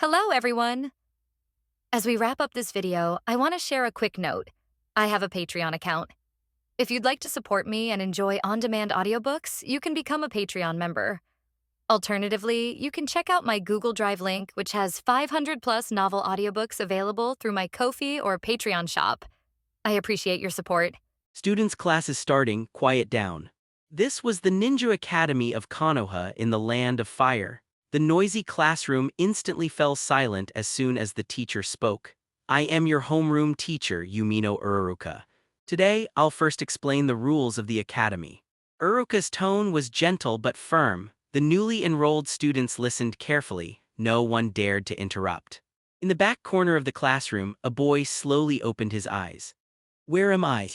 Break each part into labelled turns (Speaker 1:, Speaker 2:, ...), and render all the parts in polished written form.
Speaker 1: Hello, everyone! As we wrap up this video, I want to share a quick note. I have a Patreon account. If you'd like to support me and enjoy on-demand audiobooks, you can become a Patreon member. Alternatively, you can check out my Google Drive link, which has 500-plus novel audiobooks available through my Ko-fi or Patreon shop. I appreciate your support.
Speaker 2: Students' class is starting, quiet down. This was the Ninja Academy of Konoha in the Land of Fire. The noisy classroom instantly fell silent as soon as the teacher spoke. I am your homeroom teacher, Yumino Uruka. Today, I'll first explain the rules of the academy. Uruka's tone was gentle but firm. The newly enrolled students listened carefully. No one dared to interrupt. In the back corner of the classroom, a boy slowly opened his eyes. Where am I?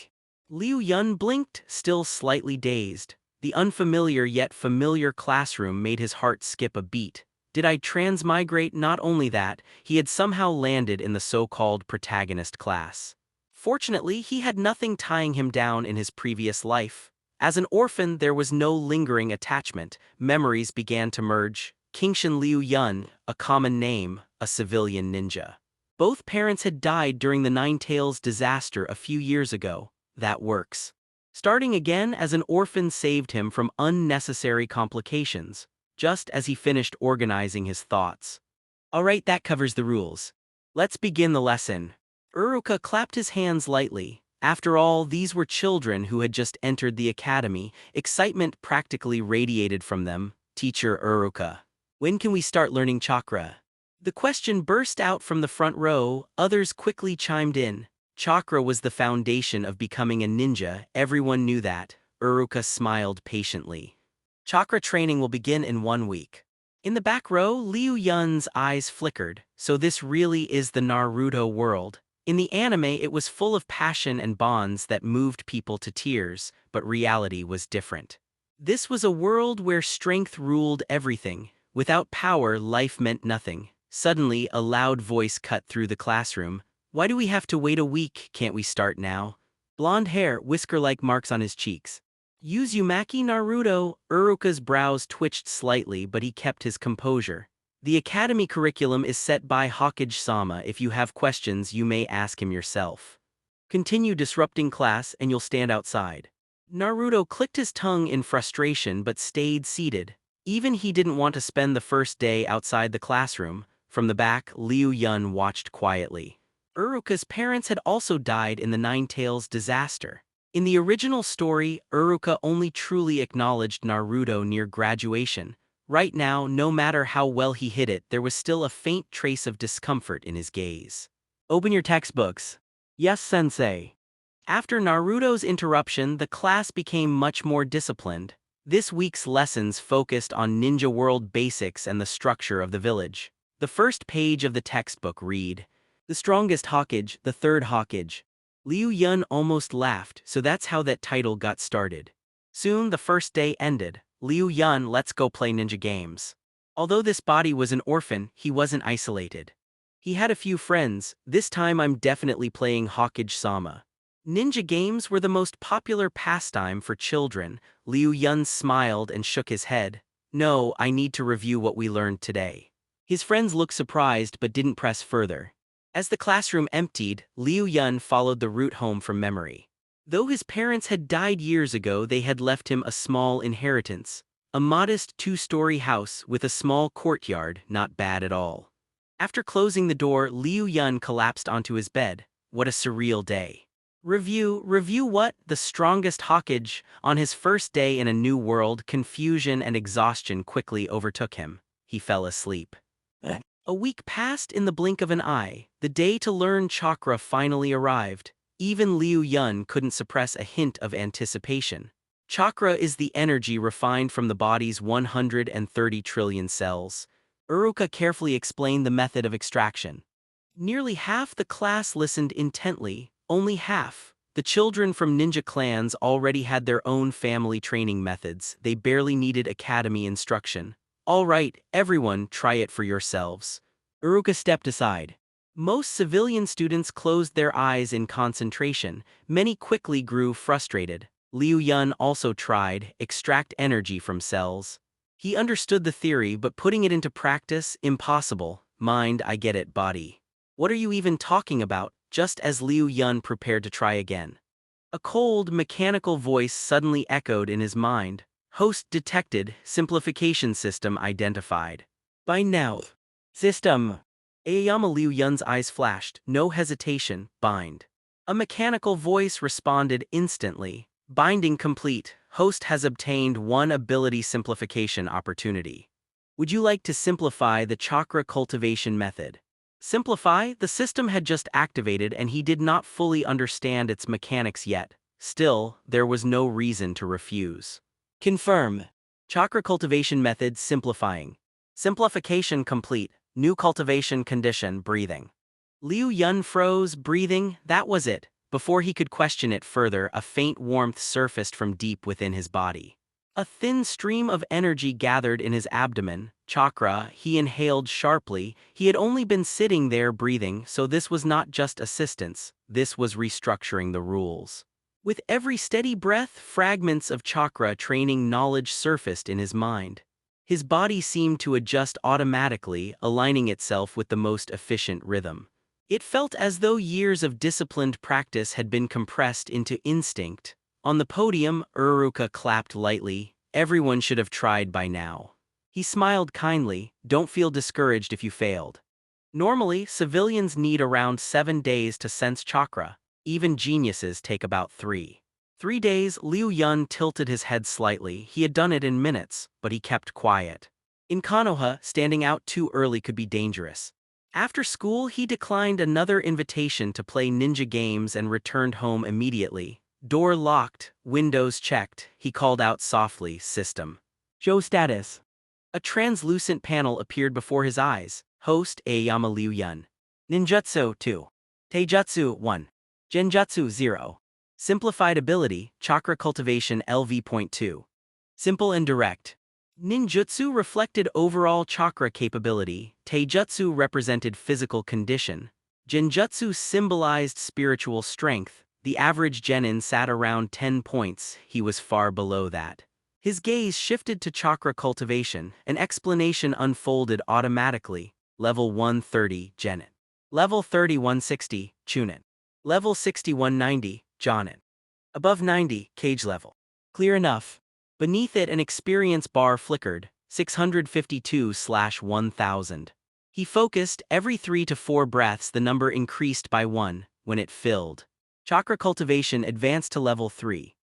Speaker 2: Liu Yun blinked, still slightly dazed. The unfamiliar yet familiar classroom made his heart skip a beat. Did I transmigrate? Not only that, he had somehow landed in the so-called protagonist class. Fortunately, he had nothing tying him down in his previous life. As an orphan, there was no lingering attachment. Memories began to merge. Kingshin Liu Yun, a common name, a civilian ninja. Both parents had died during the Nine Tails disaster a few years ago. That works. Starting again as an orphan saved him from unnecessary complications, just as he finished organizing his thoughts. Alright, that covers the rules. Let's begin the lesson. Uruka clapped his hands lightly. After all, these were children who had just entered the academy. Excitement practically radiated from them. Teacher Uruka, when can we start learning chakra? The question burst out from the front row. Others quickly chimed in. Chakra was the foundation of becoming a ninja, everyone knew that. Uruka smiled patiently. Chakra training will begin in 1 week. In the back row, Liu Yun's eyes flickered. So this really is the Naruto world. In the anime, it was full of passion and bonds that moved people to tears, but reality was different. This was a world where strength ruled everything. Without power, life meant nothing. Suddenly, a loud voice cut through the classroom. Why do we have to wait a week? Can't we start now? Blonde hair, whisker-like marks on his cheeks. Uzumaki Naruto. Uruka's brows twitched slightly, but he kept his composure. The academy curriculum is set by Hokage-sama. If you have questions, you may ask him yourself. Continue disrupting class and you'll stand outside. Naruto clicked his tongue in frustration but stayed seated. Even he didn't want to spend the first day outside the classroom. From the back, Liu Yun watched quietly. Uruka's parents had also died in the Nine Tails disaster. In the original story, Uruka only truly acknowledged Naruto near graduation. Right now, no matter how well he hid it, there was still a faint trace of discomfort in his gaze. Open your textbooks. Yes, sensei. After Naruto's interruption, the class became much more disciplined. This week's lessons focused on ninja world basics and the structure of the village. The first page of the textbook read, "The strongest Hokage, the third Hokage." Liu Yun almost laughed, so that's how that title got started. Soon the first day ended. Liu Yun, let's go play ninja games. Although this body was an orphan, he wasn't isolated. He had a few friends. This time I'm definitely playing Hokage-sama. Ninja games were the most popular pastime for children. Liu Yun smiled and shook his head. No, I need to review what we learned today. His friends looked surprised but didn't press further. As the classroom emptied, Liu Yun followed the route home from memory. Though his parents had died years ago, they had left him a small inheritance. A modest 2-story house with a small courtyard, not bad at all. After closing the door, Liu Yun collapsed onto his bed. What a surreal day. Review what? The strongest Hokage. On his first day in a new world, confusion and exhaustion quickly overtook him. He fell asleep. A week passed in the blink of an eye. The day to learn chakra finally arrived. Even Liu Yun couldn't suppress a hint of anticipation. Chakra is the energy refined from the body's 130 trillion cells. Uruka carefully explained the method of extraction. Nearly half the class listened intently, only half. The children from ninja clans already had their own family training methods. They barely needed academy instruction. All right, everyone, try it for yourselves. Uruka stepped aside. Most civilian students closed their eyes in concentration. Many quickly grew frustrated. Liu Yun also tried, extract energy from cells. He understood the theory, but putting it into practice, impossible. mind I get it body. What are you even talking about? Just as Liu Yun prepared to try again. A cold, mechanical voice suddenly echoed in his mind. Host detected, simplification system identified. By now. System. Aoyama Liu Yun's eyes flashed, no hesitation, bind. A mechanical voice responded instantly. Binding complete. Host has obtained one ability simplification opportunity. Would you like to simplify the chakra cultivation method? Simplify, the system had just activated and he did not fully understand its mechanics yet. Still, there was no reason to refuse. Confirm. Chakra cultivation method simplifying. Simplification complete. New cultivation condition breathing. Liu Yun froze, breathing, that was it. Before he could question it further, a faint warmth surfaced from deep within his body. A thin stream of energy gathered in his abdomen. Chakra, he inhaled sharply. He had only been sitting there breathing, so this was not just assistance, this was restructuring the rules. With every steady breath, fragments of chakra training knowledge surfaced in his mind. His body seemed to adjust automatically, aligning itself with the most efficient rhythm. It felt as though years of disciplined practice had been compressed into instinct. On the podium, Uruka clapped lightly. Everyone should have tried by now. He smiled kindly. Don't feel discouraged if you failed. Normally, civilians need around 7 days to sense chakra. Even geniuses take about 3. 3 days, Liu Yun tilted his head slightly. He had done it in minutes, but he kept quiet. In Konoha, standing out too early could be dangerous. After school, he declined another invitation to play ninja games and returned home immediately. Door locked, windows checked, he called out softly, system. Joe status. A translucent panel appeared before his eyes. Host Aoyama Liu Yun. Ninjutsu 2. Taijutsu 1. Genjutsu 0. Simplified ability, chakra cultivation LV.2. Simple and direct. Ninjutsu reflected overall chakra capability, Taijutsu represented physical condition. Genjutsu symbolized spiritual strength. The average genin sat around 10 points, he was far below that. His gaze shifted to chakra cultivation, an explanation unfolded automatically. Level 130, genin. Level 30 160, chunin. Level 60 190, jonin. Above 90, cage level. Clear enough. Beneath it an experience bar flickered, 652/1000. He focused, every 3 to 4 breaths the number increased by 1, when it filled. Chakra cultivation advanced to level 3.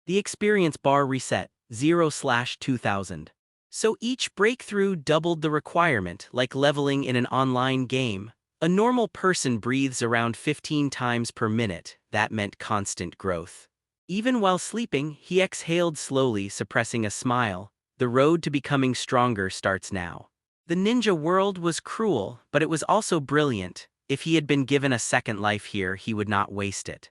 Speaker 2: The experience bar reset, 0/2000. So each breakthrough doubled the requirement, like leveling in an online game. A normal person breathes around 15 times per minute, that meant constant growth. Even while sleeping, he exhaled slowly, suppressing a smile. The road to becoming stronger starts now. The ninja world was cruel, but it was also brilliant. If he had been given a second life here, he would not waste it.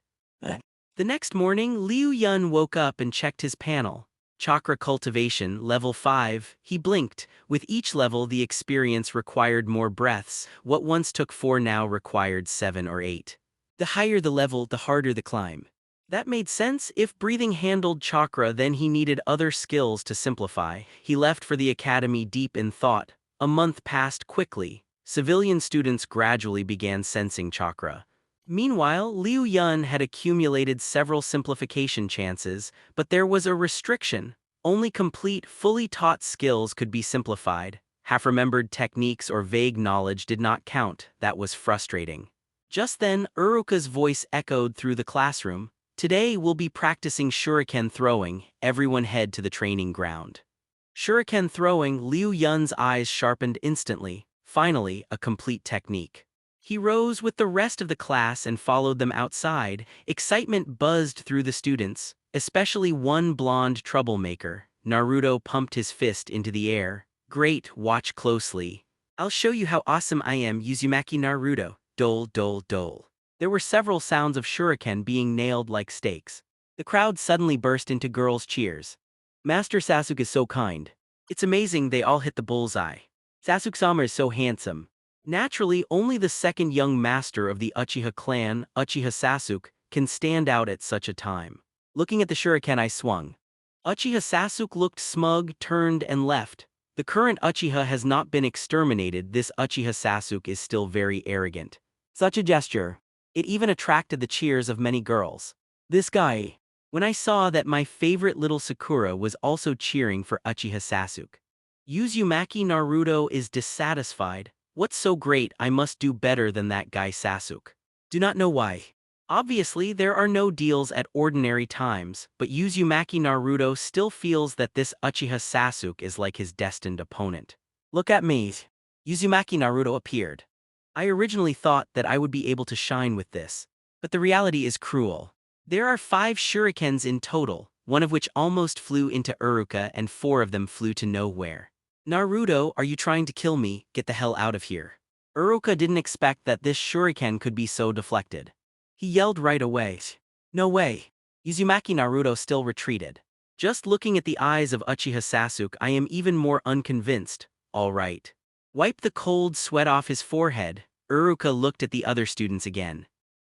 Speaker 2: The next morning, Liu Yun woke up and checked his panel. Chakra cultivation, level 5, he blinked. With each level, the experience required more breaths. What once took 4 now required 7 or 8. The higher the level, the harder the climb. That made sense. If breathing handled chakra, then he needed other skills to simplify. He left for the academy deep in thought. A month passed quickly. Civilian students gradually began sensing chakra. Meanwhile, Liu Yun had accumulated several simplification chances, but there was a restriction. Only complete, fully taught skills could be simplified. Half-remembered techniques or vague knowledge did not count. That was frustrating. Just then, Uruka's voice echoed through the classroom. Today we'll be practicing Shuriken throwing. Everyone head to the training ground. Shuriken throwing, Liu Yun's eyes sharpened instantly. Finally, a complete technique. He rose with the rest of the class and followed them outside. Excitement buzzed through the students, especially one blonde troublemaker. Naruto pumped his fist into the air. Great, watch closely. I'll show you how awesome I am, Uzumaki Naruto. Dole, dole, dole. There were several sounds of shuriken being nailed like stakes. The crowd suddenly burst into girls' cheers. Master Sasuke is so kind. It's amazing they all hit the bullseye. Sasuke-sama is so handsome. Naturally, only the second young master of the Uchiha clan, Uchiha Sasuke, can stand out at such a time. Looking at the shuriken I swung. Uchiha Sasuke looked smug, turned and left. The current Uchiha has not been exterminated. This Uchiha Sasuke is still very arrogant. Such a gesture. It even attracted the cheers of many girls. This guy. When I saw that my favorite little Sakura was also cheering for Uchiha Sasuke. Uzumaki Naruto is dissatisfied. What's so great? I must do better than that guy Sasuke. Do not know why. Obviously, there are no deals at ordinary times, but Uzumaki Naruto still feels that this Uchiha Sasuke is like his destined opponent. Look at me. Uzumaki Naruto appeared. I originally thought that I would be able to shine with this, but the reality is cruel. There are 5 shurikens in total, one of which almost flew into Uruka and 4 of them flew to nowhere. Naruto, are you trying to kill me? Get the hell out of here. Uruka didn't expect that this shuriken could be so deflected. He yelled right away. No way. Uzumaki Naruto still retreated. Just looking at the eyes of Uchiha Sasuke, I am even more unconvinced. All right. Wipe the cold sweat off his forehead. Uruka looked at the other students again.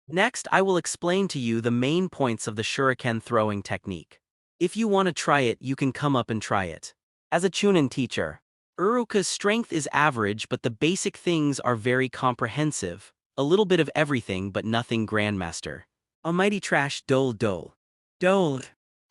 Speaker 2: Next, I will explain to you the main points of the shuriken throwing technique. If you want to try it, you can come up and try it. As a Chunin teacher, Uruka's strength is average, but the basic things are very comprehensive. A little bit of everything, but nothing grandmaster. Almighty trash dole dole. Dole.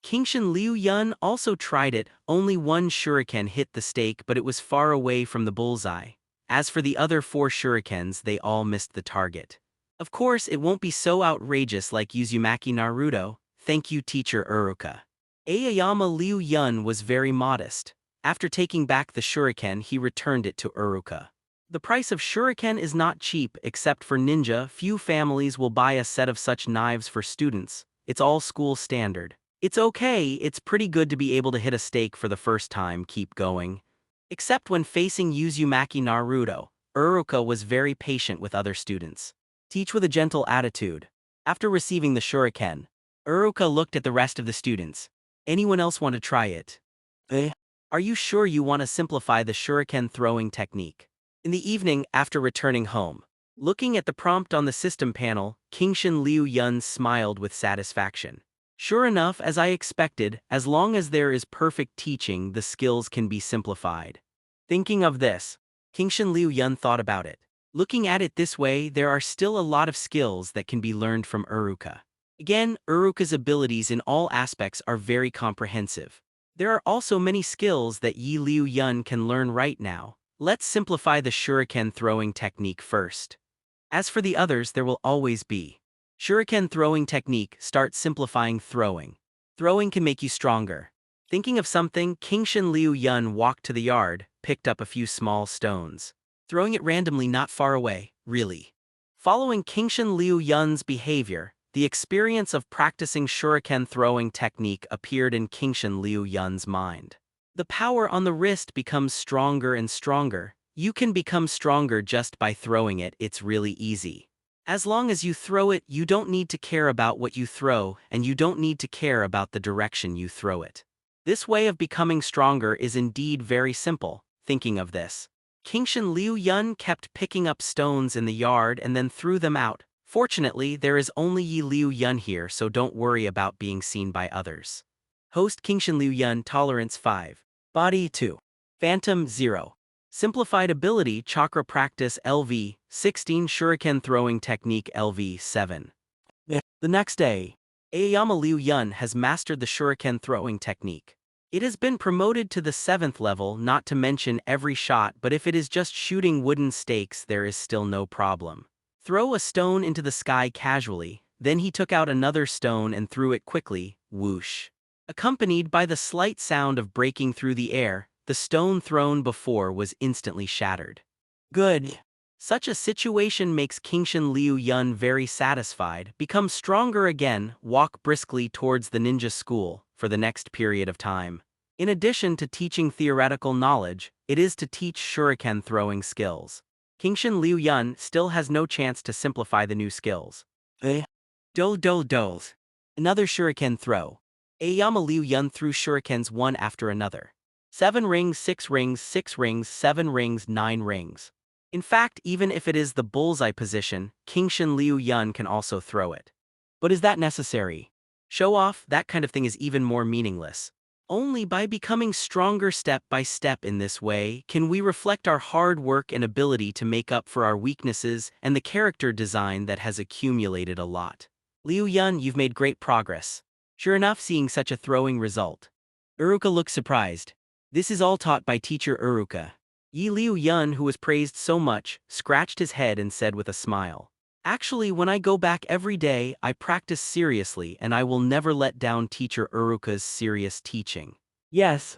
Speaker 2: Kingshin Liu Yun also tried it. Only one shuriken hit the stake, but it was far away from the bullseye. As for the other 4 shurikens, they all missed the target. Of course, it won't be so outrageous like Uzumaki Naruto. Thank you, teacher Uruka. Aoyama Liu Yun was very modest. After taking back the shuriken, he returned it to Uruka. The price of shuriken is not cheap, except for ninja. Few families will buy a set of such knives for students. It's all school standard. It's okay, it's pretty good to be able to hit a stake for the first time. Keep going. Except when facing Uzumaki Naruto, Uruka was very patient with other students. Teach with a gentle attitude. After receiving the shuriken, Uruka looked at the rest of the students. Anyone else want to try it? Are you sure you want to simplify the shuriken throwing technique? In the evening, after returning home, looking at the prompt on the system panel, Kingshin Liu Yun smiled with satisfaction. Sure enough, as I expected, as long as there is perfect teaching, the skills can be simplified. Thinking of this, Kingshin Liu Yun thought about it. Looking at it this way, there are still a lot of skills that can be learned from Uruka. Again, Uruka's abilities in all aspects are very comprehensive. There are also many skills that Liu Yun can learn right now. Let's simplify the shuriken throwing technique first. As for the others, there will always be. Shuriken throwing technique. Start simplifying throwing. Throwing can make you stronger. Thinking of something, Kingshin Liu Yun walked to the yard, picked up a few small stones. Throwing it randomly not far away, really. Following Kingshin Liu Yun's behavior, the experience of practicing shuriken throwing technique appeared in Kingshin Liu Yun's mind. The power on the wrist becomes stronger and stronger. You can become stronger just by throwing it. It's really easy. As long as you throw it, you don't need to care about what you throw, and you don't need to care about the direction you throw it. This way of becoming stronger is indeed very simple. Thinking of this, Kingshin Liu Yun kept picking up stones in the yard and then threw them out. Fortunately, there is only Liu Yun here, so don't worry about being seen by others. Host Kingshin Liu Yun. Tolerance 5. Body 2. Phantom 0. Simplified ability Chakra practice LV 16 Shuriken throwing technique LV 7. The next day, Aoyama Liu Yun has mastered the Shuriken throwing technique. It has been promoted to the 7th level, not to mention every shot, but if it is just shooting wooden stakes, there is still no problem. Throw a stone into the sky casually, then he took out another stone and threw it quickly, whoosh. Accompanied by the slight sound of breaking through the air, the stone thrown before was instantly shattered. Good. Such a situation makes Kingshin Liu Yun very satisfied, become stronger again, walk briskly towards the ninja school for the next period of time. In addition to teaching theoretical knowledge, it is to teach shuriken throwing skills. Kingshin Liu Yun still has no chance to simplify the new skills. Dole dole doles. Another shuriken throw. Aoyama Liu Yun threw shurikens one after another. 7 rings, 6 rings, 6 rings, 7 rings, 9 rings. In fact, even if it is the bullseye position, Kingshin Liu Yun can also throw it. But is that necessary? Show off, that kind of thing is even more meaningless. Only by becoming stronger step by step in this way can we reflect our hard work and ability to make up for our weaknesses and the character design that has accumulated a lot. Liu Yun, you've made great progress. Sure enough, seeing such a throwing result. Uruka looked surprised. This is all taught by teacher Uruka. Liu Yun, who was praised so much, scratched his head and said with a smile, "Actually, when I go back every day, I practice seriously and I will never let down teacher Uruka's serious teaching." Yes.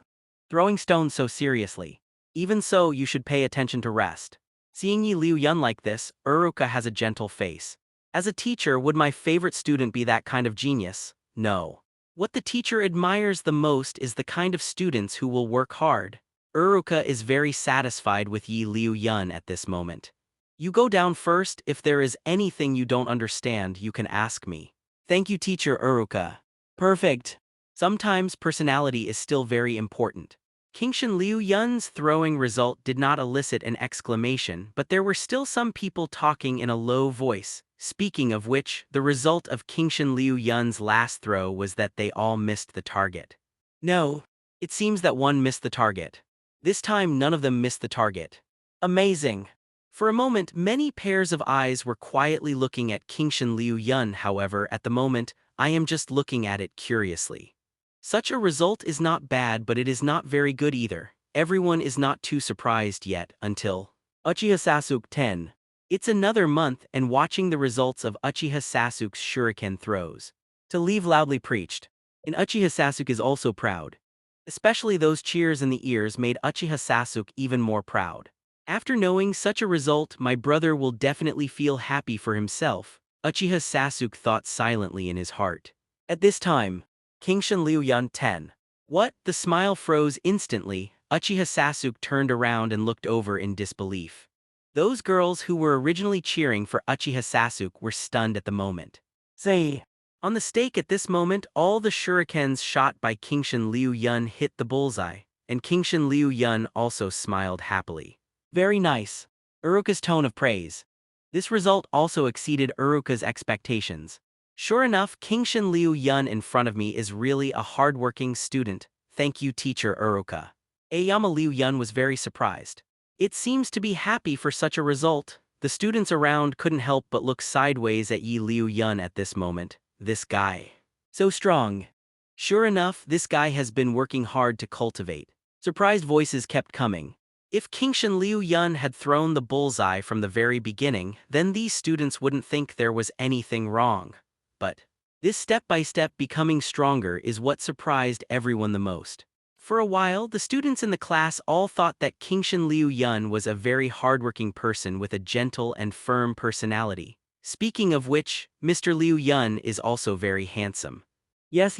Speaker 2: Throwing stones so seriously. Even so, you should pay attention to rest. Seeing Liu Yun like this, Uruka has a gentle face. As a teacher, would my favorite student be that kind of genius? No. What the teacher admires the most is the kind of students who will work hard. Uruka is very satisfied with Liu Yun at this moment. You go down first. If there is anything you don't understand, you can ask me. Thank you, teacher Uruka. Perfect. Sometimes personality is still very important. Kingshin Liu Yun's throwing result did not elicit an exclamation, but there were still some people talking in a low voice. Speaking of which, the result of Kingshin Liu Yun's last throw was that they all missed the target. No. It seems that one missed the target. This time none of them missed the target. Amazing. For a moment, many pairs of eyes were quietly looking at Kingshin Liu Yun. However, at the moment, I am just looking at it curiously. Such a result is not bad, but it is not very good either. Everyone is not too surprised yet until Uchiha Sasuke 10. It's another month and watching the results of Uchiha Sasuke's Shuriken throws. To leave loudly preached. And Uchiha Sasuke is also proud. Especially those cheers in the ears made Uchiha Sasuke even more proud. After knowing such a result, my brother will definitely feel happy for himself, Uchiha Sasuke thought silently in his heart. At this time, Kingshin Liu Yun 10. What? The smile froze instantly. Uchiha Sasuke turned around and looked over in disbelief. Those girls who were originally cheering for Uchiha Sasuke were stunned at the moment. Say. On the stake at this moment, all the shurikens shot by Kingshin Liu Yun hit the bullseye, and Kingshin Liu Yun also smiled happily. Very nice. Uruka's tone of praise. This result also exceeded Uruka's expectations. Sure enough, Kingshin Liu Yun in front of me is really a hardworking student. Thank you, teacher Uruka. Aoyama Liu Yun was very surprised. It seems to be happy for such a result. The students around couldn't help but look sideways at Liu Yun at this moment. This guy. So strong. Sure enough, this guy has been working hard to cultivate. Surprised voices kept coming. If Kingshin Liu Yun had thrown the bullseye from the very beginning, then these students wouldn't think there was anything wrong. But this step-by-step becoming stronger is what surprised everyone the most. For a while, the students in the class all thought that Kingshin Liu Yun was a very hardworking person with a gentle and firm personality. Speaking of which, Mr. Liu Yun is also very handsome. Yes.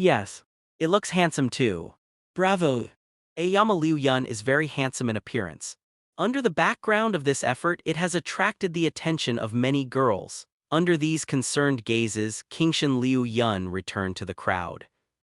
Speaker 2: It looks handsome too. Bravo. Aoyama Liu Yun is very handsome in appearance. Under the background of this effort, it has attracted the attention of many girls. Under these concerned gazes, Kingshin Liu Yun returned to the crowd.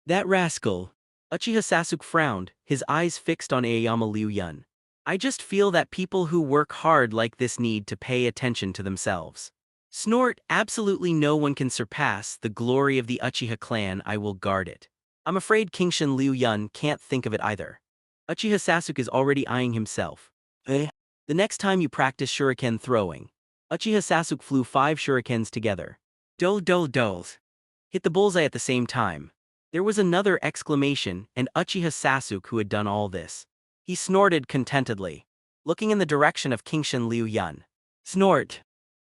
Speaker 2: That rascal. Uchiha Sasuke frowned, his eyes fixed on Aoyama Liu Yun. I just feel that people who work hard like this need to pay attention to themselves. Snort, absolutely no one can surpass the glory of the Uchiha clan. I will guard it. I'm afraid Kingshin Liu Yun can't think of it either. Uchiha Sasuke is already eyeing himself. The next time you practice shuriken throwing. Uchiha Sasuke flew 5 shurikens together. Dole. Hit the bullseye at the same time. There was another exclamation, and Uchiha Sasuke, who had done all this. He snorted contentedly, looking in the direction of Kingshin Liu Yun. Snort.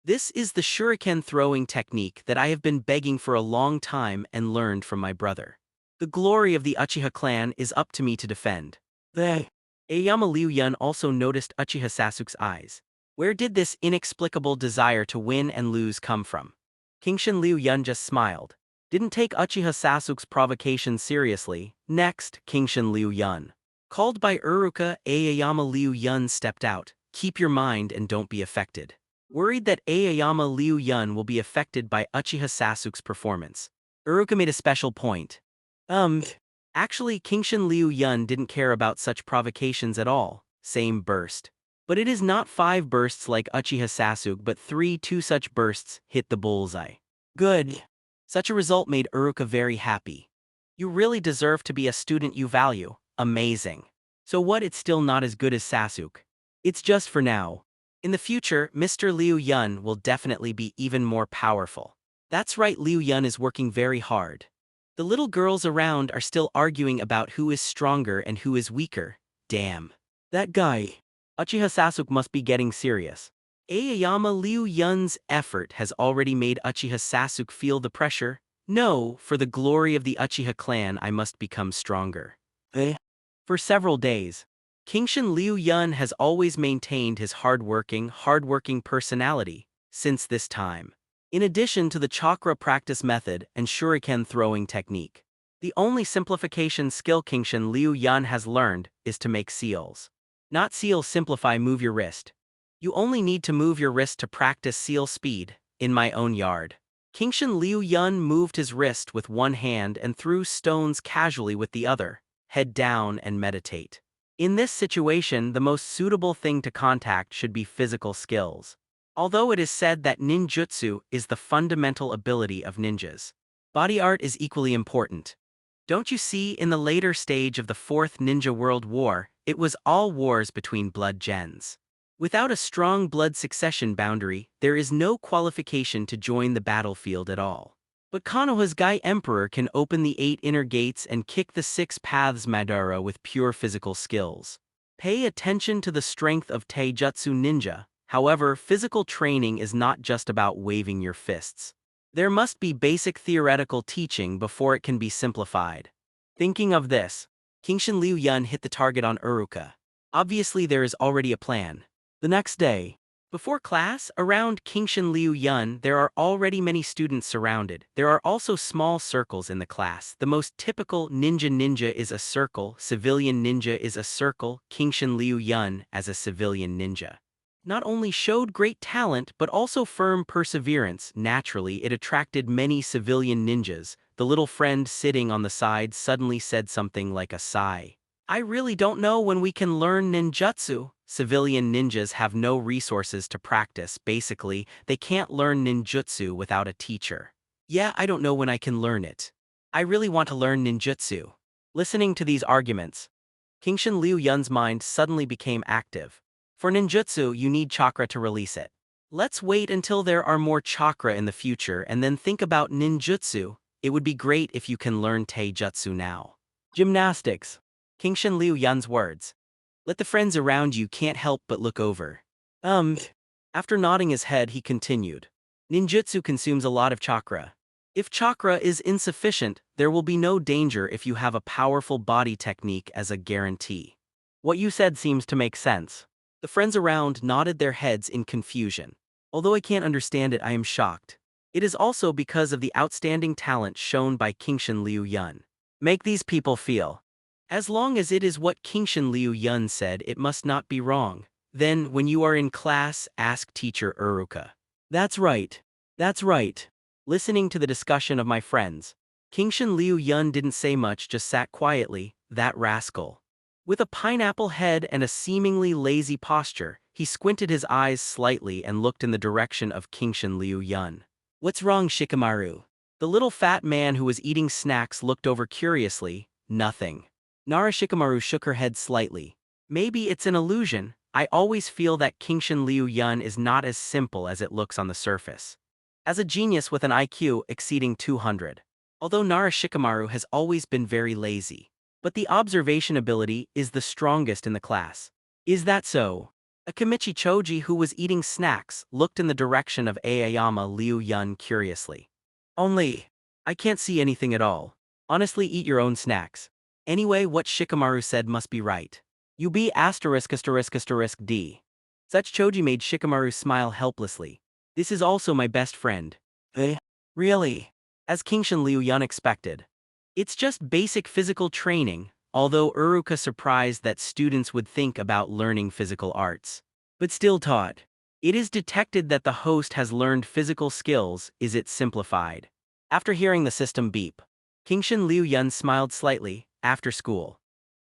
Speaker 2: This is the shuriken throwing technique that I have been begging for a long time and learned from my brother. The glory of the Uchiha clan is up to me to defend. Aoyama Liu Yun also noticed Uchiha Sasuke's eyes. Where did this inexplicable desire to win and lose come from? Kingshin Liu Yun just smiled. Didn't take Uchiha Sasuke's provocation seriously. Next, Kingshin Liu Yun. Called by Uruka, Aoyama Liu Yun stepped out. Keep your mind and don't be affected. Worried that Aoyama Liu Yun will be affected by Uchiha Sasuke's performance. Uruka made a special point. Actually, Kingshin Liu Yun didn't care about such provocations at all. Same burst. But it is not 5 bursts like Uchiha Sasuke, but 2 such bursts hit the bullseye. Good. Such a result made Uruka very happy. You really deserve to be a student you value. Amazing. So what, it's still not as good as Sasuke? It's just for now. In the future, Mr. Liu Yun will definitely be even more powerful. That's right, Liu Yun is working very hard. The little girls around are still arguing about who is stronger and who is weaker. Damn. That guy. Uchiha Sasuke must be getting serious. Aoyama Liu Yun's effort has already made Uchiha Sasuke feel the pressure. No, for the glory of the Uchiha clan I must become stronger. For several days, Kingshin Liu Yun has always maintained his hardworking personality since this time. In addition to the chakra practice method and shuriken throwing technique, the only simplification skill Kingshin Liu Yun has learned is to make seals. Not seals simplify move your wrist. You only need to move your wrist to practice seal speed, in my own yard. Kingshin Liu Yun moved his wrist with one hand and threw stones casually with the other, head down and meditate. In this situation, the most suitable thing to contact should be physical skills. Although it is said that ninjutsu is the fundamental ability of ninjas, body art is equally important. Don't you see, in the later stage of the Fourth Ninja World War, it was all wars between blood gens. Without a strong blood succession boundary, there is no qualification to join the battlefield at all. But Konoha's Guy Emperor can open the 8 inner gates and kick the 6 paths Madara with pure physical skills. Pay attention to the strength of Taijutsu ninja. However, physical training is not just about waving your fists. There must be basic theoretical teaching before it can be simplified. Thinking of this, Kingshin Liu Yun hit the target on Uruka. Obviously there is already a plan. The next day, before class, around Kingshin Liu Yun there are already many students surrounded. There are also small circles in the class. The most typical ninja is a circle, civilian ninja is a circle. Kingshin Liu Yun as a civilian ninja not only showed great talent but also firm perseverance. Naturally, it attracted many civilian ninjas. The little friend sitting on the side suddenly said something like a sigh. I really don't know when we can learn ninjutsu. Civilian ninjas have no resources to practice. Basically, they can't learn ninjutsu without a teacher. Yeah, I don't know when I can learn it. I really want to learn ninjutsu. Listening to these arguments, Kingshin Liu Yun's mind suddenly became active. For ninjutsu, you need chakra to release it. Let's wait until there are more chakra in the future and then think about ninjutsu. It would be great if you can learn taijutsu now. Gymnastics. Kingshin Liu Yun's words. Let the friends around you can't help but look over. After nodding his head, he continued. Ninjutsu consumes a lot of chakra. If chakra is insufficient, there will be no danger if you have a powerful body technique as a guarantee. What you said seems to make sense. The friends around nodded their heads in confusion. Although I can't understand it, I am shocked. It is also because of the outstanding talent shown by Kingshin Liu Yun. Make these people feel. As long as it is what Kingshin Liu Yun said, it must not be wrong. Then, when you are in class, ask teacher Uruka. That's right. That's right. Listening to the discussion of my friends, Kingshin Liu Yun didn't say much, just sat quietly. That rascal. With a pineapple head and a seemingly lazy posture, he squinted his eyes slightly and looked in the direction of Kingshin Liu Yun. What's wrong, Shikamaru? The little fat man who was eating snacks looked over curiously. Nothing. Nara Shikamaru shook her head slightly. Maybe it's an illusion. I always feel that Kingshin Liu Yun is not as simple as it looks on the surface. As a genius with an IQ exceeding 200. Although Nara Shikamaru has always been very lazy. But the observation ability is the strongest in the class. Is that so? Akimichi Choji, who was eating snacks, looked in the direction of Aoyama Liu Yun curiously. Only, I can't see anything at all. Honestly, eat your own snacks. Anyway, what Shikamaru said must be right. You be ****D. Such Choji made Shikamaru smile helplessly. This is also my best friend. Really? As Kingshin Liu Yun expected. It's just basic physical training, although Uruka surprised that students would think about learning physical arts. But still taught. It is detected that the host has learned physical skills. Is it simplified? After hearing the system beep, Kingshin Liu Yun smiled slightly. After school,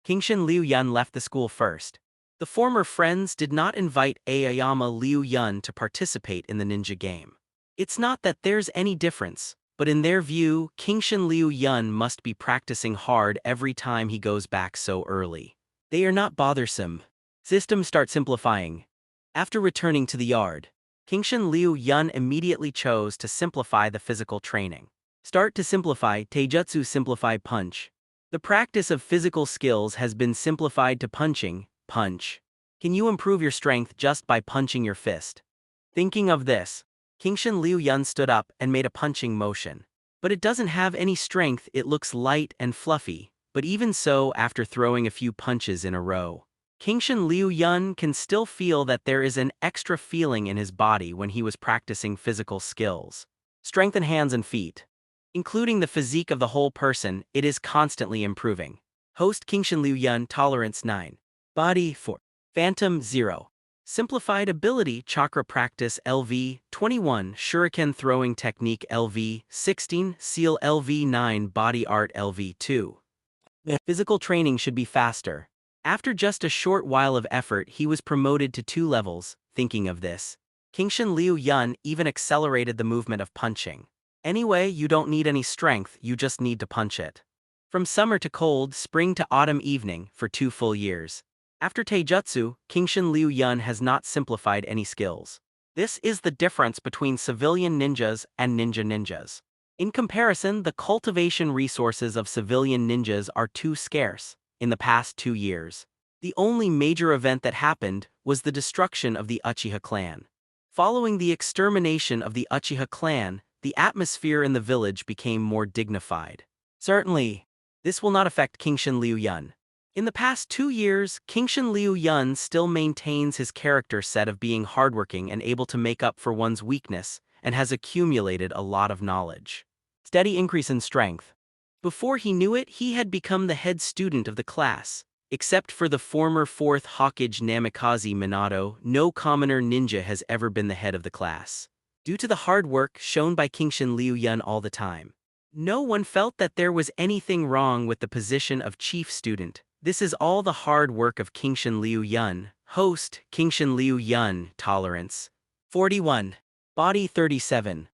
Speaker 2: Kingshin Liu Yun left the school first. The former friends did not invite Aoyama Liu Yun to participate in the ninja game. It's not that there's any difference. but in their view, Kingshan Liu Yun must be practicing hard every time he goes back so early. They are not bothersome. Systems start simplifying. After returning to the yard, Kingshan Liu Yun immediately chose to simplify the physical training. Start to simplify Taijutsu Simplified Punch. The practice of physical skills has been simplified to punching, punch. Can you improve your strength just by punching your fist? Thinking of this, Kingshan Liu Yun stood up and made a punching motion. But it doesn't have any strength, it looks light and fluffy, but even so, after throwing a few punches in a row, Kingshan Liu Yun can still feel that there is an extra feeling in his body when he was practicing physical skills. Strength in hands and feet. Including the physique of the whole person, it is constantly improving. Host Kingshan Liu Yun Tolerance 9. Body 4. Phantom 0. Simplified Ability Chakra Practice LV 21 Shuriken Throwing Technique LV 16 Seal LV 9 Body Art LV 2. Physical training should be faster. After just a short while of effort, he was promoted to 2 levels. Thinking of this, Kingshan Liu Yun even accelerated the movement of punching. Anyway, you don't need any strength, you just need to punch it. From summer to cold, spring to autumn evening, for 2 full years. After Taijutsu, Kingshan Liu Yun has not simplified any skills. This is the difference between civilian ninjas and ninjas. In comparison, the cultivation resources of civilian ninjas are too scarce. In the past 2 years, the only major event that happened was the destruction of the Uchiha clan. Following the extermination of the Uchiha clan, the atmosphere in the village became more dignified. Certainly, this will not affect Kingshan Liu Yun. In the past 2 years, Kingshan Liu Yun still maintains his character set of being hardworking and able to make up for one's weakness, and has accumulated a lot of knowledge. Steady increase in strength. Before he knew it, he had become the head student of the class. Except for the former 4th Hokage Namikaze Minato, no commoner ninja has ever been the head of the class. Due to the hard work shown by Kingshan Liu Yun all the time, no one felt that there was anything wrong with the position of chief student. This is all the hard work of Kingshan Liu Yun. Host Kingshan Liu Yun Tolerance 41. Body 37.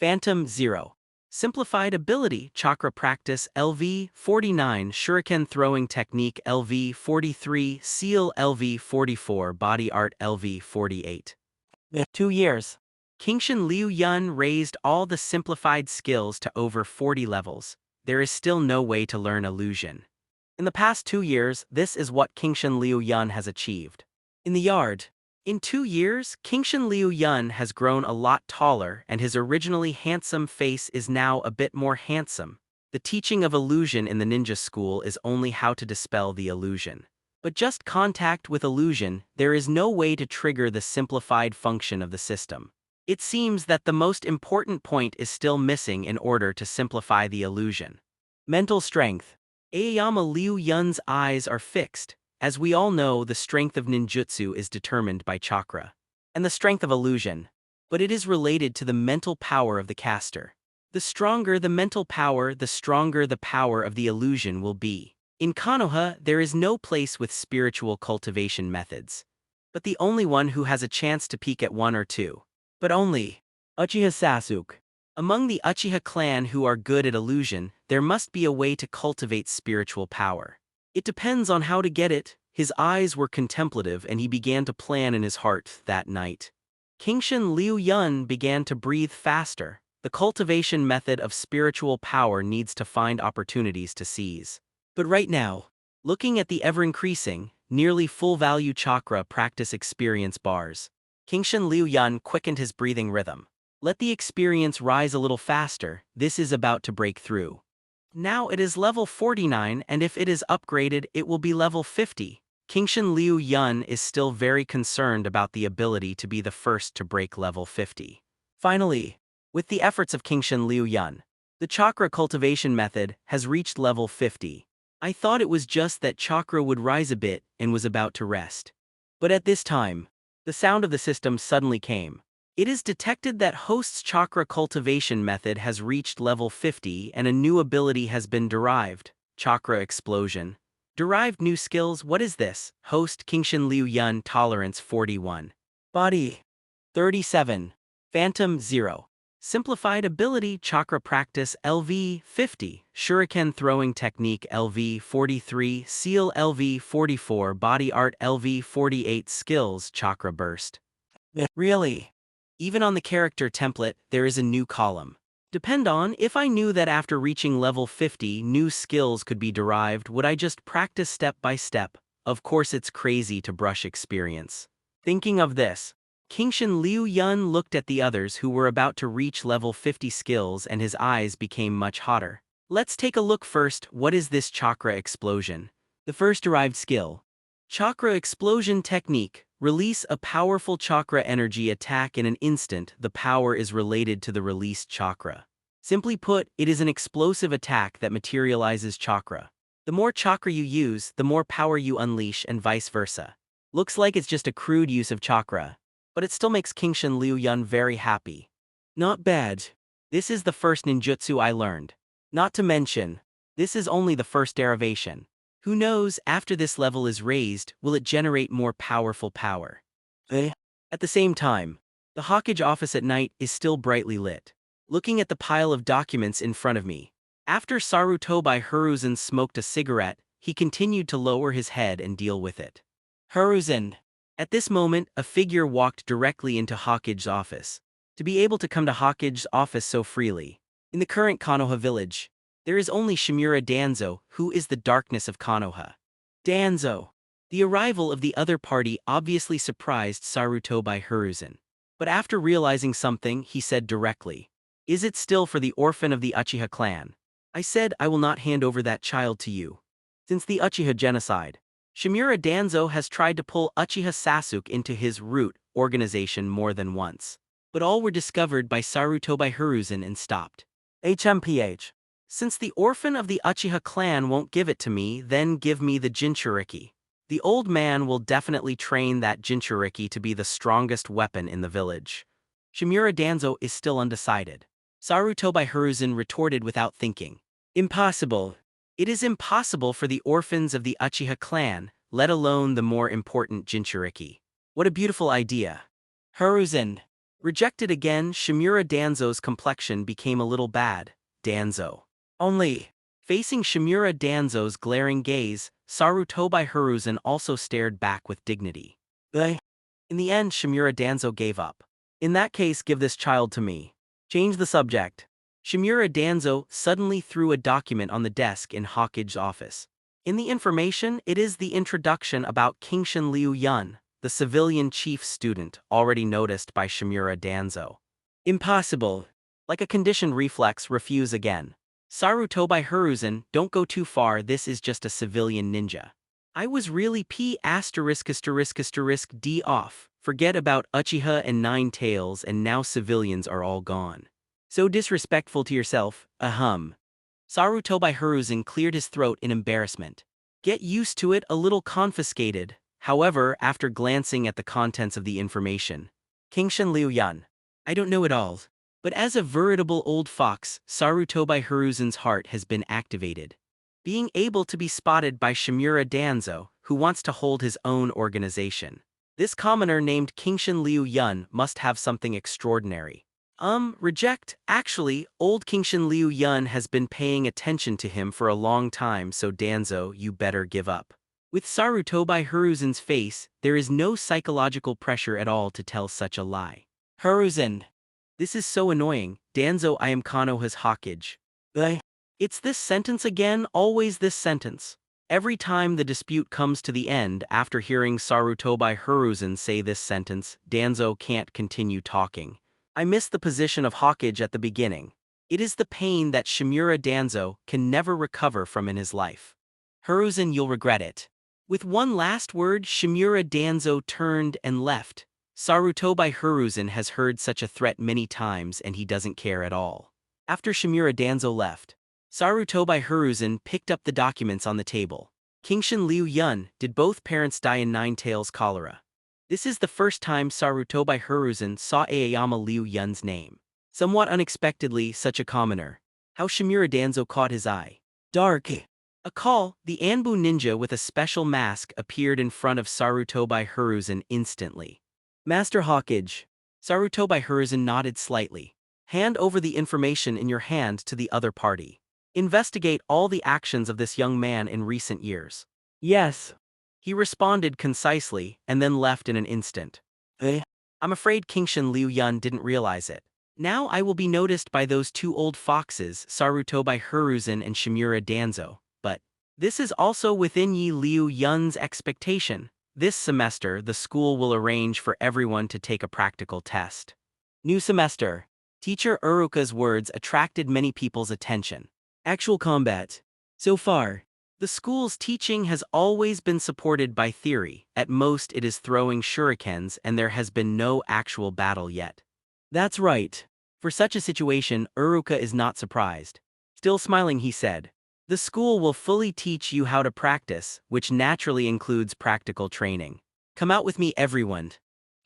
Speaker 2: Phantom 0. Simplified Ability Chakra Practice LV 49 Shuriken Throwing Technique LV 43 Seal LV 44 Body Art LV 48. 2 years. Kingshan Liu Yun raised all the simplified skills to over 40 levels. There is still no way to learn illusion. In the past 2 years, this is what Kingshan Liu Yun has achieved. In the yard, in 2 years, Kingshan Liu Yun has grown a lot taller and his originally handsome face is now a bit more handsome. The teaching of illusion in the ninja school is only how to dispel the illusion. But just contact with illusion, there is no way to trigger the simplified function of the system. It seems that the most important point is still missing in order to simplify the illusion. Mental strength. Aoyama Liu Yun's eyes are fixed. As we all know, the strength of ninjutsu is determined by chakra and the strength of illusion, but it is related to the mental power of the caster. The stronger the mental power, the stronger the power of the illusion will be. In Konoha, there is no place with spiritual cultivation methods, but the only one who has a chance to peak at 1 or 2. But only Uchiha Sasuke. Among the Uchiha clan who are good at illusion, there must be a way to cultivate spiritual power. It depends on how to get it. His eyes were contemplative and he began to plan in his heart that night. Kingshan Liu Yun began to breathe faster. The cultivation method of spiritual power needs to find opportunities to seize. But right now, looking at the ever-increasing, nearly full-value chakra practice experience bars, Kingshan Liu Yun quickened his breathing rhythm. Let the experience rise a little faster, this is about to break through. Now it is level 49 and if it is upgraded it will be level 50. Kingshan Liu Yun is still very concerned about the ability to be the first to break level 50. Finally, with the efforts of Kingshan Liu Yun, the chakra cultivation method has reached level 50. I thought it was just that chakra would rise a bit and was about to rest. But at this time, the sound of the system suddenly came. It is detected that host's chakra cultivation method has reached level 50 and a new ability has been derived. Chakra explosion. Derived new skills. What is this? Host Kingshan Liu Yun Tolerance 41. Body 37. Phantom 0. Simplified ability Chakra practice LV 50, Shuriken throwing technique LV 43, Seal LV 44, body art LV 48, skills Chakra burst. Really? Even on the character template, there is a new column. Depend on, if I knew that after reaching level 50, new skills could be derived, would I just practice step by step? Of course it's crazy to brush experience. Thinking of this, Kingshin Liu Yun looked at the others who were about to reach level 50 skills and his eyes became much hotter. Let's take a look first. What is this chakra explosion? The first derived skill. Chakra explosion technique. Release a powerful chakra energy attack in an instant. The power is related to the released chakra. Simply put, it is an explosive attack that materializes chakra. The more chakra you use, the more power you unleash and vice versa. Looks like it's just a crude use of chakra, but it still makes Kingshin Liu Yun very happy. Not bad. This is the first ninjutsu I learned. Not to mention, this is only the first derivation. Who knows, after this level is raised, will it generate more powerful power? At the same time, the Hokage office at night is still brightly lit. Looking at the pile of documents in front of me, after Sarutobi Hiruzen smoked a cigarette, he continued to lower his head and deal with it. Hiruzen. At this moment, a figure walked directly into Hokage's office. To be able to come to Hokage's office so freely, in the current Konoha village, there is only Shimura Danzo, who is the darkness of Konoha. Danzo. The arrival of the other party obviously surprised Sarutobi Hiruzen. But after realizing something, he said directly, "Is it still for the orphan of the Uchiha clan? I said I will not hand over that child to you." Since the Uchiha genocide, Shimura Danzo has tried to pull Uchiha Sasuke into his root organization more than once. But all were discovered by Sarutobi Hiruzen and stopped. HMPH. Since the orphan of the Uchiha clan won't give it to me, then give me the Jinchuriki. The old man will definitely train that Jinchuriki to be the strongest weapon in the village. Shimura Danzo is still undecided. Sarutobi Hiruzen retorted without thinking. Impossible. It is impossible for the orphans of the Uchiha clan, let alone the more important Jinchuriki. What a beautiful idea. Hiruzen. Rejected again, Shimura Danzo's complexion became a little bad. Danzo. Only. Facing Shimura Danzo's glaring gaze, Sarutobi Hiruzen also stared back with dignity. In the end, Shimura Danzo gave up. In that case, give this child to me. Change the subject. Shimura Danzo suddenly threw a document on the desk in Hokage's office. In the information, it is the introduction about Kingshin Liu Yun, the civilian chief student already noticed by Shimura Danzo. Impossible. Like a conditioned reflex, refuse again. Sarutobi Hiruzen, don't go too far, this is just a civilian ninja. I was really P*******D off. Forget about Uchiha and Nine Tails and now civilians are all gone. So disrespectful to yourself, ahem. Sarutobi Hiruzen cleared his throat in embarrassment. Get used to it, a little confiscated. However, after glancing at the contents of the information, Kingshin Liu Yun. I don't know it all. But as a veritable old fox, Sarutobi Hiruzen's heart has been activated. Being able to be spotted by Shimura Danzo, who wants to hold his own organization. This commoner named Kingshin Liu Yun must have something extraordinary. Reject. Actually, old Kingshin Liu Yun has been paying attention to him for a long time, so Danzo, you better give up. With Sarutobi Hiruzen's face, there is no psychological pressure at all to tell such a lie. Hiruzen. This is so annoying. Danzo, I am Konoha's Hokage. It's this sentence again, always this sentence. Every time the dispute comes to the end after hearing Sarutobi Hiruzen say this sentence, Danzo can't continue talking. I missed the position of Hokage at the beginning. It is the pain that Shimura Danzo can never recover from in his life. Hiruzen, you'll regret it. With one last word, Shimura Danzo turned and left. Sarutobi Hiruzen has heard such a threat many times and he doesn't care at all. After Shimura Danzo left, Sarutobi Hiruzen picked up the documents on the table. Kingshin Liu Yun, did both parents die in Nine Tails cholera? This is the first time Sarutobi Hiruzen saw Aoyama Liu Yun's name. Somewhat unexpectedly, such a commoner. How Shimura Danzo caught his eye. Dark. A call, the Anbu ninja with a special mask appeared in front of Sarutobi Hiruzen instantly. Master Hokage. Sarutobi Hiruzen nodded slightly. Hand over the information in your hand to the other party. Investigate all the actions of this young man in recent years. Yes. He responded concisely, and then left in an instant. I'm afraid Kingshin Liu Yun didn't realize it. Now I will be noticed by those two old foxes, Saruto by Hiruzen and Shimura Danzo, but this is also within Liu Yun's expectation. This semester, the school will arrange for everyone to take a practical test. New semester. Teacher Uruka's words attracted many people's attention. Actual combat. So far, the school's teaching has always been supported by theory. At most it is throwing shurikens and there has been no actual battle yet. That's right. For such a situation, Uruka is not surprised. Still smiling, he said, "The school will fully teach you how to practice, which naturally includes practical training. Come out with me, everyone."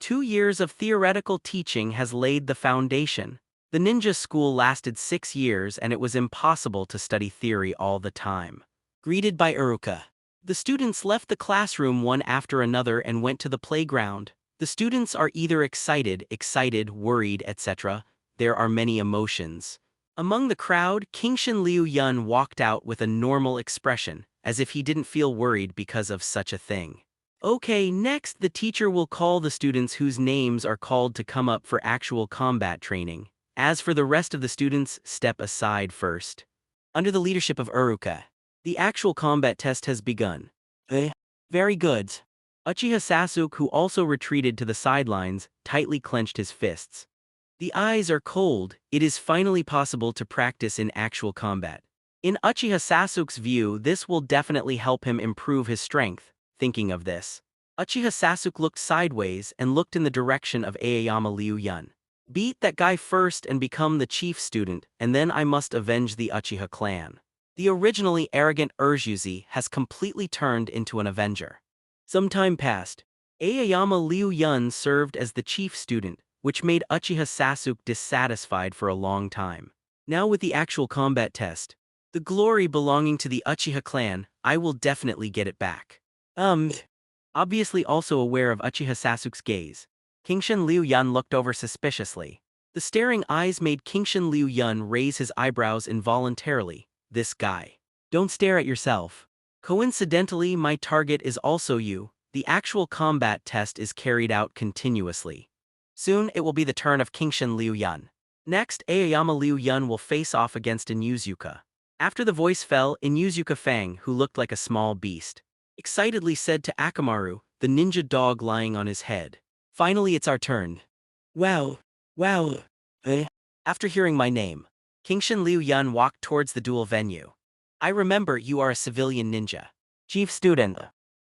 Speaker 2: 2 years of theoretical teaching has laid the foundation. The ninja school lasted 6 years and it was impossible to study theory all the time. Greeted by Uruka, the students left the classroom one after another and went to the playground. The students are either excited, worried, etc. There are many emotions. Among the crowd, Kingshin Liu Yun walked out with a normal expression, as if he didn't feel worried because of such a thing. Okay, next the teacher will call the students whose names are called to come up for actual combat training. As for the rest of the students, step aside first. Under the leadership of Uruka, the actual combat test has begun. Very good. Uchiha Sasuke, who also retreated to the sidelines, tightly clenched his fists. The eyes are cold. It is finally possible to practice in actual combat. In Uchiha Sasuke's view, this will definitely help him improve his strength. Thinking of this, Uchiha Sasuke looked sideways and looked in the direction of Aoyama Liu Yun. Beat that guy first and become the chief student, and then I must avenge the Uchiha clan. The originally arrogant Urjuzi has completely turned into an avenger. Some time passed. Aoyama Liu Yun served as the chief student, which made Uchiha Sasuke dissatisfied for a long time. Now with the actual combat test, the glory belonging to the Uchiha clan, I will definitely get it back. Obviously also aware of Uchiha Sasuke's gaze, Kingshin Liu Yun looked over suspiciously. The staring eyes made Kingshin Liu Yun raise his eyebrows involuntarily. This guy. Don't stare at yourself. Coincidentally, my target is also you. The actual combat test is carried out continuously. Soon it will be the turn of Kingshin Liu Yun. Next, Aoyama Liu Yun will face off against Inuzuka. After the voice fell, Inuzuka Fang, who looked like a small beast, excitedly said to Akamaru, the ninja dog lying on his head, "Finally it's our turn." Wow. After hearing my name, Kingshin Liu Yun walked towards the duel venue. I remember you are a civilian ninja. Chief student.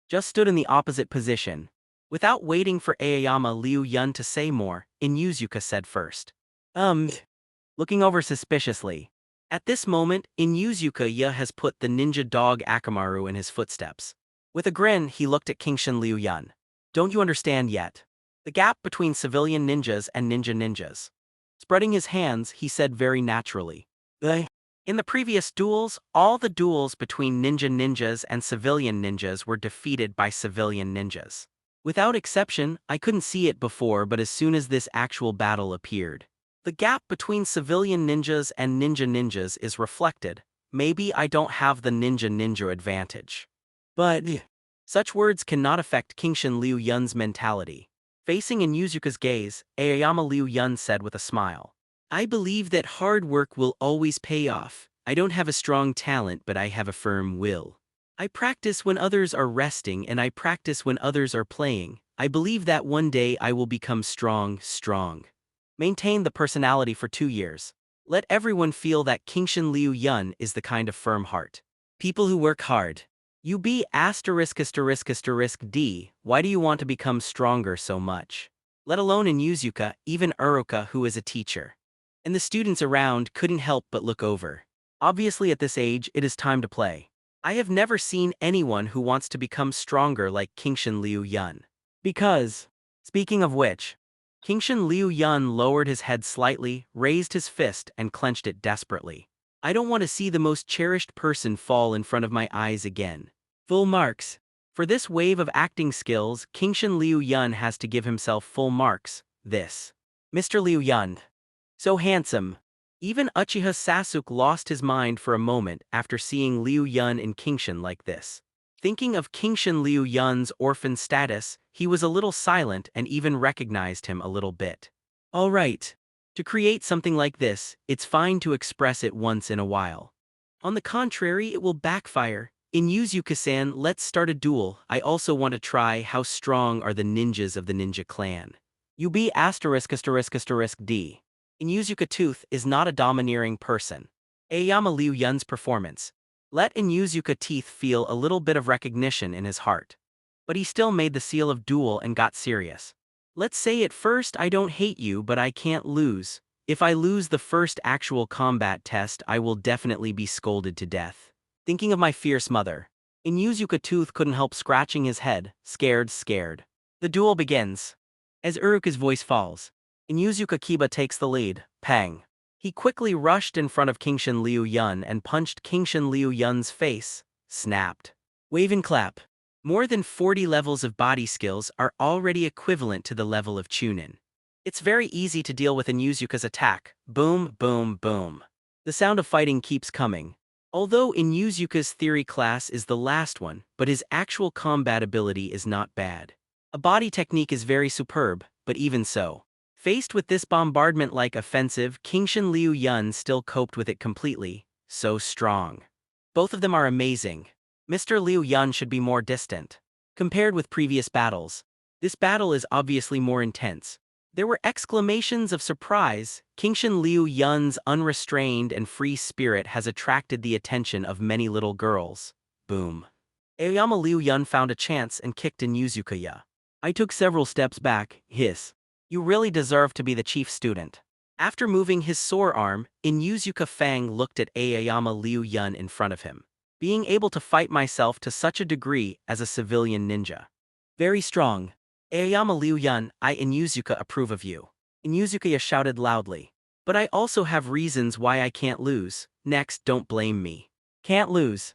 Speaker 2: Just stood in the opposite position. Without waiting for Aoyama Liu Yun to say more, Inuzuka said first. Looking over suspiciously. At this moment, Inuzuka has put the ninja dog Akamaru in his footsteps. With a grin, he looked at Kingshin Liu Yun. Don't you understand yet? The gap between civilian ninjas and ninjas. Spreading his hands, he said very naturally. In the previous duels, all the duels between ninjas and civilian ninjas were defeated by civilian ninjas. Without exception, I couldn't see it before, but as soon as this actual battle appeared, the gap between civilian ninjas and ninjas is reflected. Maybe I don't have the ninja advantage. But such words cannot affect Kingshin Liu Yun's mentality. Facing Inuzuka's gaze, Aoyama Liu Yun said with a smile, I believe that hard work will always pay off. I don't have a strong talent, but I have a firm will. I practice when others are resting and I practice when others are playing. I believe that one day I will become strong. Maintain the personality for 2 years. Let everyone feel that Kingshin Liu Yun is the kind of firm heart. People who work hard. You be ****D, why do you want to become stronger so much? Let alone Inuzuka, even Uruka, who is a teacher. And the students around couldn't help but look over. Obviously at this age, it is time to play. I have never seen anyone who wants to become stronger like Kingshin Liu Yun. Because, speaking of which, Kingshin Liu Yun lowered his head slightly, raised his fist, and clenched it desperately. I don't want to see the most cherished person fall in front of my eyes again. Full marks. For this wave of acting skills, Kingshin Liu Yun has to give himself full marks. This. Mr. Liu Yun. So handsome. Even Uchiha Sasuke lost his mind for a moment after seeing Liu Yun in Kingshin like this. Thinking of Kingshin Liu Yun's orphan status, he was a little silent and even recognized him a little bit. All right. To create something like this, it's fine to express it once in a while. On the contrary, it will backfire. In Yuzuka-san, let's start a duel. I also want to try how strong are the ninjas of the ninja clan. UB *****D. Inuzuka Tooth is not a domineering person. Aoyama Liu Yun's performance. Let Inuzuka Teeth feel a little bit of recognition in his heart. But he still made the seal of duel and got serious. Let's say at first I don't hate you but I can't lose. If I lose the first actual combat test I will definitely be scolded to death. Thinking of my fierce mother. Inuzuka Tooth couldn't help scratching his head, scared. The duel begins. As Uruka's voice falls, Inuzuka Kiba takes the lead, pang. He quickly rushed in front of Kingshin Liu Yun and punched Kingshin Liu Yun's face, snapped. Wave and clap. More than 40 levels of body skills are already equivalent to the level of Chunin. It's very easy to deal with Inuzuka's attack, boom, boom, boom. The sound of fighting keeps coming. Although Inuzuka's theory class is the last one, but his actual combat ability is not bad. A body technique is very superb, but even so. Faced with this bombardment-like offensive, Kingshin Liu Yun still coped with it completely. So strong. Both of them are amazing. Mr. Liu Yun should be more distant. Compared with previous battles, this battle is obviously more intense. There were exclamations of surprise. Kingshin Liu Yun's unrestrained and free spirit has attracted the attention of many little girls. Boom. Aoyama Liu Yun found a chance and kicked Inuzuka. I took several steps back, hiss. You really deserve to be the chief student. After moving his sore arm, Inuzuka Fang looked at Aoyama Liu Yun in front of him. Being able to fight myself to such a degree as a civilian ninja. Very strong. Aoyama Liu Yun, I Inuzuka approve of you. Inuzuka shouted loudly. But I also have reasons why I can't lose. Next, don't blame me. Can't lose.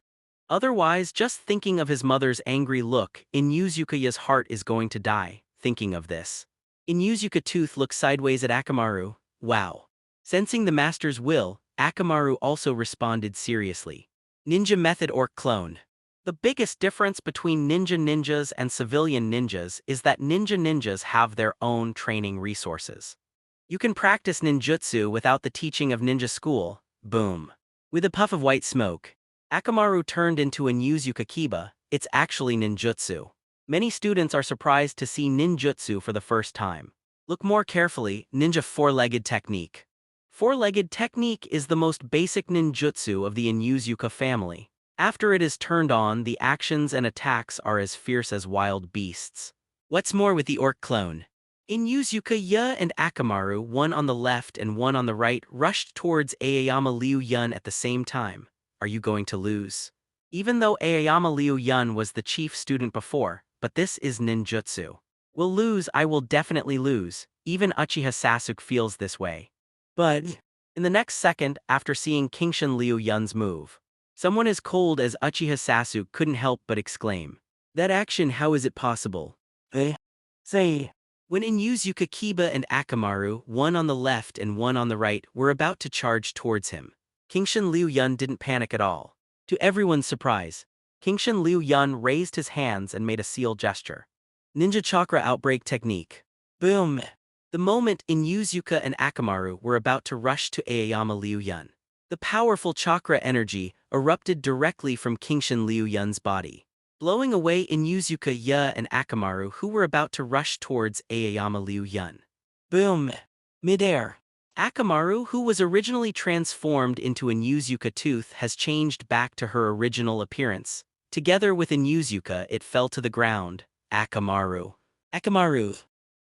Speaker 2: Otherwise, just thinking of his mother's angry look, Inuzuka's heart is going to die, thinking of this. Inuzuka Tooth looked sideways at Akamaru. Wow. Sensing the master's will, Akamaru also responded seriously. Ninja method or clone. The biggest difference between ninjas and civilian ninjas is that ninjas have their own training resources. You can practice ninjutsu without the teaching of ninja school. Boom. With a puff of white smoke, Akamaru turned into a Inuzuka Kiba. It's actually ninjutsu. Many students are surprised to see ninjutsu for the first time. Look more carefully, ninja four-legged technique. Four-legged technique is the most basic ninjutsu of the Inuzuka family. After it is turned on, the actions and attacks are as fierce as wild beasts. What's more with the orc clone? Inuzuka and Akamaru, one on the left and one on the right, rushed towards Aoyama Liu Yun at the same time. Are you going to lose? Even though Aoyama Liu Yun was the chief student before, but this is ninjutsu. Will lose, I will definitely lose. Even Uchiha Sasuke feels this way. But in the next second, after seeing Kingshin Liu Yun's move, someone as cold as Uchiha Sasuke couldn't help but exclaim. That action, how is it possible? Say. When Inuzuka Kiba and Akamaru, one on the left and one on the right, were about to charge towards him, Kingshin Liu Yun didn't panic at all. To everyone's surprise, Kingshin Liu Yun raised his hands and made a seal gesture. Ninja Chakra outbreak technique. Boom. The moment Inuzuka and Akamaru were about to rush to Aoyama Liu Yun, the powerful chakra energy erupted directly from Kingshin Liu Yun's body, blowing away Inuzuka and Akamaru who were about to rush towards Aoyama Liu Yun. Boom. Midair. Akamaru, who was originally transformed into Inuzuka Tooth, has changed back to her original appearance. Together with Inuzuka, it fell to the ground. Akamaru.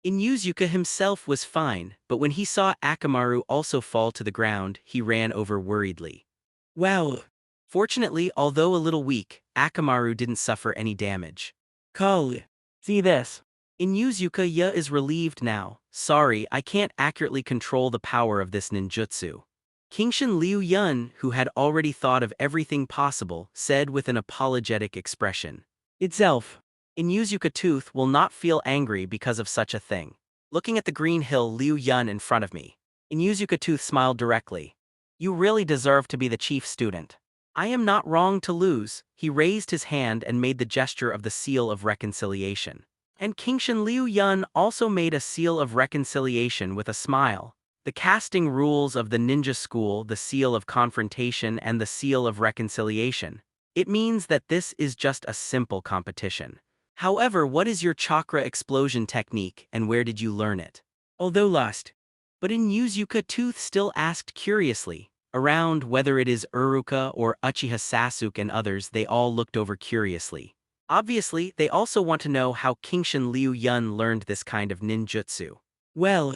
Speaker 2: Inuzuka himself was fine, but when he saw Akamaru also fall to the ground, he ran over worriedly. Wow. Fortunately, although a little weak, Akamaru didn't suffer any damage. Call. See this. Inuzuka is relieved now. Sorry, I can't accurately control the power of this ninjutsu. Kingshin Liu Yun, who had already thought of everything possible, said with an apologetic expression. Itself. Inuzuka Tooth will not feel angry because of such a thing. Looking at the green hill Liu Yun in front of me, And Yuzuka Tooth smiled directly. You really deserve to be the chief student. I am not wrong to lose. He raised his hand and made the gesture of the seal of reconciliation. And Kingshin Liu Yun also made a seal of reconciliation with a smile. The casting rules of the ninja school, the seal of confrontation and the seal of reconciliation. It means that this is just a simple competition. However, what is your chakra explosion technique and where did you learn it? Although lost. But in Yuzuka Tooth still asked curiously. Around whether it is Uruka or Uchiha Sasuke and others, they all looked over curiously. Obviously, they also want to know how Kingshin Liu Yun learned this kind of ninjutsu. Well,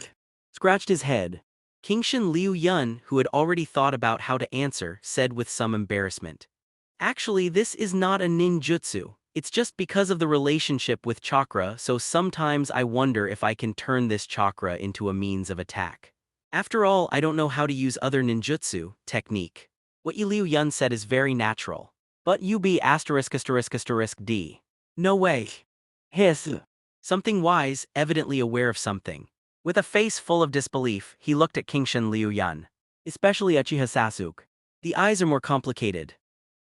Speaker 2: scratched his head. Kingshin Liu Yun, who had already thought about how to answer, said with some embarrassment. Actually, this is not a ninjutsu. It's just because of the relationship with chakra, so sometimes I wonder if I can turn this chakra into a means of attack. After all, I don't know how to use other ninjutsu technique. What Liu Yun said is very natural. But you be *****D. No way. Hiss. Something wise, evidently aware of something. With a face full of disbelief, he looked at Kingshin Liu Yun. Especially Uchiha Sasuke. The eyes are more complicated.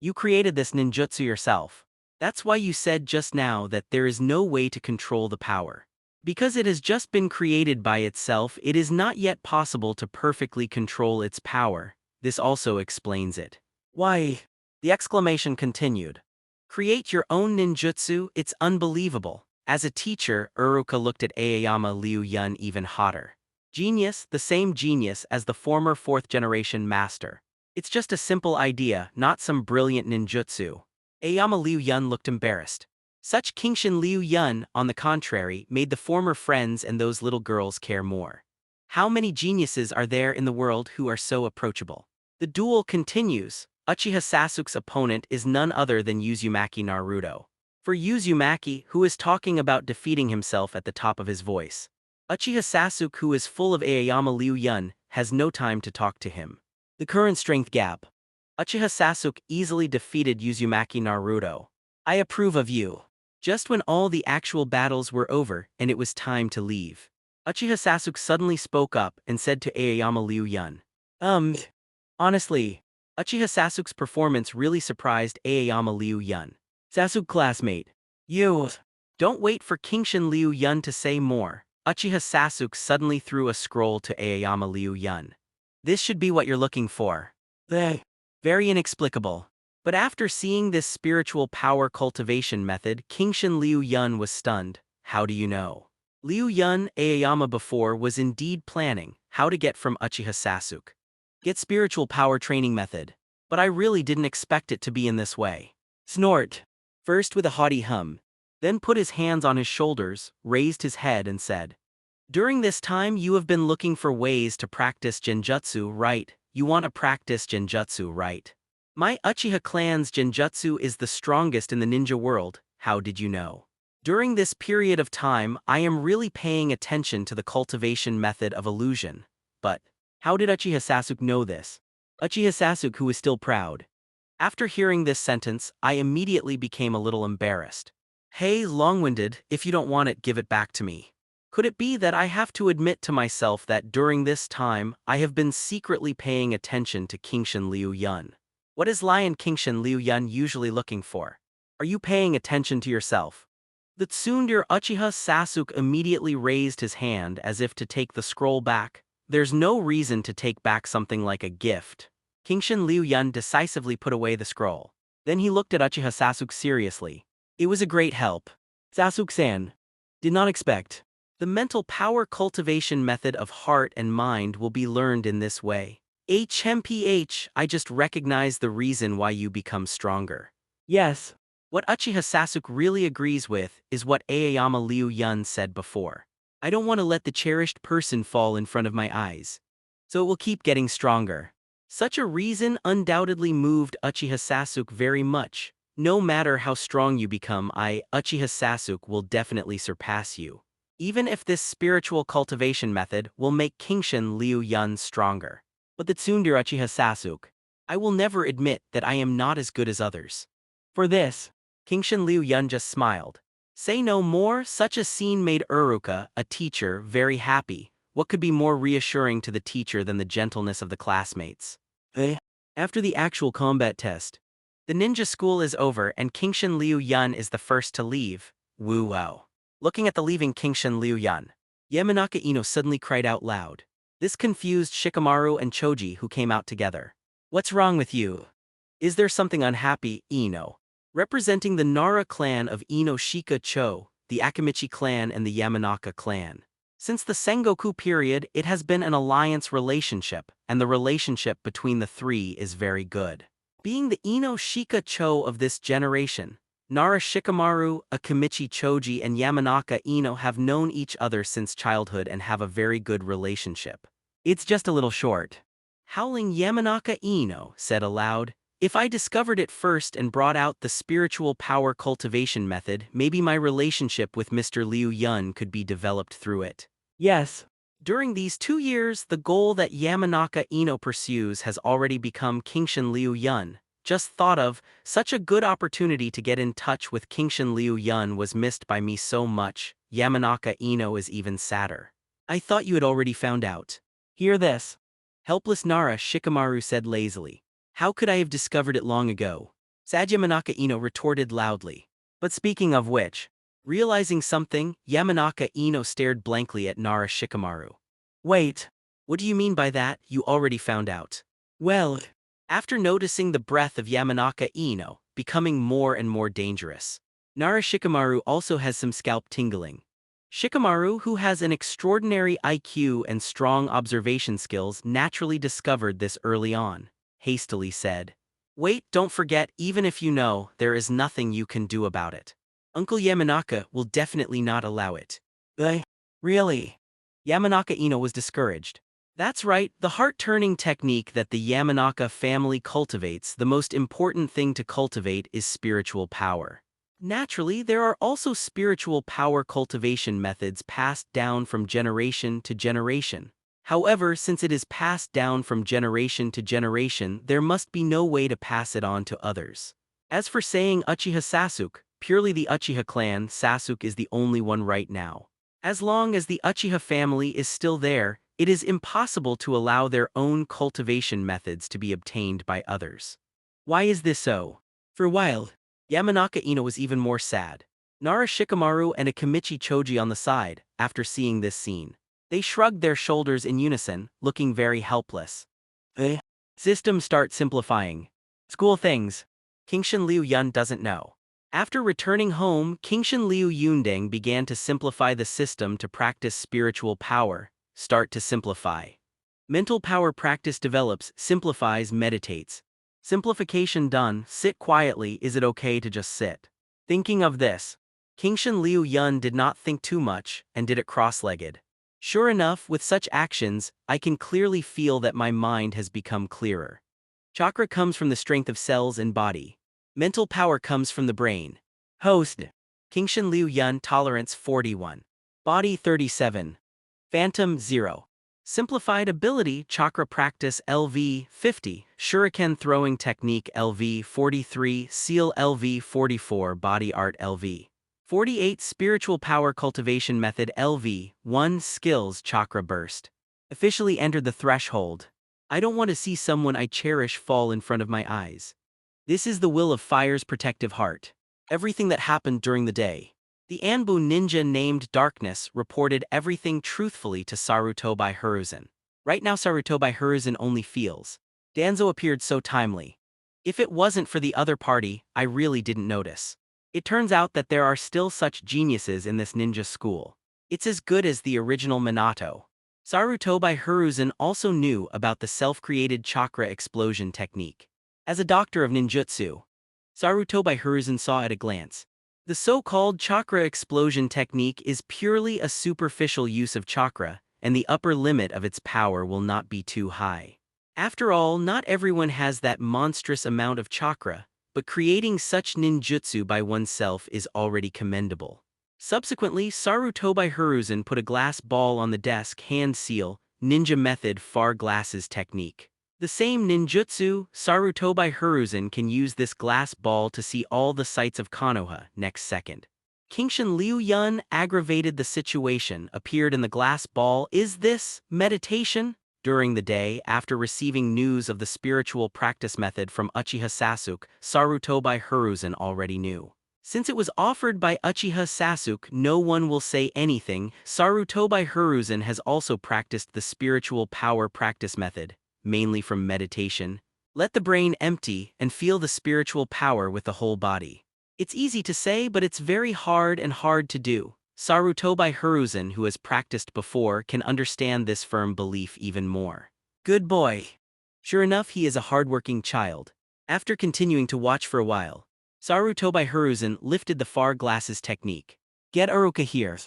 Speaker 2: You created this ninjutsu yourself. That's why you said just now that there is no way to control the power. Because it has just been created by itself, it is not yet possible to perfectly control its power. This also explains it. Why? The exclamation continued. Create your own ninjutsu, it's unbelievable. As a teacher, Uruka looked at Aoyama Liu Yun even hotter. Genius, the same genius as the former 4th generation master. It's just a simple idea, not some brilliant ninjutsu. Aoyama Liu Yun looked embarrassed. Such Kingshin Liu Yun, on the contrary, made the former friends and those little girls care more. How many geniuses are there in the world who are so approachable? The duel continues. Uchiha Sasuke's opponent is none other than Uzumaki Naruto. For Uzumaki, who is talking about defeating himself at the top of his voice. Uchiha Sasuke, who is full of Aoyama Liu Yun, has no time to talk to him. The current strength gap. Uchiha Sasuke easily defeated Uzumaki Naruto. I approve of you. Just when all the actual battles were over and it was time to leave, Uchiha Sasuke suddenly spoke up and said to Aoyama Liu Yun. Honestly, Uchiha Sasuke's performance really surprised Aoyama Liu Yun. Sasuke classmate. You. Don't wait for Kingshin Liu Yun to say more. Uchiha Sasuke suddenly threw a scroll to Aoyama Liu Yun. This should be what you're looking for. Very inexplicable. But after seeing this spiritual power cultivation method, Kingshin Liu Yun was stunned. How do you know? Liu Yun, Aoyama before, was indeed planning how to get from Uchiha Sasuke. Get spiritual power training method. But I really didn't expect it to be in this way. Snort. First with a haughty hum, then put his hands on his shoulders, raised his head and said, during this time you have been looking for ways to practice genjutsu, right? You want to practice genjutsu, right? My Uchiha clan's genjutsu is the strongest in the ninja world, how did you know? During this period of time, I am really paying attention to the cultivation method of illusion. But how did Uchiha Sasuke know this? Uchiha Sasuke, who is still proud. After hearing this sentence, I immediately became a little embarrassed. Hey, long-winded, if you don't want it, give it back to me. Could it be that I have to admit to myself that during this time, I have been secretly paying attention to Kingshin Liu Yun? What is Lion Kingshin Liu Yun usually looking for? Are you paying attention to yourself? The tsundere Uchiha Sasuke immediately raised his hand as if to take the scroll back. There's no reason to take back something like a gift. Kingshin Liu Yun decisively put away the scroll. Then he looked at Uchiha Sasuke seriously. It was a great help. Sasuke-san. Did not expect. The mental power cultivation method of heart and mind will be learned in this way. HMPH, I just recognize the reason why you become stronger. Yes. What Uchiha Sasuke really agrees with is what Aoyama Liu Yun said before. I don't want to let the cherished person fall in front of my eyes. So it will keep getting stronger. Such a reason undoubtedly moved Uchiha Sasuke very much. No matter how strong you become, Uchiha Sasuke, will definitely surpass you. Even if this spiritual cultivation method will make Kingshin Liu Yun stronger. But the tsundere Uchiha Sasuke, I will never admit that I am not as good as others. For this, Kingshin Liu Yun just smiled. Say no more. Such a scene made Uruka, a teacher, very happy. What could be more reassuring to the teacher than the gentleness of the classmates? After the actual combat test, the ninja school is over and Kingshin Liu Yun is the first to leave. Woo wow. Looking at the leaving Kingshin Liu Yun, Yamanaka Ino suddenly cried out loud. This confused Shikamaru and Choji, who came out together. What's wrong with you? Is there something unhappy, Ino? Representing the Nara clan of Ino Shika Cho, the Akamichi clan and the Yamanaka clan. Since the Sengoku period, it has been an alliance relationship, and the relationship between the three is very good. Being the Ino Shika Cho of this generation, Nara Shikamaru, Akamichi Choji and Yamanaka Ino have known each other since childhood and have a very good relationship. It's just a little short. Howling Yamanaka Ino said aloud, if I discovered it first and brought out the spiritual power cultivation method, maybe my relationship with Mr. Liu Yun could be developed through it. Yes. During these 2 years, the goal that Yamanaka Ino pursues has already become Kingshin Liu Yun. Just thought of, such a good opportunity to get in touch with Kingshin Liu Yun was missed by me so much. Yamanaka Ino is even sadder. I thought you had already found out. Hear this. Helpless Nara Shikamaru said lazily. How could I have discovered it long ago? Sad Yamanaka Ino retorted loudly. But speaking of which, realizing something, Yamanaka Ino stared blankly at Nara Shikamaru. Wait, what do you mean by that? You already found out. Well, after noticing the breath of Yamanaka Ino becoming more and more dangerous, Nara Shikamaru also has some scalp tingling. Shikamaru, who has an extraordinary IQ and strong observation skills, naturally discovered this early on, hastily said. Wait, don't forget, even if you know, there is nothing you can do about it. Uncle Yamanaka will definitely not allow it. Really? Yamanaka Ino was discouraged. That's right, the heart-turning technique that the Yamanaka family cultivates, the most important thing to cultivate is spiritual power. Naturally, there are also spiritual power cultivation methods passed down from generation to generation. However, since it is passed down from generation to generation, there must be no way to pass it on to others. As for saying Uchiha Sasuke, purely the Uchiha clan, Sasuke is the only one right now. As long as the Uchiha family is still there, it is impossible to allow their own cultivation methods to be obtained by others. Why is this so? For a while, Yamanaka Ino was even more sad. Nara Shikamaru and Akamichi Choji on the side, after seeing this scene. They shrugged their shoulders in unison, looking very helpless. System start simplifying. School things. Kingshin Liu Yun doesn't know. After returning home, Kingshin Liu Yundeng began to simplify the system to practice spiritual power. Start to simplify. Mental power practice develops, simplifies, meditates. Simplification done, sit quietly, is it okay to just sit? Thinking of this, Kingshin Liu Yun did not think too much, and did it cross-legged. Sure enough, with such actions, I can clearly feel that my mind has become clearer. Chakra comes from the strength of cells and body. Mental power comes from the brain. Host. Kingshin Liu Yun tolerance 41. Body 37. Phantom 0. Simplified ability chakra practice LV 50. Shuriken throwing technique LV 43. Seal LV 44. Body art LV 48. Spiritual power cultivation method LV 1. Skills chakra burst. Officially entered the threshold. I don't want to see someone I cherish fall in front of my eyes. This is the will of Fire's protective heart. Everything that happened during the day. The Anbu ninja named Darkness reported everything truthfully to Sarutobi Hiruzen. Right now Sarutobi Hiruzen only feels. Danzo appeared so timely. If it wasn't for the other party, I really didn't notice. It turns out that there are still such geniuses in this ninja school. It's as good as the original Minato. Sarutobi Hiruzen also knew about the self-created chakra explosion technique. As a doctor of ninjutsu, Sarutobi Hiruzen saw at a glance. The so-called chakra explosion technique is purely a superficial use of chakra, and the upper limit of its power will not be too high. After all, not everyone has that monstrous amount of chakra, but creating such ninjutsu by oneself is already commendable. Subsequently, Sarutobi Hiruzen put a glass ball on the desk, hand seal, ninja method far glasses technique. The same ninjutsu, Sarutobi Hiruzen can use this glass ball to see all the sights of Konoha next second. Kingshin Liu Yun aggravated the situation, appeared in the glass ball. Is this meditation? During the day, after receiving news of the spiritual practice method from Uchiha Sasuke, Sarutobi Hiruzen already knew. Since it was offered by Uchiha Sasuke, no one will say anything. Sarutobi Hiruzen has also practiced the spiritual power practice method, mainly from meditation. Let the brain empty and feel the spiritual power with the whole body. It's easy to say, but it's very hard to do. Sarutobi Hiruzen, who has practiced before, can understand this firm belief even more. Good boy. Sure enough, he is a hardworking child. After continuing to watch for a while, Sarutobi Hiruzen lifted the far glasses technique. Get Uruka here.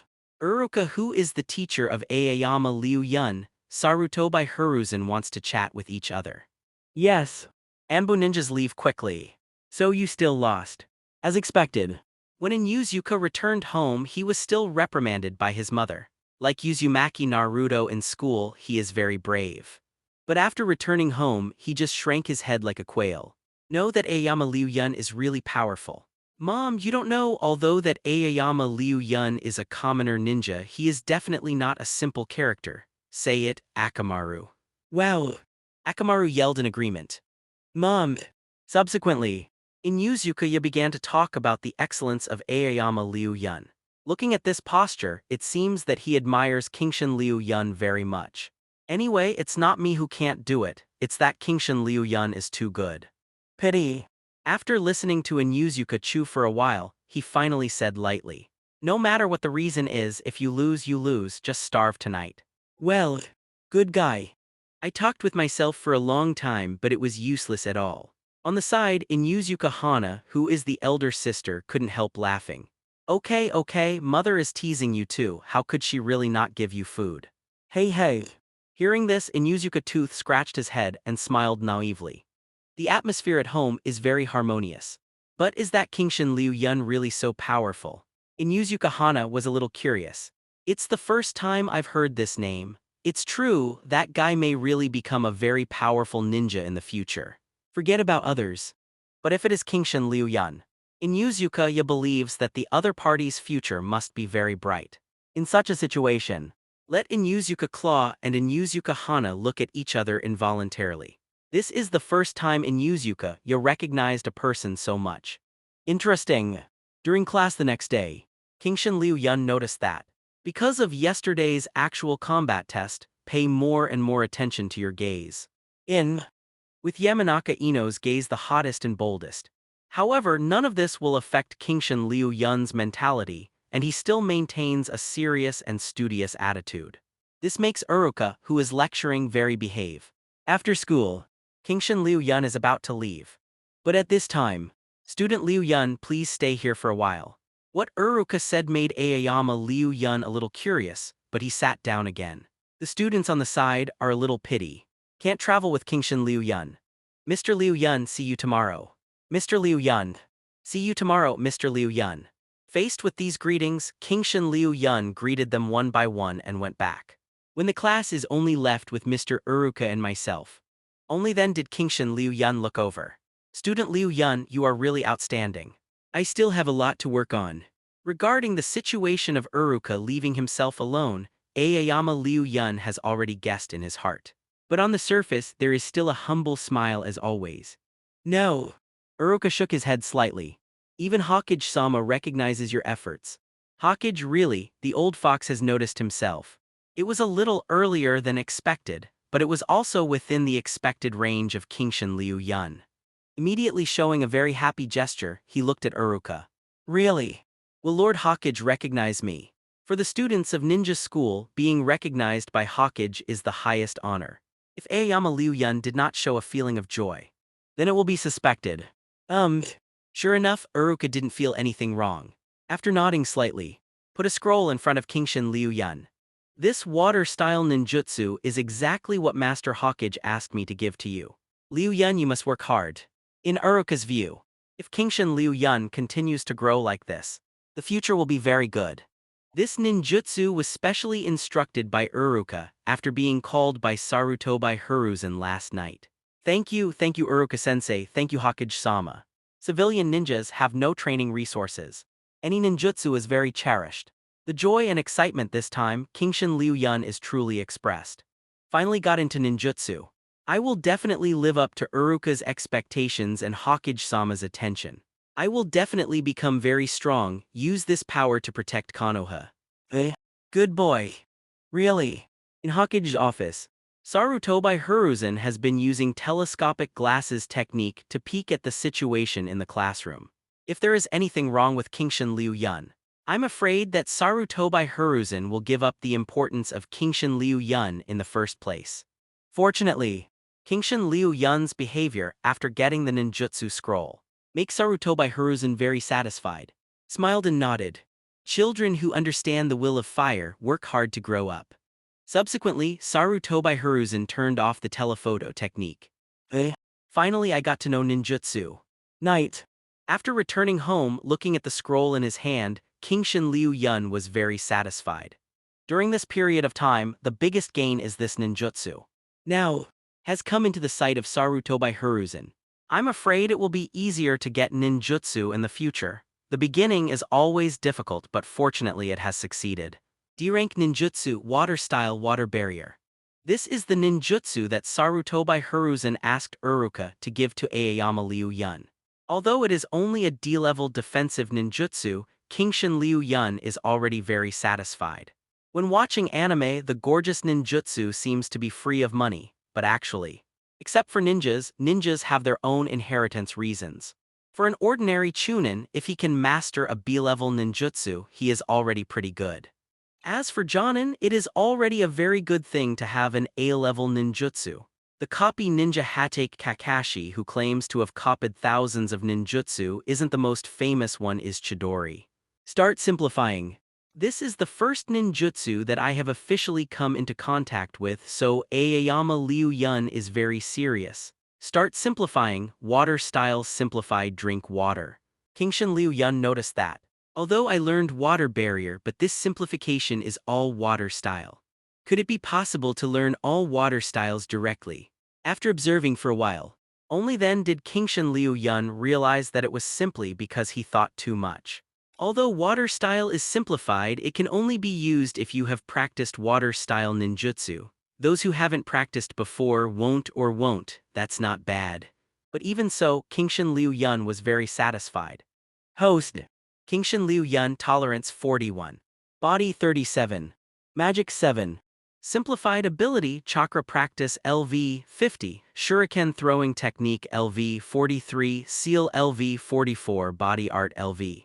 Speaker 2: Uruka, who is the teacher of Aoyama Liu Yun, Sarutobi Hiruzen wants to chat with each other. Yes. Anbu ninjas leave quickly. So you still lost. As expected. When Inuzuka returned home, he was still reprimanded by his mother. Like Uzumaki Naruto in school, he is very brave. But after returning home, he just shrank his head like a quail. Know that Aoyama Liu Yun is really powerful. Mom, you don't know, although that Aoyama Liu Yun is a commoner ninja, he is definitely not a simple character. Say it, Akamaru. Wow. Akamaru yelled in agreement. Mom. Subsequently, Inuzuka began to talk about the excellence of Aoyama Liu Yun. Looking at this posture, it seems that he admires Kingshin Liu Yun very much. Anyway, it's not me who can't do it, it's that Kingshin Liu Yun is too good. Pity. After listening to Inuzuka chew for a while, he finally said lightly. No matter what the reason is, if you lose, just starve tonight. Well, good guy. I talked with myself for a long time, but it was useless at all. On the side, Inuzuka Hana, who is the elder sister, couldn't help laughing. Okay, mother is teasing you too, how could she really not give you food? Hey. Hearing this, Inuzuka Tooth scratched his head and smiled naively. The atmosphere at home is very harmonious. But is that Kingshin Liu Yun really so powerful? Inuzuka Hana was a little curious. It's the first time I've heard this name. It's true, that guy may really become a very powerful ninja in the future. Forget about others. But if it is Kingshin Liu Yun, Inuzuka believes that the other party's future must be very bright. In such a situation, let Inuzuka Claw and Inuzuka Hana look at each other involuntarily. This is the first time Inuzuka recognized a person so much. Interesting. During class the next day, Kingshin Liu Yun noticed that, because of yesterday's actual combat test, pay more and more attention to your gaze. With Yamanaka Ino's gaze the hottest and boldest. However, none of this will affect Kingshin Liu Yun's mentality, and he still maintains a serious and studious attitude. This makes Uruka, who is lecturing, very behave. After school, Kingshin Liu Yun is about to leave. But at this time, student Liu Yun, please stay here for a while. What Uruka said made Aoyama Liu Yun a little curious, but he sat down again. The students on the side are a little pity. Can't travel with Kingshin Liu Yun. Mr. Liu Yun, see you tomorrow. Mr. Liu Yun. See you tomorrow, Mr. Liu Yun. Faced with these greetings, Kingshin Liu Yun greeted them one by one and went back. When the class is only left with Mr. Uruka and myself, only then did Kingshin Liu Yun look over. Student Liu Yun, you are really outstanding. I still have a lot to work on. Regarding the situation of Uruka leaving himself alone, Aoyama Liu Yun has already guessed in his heart. But on the surface, there is still a humble smile as always. No. Uruka shook his head slightly. Even Hokage-sama recognizes your efforts. Hokage, really, the old fox has noticed himself. It was a little earlier than expected, but it was also within the expected range of Kingshin Liu Yun. Immediately showing a very happy gesture, he looked at Uruka. Really? Will Lord Hokage recognize me? For the students of ninja school, being recognized by Hokage is the highest honor. If Aoyama Liu Yun did not show a feeling of joy, then it will be suspected. Sure enough, Uruka didn't feel anything wrong. After nodding slightly, put a scroll in front of Kingshin Liu Yun. This water-style ninjutsu is exactly what Master Hokage asked me to give to you. Liu Yun, you must work hard. In Uruka's view, if Kingshin Liu Yun continues to grow like this, the future will be very good. This ninjutsu was specially instructed by Uruka after being called by Sarutobi Hiruzen last night. Thank you Uruka-sensei, thank you Hokage-sama. Civilian ninjas have no training resources. Any ninjutsu is very cherished. The joy and excitement this time, Kingshin Liu Yun is truly expressed. Finally got into ninjutsu. I will definitely live up to Uruka's expectations and Hokage-sama's attention. I will definitely become very strong, use this power to protect Konoha. Good boy. Really? In Hokage's office, Sarutobi Hiruzen has been using telescopic glasses technique to peek at the situation in the classroom. If there is anything wrong with Kingshin Liu Yun, I'm afraid that Sarutobi Hiruzen will give up the importance of Kingshin Liu Yun in the first place. Fortunately, Kingshin Liu Yun's behavior after getting the ninjutsu scroll makes Sarutobi Hiruzen very satisfied. Smiled and nodded. Children who understand the will of fire work hard to grow up. Subsequently, Sarutobi Hiruzen turned off the telephoto technique. Finally, I got to know ninjutsu. Night. After returning home, looking at the scroll in his hand, Kingshin Liu Yun was very satisfied. During this period of time, the biggest gain is this ninjutsu. Now, has come into the sight of Sarutobi Hiruzen. I'm afraid it will be easier to get ninjutsu in the future. The beginning is always difficult, but fortunately it has succeeded. D-rank ninjutsu, water style water barrier. This is the ninjutsu that Sarutobi Hiruzen asked Uruka to give to Aoyama Liu Yun. Although it is only a D-level defensive ninjutsu, Kingshin Liu Yun is already very satisfied. When watching anime, the gorgeous ninjutsu seems to be free of money, but actually, except for ninjas, ninjas have their own inheritance reasons. For an ordinary Chunin, if he can master a B-level ninjutsu, he is already pretty good. As for Jonin, it is already a very good thing to have an A-level ninjutsu. The copy ninja Hatake Kakashi, who claims to have copied thousands of ninjutsu, isn't the most famous one, is Chidori. Start simplifying. This is the first ninjutsu that I have officially come into contact with, so Aoyama Liu Yun is very serious. Start simplifying, water style simplified drink water. Kingshin Liu Yun noticed that. Although I learned water barrier, but this simplification is all water style. Could it be possible to learn all water styles directly? After observing for a while, only then did Kingshin Liu Yun realize that it was simply because he thought too much. Although water style is simplified, it can only be used if you have practiced water style ninjutsu. Those who haven't practiced before won't, that's not bad. But even so, Kingshin Liu Yun was very satisfied. Host. Kingshin Liu Yun, tolerance 41. Body 37. Magic 7. Simplified ability, chakra practice LV 50, Shuriken throwing technique LV 43, seal LV 44, body art LV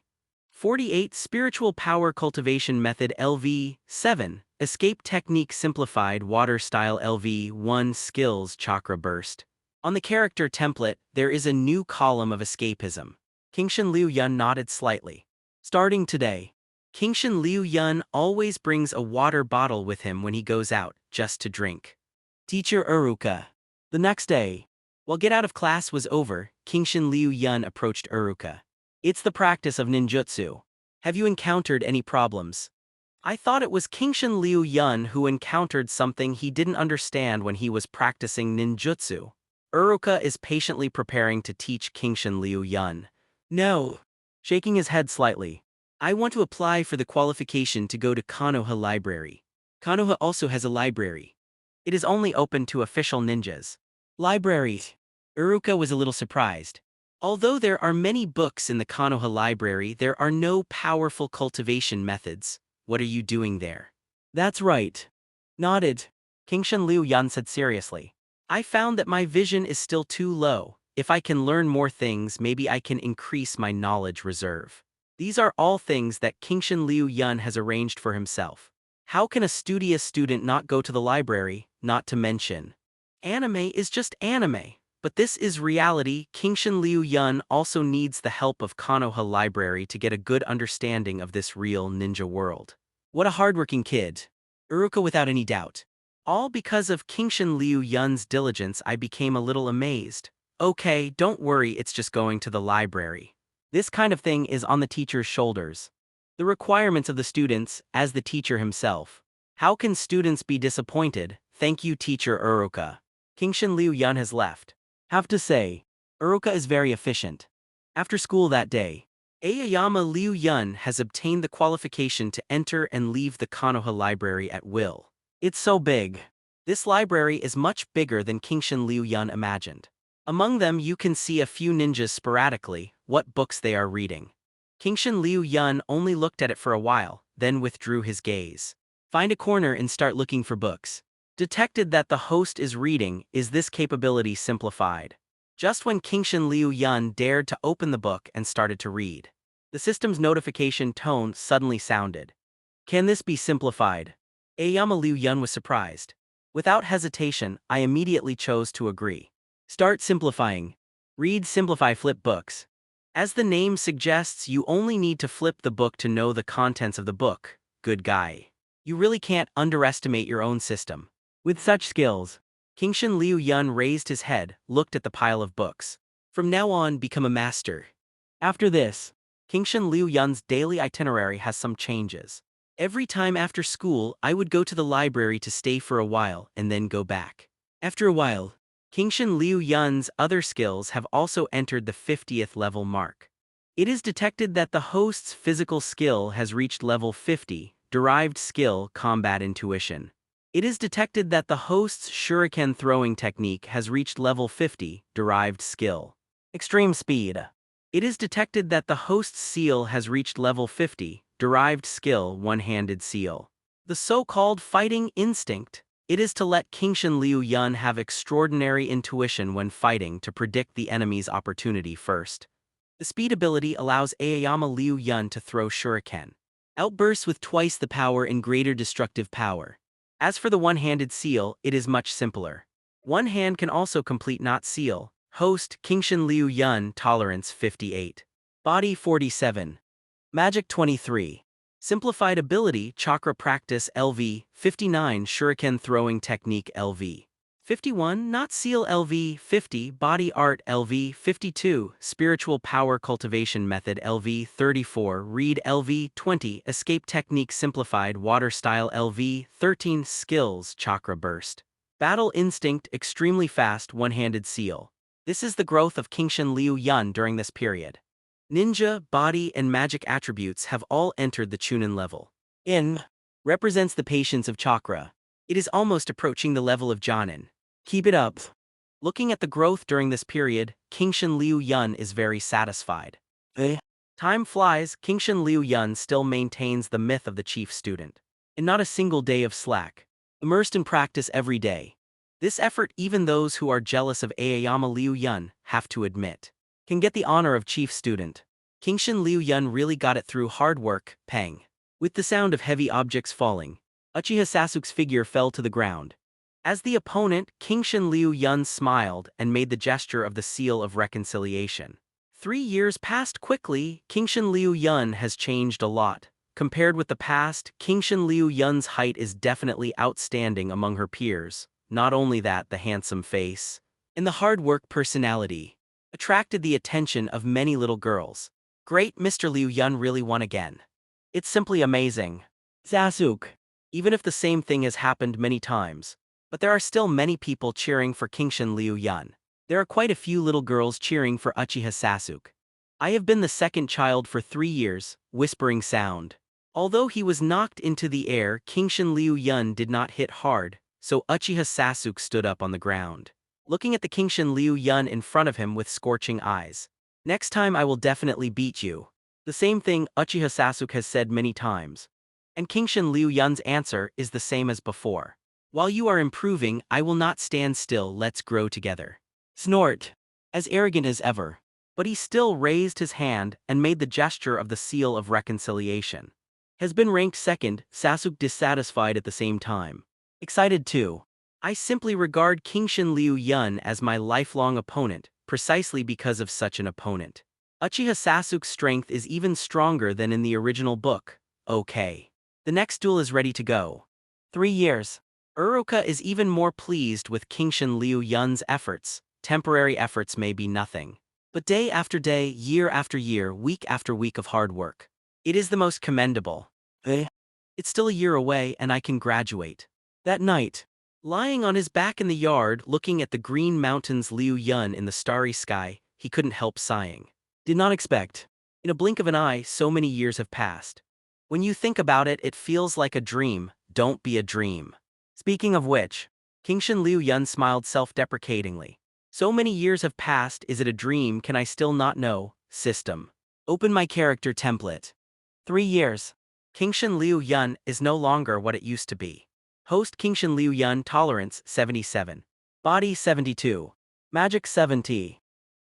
Speaker 2: 48, spiritual power cultivation method LV 7, escape technique simplified water style LV 1, skills chakra burst. On the character template, there is a new column of escapism. Kingshin Liu Yun nodded slightly. Starting today, Kingshin Liu Yun always brings a water bottle with him when he goes out, just to drink. Teacher Uruka. The next day, while get out of class was over, Kingshin Liu Yun approached Uruka. It's the practice of ninjutsu. Have you encountered any problems? I thought it was Kingshin Liu Yun who encountered something he didn't understand when he was practicing ninjutsu. Uruka is patiently preparing to teach Kingshin Liu Yun. No. Shaking his head slightly. I want to apply for the qualification to go to Konoha Library. Konoha also has a library. It is only open to official ninjas. Library. Uruka was a little surprised. Although there are many books in the Konoha Library, there are no powerful cultivation methods. What are you doing there? That's right. Nodded. Kingshin Liu Yun said seriously. I found that my vision is still too low. If I can learn more things, maybe I can increase my knowledge reserve. These are all things that Kingshin Liu Yun has arranged for himself. How can a studious student not go to the library, not to mention? Anime is just anime. But this is reality. Kingshin Liu Yun also needs the help of Konoha Library to get a good understanding of this real ninja world. What a hardworking kid. Uruka without any doubt. All because of Kingshin Liu Yun's diligence, I became a little amazed. Okay, don't worry, it's just going to the library. This kind of thing is on the teacher's shoulders. The requirements of the students, as the teacher himself. How can students be disappointed? Thank you, teacher Uruka. Kingshin Liu Yun has left. Have to say, Uruka is very efficient. After school that day, Aoyama Liu Yun has obtained the qualification to enter and leave the Konoha library at will. It's so big. This library is much bigger than Kingshin Liu Yun imagined. Among them you can see a few ninjas sporadically, what books they are reading. Kingshin Liu Yun only looked at it for a while, then withdrew his gaze. Find a corner and start looking for books. Detected that the host is reading, is this capability simplified? Just when Kingshin Liu Yun dared to open the book and started to read, the system's notification tone suddenly sounded. Can this be simplified? Aoyama Liu Yun was surprised. Without hesitation, I immediately chose to agree. Start simplifying. Read Simplify Flip Books. As the name suggests, you only need to flip the book to know the contents of the book. Good guy. You really can't underestimate your own system. With such skills, Kingshin Liu Yun raised his head, looked at the pile of books. From now on, become a master. After this, Kingshin Liu Yun's daily itinerary has some changes. Every time after school, I would go to the library to stay for a while and then go back. After a while, Kingshin Liu Yun's other skills have also entered the 50th level mark. It is detected that the host's physical skill has reached level 50, derived skill, combat intuition. It is detected that the host's Shuriken throwing technique has reached level 50, derived skill. Extreme speed. It is detected that the host's seal has reached level 50, derived skill, one-handed seal. The so-called fighting instinct. It is to let Kingshin Liu Yun have extraordinary intuition when fighting to predict the enemy's opportunity first. The speed ability allows Aoyama Liu Yun to throw Shuriken outbursts with twice the power and greater destructive power. As for the one-handed seal, it is much simpler. One hand can also complete not seal. Host Kingshin Liu Yun, tolerance 58. Body 47. Magic 23. Simplified ability, Chakra practice LV 59, Shuriken throwing technique LV 51, not seal LV 50, body art LV 52, spiritual power cultivation method LV 34, read LV 20, escape technique simplified water style LV 13, skills Chakra burst. Battle instinct extremely fast one-handed seal. This is the growth of Kingshin Liu Yun during this period. Ninja, body, and magic attributes have all entered the Chunin level. In represents the patience of Chakra. It is almost approaching the level of Jonin. Keep it up. Looking at the growth during this period, Kingshin Liu Yun is very satisfied. Time flies, Kingshin Liu Yun still maintains the myth of the chief student. And not a single day of slack. Immersed in practice every day. This effort even those who are jealous of Aoyama Liu Yun have to admit. Can get the honor of chief student. Kingshin Liu Yun really got it through hard work, pang. With the sound of heavy objects falling, Uchiha Sasuke's figure fell to the ground. As the opponent, Kingshin Liu Yun smiled and made the gesture of the seal of reconciliation. 3 years passed quickly, Kingshin Liu Yun has changed a lot. Compared with the past, Kingshin Liu Yun's height is definitely outstanding among her peers. Not only that, the handsome face and the hard work personality attracted the attention of many little girls. Great, Mr. Liu Yun really won again. It's simply amazing. Sasuke. Even if the same thing has happened many times, but there are still many people cheering for Kingshin Liu Yun. There are quite a few little girls cheering for Uchiha Sasuke. I have been the second child for 3 years, whispering sound. Although he was knocked into the air, Kingshin Liu Yun did not hit hard, so Uchiha Sasuke stood up on the ground, looking at the Kingshin Liu Yun in front of him with scorching eyes. Next time I will definitely beat you. The same thing Uchiha Sasuke has said many times. And Kingshin Liu Yun's answer is the same as before. While you are improving, I will not stand still, let's grow together. Snort. As arrogant as ever. But he still raised his hand and made the gesture of the seal of reconciliation. Has been ranked second, Sasuke dissatisfied at the same time. Excited too. I simply regard Kingshin Liu Yun as my lifelong opponent, precisely because of such an opponent. Uchiha Sasuke's strength is even stronger than in the original book. Okay. The next duel is ready to go. 3 years. Uroka is even more pleased with Kingshin Liu Yun's efforts. Temporary efforts may be nothing. But day after day, year after year, week after week of hard work. It is the most commendable. It's still a year away and I can graduate. That night, lying on his back in the yard looking at the green mountains Liu Yun in the starry sky, he couldn't help sighing. Did not expect In a blink of an eye, so many years have passed. When you think about it, it feels like a dream. Don't be a dream. Speaking of which, Kingshan Liu Yun smiled self-deprecatingly. So many years have passed, is it a dream? Can I still not know? System. Open my character template. 3 years. Kingshan Liu Yun is no longer what it used to be. Host Kingshan Liu Yun, tolerance 77. Body 72. Magic 70.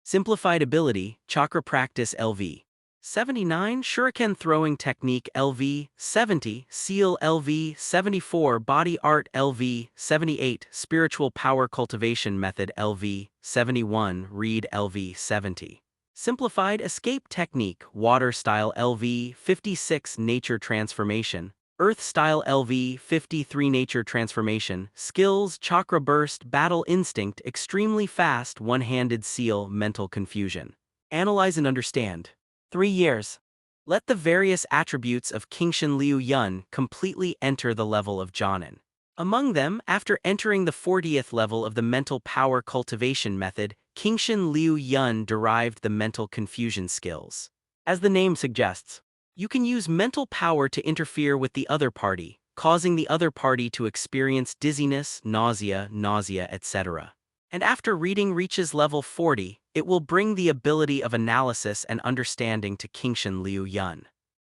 Speaker 2: Simplified ability, chakra practice LV. 79. Shuriken throwing technique LV. 70. Seal LV. 74. Body art LV. 78. Spiritual power cultivation method LV. 71. Read LV. 70. Simplified escape technique, water style LV. 56. Nature transformation. Earth style LV. 53. Nature transformation. Skills, chakra burst, battle instinct, extremely fast, one-handed seal, mental confusion. Analyze and understand. 3 years. Let the various attributes of Kingshan Liu Yun completely enter the level of Jonin. Among them, after entering the 40th level of the mental power cultivation method, Kingshan Liu Yun derived the mental confusion skills. As the name suggests, you can use mental power to interfere with the other party, causing the other party to experience dizziness, nausea, etc. And after reading reaches level 40, it will bring the ability of analysis and understanding to Kingshan Liu Yun.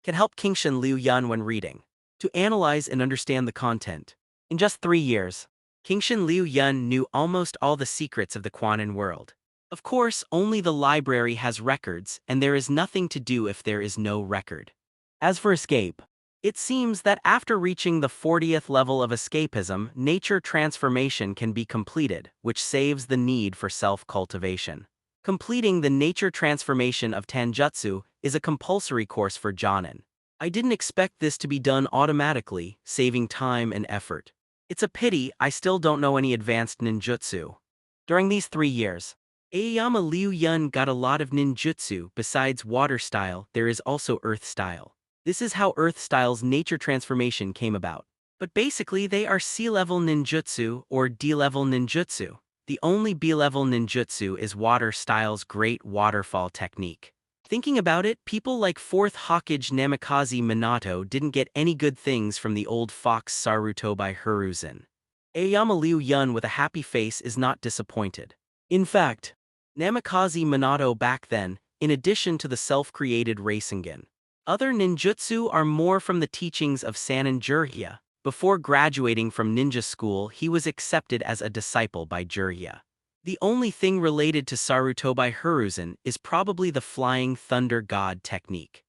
Speaker 2: Can help Kingshan Liu Yun when reading to analyze and understand the content. In just 3 years, Kingshan Liu Yun knew almost all the secrets of the Quanin world. Of course, only the library has records, and there is nothing to do if there is no record. As for escape, it seems that after reaching the 40th level of escapism, nature transformation can be completed, which saves the need for self-cultivation. Completing the nature transformation of Taijutsu is a compulsory course for Jonin. I didn't expect this to be done automatically, saving time and effort. It's a pity I still don't know any advanced ninjutsu. During these 3 years, Aoyama Liu Yun got a lot of ninjutsu. Besides water style, there is also earth style. This is how earth style's nature transformation came about. But basically they are C-level ninjutsu or D-level ninjutsu. The only B-level ninjutsu is water style's great waterfall technique. Thinking about it, people like 4th Hokage Namikaze Minato didn't get any good things from the old fox Sarutobi Hiruzen. Aoyama Liu Yun with a happy face is not disappointed. In fact, Namikaze Minato back then, in addition to the self-created Rasengan, other ninjutsu are more from the teachings of Sanin Jiraiya. Before graduating from ninja school, he was accepted as a disciple by Jiraiya. The only thing related to Sarutobi Hiruzen is probably the Flying Thunder God technique.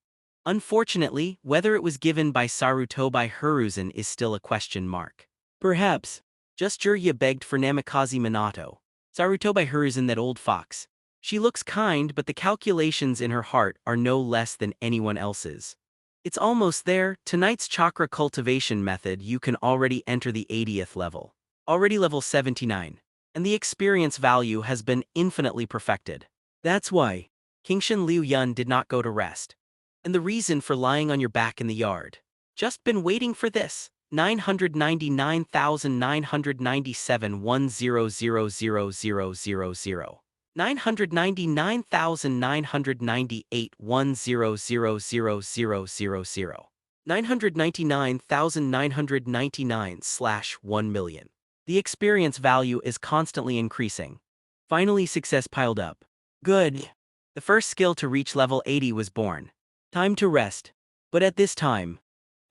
Speaker 2: Unfortunately, whether it was given by Sarutobi Hiruzen is still a question mark. Perhaps just Jiraiya begged for Namikaze Minato. Sarutobi Hiruzen, that old fox. She looks kind, but the calculations in her heart are no less than anyone else's. It's almost there. Tonight's chakra cultivation method, you can already enter the 80th level. Already level 79. And the experience value has been infinitely perfected. That's why Kingshan Liu Yun did not go to rest. And the reason for lying on your back in the yard. Just been waiting for this. 999,997 1000000. 999,998 1000000. 999,999/1,000,000. The experience value is constantly increasing. Finally, success piled up. Good. The first skill to reach level 80 was born. Time to rest. But at this time,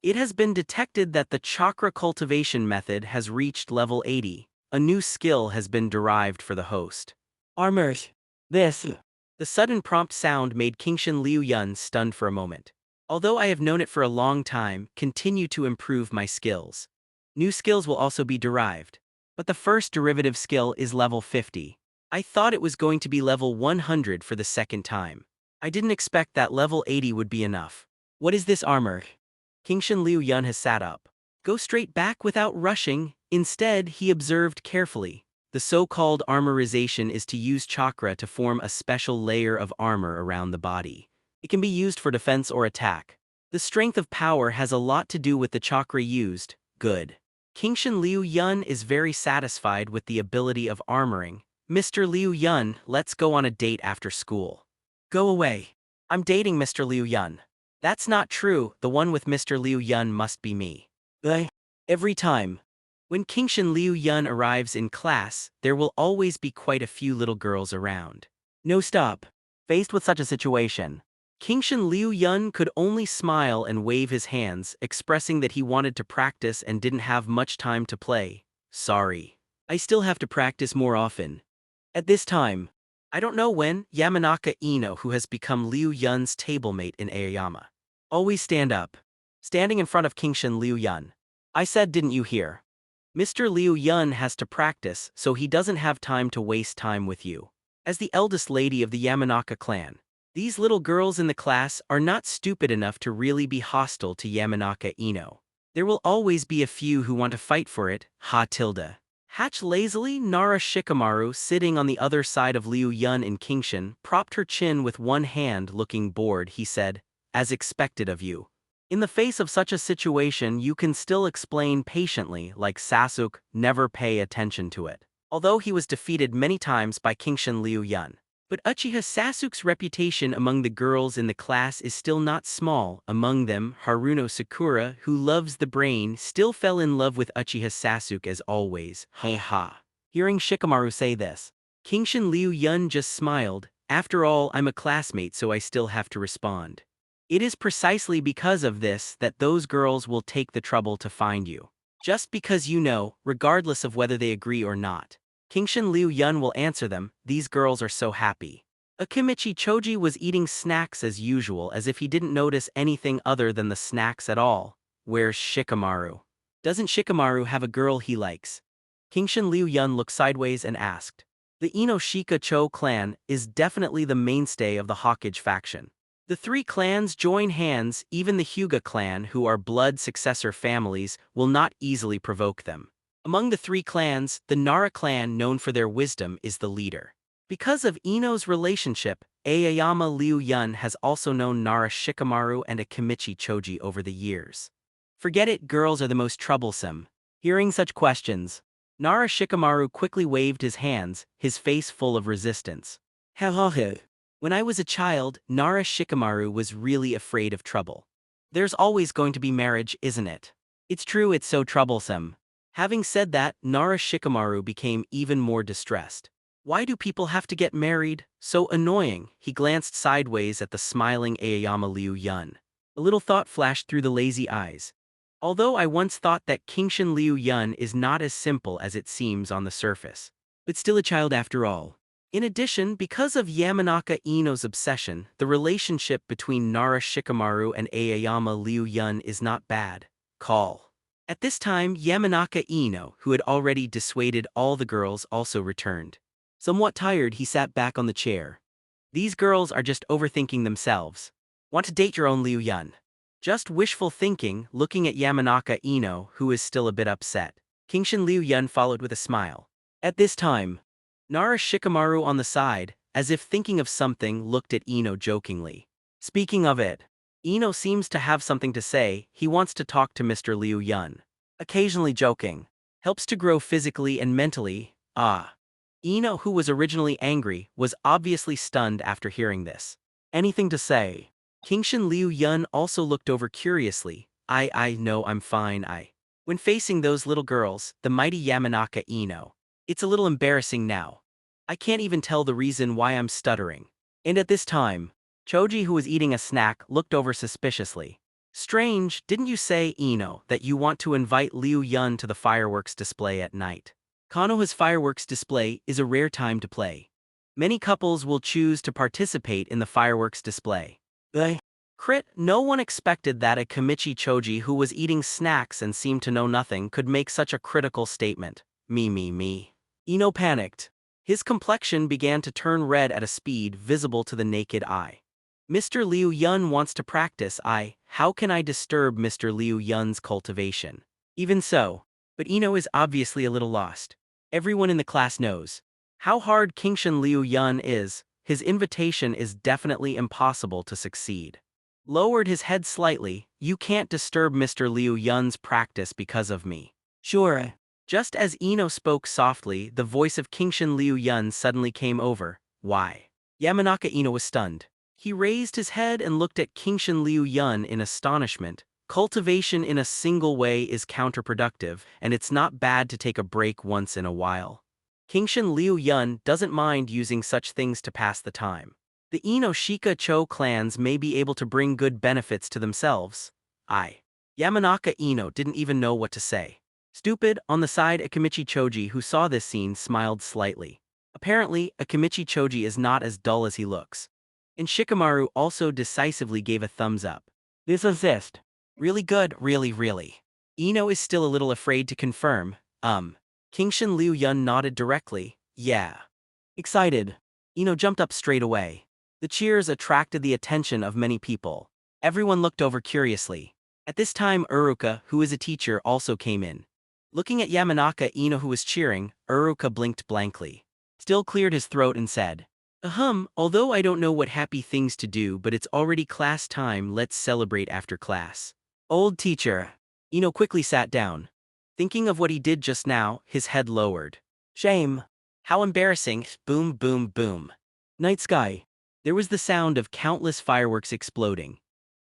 Speaker 2: it has been detected that the chakra cultivation method has reached level 80. A new skill has been derived for the host. Armor. This. The sudden prompt sound made Kingshan Liu Yun stunned for a moment. Although I have known it for a long time, continue to improve my skills. New skills will also be derived. But the first derivative skill is level 50. I thought it was going to be level 100 for the second time. I didn't expect that level 80 would be enough. What is this armor? Kingshan Liu Yun has sat up. Go straight back without rushing. Instead, he observed carefully. The so-called armorization is to use chakra to form a special layer of armor around the body. It can be used for defense or attack. The strength of power has a lot to do with the chakra used. Good. Kingshan Liu Yun is very satisfied with the ability of armoring. Mr. Liu Yun, let's go on a date after school. Go away. I'm dating Mr. Liu Yun. That's not true, the one with Mr. Liu Yun must be me. Every time. When Kingshan Liu Yun arrives in class, there will always be quite a few little girls around. No stop. Faced with such a situation, Kingshan Liu Yun could only smile and wave his hands, expressing that he wanted to practice and didn't have much time to play. Sorry. I still have to practice more often. At this time, I don't know when, Yamanaka Ino, who has become Liu Yun's tablemate in Aoyama. Always stand up. Standing in front of Kingshan Liu Yun. I said, didn't you hear? Mr. Liu Yun has to practice, so he doesn't have time to waste time with you. As the eldest lady of the Yamanaka clan, these little girls in the class are not stupid enough to really be hostile to Yamanaka Ino. There will always be a few who want to fight for it, ha tilde. Hatch lazily, Nara Shikamaru, sitting on the other side of Liu Yun in Kingshan, propped her chin with one hand, looking bored. He said, as expected of you. In the face of such a situation, you can still explain patiently, like Sasuke, never pay attention to it. Although he was defeated many times by Kingshan Liu Yun. But Uchiha Sasuke's reputation among the girls in the class is still not small. Among them, Haruno Sakura, who loves the brain, still fell in love with Uchiha Sasuke as always. Ha ha. Hearing Shikamaru say this, Kingshan Liu Yun just smiled. After all, I'm a classmate, so I still have to respond. It is precisely because of this that those girls will take the trouble to find you. Just because you know, regardless of whether they agree or not. Kingshan Liu Yun will answer them, these girls are so happy. Akimichi Choji was eating snacks as usual, as if he didn't notice anything other than the snacks at all. Where's Shikamaru? Doesn't Shikamaru have a girl he likes? Kingshan Liu Yun looked sideways and asked. The Inoshika Cho clan is definitely the mainstay of the Hokage faction. The three clans join hands, even the Hyuga clan, who are blood successor families, will not easily provoke them. Among the three clans, the Nara clan, known for their wisdom, is the leader. Because of Ino's relationship, Aoyama Liu Yun has also known Nara Shikamaru and Akimichi Choji over the years. Forget it, girls are the most troublesome. Hearing such questions, Nara Shikamaru quickly waved his hands, his face full of resistance. When I was a child, Nara Shikamaru was really afraid of trouble. There's always going to be marriage, isn't it? It's true, it's so troublesome. Having said that, Nara Shikamaru became even more distressed. Why do people have to get married? So annoying. He glanced sideways at the smiling Aoyama Liu Yun. A little thought flashed through the lazy eyes. Although I once thought that Kingshan Liu Yun is not as simple as it seems on the surface. But still a child after all. In addition, because of Yamanaka Ino's obsession, the relationship between Nara Shikamaru and Aoyama Liu Yun is not bad. Call. At this time, Yamanaka Ino, who had already dissuaded all the girls, also returned. Somewhat tired, he sat back on the chair. These girls are just overthinking themselves. Want to date your own Liu Yun? Just wishful thinking, looking at Yamanaka Ino, who is still a bit upset. Kingshan Liu Yun followed with a smile. At this time, Nara Shikamaru on the side, as if thinking of something, looked at Ino jokingly. Speaking of it, Ino seems to have something to say. He wants to talk to Mr. Liu Yun. Occasionally joking. Helps to grow physically and mentally. Ino, who was originally angry, was obviously stunned after hearing this. Anything to say? Kingshan Liu Yun also looked over curiously. I know I'm fine. When facing those little girls, the mighty Yamanaka Ino. It's a little embarrassing now. I can't even tell the reason why I'm stuttering. And at this time, Choji, who was eating a snack, looked over suspiciously. Strange, didn't you say, Ino, that you want to invite Liu Yun to the fireworks display at night? Konoha's fireworks display is a rare time to play. Many couples will choose to participate in the fireworks display. Crit, no one expected that Akimichi Choji, who was eating snacks and seemed to know nothing, could make such a critical statement. Me. Ino panicked. His complexion began to turn red at a speed visible to the naked eye. Mr. Liu Yun wants to practice. How can I disturb Mr. Liu Yun's cultivation? Even so, but Ino is obviously a little lost. Everyone in the class knows how hard Kingshan Liu Yun is. His invitation is definitely impossible to succeed. Lowered his head slightly. You can't disturb Mr. Liu Yun's practice because of me. Sure. Just as Ino spoke softly, the voice of Kingshan Liu Yun suddenly came over. Why? Yamanaka Ino was stunned. He raised his head and looked at Kingshan Liu Yun in astonishment. Cultivation in a single way is counterproductive, and it's not bad to take a break once in a while. Kingshan Liu Yun doesn't mind using such things to pass the time. The Ino-Shika Cho clans may be able to bring good benefits to themselves. Yamanaka Ino didn't even know what to say. Stupid, on the side Akimichi Choji, who saw this scene, smiled slightly. Apparently, Akimichi Choji is not as dull as he looks. And Shikamaru also decisively gave a thumbs up. This assist. Really good, really. Ino is still a little afraid to confirm. Kingshan Liu Yun nodded directly. Yeah. Excited. Ino jumped up straight away. The cheers attracted the attention of many people. Everyone looked over curiously. At this time, Uruka, who is a teacher, also came in. Looking at Yamanaka Ino, who was cheering, Uruka blinked blankly. Still cleared his throat and said, although I don't know what happy things to do, but it's already class time, let's celebrate after class. Old teacher. Ino quickly sat down. Thinking of what he did just now, his head lowered. Shame. How embarrassing. Boom, boom, boom. Night sky. There was the sound of countless fireworks exploding.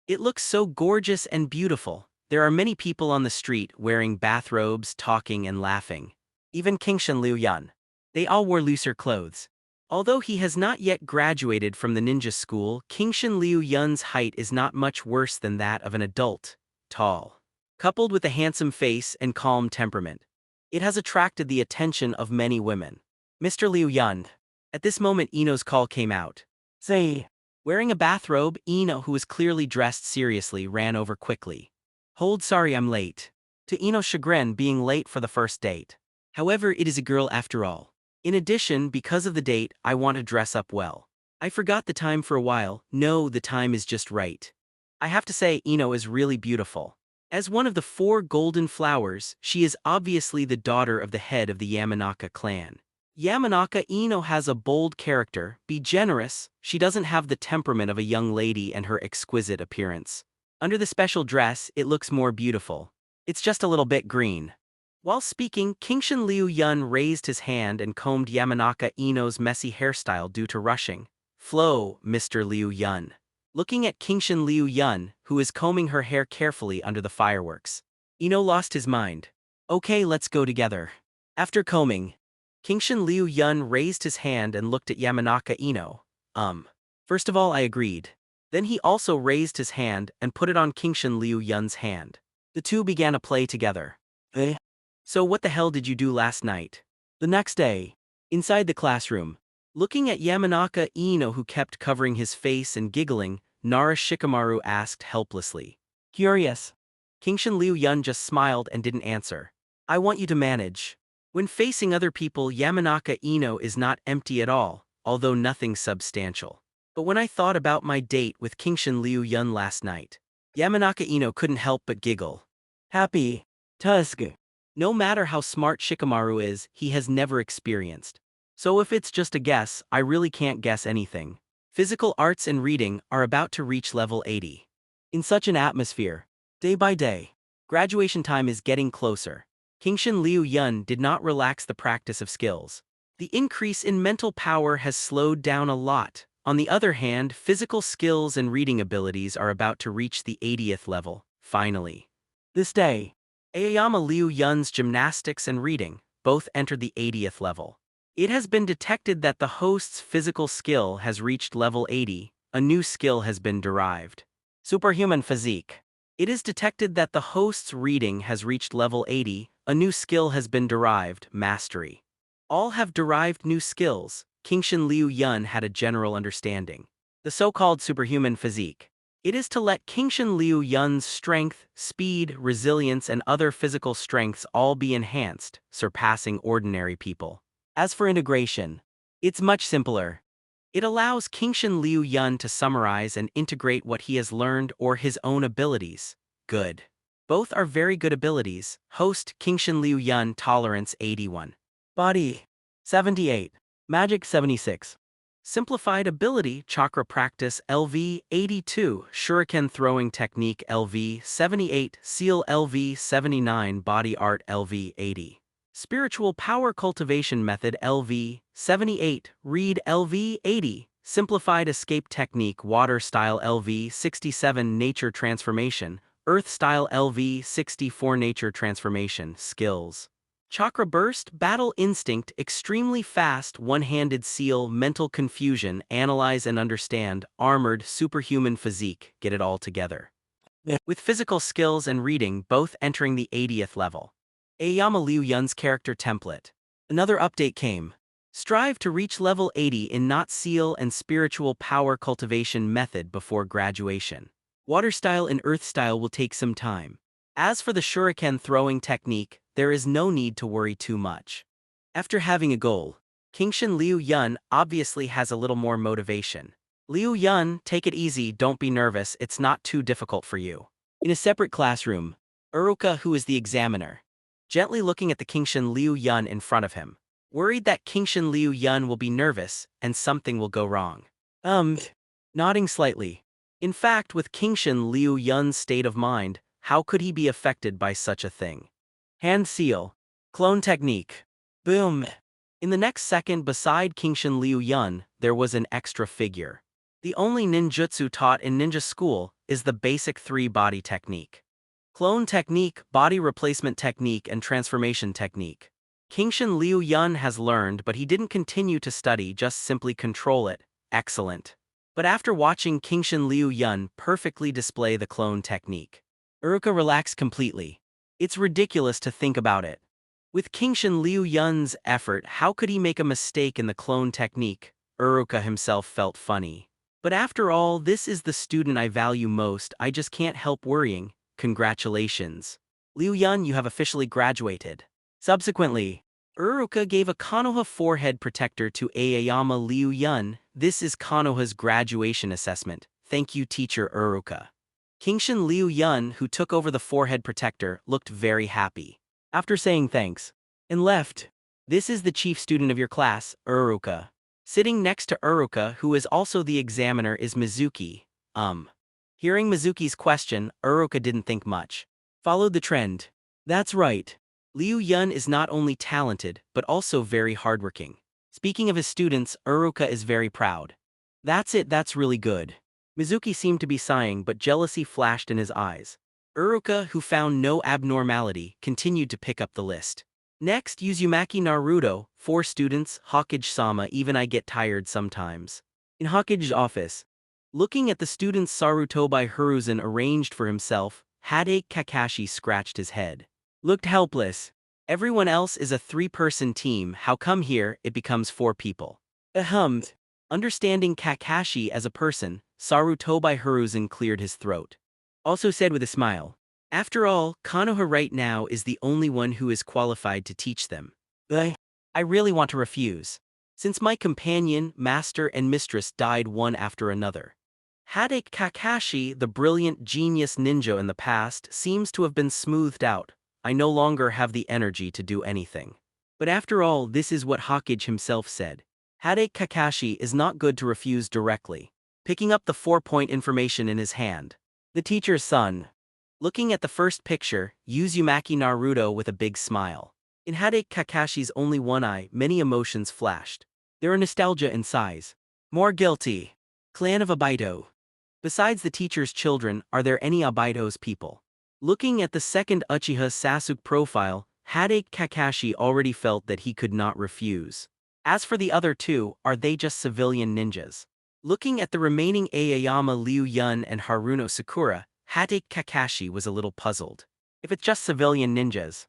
Speaker 2: It looks so gorgeous and beautiful. There are many people on the street wearing bathrobes, talking and laughing. Even Kingshan Liu Yan. They all wore looser clothes. Although he has not yet graduated from the ninja school, Kingshan Liu Yun's height is not much worse than that of an adult. Tall. Coupled with a handsome face and calm temperament. It has attracted the attention of many women. Mr. Liu Yun. At this moment Ino's call came out. Say. Wearing a bathrobe, Ino, who was clearly dressed seriously, ran over quickly. Hold, sorry I'm late. To Ino's chagrin, being late for the first date. However, it is a girl after all. In addition, because of the date, I want to dress up well. I forgot the time for a while. No, the time is just right. I have to say, Ino is really beautiful. As one of the 4 golden flowers, she is obviously the daughter of the head of the Yamanaka clan. Yamanaka Ino has a bold character, be generous, she doesn't have the temperament of a young lady and her exquisite appearance. Under the special dress, it looks more beautiful. It's just a little bit green. While speaking, Kingshan Liu Yun raised his hand and combed Yamanaka Ino's messy hairstyle due to rushing. Flow, Mr. Liu Yun. Looking at Kingshan Liu Yun, who is combing her hair carefully under the fireworks. Ino lost his mind. Okay, let's go together. After combing, Kingshan Liu Yun raised his hand and looked at Yamanaka Ino. First of all, I agreed. Then he also raised his hand and put it on Kingshan Liu Yun's hand. The two began to play together. So what the hell did you do last night? The next day, inside the classroom, looking at Yamanaka Ino, who kept covering his face and giggling, Nara Shikamaru asked helplessly. Curious. Kingshan Liu Yun just smiled and didn't answer. I want you to manage. When facing other people, Yamanaka Ino is not empty at all, although nothing substantial. But when I thought about my date with Kingshan Liu Yun last night, Yamanaka Ino couldn't help but giggle. Happy. Tusk. No matter how smart Shikamaru is, he has never experienced. So if it's just a guess, I really can't guess anything. Physical arts and reading are about to reach level 80. In such an atmosphere, day by day, graduation time is getting closer. Kingshan Liu Yun did not relax the practice of skills. The increase in mental power has slowed down a lot. On the other hand, physical skills and reading abilities are about to reach the 80th level, finally. This day, Aoyama Liu Yun's gymnastics and reading both entered the 80th level. It has been detected that the host's physical skill has reached level 80, a new skill has been derived. Superhuman physique. It is detected that the host's reading has reached level 80, a new skill has been derived, mastery. All have derived new skills. Kingshan Liu Yun had a general understanding. The so-called superhuman physique. It is to let Kingshan Liu Yun's strength, speed, resilience and other physical strengths all be enhanced, surpassing ordinary people. As for integration, it's much simpler. It allows Kingshan Liu Yun to summarize and integrate what he has learned or his own abilities. Good. Both are very good abilities. Host Kingshan Liu Yun Tolerance 81. Body 78. Magic 76. Simplified ability Chakra Practice LV 82. Shuriken Throwing Technique LV 78. Seal LV 79. Body Art LV 80. Spiritual Power Cultivation Method LV 78. Read LV 80. Simplified Escape Technique Water Style LV67 Nature Transformation, Earth Style LV64 Nature Transformation Skills. Chakra Burst, Battle Instinct, Extremely Fast, One-Handed Seal, Mental Confusion, Analyze and Understand, Armored, Superhuman Physique, get it all together. With physical skills and reading both entering the 80th level. Aoyama Liu Yun's character template. Another update came. Strive to reach level 80 in Not Seal and Spiritual Power Cultivation method before graduation. Water style and earth style will take some time. As for the Shuriken throwing technique, there is no need to worry too much. After having a goal, Kingshin Liu Yun obviously has a little more motivation. Liu Yun, take it easy, don't be nervous, it's not too difficult for you. In a separate classroom, Uruka, who is the examiner, gently looking at the Kingshin Liu Yun in front of him, worried that Kingshin Liu Yun will be nervous and something will go wrong. Nodding slightly. In fact, with Kingshin Liu Yun's state of mind, how could he be affected by such a thing? Hand seal. Clone technique. Boom. In the next second beside Kingshin Liu Yun, there was an extra figure. The only ninjutsu taught in ninja school is the basic 3-body technique. Clone technique, body replacement technique and transformation technique. Kingshin Liu Yun has learned, but he didn't continue to study, just simply control it. Excellent. But after watching Kingshin Liu Yun perfectly display the clone technique, Uruka relaxed completely. It's ridiculous to think about it. With Kingshin Liu Yun's effort, how could he make a mistake in the clone technique? Uruka himself felt funny. But after all, this is the student I value most, I just can't help worrying. Congratulations. Liu Yun, you have officially graduated. Subsequently, Uruka gave a Konoha forehead protector to Aoyama Liu Yun. This is Konoha's graduation assessment. Thank you, teacher Uruka. Kingshin Liu Yun, who took over the forehead protector, looked very happy. After saying thanks, and left. This is the chief student of your class, Uruka. Sitting next to Uruka, who is also the examiner, is Mizuki. Hearing Mizuki's question, Uruka didn't think much. Followed the trend. That's right. Liu Yun is not only talented, but also very hardworking. Speaking of his students, Uruka is very proud. That's it, that's really good. Mizuki seemed to be sighing, but jealousy flashed in his eyes. Uruka, who found no abnormality, continued to pick up the list. Next, Uzumaki Naruto, 4 students, Hokage-sama, even I get tired sometimes. In Hokage's office, looking at the students Sarutobi Hiruzen arranged for himself, Headache Kakashi scratched his head. Looked helpless. Everyone else is a 3-person team, how come here it becomes 4 people? Understanding Kakashi as a person, Sarutobi Hiruzen cleared his throat. Also said with a smile, after all, Konoha right now is the only one who is qualified to teach them. I really want to refuse. Since my companion, master and mistress died one after another. Headache Kakashi, the brilliant genius ninja in the past, seems to have been smoothed out. I no longer have the energy to do anything. But after all, this is what Hokage himself said. Headache Kakashi is not good to refuse directly. Picking up the 4-point information in his hand. The teacher's son. Looking at the first picture, Uzumaki Naruto with a big smile. In Headache Kakashi's only one eye, many emotions flashed. There are nostalgia and sighs. More guilty. Clan of Obito. Besides the teacher's children, are there any Obito's people? Looking at the second Uchiha Sasuke profile, Headache Kakashi already felt that he could not refuse. As for the other 2, are they just civilian ninjas? Looking at the remaining Aoyama Liu Yun and Haruno Sakura, Headache Kakashi was a little puzzled. If it's just civilian ninjas,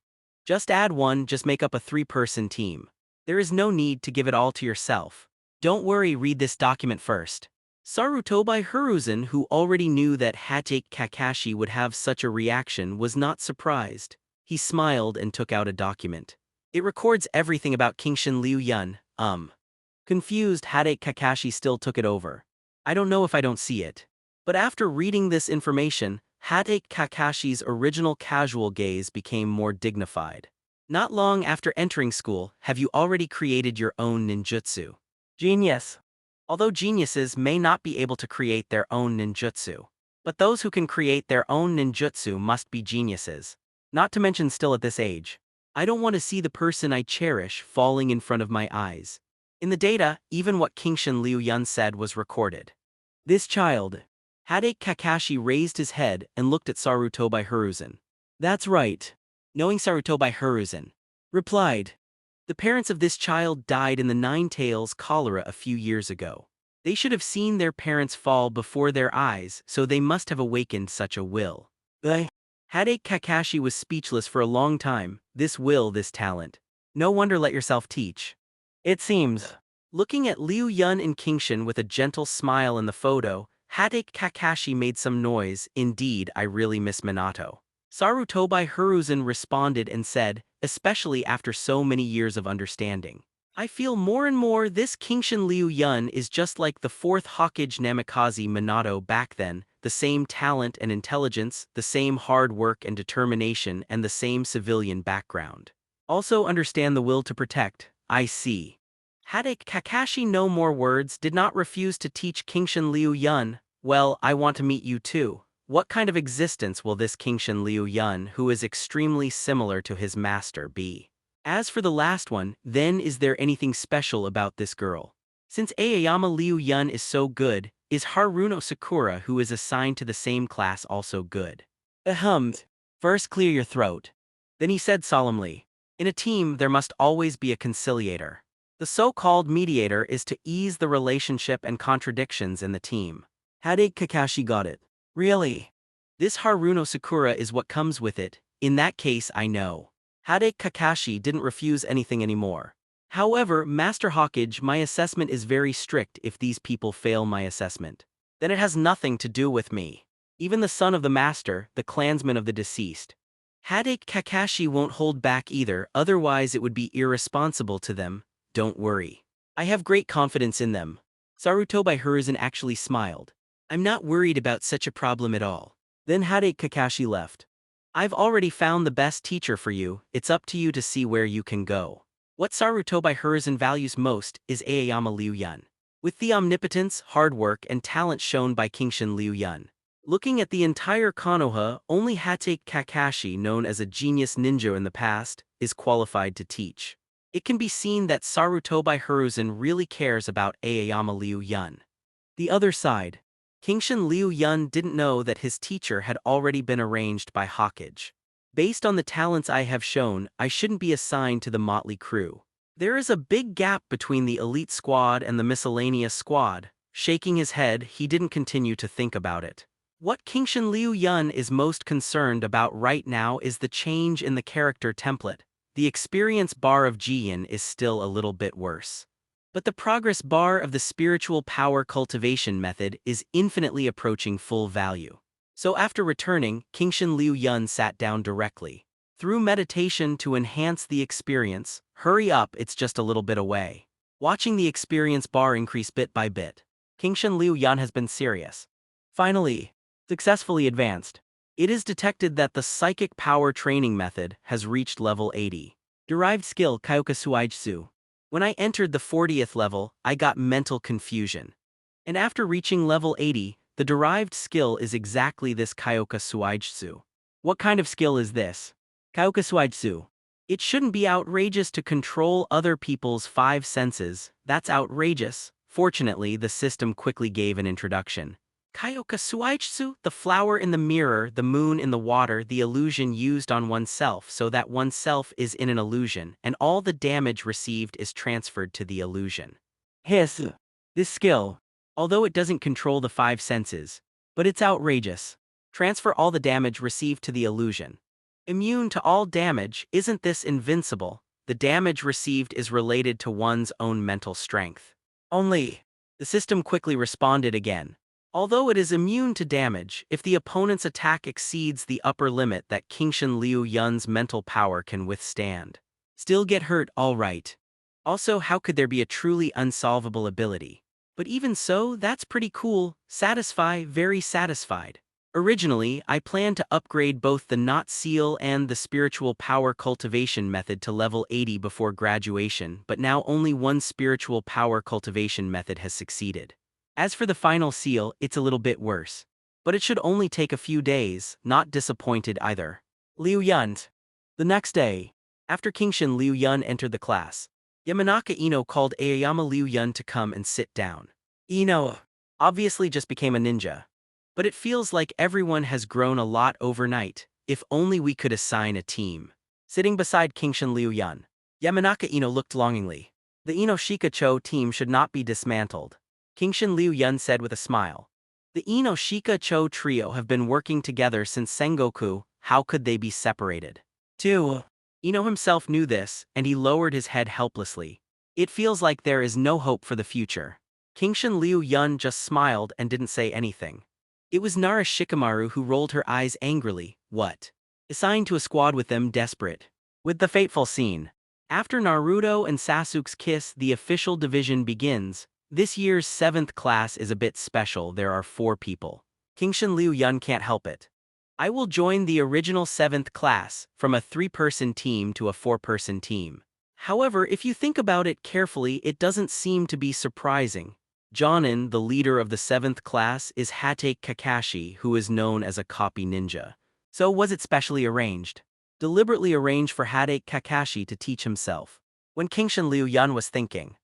Speaker 2: just add 1, just make up a 3-person team. There is no need to give it all to yourself. Don't worry, read this document first. Sarutobi Hiruzen, who already knew that Headache Kakashi would have such a reaction, was not surprised. He smiled and took out a document. It records everything about Kingshin Liu Yun. Confused, Headache Kakashi still took it over. I don't know if I don't see it. But after reading this information, Headache Kakashi's original casual gaze became more dignified. Not long after entering school, have you already created your own ninjutsu? Genius. Although geniuses may not be able to create their own ninjutsu. But those who can create their own ninjutsu must be geniuses. Not to mention still at this age. I don't want to see the person I cherish falling in front of my eyes. In the data, even what Kingshin Liu Yun said was recorded. This child. Hade Kakashi raised his head and looked at Sarutobi Hiruzen. That's right. Knowing Sarutobi Hiruzen. Replied. The parents of this child died in the Nine Tails cholera a few years ago. They should have seen their parents fall before their eyes, so they must have awakened such a will. Hade Kakashi was speechless for a long time. This will, this talent. No wonder let yourself teach. It seems. Looking at Liu Yun and Kingshin with a gentle smile in the photo, Hade Kakashi made some noise. Indeed, I really miss Minato. Sarutobi Hiruzen responded and said, especially after so many years of understanding. I feel more and more this Kingshin Liu Yun is just like the fourth Hokage Namikaze Minato back then, the same talent and intelligence, the same hard work and determination, and the same civilian background. Also understand the will to protect, I see. Hade Kakashi no more words did not refuse to teach Kingshin Liu Yun. Well, I want to meet you too. What kind of existence will this Kingshin Liu Yun, who is extremely similar to his master, be? As for the last one, then is there anything special about this girl? Since Aoyama Liu Yun is so good, is Haruno Sakura who is assigned to the same class also good? First clear your throat. Then he said solemnly, in a team there must always be a conciliator. The so-called mediator is to ease the relationship and contradictions in the team. Hade Kakashi got it. Really? This Haruno Sakura is what comes with it. In that case I know. Hade Kakashi didn't refuse anything anymore. However, Master Hokage, my assessment is very strict. If these people fail my assessment, then it has nothing to do with me. Even the son of the master, the clansman of the deceased. Hade Kakashi won't hold back either, otherwise it would be irresponsible to them. Don't worry. I have great confidence in them. Sarutobi Hiruzen actually smiled. I'm not worried about such a problem at all. Then Hade Kakashi left. I've already found the best teacher for you, it's up to you to see where you can go. What Sarutobi Hiruzen values most is Aoyama Liu Yun. With the omnipotence, hard work, and talent shown by Kingshin Liu Yun. Looking at the entire Konoha, only Hade Kakashi, known as a genius ninja in the past, is qualified to teach. It can be seen that Sarutobi Hiruzen really cares about Aoyama Liu Yun. The other side. Kingshin Liu Yun didn't know that his teacher had already been arranged by Hokage. Based on the talents I have shown, I shouldn't be assigned to the motley crew. There is a big gap between the elite squad and the miscellaneous squad. Shaking his head, he didn't continue to think about it. What Kingshin Liu Yun is most concerned about right now is the change in the character template. The experience bar of Jiyin is still a little bit worse. But the progress bar of the spiritual power cultivation method is infinitely approaching full value. So after returning, Kingshin Liu Yun sat down directly. Through meditation to enhance the experience, hurry up, it's just a little bit away. Watching the experience bar increase bit by bit. Kingshin Liu Yun has been serious. Finally, successfully advanced. It is detected that the psychic power training method has reached level 80. Derived skill Kyoka Suijutsu. When I entered the 40th level, I got mental confusion. And after reaching level 80, the derived skill is exactly this Kyoka Suijutsu. What kind of skill is this? Kyoka Suijutsu. It shouldn't be outrageous to control other people's five senses, that's outrageous. Fortunately, the system quickly gave an introduction. Kyoka Suijutsu, the flower in the mirror, the moon in the water, the illusion used on oneself so that oneself is in an illusion, and all the damage received is transferred to the illusion. Hiss. This skill, although it doesn't control the five senses, but it's outrageous. Transfer all the damage received to the illusion. Immune to all damage, isn't this invincible? The damage received is related to one's own mental strength. Only. The system quickly responded again. Although it is immune to damage, if the opponent's attack exceeds the upper limit that Kingshin Liu Yun's mental power can withstand. Still get hurt, alright. Also, how could there be a truly unsolvable ability? But even so, that's pretty cool. Satisfy, very satisfied. Originally, I planned to upgrade both the Knot Seal and the Spiritual Power Cultivation method to level 80 before graduation, but now only one Spiritual Power Cultivation method has succeeded. As for the final seal, it's a little bit worse. But it should only take a few days, not disappointed either. Liu Yun. The next day, after Kingshin Liu Yun entered the class, Yamanaka Ino called Aoyama Liu Yun to come and sit down. Ino obviously just became a ninja. But it feels like everyone has grown a lot overnight. If only we could assign a team. Sitting beside Kingshin Liu Yun, Yamanaka Ino looked longingly. The Ino Shika-cho team should not be dismantled. Kingshin Liu Yun said with a smile. The Ino Shika-cho trio have been working together since Sengoku, how could they be separated? 2. Ino himself knew this, and he lowered his head helplessly. It feels like there is no hope for the future. Kingshin Liu Yun just smiled and didn't say anything. It was Nara Shikamaru who rolled her eyes angrily. What? Assigned to a squad with them desperate. With the fateful scene. After Naruto and Sasuke's kiss, the official division begins. This year's 7th class is a bit special, there are 4 people. Kingshin Liu Yun can't help it. I will join the original 7th class, from a 3-person team to a 4-person team. However, if you think about it carefully, it doesn't seem to be surprising. Jonin, the leader of the 7th class, is Hatake Kakashi, who is known as a copy ninja. So was it specially arranged? Deliberately arranged for Hatake Kakashi to teach himself. When Kingshin Liu Yun was thinking,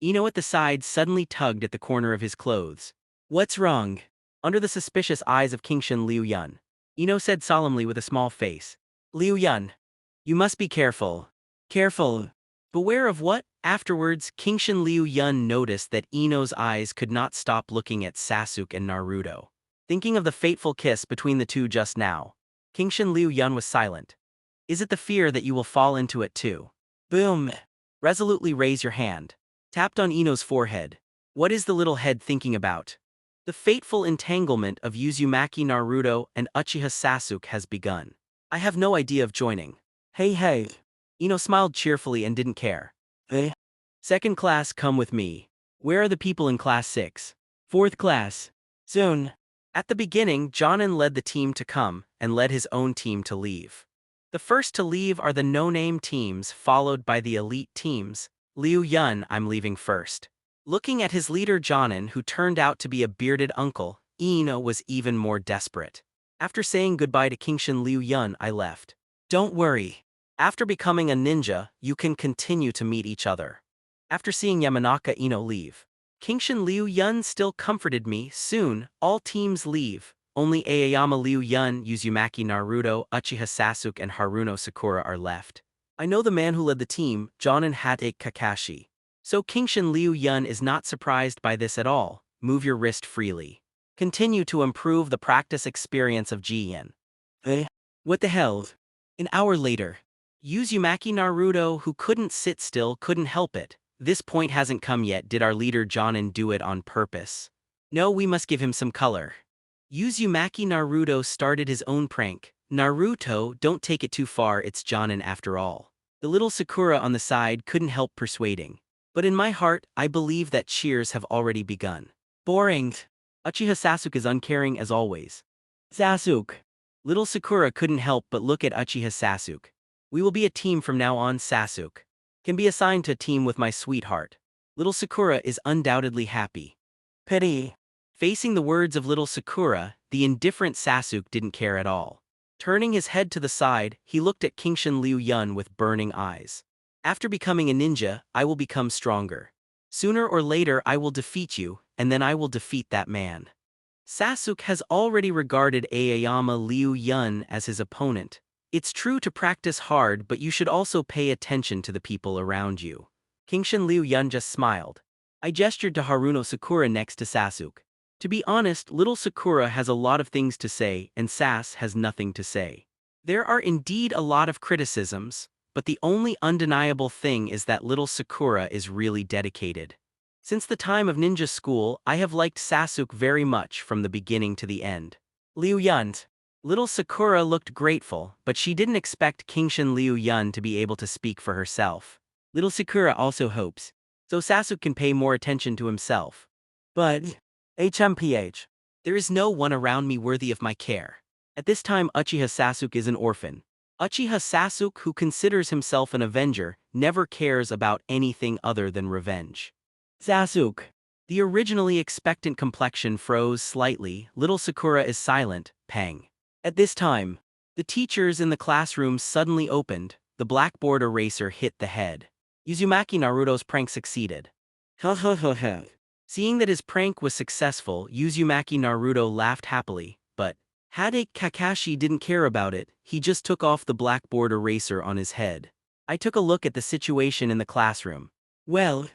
Speaker 2: Ino at the side suddenly tugged at the corner of his clothes. What's wrong? Under the suspicious eyes of Kingshin Liu Yun, Ino said solemnly with a small face. Liu Yun, you must be careful. Careful. Beware of what? Afterwards, Kingshin Liu Yun noticed that Ino's eyes could not stop looking at Sasuke and Naruto. Thinking of the fateful kiss between the two just now, Kingshin Liu Yun was silent. Is it the fear that you will fall into it too? Boom. Resolutely raise your hand. Tapped on Ino's forehead. What is the little head thinking about? The fateful entanglement of Uzumaki Naruto and Uchiha Sasuke has begun. I have no idea of joining. Hey. Ino smiled cheerfully and didn't care. Hey. 2nd class, come with me. Where are the people in class 6? 4th class. Soon. At the beginning, Jonin led the team to come, and led his own team to leave. The first to leave are the no-name teams, followed by the elite teams. Liu Yun, I'm leaving first. Looking at his leader Jonin, who turned out to be a bearded uncle, Ino was even more desperate. After saying goodbye to Kingshin Liu Yun, I left. Don't worry. After becoming a ninja, you can continue to meet each other. After seeing Yamanaka Ino leave, Kingshin Liu Yun still comforted me. Soon, all teams leave. Only Aoyama Liu Yun, Uzumaki Naruto, Uchiha Sasuke and Haruno Sakura are left. I know the man who led the team, Jonin Hatake Kakashi. So Kingshin Liu Yun is not surprised by this at all. Move your wrist freely. Continue to improve the practice experience of Jiyan. What the hell? An hour later. Uzumaki Naruto, who couldn't sit still, couldn't help it. This point hasn't come yet. Did our leader Jonin do it on purpose? No, we must give him some color. Uzumaki Naruto started his own prank. Naruto, don't take it too far, it's Jonin after all. The little Sakura on the side couldn't help persuading. But in my heart, I believe that cheers have already begun. Boring. Uchiha Sasuke is uncaring as always. Sasuke. Little Sakura couldn't help but look at Uchiha Sasuke. We will be a team from now on. Sasuke can be assigned to a team with my sweetheart. Little Sakura is undoubtedly happy. Pity. Facing the words of little Sakura, the indifferent Sasuke didn't care at all. Turning his head to the side, he looked at Kingshin Liu Yun with burning eyes. After becoming a ninja, I will become stronger. Sooner or later I will defeat you, and then I will defeat that man. Sasuke has already regarded Aoyama Liu Yun as his opponent. It's true to practice hard, but you should also pay attention to the people around you. Kingshin Liu Yun just smiled. I gestured to Haruno Sakura next to Sasuke. To be honest, little Sakura has a lot of things to say, and Sas has nothing to say. There are indeed a lot of criticisms, but the only undeniable thing is that little Sakura is really dedicated. Since the time of ninja school, I have liked Sasuke very much from the beginning to the end. Liu Yun. Little Sakura looked grateful, but she didn't expect Kingshin Liu Yun to be able to speak for herself. Little Sakura also hopes, so Sasuke can pay more attention to himself. But, HMPH. There is no one around me worthy of my care. At this time Uchiha Sasuke is an orphan. Uchiha Sasuke, who considers himself an avenger, never cares about anything other than revenge. Sasuke. The originally expectant complexion froze slightly. Little Sakura is silent. Pang. At this time, the teachers in the classroom suddenly opened. The blackboard eraser hit the head. Uzumaki Naruto's prank succeeded. Ha ha ha ha. Seeing that his prank was successful, Uzumaki Naruto laughed happily, but Hade Kakashi didn't care about it, he just took off the blackboard eraser on his head. I took a look at the situation in the classroom. Well,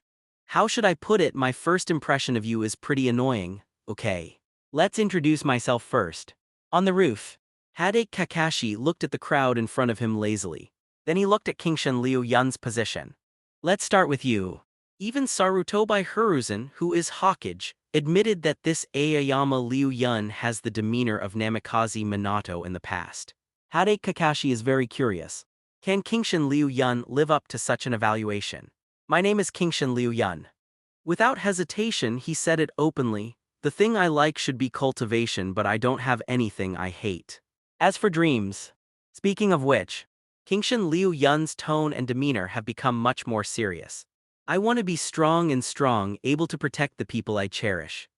Speaker 2: how should I put it, my first impression of you is pretty annoying, okay. Let's introduce myself first. On the roof, Hade Kakashi looked at the crowd in front of him lazily. Then he looked at Kingshin Liu Yun's position. Let's start with you. Even Sarutobi Hiruzen, who is Hokage, admitted that this Aoyama Liu Yun has the demeanor of Namikaze Minato in the past. Hade Kakashi is very curious. Can Kingshin Liu Yun live up to such an evaluation? My name is Kingshin Liu Yun. Without hesitation, he said it openly. The thing I like should be cultivation, but I don't have anything I hate. As for dreams. Speaking of which, Kingshin Liu Yun's tone and demeanor have become much more serious. I want to be strong, able to protect the people I cherish.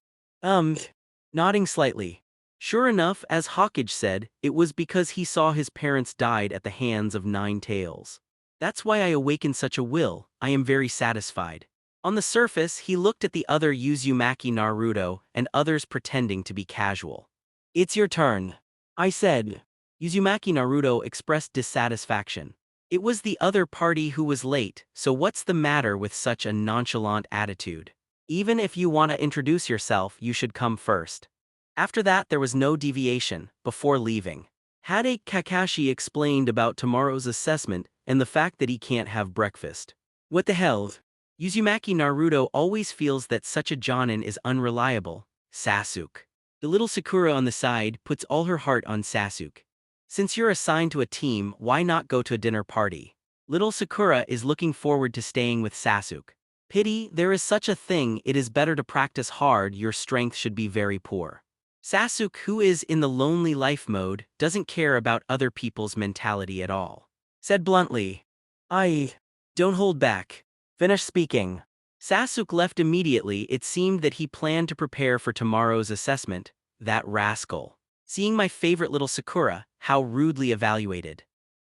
Speaker 2: Nodding slightly. Sure enough, as Hokage said, it was because he saw his parents died at the hands of Nine Tails. That's why I awakened such a will. I am very satisfied. On the surface, he looked at the other Uzumaki Naruto and others pretending to be casual. It's your turn, I said. Uzumaki Naruto expressed dissatisfaction. It was the other party who was late, so what's the matter with such a nonchalant attitude? Even if you want to introduce yourself, you should come first. After that, there was no deviation. Before leaving, Hade Kakashi explained about tomorrow's assessment and the fact that he can't have breakfast. What the hell? Uzumaki Naruto always feels that such a jonin is unreliable. Sasuke. The little Sakura on the side puts all her heart on Sasuke. Since you're assigned to a team, why not go to a dinner party? Little Sakura is looking forward to staying with Sasuke. Pity, there is such a thing, it is better to practice hard, your strength should be very poor. Sasuke, who is in the lonely life mode, doesn't care about other people's mentality at all. Said bluntly. Don't hold back. Finish speaking. Sasuke left immediately. It seemed that he planned to prepare for tomorrow's assessment. That rascal. Seeing my favorite little Sakura, how rudely evaluated.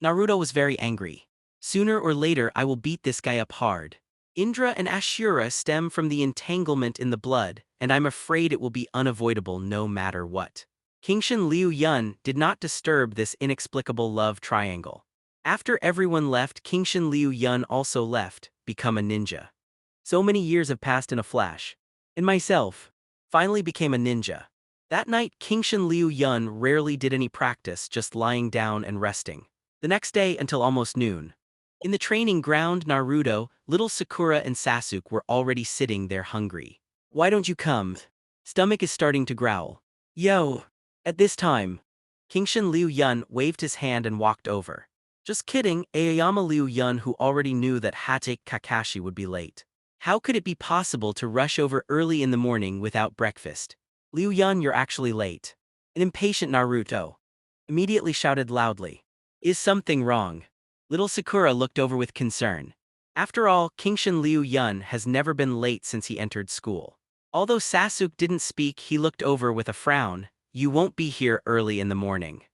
Speaker 2: Naruto was very angry. Sooner or later I will beat this guy up hard. Indra and Ashura stem from the entanglement in the blood, and I'm afraid it will be unavoidable no matter what. Kingshin Liu Yun did not disturb this inexplicable love triangle. After everyone left, Kingshin Liu Yun also left, become a ninja. So many years have passed in a flash. And myself finally became a ninja. That night, Kingshin Liu Yun rarely did any practice, just lying down and resting. The next day until almost noon. In the training ground, Naruto, little Sakura and Sasuke were already sitting there hungry. Why don't you come? Stomach is starting to growl. Yo! At this time, Kingshin Liu Yun waved his hand and walked over. Just kidding, Aoyama Liu Yun, who already knew that Hade Kakashi would be late. How could it be possible to rush over early in the morning without breakfast? Liu Yun, you're actually late. An impatient Naruto immediately shouted loudly. Is something wrong? Little Sakura looked over with concern. After all, Kingshin Liu Yun has never been late since he entered school. Although Sasuke didn't speak, he looked over with a frown. You won't be here early in the morning.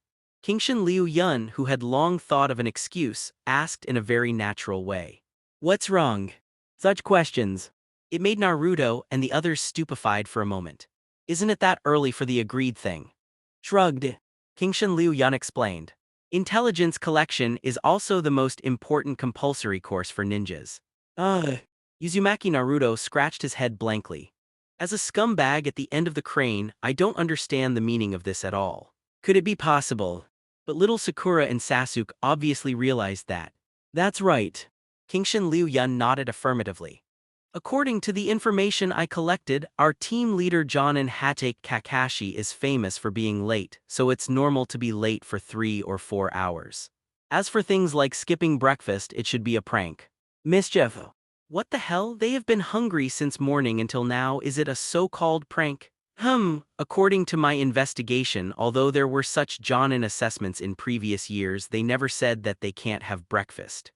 Speaker 2: Kingshin Liu Yun, who had long thought of an excuse, asked in a very natural way. What's wrong? Such questions. It made Naruto and the others stupefied for a moment. Isn't it that early for the agreed thing? Shrugged. Kingshin Liu Yun explained. Intelligence collection is also the most important compulsory course for ninjas. Uzumaki Naruto scratched his head blankly. As a scumbag at the end of the crane, I don't understand the meaning of this at all. Could it be possible? But little Sakura and Sasuke obviously realized that. That's right. Kingshin Liu Yun nodded affirmatively. According to the information I collected, our team leader Jonin Hade Kakashi is famous for being late, so it's normal to be late for 3 or 4 hours. As for things like skipping breakfast, it should be a prank. Mischief. What the hell? They have been hungry since morning until now. Is it a so-called prank? According to my investigation, although there were such Jonin assessments in previous years, they never said that they can't have breakfast.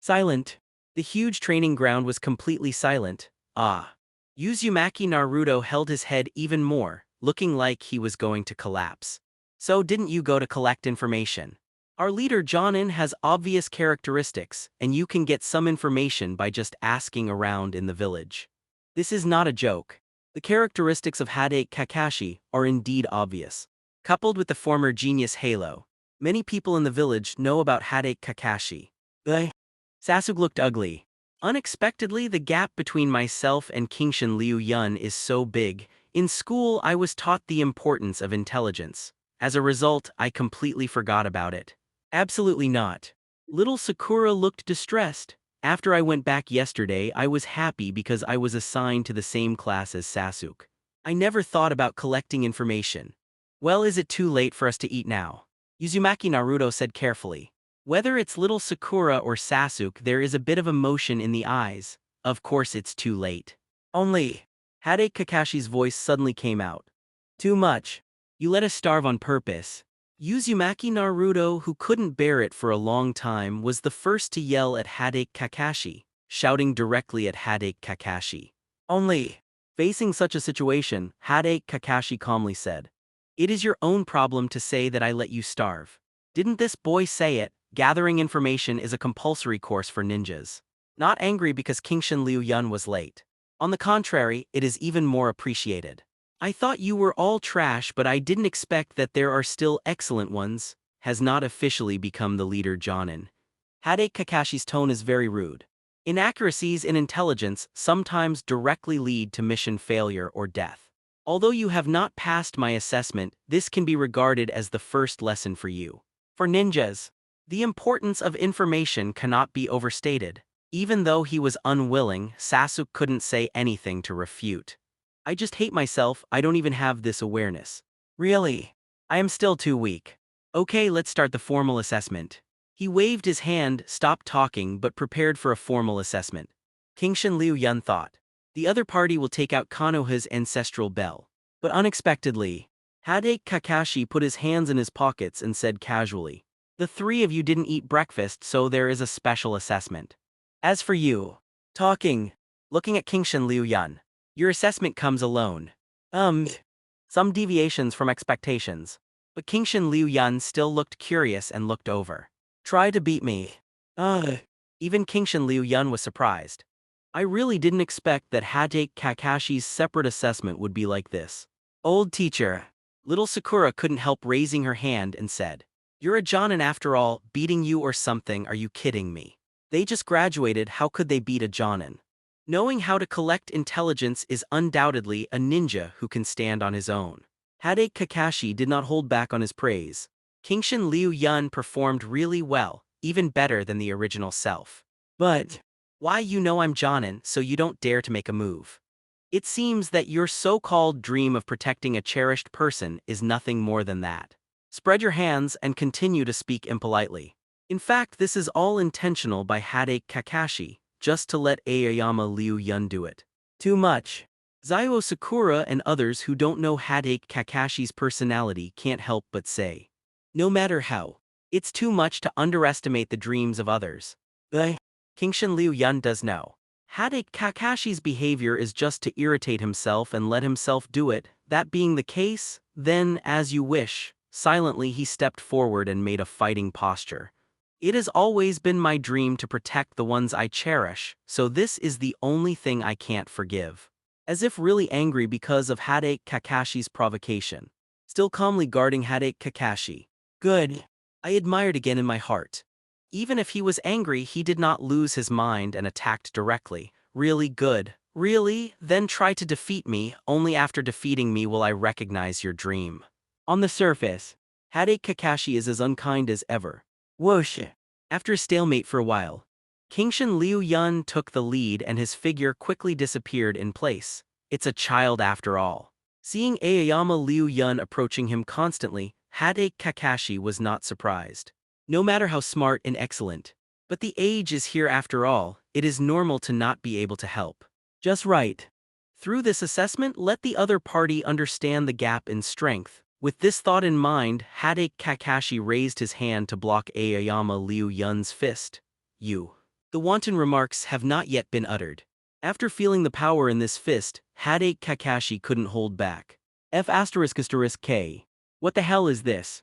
Speaker 2: Silent. The huge training ground was completely silent. Uzumaki Naruto held his head even more, looking like he was going to collapse. So didn't you go to collect information? Our leader Jonin has obvious characteristics, and you can get some information by just asking around in the village. This is not a joke. The characteristics of Hade Kakashi are indeed obvious. Coupled with the former genius halo, many people in the village know about Hade Kakashi. Sasuke looked ugly. Unexpectedly, the gap between myself and Kingshin Liu Yun is so big. In school, I was taught the importance of intelligence. As a result, I completely forgot about it. Absolutely not. Little Sakura looked distressed. After I went back yesterday, I was happy because I was assigned to the same class as Sasuke. I never thought about collecting information. Well, is it too late for us to eat now? Uzumaki Naruto said carefully. Whether it's little Sakura or Sasuke, there is a bit of emotion in the eyes. Of course it's too late. Only. Hade Kakashi's voice suddenly came out. Too much. You let us starve on purpose. Uzumaki Naruto, who couldn't bear it for a long time, was the first to yell at Hade Kakashi, shouting directly at Hade Kakashi. Only. Facing such a situation, Hade Kakashi calmly said, "It is your own problem to say that I let you starve. Didn't this boy say it? Gathering information is a compulsory course for ninjas." Not angry because Kingshin Liu Yun was late. On the contrary, it is even more appreciated. I thought you were all trash, but I didn't expect that there are still excellent ones. Has not officially become the leader Jonin. Hade Kakashi's tone is very rude. Inaccuracies in intelligence sometimes directly lead to mission failure or death. Although you have not passed my assessment, this can be regarded as the first lesson for you. For ninjas, the importance of information cannot be overstated. Even though he was unwilling, Sasuke couldn't say anything to refute. I just hate myself, I don't even have this awareness. Really? I am still too weak. Okay, let's start the formal assessment. He waved his hand, stopped talking, but prepared for a formal assessment. Kingshin Liu Yun thought. The other party will take out Konoha's ancestral bell. But unexpectedly, Hade Kakashi put his hands in his pockets and said casually, "The three of you didn't eat breakfast, so there is a special assessment. As for you, looking at Kingshin Liu Yun, your assessment comes alone. Some deviations from expectations." But Kingshin Liu Yun still looked curious and looked over. Try to beat me. Even Kingshin Liu Yun was surprised. I really didn't expect that Hade Kakashi's separate assessment would be like this. Old teacher. Little Sakura couldn't help raising her hand and said, "You're a Jonin after all, beating you or something, are you kidding me? They just graduated, how could they beat a Jonin?" Knowing how to collect intelligence is undoubtedly a ninja who can stand on his own. Hade Kakashi did not hold back on his praise. Kingshin Liu Yun performed really well, even better than the original self. But why, you know I'm Jonin, so you don't dare to make a move. It seems that your so-called dream of protecting a cherished person is nothing more than that. Spread your hands and continue to speak impolitely. In fact, this is all intentional by Hade Kakashi, just to let Aoyama Liu Yun do it. Too much. Zio Sakura and others who don't know Hade Kakashi's personality can't help but say, no matter how, it's too much to underestimate the dreams of others. Kingshin Liu Yun does know. Hade Kakashi's behavior is just to irritate himself and let himself do it. That being the case, then, as you wish. Silently he stepped forward and made a fighting posture. It has always been my dream to protect the ones I cherish, so this is the only thing I can't forgive. As if really angry because of Hade Kakashi's provocation. Still calmly guarding Hade Kakashi. Good. I admired again in my heart. Even if he was angry, he did not lose his mind and attacked directly. Really good. Really? Then try to defeat me, only after defeating me will I recognize your dream. On the surface, Hade Kakashi is as unkind as ever. Whoosh. After a stalemate for a while, Kingshin Liu Yun took the lead and his figure quickly disappeared in place. It's a child after all. Seeing Aoyama Liu Yun approaching him constantly, Hade Kakashi was not surprised. No matter how smart and excellent. But the age is here after all, it is normal to not be able to help. Just right. Through this assessment, let the other party understand the gap in strength. With this thought in mind, Hade Kakashi raised his hand to block Aoyama Liu Yun's fist. You. The wanton remarks have not yet been uttered. After feeling the power in this fist, Hade Kakashi couldn't hold back. F***K. What the hell is this?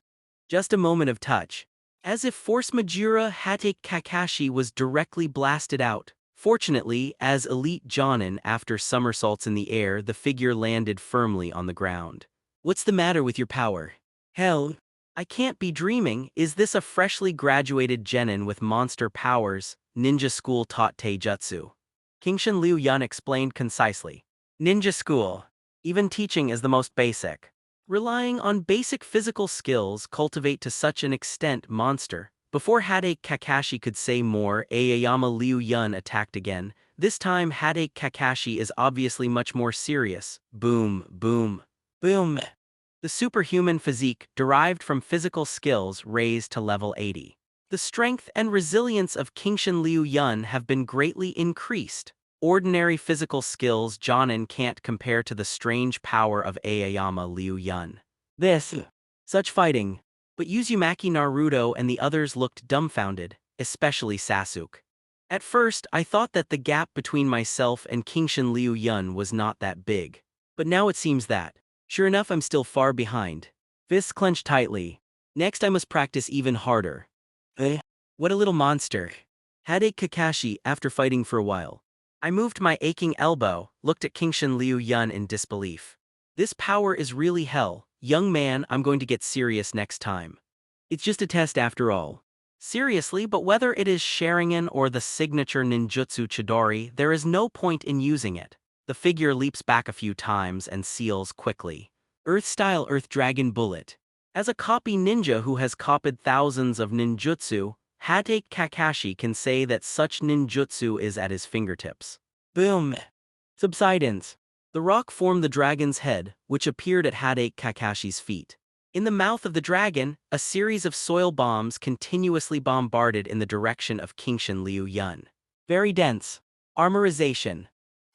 Speaker 2: Just a moment of touch. As if force majeure, Hatake Kakashi was directly blasted out. Fortunately, as elite Jonin after somersaults in the air, the figure landed firmly on the ground. What's the matter with your power? Hell, I can't be dreaming. Is this a freshly graduated genin with monster powers? Ninja school taught Taijutsu. Kingshin Liu Yun explained concisely. Ninja school. Even teaching is the most basic. Relying on basic physical skills cultivate to such an extent monster. Before Hatake Kakashi could say more, Aoyama Liu Yun attacked again. This time Hatake Kakashi is obviously much more serious. Boom, boom, boom. The superhuman physique derived from physical skills raised to level 80. The strength and resilience of Kingshin Liu Yun have been greatly increased. Ordinary physical skills Jonin can't compare to the strange power of Aoyama Liu Yun. Such fighting. But Uzumaki Naruto and the others looked dumbfounded, especially Sasuke. At first, I thought that the gap between myself and Kingshin Liu Yun was not that big. But now it seems that. Sure enough, I'm still far behind. Fists clenched tightly. Next I must practice even harder. What a little monster. Hatake Kakashi after fighting for a while. I moved my aching elbow, looked at Kingshin Liu Yun in disbelief. This power is really hell. Young man, I'm going to get serious next time. It's just a test after all. Seriously, but whether it is Sharingan or the signature ninjutsu Chidori, there is no point in using it. The figure leaps back a few times and seals quickly. Earth-style Earth Dragon Bullet. As a copy ninja who has copied thousands of ninjutsu, Hatake Kakashi can say that such ninjutsu is at his fingertips. Boom. Subsidence. The rock formed the dragon's head, which appeared at Hatake Kakashi's feet. In the mouth of the dragon, a series of soil bombs continuously bombarded in the direction of Kingshin Liu Yun. Very dense. Armorization.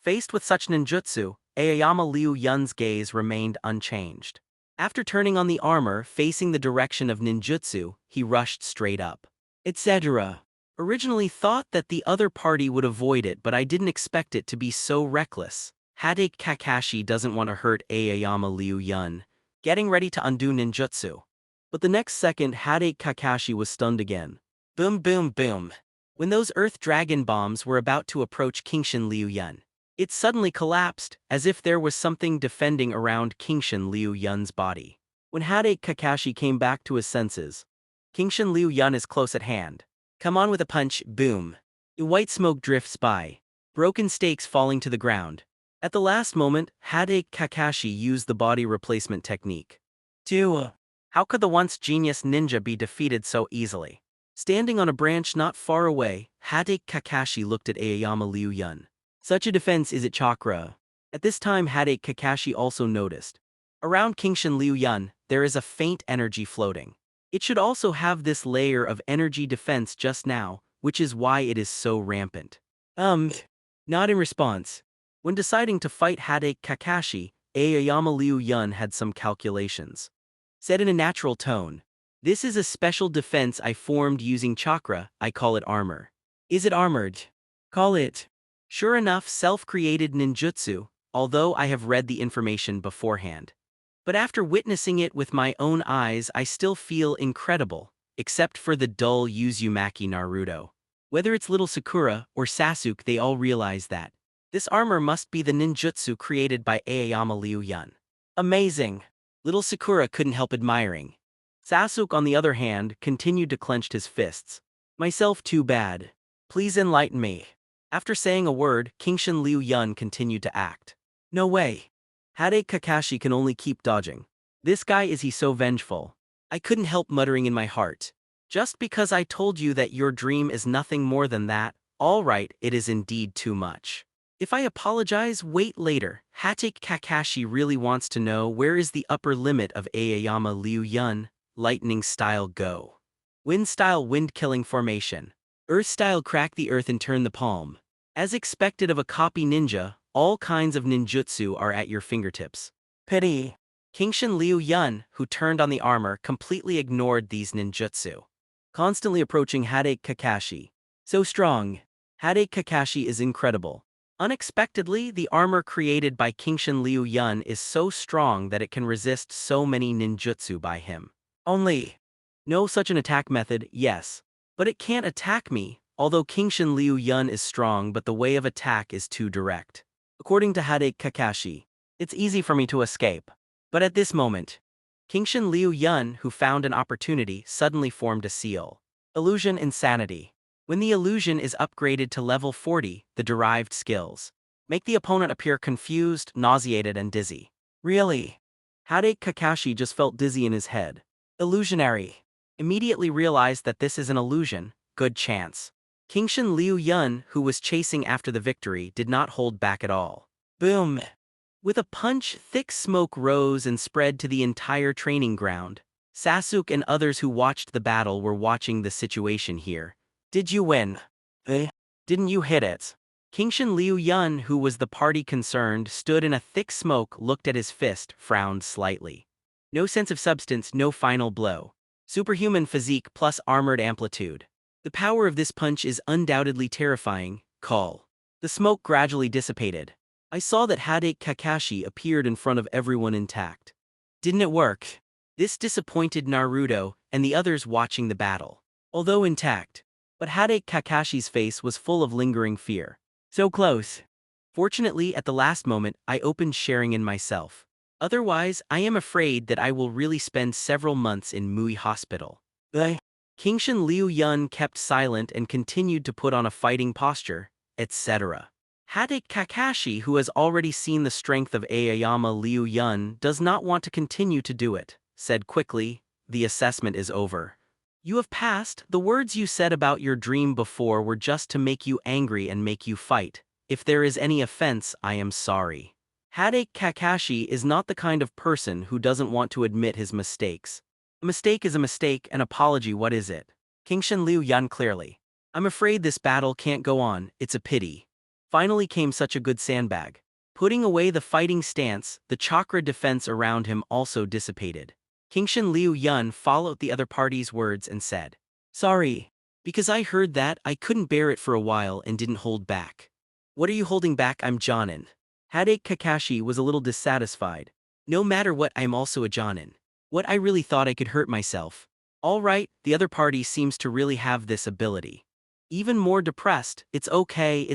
Speaker 2: Faced with such ninjutsu, Aoyama Liu Yun's gaze remained unchanged. After turning on the armor facing the direction of ninjutsu, he rushed straight up. Etc. Originally thought that the other party would avoid it, but I didn't expect it to be so reckless. Hatake Kakashi doesn't want to hurt Aoyama Liu Yun, getting ready to undo ninjutsu. But the next second, Hatake Kakashi was stunned again. Boom, boom, boom. When those earth dragon bombs were about to approach Kingshin Liu Yun, it suddenly collapsed, as if there was something defending around Kingshin Liu Yun's body. When Hatake Kakashi came back to his senses, Kingshin Liu Yun is close at hand. Come on with a punch, boom. White smoke drifts by, broken stakes falling to the ground. At the last moment, Hatake Kakashi used the body replacement technique. How could the once genius ninja be defeated so easily? Standing on a branch not far away, Hatake Kakashi looked at Aoyama Liu Yun. Such a defense is at Chakra. At this time Hatake Kakashi also noticed. Around Kingshin Liu Yun, there is a faint energy floating. It should also have this layer of energy defense just now, which is why it is so rampant. Not in response. When deciding to fight Hatake Kakashi, Aoyama Liu Yun had some calculations. Said in a natural tone, "This is a special defense I formed using chakra, I call it armor." Is it armored? Call it. Sure enough, self-created ninjutsu, although I have read the information beforehand. But after witnessing it with my own eyes, I still feel incredible, except for the dull Uzumaki Naruto. Whether it's little Sakura or Sasuke, they all realize that this armor must be the ninjutsu created by Aoyama Liu Yun. Amazing! Little Sakura couldn't help admiring. Sasuke, on the other hand, continued to clench his fists. Myself too bad. Please enlighten me. After saying a word, Kingshin Liu Yun continued to act. No way. Hatake Kakashi can only keep dodging. This guy, is he so vengeful? I couldn't help muttering in my heart. Just because I told you that your dream is nothing more than that, all right, it is indeed too much. If I apologize, wait later. Hatake Kakashi really wants to know where is the upper limit of Aoyama Liu Yun. Lightning style go. Wind style wind killing formation. Earth style crack the earth and turn the palm. As expected of a copy ninja, all kinds of ninjutsu are at your fingertips. Pity. Kingshin Liu Yun, who turned on the armor, completely ignored these ninjutsu. Constantly approaching Hatake Kakashi. So strong. Hatake Kakashi is incredible. Unexpectedly, the armor created by Kingshin Liu Yun is so strong that it can resist so many ninjutsu by him. Only. No such an attack method, yes. But it can't attack me, although Kingshin Liu Yun is strong but the way of attack is too direct. According to Hade Kakashi, it's easy for me to escape. But at this moment, Kingshin Liu Yun, who found an opportunity, suddenly formed a seal. Illusion Insanity. When the illusion is upgraded to level 40, the derived skills make the opponent appear confused, nauseated, and dizzy. Really? Hade Kakashi just felt dizzy in his head. Illusionary. Immediately realized that this is an illusion, good chance. Kingshin Liu Yun, who was chasing after the victory, did not hold back at all. Boom! With a punch, thick smoke rose and spread to the entire training ground. Sasuke and others who watched the battle were watching the situation here. Did you win? Didn't you hit it? Kingshin Liu Yun, who was the party concerned, stood in a thick smoke, looked at his fist, frowned slightly. No sense of substance, no final blow. Superhuman physique plus armored amplitude. The power of this punch is undoubtedly terrifying. Call. The smoke gradually dissipated. I saw that Hade Kakashi appeared in front of everyone intact. Didn't it work? This disappointed Naruto and the others watching the battle. Although intact, but Hade Kakashi's face was full of lingering fear. So close. Fortunately, at the last moment, I opened sharing in myself. Otherwise, I am afraid that I will really spend several months in Mui Hospital. Kingshin Liu Yun kept silent and continued to put on a fighting posture, etc. Hade Kakashi, who has already seen the strength of Aoyama Liu Yun, does not want to continue to do it, said quickly, "The assessment is over. You have passed. The words you said about your dream before were just to make you angry and make you fight. If there is any offense, I am sorry." Hade Kakashi is not the kind of person who doesn't want to admit his mistakes. A mistake is a mistake, an apology, what is it? Kingshin Liu Yun clearly. I'm afraid this battle can't go on, it's a pity. Finally came such a good sandbag. Putting away the fighting stance, the chakra defense around him also dissipated. Kingshin Liu Yun followed the other party's words and said, "Sorry. Because I heard that, I couldn't bear it for a while and didn't hold back." "What are you holding back? I'm Jonin." Hade Kakashi was a little dissatisfied. "No matter what, I'm also a Jonin. What, I really thought I could hurt myself." "All right, the other party seems to really have this ability." Even more depressed, it's okay,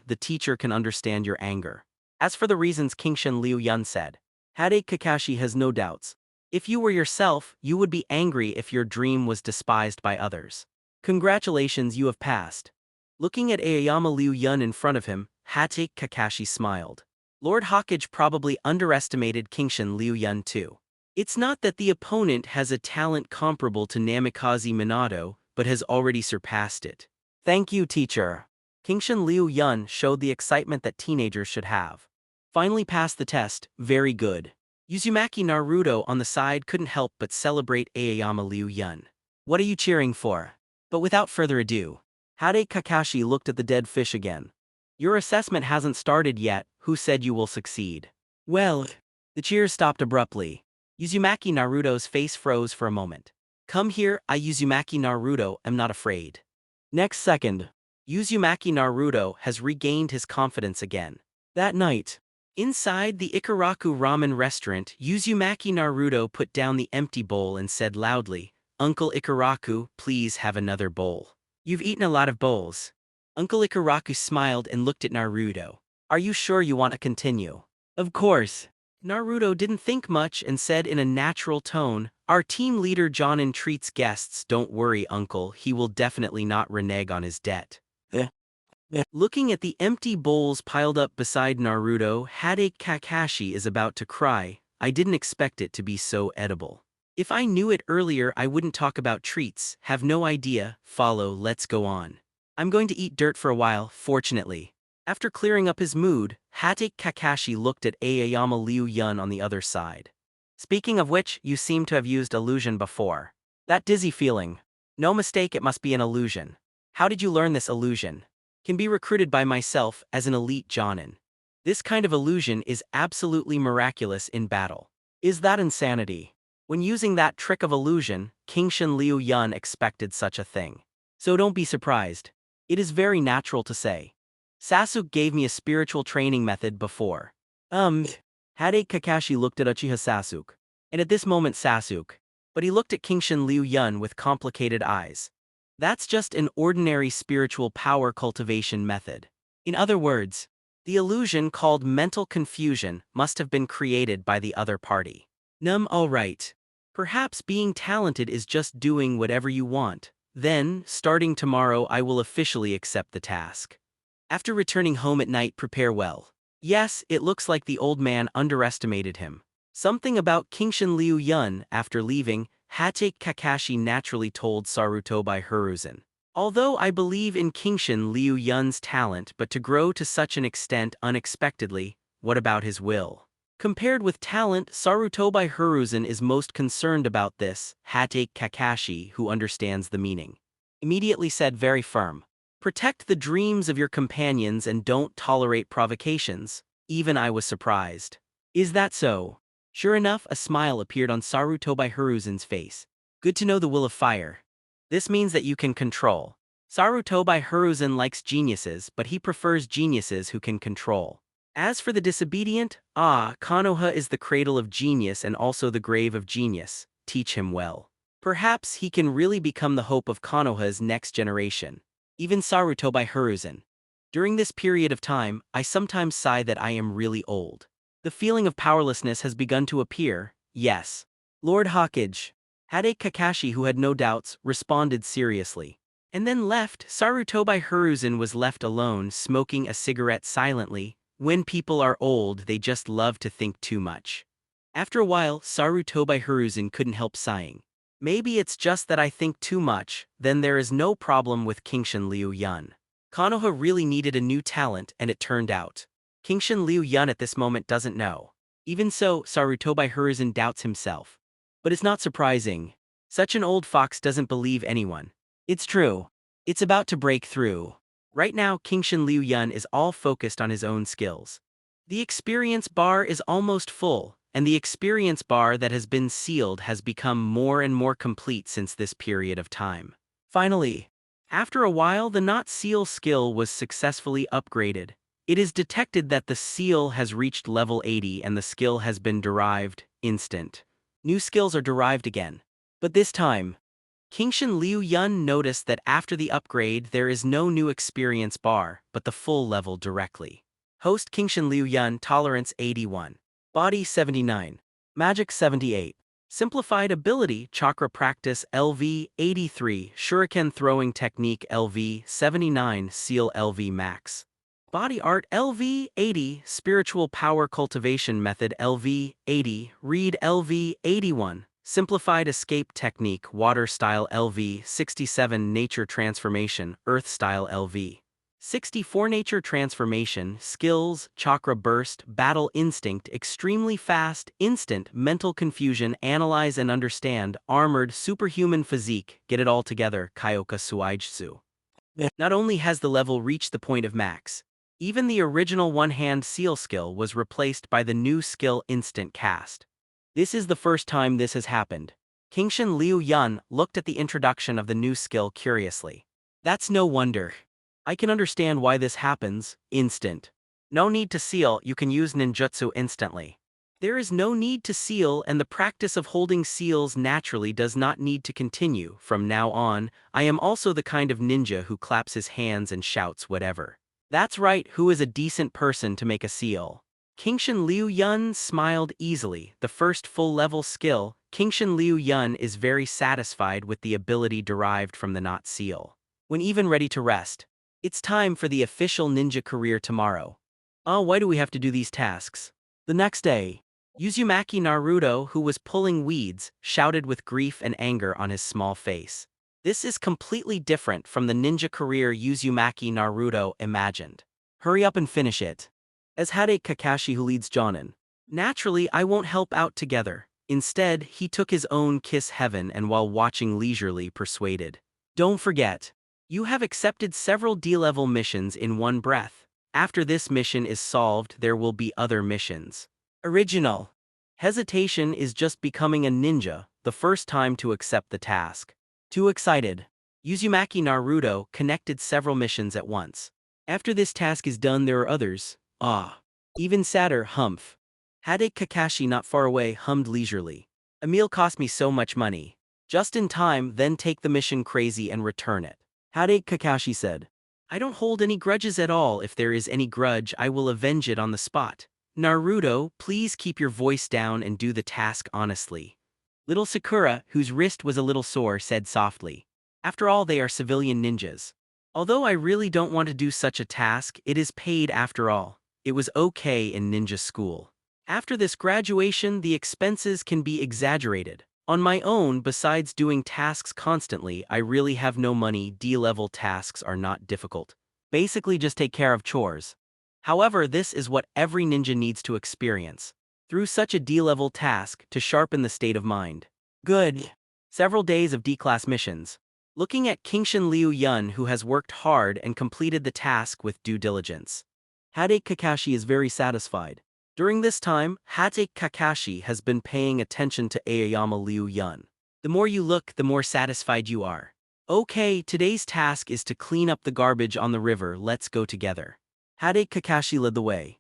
Speaker 2: the teacher can understand your anger. As for the reasons, Kingshin Liu Yun said, Hade Kakashi has no doubts. If you were yourself, you would be angry if your dream was despised by others. Congratulations, you have passed. Looking at Aoyama Liu Yun in front of him, Hade Kakashi smiled. Lord Hokage probably underestimated Kingshin Liu Yun too. It's not that the opponent has a talent comparable to Namikaze Minato, but has already surpassed it. Thank you, teacher. Kingshin Liu Yun showed the excitement that teenagers should have. Finally passed the test, very good. Uzumaki Naruto on the side couldn't help but celebrate Aoyama Liu Yun. What are you cheering for? But without further ado, Hade Kakashi looked at the dead fish again. Your assessment hasn't started yet, who said you will succeed? Well, the cheers stopped abruptly. Uzumaki Naruto's face froze for a moment. Come here, I Uzumaki Naruto am not afraid. Next second, Uzumaki Naruto has regained his confidence again. That night, inside the Ikaraku ramen restaurant, Uzumaki Naruto put down the empty bowl and said loudly, Uncle Ikaraku, please have another bowl. You've eaten a lot of bowls. Uncle Ikaraku smiled and looked at Naruto. Are you sure you want to continue? Of course. Naruto didn't think much and said in a natural tone, our team leader Jonin treats guests, don't worry uncle, he will definitely not renege on his debt. Looking at the empty bowls piled up beside Naruto, Hade Kakashi is about to cry. I didn't expect it to be so edible. If I knew it earlier I wouldn't talk about treats, have no idea, follow, let's go on. I'm going to eat dirt for a while, fortunately. After clearing up his mood, Hade Kakashi looked at Aoyama Liu Yun on the other side. Speaking of which, you seem to have used illusion before. That dizzy feeling. No mistake, it must be an illusion. How did you learn this illusion? Can be recruited by myself as an elite Jonin. This kind of illusion is absolutely miraculous in battle. Is that insanity? When using that trick of illusion, Kingshin Liu Yun expected such a thing. So don't be surprised. It is very natural to say. Sasuke gave me a spiritual training method before. Hade Kakashi looked at Uchiha Sasuke. And at this moment Sasuke. but he looked at Kingshin Liu Yun with complicated eyes. That's just an ordinary spiritual power cultivation method. In other words, the illusion called mental confusion must have been created by the other party. Alright. Perhaps being talented is just doing whatever you want. Then, starting tomorrow, I will officially accept the task. After returning home at night, prepare well. Yes, it looks like the old man underestimated him. Something about Kingshin Liu Yun after leaving, Hate Kakashi naturally told Sarutobi Hiruzen. Although I believe in Kingshin Liu Yun's talent, but to grow to such an extent unexpectedly, what about his will? Compared with talent, Sarutobi Hiruzen is most concerned about this, Hate Kakashi, who understands the meaning. Immediately said very firm. Protect the dreams of your companions and don't tolerate provocations. Even I was surprised. Is that so? Sure enough, a smile appeared on Sarutobi Hiruzen's face. Good to know the will of fire. This means that you can control. Sarutobi Hiruzen likes geniuses, but he prefers geniuses who can control. As for the disobedient, Konoha is the cradle of genius and also the grave of genius. Teach him well. Perhaps he can really become the hope of Konoha's next generation. Even Sarutobi Hiruzen. During this period of time, I sometimes sigh that I am really old. The feeling of powerlessness has begun to appear, yes. Lord Hokage. Hate Kakashi, who had no doubts, responded seriously. And then left. Sarutobi Hiruzen was left alone, smoking a cigarette silently. When people are old, they just love to think too much. After a while, Sarutobi Hiruzen couldn't help sighing. Maybe it's just that I think too much, then there is no problem with Kingshin Liu Yun. Konoha really needed a new talent, and it turned out. Kingshin Liu Yun at this moment doesn't know. Even so, Sarutobi Hiruzen doubts himself. But it's not surprising. Such an old fox doesn't believe anyone. It's true. It's about to break through. Right now, Kingshin Liu Yun is all focused on his own skills. The experience bar is almost full, and the experience bar that has been sealed has become more and more complete since this period of time. Finally, after a while, the not seal skill was successfully upgraded. It is detected that the seal has reached level 80 and the skill has been derived, instant. New skills are derived again. But this time, Kingshin Liu Yun noticed that after the upgrade there is no new experience bar, but the full level directly. Host Kingshin Liu Yun, Tolerance 81. Body 79. Magic 78. Simplified Ability, Chakra Practice LV 83, Shuriken Throwing Technique LV 79, Seal LV Max. Body Art LV 80, Spiritual Power Cultivation Method LV 80, Read LV 81, Simplified Escape Technique Water Style LV 67, Nature Transformation Earth Style LV 64, Nature Transformation Skills Chakra Burst, Battle Instinct, Extremely Fast, Instant, Mental Confusion, Analyze and Understand, Armored, Superhuman Physique, Get It All Together, Kyoka Suijutsu. Not only has the level reached the point of max, even the original one-hand seal skill was replaced by the new skill Instant Cast. This is the first time this has happened. Kingshin Liu Yun looked at the introduction of the new skill curiously. That's no wonder. I can understand why this happens. Instant. No need to seal, you can use ninjutsu instantly. There is no need to seal, and the practice of holding seals naturally does not need to continue. From now on, I am also the kind of ninja who claps his hands and shouts whatever. That's right, who is a decent person to make a seal? Kingshin Liu Yun smiled easily. The first full-level skill, Kingshin Liu Yun is very satisfied with the ability derived from the not seal. When even ready to rest, it's time for the official ninja career tomorrow. Why do we have to do these tasks? The next day, Uzumaki Naruto, who was pulling weeds, shouted with grief and anger on his small face. This is completely different from the ninja career Uzumaki Naruto imagined. Hurry up and finish it. As Hate Kakashi, who leads Jonin. Naturally, I won't help out together. Instead, he took his own kiss heaven and while watching leisurely persuaded. Don't forget, you have accepted several D-level missions in one breath. After this mission is solved, there will be other missions. Original. Hesitation is just becoming a ninja, the first time to accept the task. Too excited. Uzumaki Naruto connected several missions at once. After this task is done, there are others. Even sadder, humph. Hate Kakashi, not far away, hummed leisurely. A meal cost me so much money. Just in time, then take the mission crazy and return it. Hade Kakashi said. I don't hold any grudges at all. If there is any grudge, I will avenge it on the spot. Naruto, please keep your voice down and do the task honestly. Little Sakura, whose wrist was a little sore, said softly. After all, they are civilian ninjas. Although I really don't want to do such a task, it is paid after all. It was okay in ninja school. After this graduation, the expenses can be exaggerated. On my own, besides doing tasks constantly, I really have no money. D-level tasks are not difficult. Basically just take care of chores. However, this is what every ninja needs to experience. Through such a D-level task to sharpen the state of mind. Good. Several days of D-class missions. Looking at Kingshin Liu Yun, who has worked hard and completed the task with due diligence. Hade Kakashi is very satisfied. During this time, Hade Kakashi has been paying attention to Aoyama Liu Yun. The more you look, the more satisfied you are. Okay, today's task is to clean up the garbage on the river. Let's go together. Hade Kakashi led the way.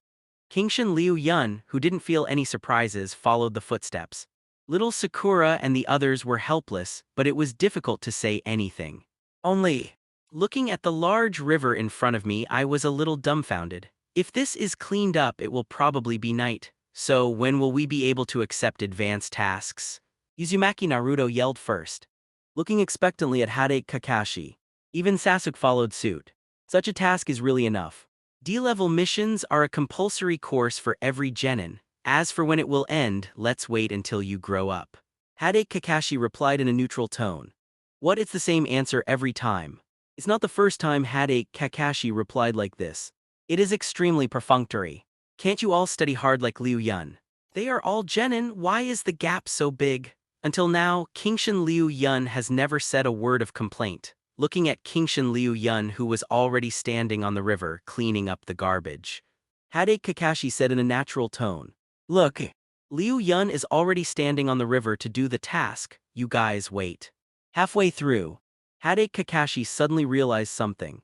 Speaker 2: Kingshin Liu Yun, who didn't feel any surprises, followed the footsteps. Little Sakura and the others were helpless, but it was difficult to say anything. Only, looking at the large river in front of me, I was a little dumbfounded. If this is cleaned up, it will probably be night. So when will we be able to accept advanced tasks? Uzumaki Naruto yelled first. Looking expectantly at Hade Kakashi. Even Sasuke followed suit. Such a task is really enough. D-level missions are a compulsory course for every genin. As for when it will end, let's wait until you grow up. Hade Kakashi replied in a neutral tone. What? It's the same answer every time. It's not the first time Hade Kakashi replied like this. It is extremely perfunctory. Can't you all study hard like Liu Yun? They are all genin. Why is the gap so big? Until now, Kingshin Liu Yun has never said a word of complaint. Looking at Kingshin Liu Yun, who was already standing on the river cleaning up the garbage. Hade Kakashi said in a natural tone. Look, Liu Yun is already standing on the river to do the task. You guys wait. Halfway through, Hade Kakashi suddenly realized something.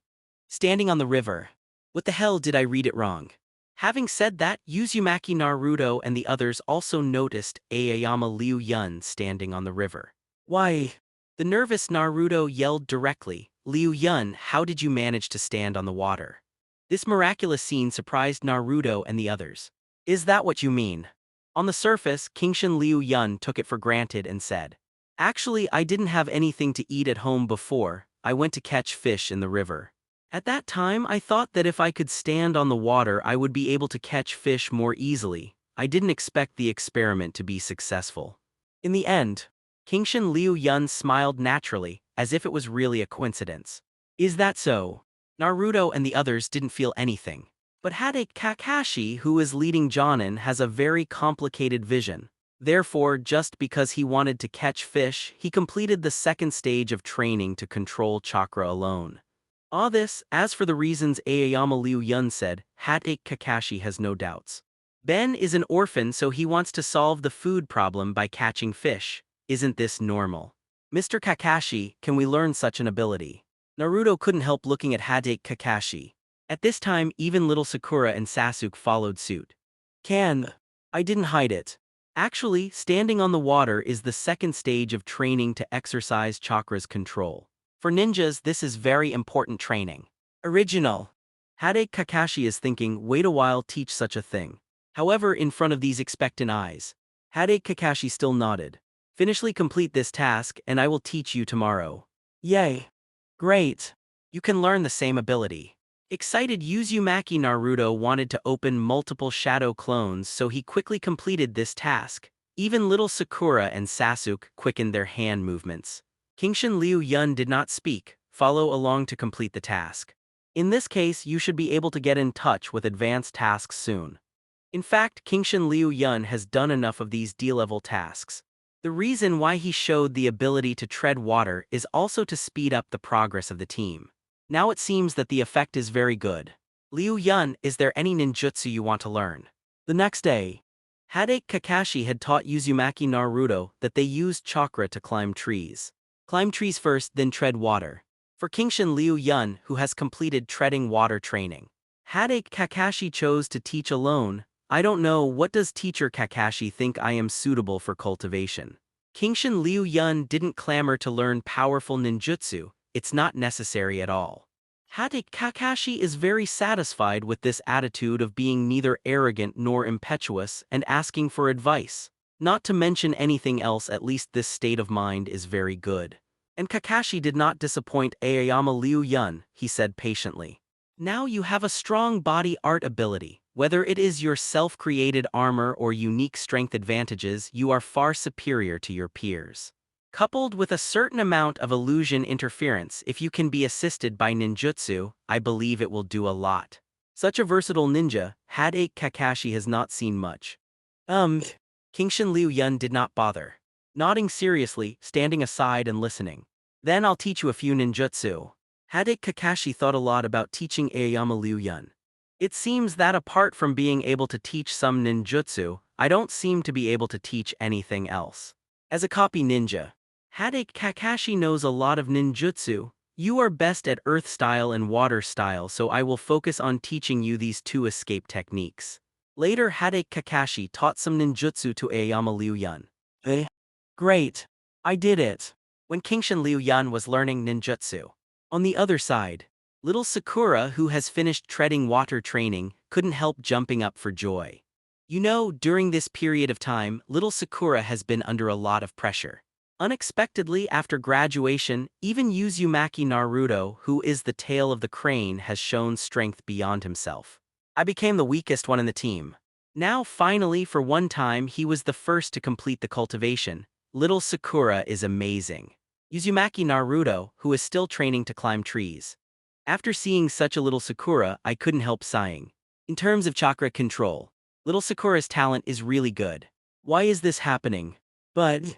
Speaker 2: Standing on the river. What the hell, did I read it wrong? Having said that, Uzumaki Naruto and the others also noticed Aoyama Liu Yun standing on the river. Why? The nervous Naruto yelled directly, Liu Yun, how did you manage to stand on the water? This miraculous scene surprised Naruto and the others. Is that what you mean? On the surface, Kingshin Liu Yun took it for granted and said, Actually, I didn't have anything to eat at home before. I went to catch fish in the river. At that time, I thought that if I could stand on the water, I would be able to catch fish more easily. I didn't expect the experiment to be successful. In the end, Kingshin Liu Yun smiled naturally, as if it was really a coincidence. Is that so? Naruto and the others didn't feel anything. But Hade Kakashi, who is leading Jonin, has a very complicated vision. Therefore, just because he wanted to catch fish, he completed the second stage of training to control chakra alone. As for the reasons Aoyama Liu Yun said, Hade Kakashi has no doubts. Ben is an orphan, so he wants to solve the food problem by catching fish. Isn't this normal? Mr. Kakashi, can we learn such an ability? Naruto couldn't help looking at Hade Kakashi. At this time, even little Sakura and Sasuke followed suit. I didn't hide it. Actually, standing on the water is the second stage of training to exercise chakra's control. For ninjas, this is very important training. Original. Hade Kakashi is thinking, wait a while, teach such a thing. However, in front of these expectant eyes, Hade Kakashi still nodded. Finishly complete this task, and I will teach you tomorrow. Yay. Great. You can learn the same ability. Excited Uzumaki Naruto wanted to open multiple shadow clones, so he quickly completed this task. Even little Sakura and Sasuke quickened their hand movements. Kingshin Liu Yun did not speak. Follow along to complete the task. In this case, you should be able to get in touch with advanced tasks soon. In fact, Kingshin Liu Yun has done enough of these D-level tasks. The reason why he showed the ability to tread water is also to speed up the progress of the team. Now it seems that the effect is very good. Liu Yun, is there any ninjutsu you want to learn? The next day, Hade Kakashi had taught Uzumaki Naruto that they used chakra to climb trees. Climb trees first, then tread water. For Kingshin Liu Yun, who has completed treading water training, Hade Kakashi chose to teach alone. I don't know, what does teacher Kakashi think I am suitable for cultivation? Kingshin Liu Yun didn't clamor to learn powerful ninjutsu, it's not necessary at all. Kakashi is very satisfied with this attitude of being neither arrogant nor impetuous and asking for advice. Not to mention anything else, at least this state of mind is very good. And Kakashi did not disappoint Aoyama Liu Yun, he said patiently. Now you have a strong body art ability. Whether it is your self-created armor or unique strength advantages, you are far superior to your peers. Coupled with a certain amount of illusion interference, if you can be assisted by ninjutsu, I believe it will do a lot. Such a versatile ninja, Kakashi has not seen much. Kingshin Liu Yun did not bother. Nodding seriously, standing aside and listening. Then I'll teach you a few ninjutsu. Kakashi thought a lot about teaching Aoyama Liu Yun. It seems that apart from being able to teach some ninjutsu, I don't seem to be able to teach anything else. As a copy ninja, Kakashi knows a lot of ninjutsu. You are best at earth style and water style, so I will focus on teaching you these two escape techniques. Later, Kakashi taught some ninjutsu to Aoyama Liu Yun. Great. I did it. When Kingshin Liu Yun was learning ninjutsu. On the other side, little Sakura, who has finished treading water training, couldn't help jumping up for joy. You know, during this period of time, little Sakura has been under a lot of pressure. Unexpectedly, after graduation, even Uzumaki Naruto, who is the tail of the crane, has shown strength beyond himself. I became the weakest one in the team. Now, finally, for one time, he was the first to complete the cultivation. Little Sakura is amazing. Uzumaki Naruto, who is still training to climb trees. After seeing such a little Sakura, I couldn't help sighing. In terms of chakra control, little Sakura's talent is really good. Why is this happening? But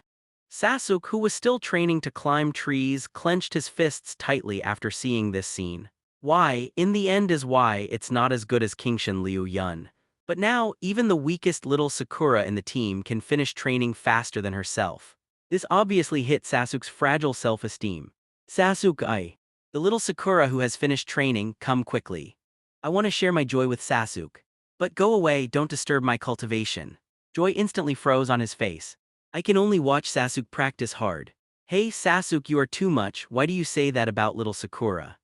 Speaker 2: Sasuke, who was still training to climb trees, clenched his fists tightly after seeing this scene. Why, in the end, is why it's not as good as Kingshin Liu Yun. But now, even the weakest little Sakura in the team can finish training faster than herself. This obviously hit Sasuke's fragile self-esteem. Sasuke, the little Sakura who has finished training, come quickly. I want to share my joy with Sasuke. But go away, don't disturb my cultivation. Joy instantly froze on his face. I can only watch Sasuke practice hard. Hey Sasuke, you are too much. Why do you say that about little Sakura?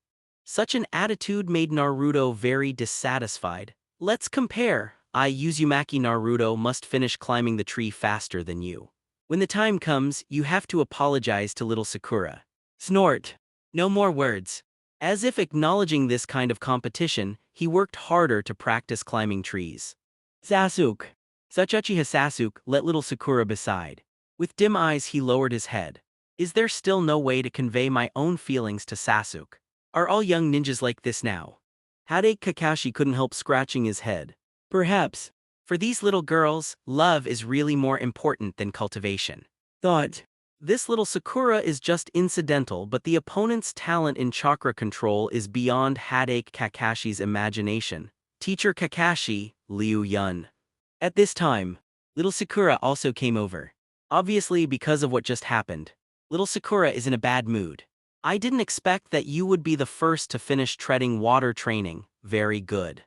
Speaker 2: Such an attitude made Naruto very dissatisfied. Let's compare. Uzumaki Naruto must finish climbing the tree faster than you. When the time comes, you have to apologize to little Sakura. Snort. No more words. As if acknowledging this kind of competition, he worked harder to practice climbing trees. Sasuke. Such Uchiha Sasuke let little Sakura beside. With dim eyes he lowered his head. Is there still no way to convey my own feelings to Sasuke? Are all young ninjas like this now? Kakashi couldn't help scratching his head. Perhaps. For these little girls, love is really more important than cultivation. Thought. This little Sakura is just incidental, but the opponent's talent in chakra control is beyond Kakashi's imagination. Teacher Kakashi, Liu Yun. At this time, little Sakura also came over. Obviously, because of what just happened, little Sakura is in a bad mood. I didn't expect that you would be the first to finish treading water training. Very good.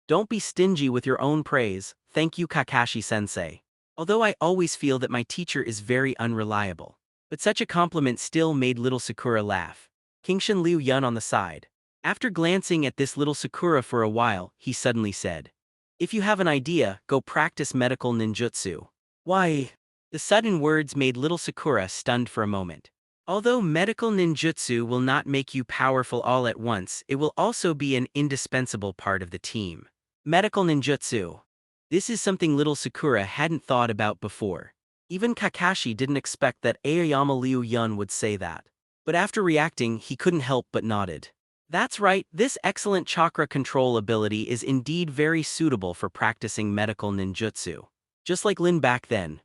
Speaker 2: Don't be stingy with your own praise. Thank you, Kakashi-sensei. Although I always feel that my teacher is very unreliable. But such a compliment still made little Sakura laugh. Kingshin Liu Yun on the side. After glancing at this little Sakura for a while, he suddenly said, if you have an idea, go practice medical ninjutsu. Why? The sudden words made little Sakura stunned for a moment. Although medical ninjutsu will not make you powerful all at once, it will also be an indispensable part of the team. Medical ninjutsu. This is something little Sakura hadn't thought about before. Even Kakashi didn't expect that Aoyama Liu Yun would say that. But after reacting, he couldn't help but nodded. That's right, this excellent chakra control ability is indeed very suitable for practicing medical ninjutsu. Just like Lin back then.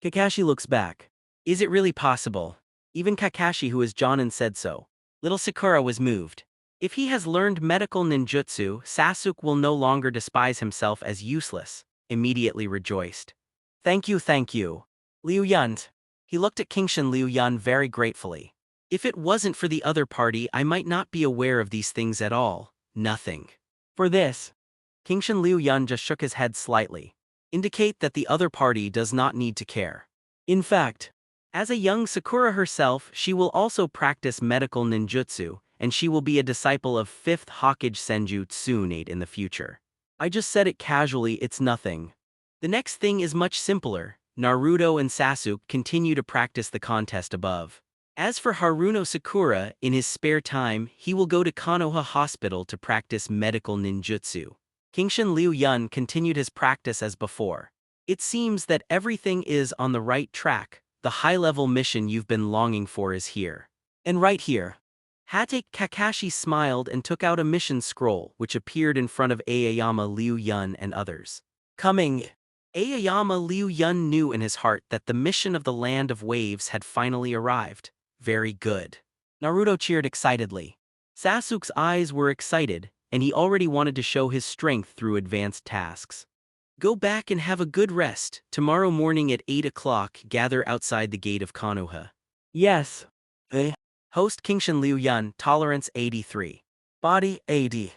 Speaker 2: Kakashi looks back. Is it really possible? Even Kakashi, who is Jonin, said so. Little Sakura was moved. If he has learned medical ninjutsu, Sasuke will no longer despise himself as useless. Immediately rejoiced. Thank you, thank you. Liu Yun. He looked at Kingshin Liu Yun very gratefully. If it wasn't for the other party, I might not be aware of these things at all. Nothing. For this. Kingshin Liu Yun just shook his head slightly. Indicate that the other party does not need to care. In fact, As a young Sakura herself, she will also practice medical ninjutsu, and she will be a disciple of 5th Hokage Senju Tsunade in the future. I just said it casually, it's nothing. The next thing is much simpler. Naruto and Sasuke continue to practice the contest above. As for Haruno Sakura, in his spare time, he will go to Konoha Hospital to practice medical ninjutsu. Kingshin Liu Yun continued his practice as before. It seems that everything is on the right track. The high-level mission you've been longing for is here. And right here. Kakashi smiled and took out a mission scroll, which appeared in front of Aoyama Liu Yun and others. Coming. Aoyama Liu Yun knew in his heart that the mission of the Land of Waves had finally arrived. Very good. Naruto cheered excitedly. Sasuke's eyes were excited, and he already wanted to show his strength through advanced tasks. Go back and have a good rest. Tomorrow morning at 8 o'clock, gather outside the gate of Konoha. Yes. Host Kingshin Liu Yun, Tolerance 83. Body 80.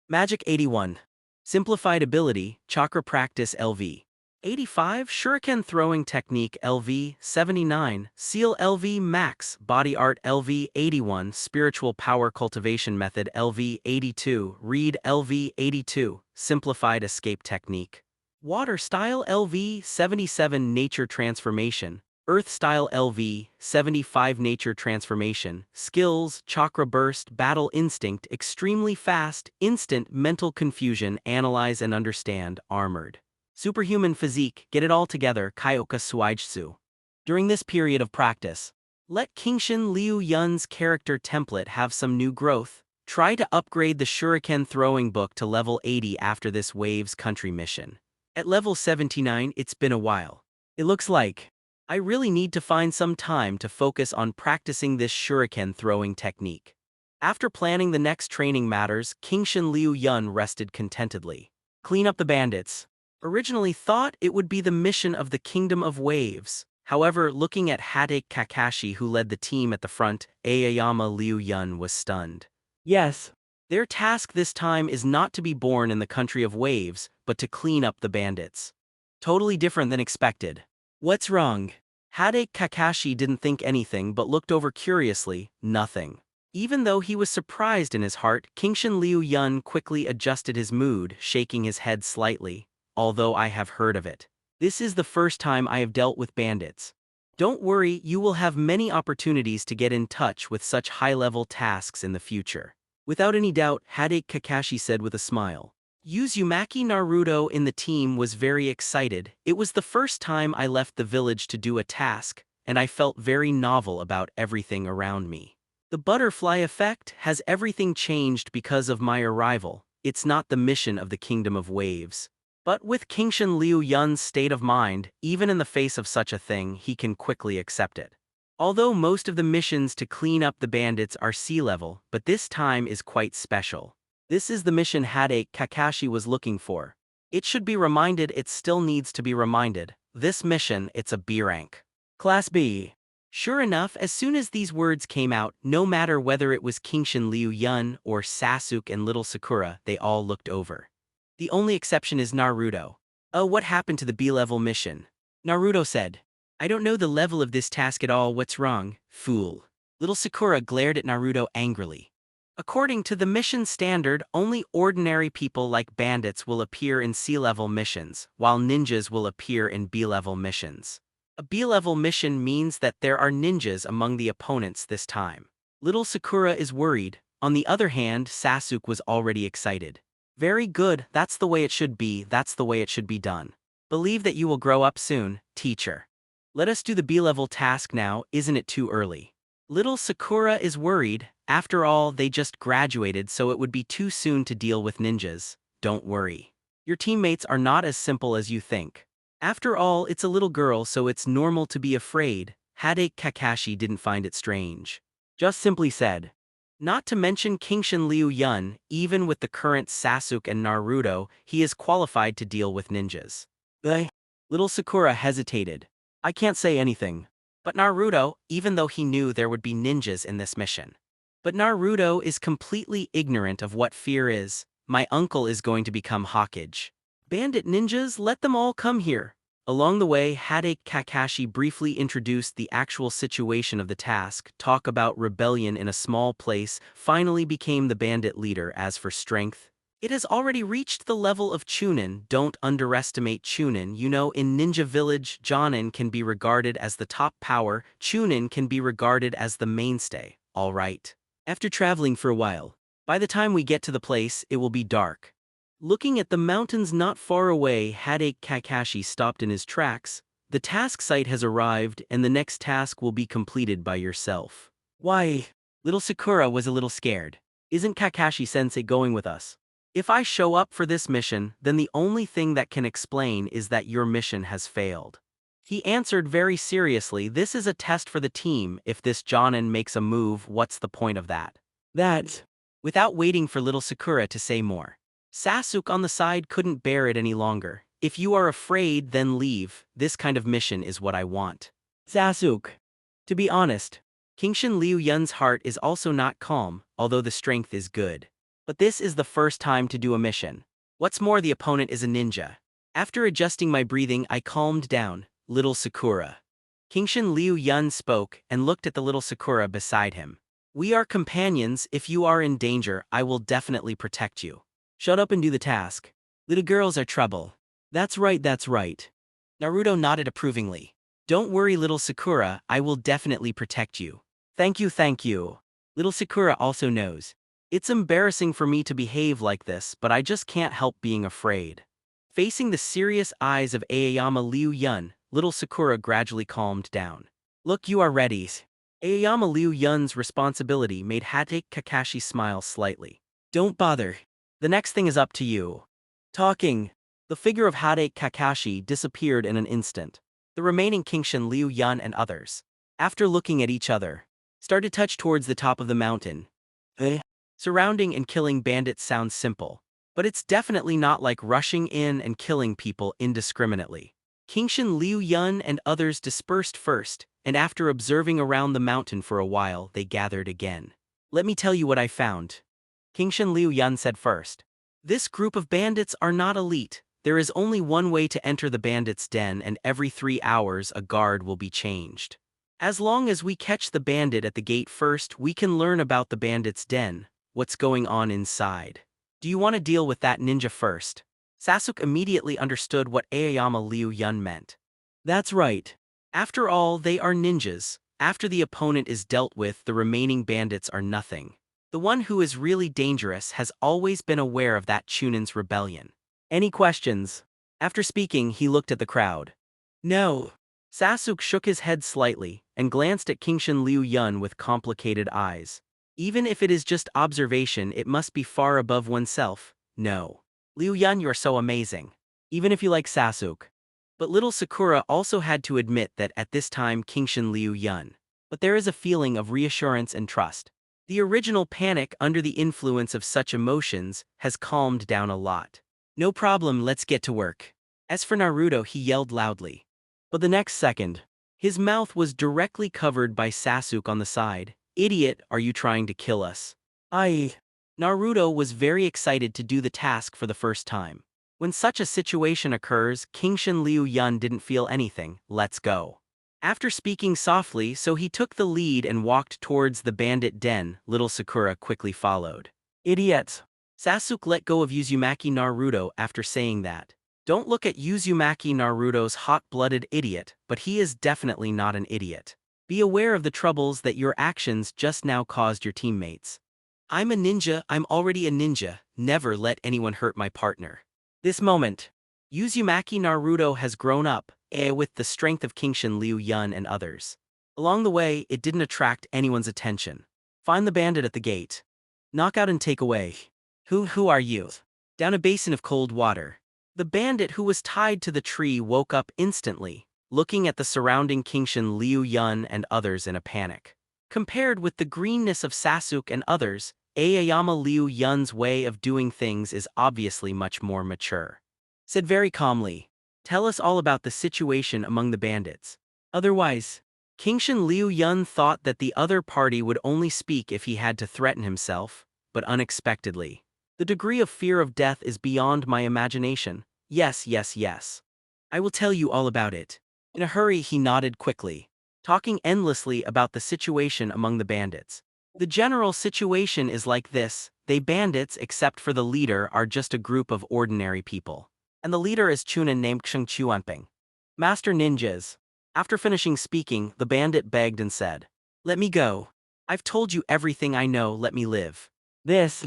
Speaker 2: Magic 81. Simplified Ability, Chakra Practice LV. 85. Shuriken Throwing Technique LV. 79. Seal LV Max, Body Art LV. 81. Spiritual Power Cultivation Method LV. 82. Read LV. 82. Simplified Escape Technique. Water Style LV. 77. Nature Transformation. Earth Style LV. 75. Nature Transformation. Skills, Chakra Burst, Battle Instinct, Extremely Fast, Instant, Mental Confusion, Analyze and Understand, Armored. Superhuman Physique, Get It All Together, Kyoka Suijutsu. During this period of practice, let Kingshin Liu Yun's character template have some new growth. Try to upgrade the Shuriken Throwing Book to level 80 after this Waves Country mission. At level 79, it's been a while. It looks like I really need to find some time to focus on practicing this Shuriken throwing technique. After planning the next training matters, Kingshin Liu Yun rested contentedly. Clean up the bandits. Originally thought it would be the mission of the Kingdom of Waves. However, looking at Kakashi who led the team at the front, Aoyama Liu Yun was stunned. Yes. Their task this time is not to be born in the country of waves, but to clean up the bandits. Totally different than expected. What's wrong? Kakashi didn't think anything but looked over curiously, nothing. Even though he was surprised in his heart, Kingshin Liu Yun quickly adjusted his mood, shaking his head slightly. Although I have heard of it. This is the first time I have dealt with bandits. Don't worry, you will have many opportunities to get in touch with such high-level tasks in the future. Without any doubt, Kakashi said with a smile. Uzumaki Naruto in the team was very excited. It was the first time I left the village to do a task, and I felt very novel about everything around me. The butterfly effect, has everything changed because of my arrival? It's not the mission of the Kingdom of Waves. But with Kingshin Liu Yun's state of mind, even in the face of such a thing, he can quickly accept it. Although most of the missions to clean up the bandits are sea level, but this time is quite special. This is the mission Kakashi was looking for. It should be reminded, it still needs to be reminded. This mission, it's a B rank. Class B. Sure enough, as soon as these words came out, no matter whether it was Kingshin Liu Yun or Sasuke and little Sakura, they all looked over. The only exception is Naruto. Oh, what happened to the B-level mission? Naruto said. I don't know the level of this task at all, what's wrong, fool? Little Sakura glared at Naruto angrily. According to the mission standard, only ordinary people like bandits will appear in C-level missions, while ninjas will appear in B-level missions. A B-level mission means that there are ninjas among the opponents this time. Little Sakura is worried. On the other hand, Sasuke was already excited. Very good, that's the way it should be, that's the way it should be done. Believe that you will grow up soon, teacher. Let us do the B-level task now, isn't it too early? Little Sakura is worried. After all, they just graduated, so it would be too soon to deal with ninjas. Don't worry. Your teammates are not as simple as you think. After all, it's a little girl, so it's normal to be afraid. Kakashi didn't find it strange. Just simply said. Not to mention Kingshin Liu Yun, even with the current Sasuke and Naruto, he is qualified to deal with ninjas. Little Sakura hesitated. I can't say anything. But Naruto, even though he knew there would be ninjas in this mission. But Naruto is completely ignorant of what fear is. My uncle is going to become Hokage. Bandit ninjas, let them all come here. Along the way, Kakashi briefly introduced the actual situation of the task, talk about rebellion in a small place, finally became the bandit leader. As for strength, it has already reached the level of Chunin. Don't underestimate Chunin. You know, in Ninja Village, Jonin can be regarded as the top power, Chunin can be regarded as the mainstay. Alright. After traveling for a while, by the time we get to the place, it will be dark. Looking at the mountains not far away, Kakashi stopped in his tracks. The task site has arrived, and the next task will be completed by yourself. Why? Little Sakura was a little scared. Isn't Kakashi-sensei going with us? If I show up for this mission, then the only thing that can explain is that your mission has failed. He answered very seriously, this is a test for the team. If this Jonin makes a move, what's the point of that? Without waiting for little Sakura to say more, Sasuke on the side couldn't bear it any longer. If you are afraid, then leave. This kind of mission is what I want. Sasuke. To be honest, Kingshin Liu Yun's heart is also not calm, although the strength is good. But this is the first time to do a mission. What's more, the opponent is a ninja. After adjusting my breathing, I calmed down. Little Sakura. Kingshin Liu Yun spoke and looked at the little Sakura beside him. We are companions. If you are in danger, I will definitely protect you. Shut up and do the task. Little girls are trouble. That's right, that's right. Naruto nodded approvingly. Don't worry, little Sakura, I will definitely protect you. Thank you, thank you. Little Sakura also knows. It's embarrassing for me to behave like this, but I just can't help being afraid. Facing the serious eyes of Aoyama Liu Yun, little Sakura gradually calmed down. Look, you are ready. Aoyama Liu Yun's responsibility made Kakashi smile slightly. Don't bother. The next thing is up to you. Talking. The figure of Kakashi disappeared in an instant. The remaining Kingshin Liu Yun and others, after looking at each other, started to touch towards the top of the mountain. Surrounding and killing bandits sounds simple, but it's definitely not like rushing in and killing people indiscriminately. Kingshin Liu Yun and others dispersed first, and after observing around the mountain for a while, they gathered again. Let me tell you what I found. Kingshin Liu Yun said first. This group of bandits are not elite. There is only one way to enter the bandits' den, and every 3 hours a guard will be changed. As long as we catch the bandit at the gate first, we can learn about the bandits' den, what's going on inside. Do you want to deal with that ninja first? Sasuke immediately understood what Aoyama Liu Yun meant. That's right. After all, they are ninjas. After the opponent is dealt with, the remaining bandits are nothing. The one who is really dangerous has always been aware of that Chunin's rebellion. Any questions? After speaking, he looked at the crowd. No. Sasuke shook his head slightly and glanced at Kingshin Liu Yun with complicated eyes. Even if it is just observation, it must be far above oneself. No. Liu Yun, you're so amazing. Even if you like Sasuke. But little Sakura also had to admit that at this time Kingshin Liu Yun. But there is a feeling of reassurance and trust. The original panic under the influence of such emotions has calmed down a lot. No problem, let's get to work. As for Naruto, he yelled loudly. But the next second, his mouth was directly covered by Sasuke on the side. Idiot, are you trying to kill us? Naruto was very excited to do the task for the first time. When such a situation occurs, Kingshin Liu Yun didn't feel anything. Let's go. After speaking softly, so he took the lead and walked towards the bandit den. Little Sakura quickly followed. Idiots. Sasuke let go of Uzumaki Naruto after saying that. Don't look at Uzumaki Naruto's hot-blooded idiot, but he is definitely not an idiot. Be aware of the troubles that your actions just now caused your teammates. I'm a ninja, I'm already a ninja. Never let anyone hurt my partner. This moment, Uzumaki Naruto has grown up, with the strength of Kingshin Liu Yun and others. Along the way, it didn't attract anyone's attention. Find the bandit at the gate. Knock out and take away. Who are you? Down a basin of cold water. The bandit who was tied to the tree woke up instantly, looking at the surrounding Kingshin Liu Yun and others in a panic. Compared with the greenness of Sasuke and others, Aoyama Liu Yun's way of doing things is obviously much more mature. Said very calmly, tell us all about the situation among the bandits. Otherwise, Kingshin Liu Yun thought that the other party would only speak if he had to threaten himself, but unexpectedly. The degree of fear of death is beyond my imagination. Yes. I will tell you all about it. In a hurry, he nodded quickly, talking endlessly about the situation among the bandits. The general situation is like this: they bandits, except for the leader, are just a group of ordinary people. And the leader is Chunin named Sheng Chuanping. Master ninjas. After finishing speaking, the bandit begged and said, "Let me go. I've told you everything I know, let me live." This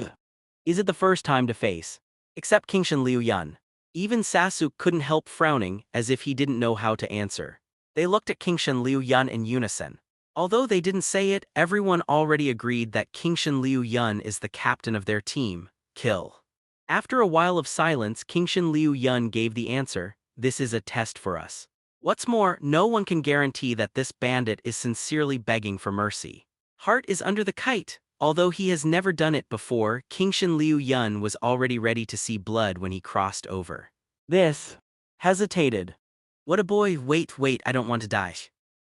Speaker 2: is it the first time to face, except Kingshan Liu Yun. Even Sasuke couldn't help frowning, as if he didn't know how to answer. They looked at Kingshan Liu Yun in unison. Although they didn't say it, everyone already agreed that Kingshan Liu Yun is the captain of their team. Kill. After a while of silence, Kingshan Liu Yun gave the answer, "This is a test for us. What's more, no one can guarantee that this bandit is sincerely begging for mercy. Heart is under the kite." Although he has never done it before, Kingshan Liu Yun was already ready to see blood when he crossed over. This hesitated. What a boy, wait, I don't want to die.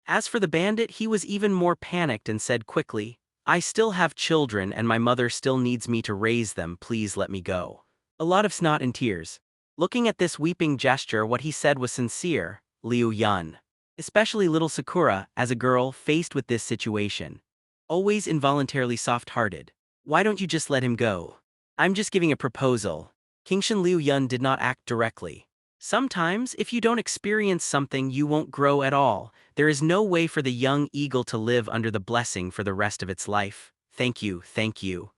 Speaker 2: As for the bandit, he was even more panicked and said quickly, "I still have children and my mother still needs me to raise them, please let me go." A lot of snot and tears. Looking at this weeping gesture, what he said was sincere. Liu Yun. Especially little Sakura, as a girl faced with this situation. Always involuntarily soft-hearted. Why don't you just let him go? I'm just giving a proposal. Kingshan Liu Yun did not act directly. Sometimes, if you don't experience something, you won't grow at all. There is no way for the young eagle to live under the blessing for the rest of its life. Thank you, thank you.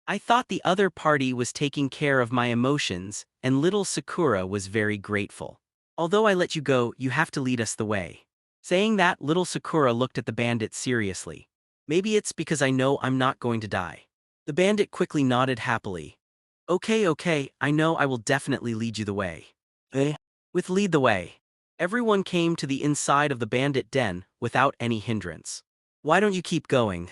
Speaker 2: I thought the other party was taking care of my emotions, and little Sakura was very grateful. Although I let you go, you have to lead us the way. Saying that, little Sakura looked at the bandit seriously. Maybe it's because I know I'm not going to die. The bandit quickly nodded happily. Okay, I know I will definitely lead you the way. With lead the way. Everyone came to the inside of the bandit den, without any hindrance. Why don't you keep going?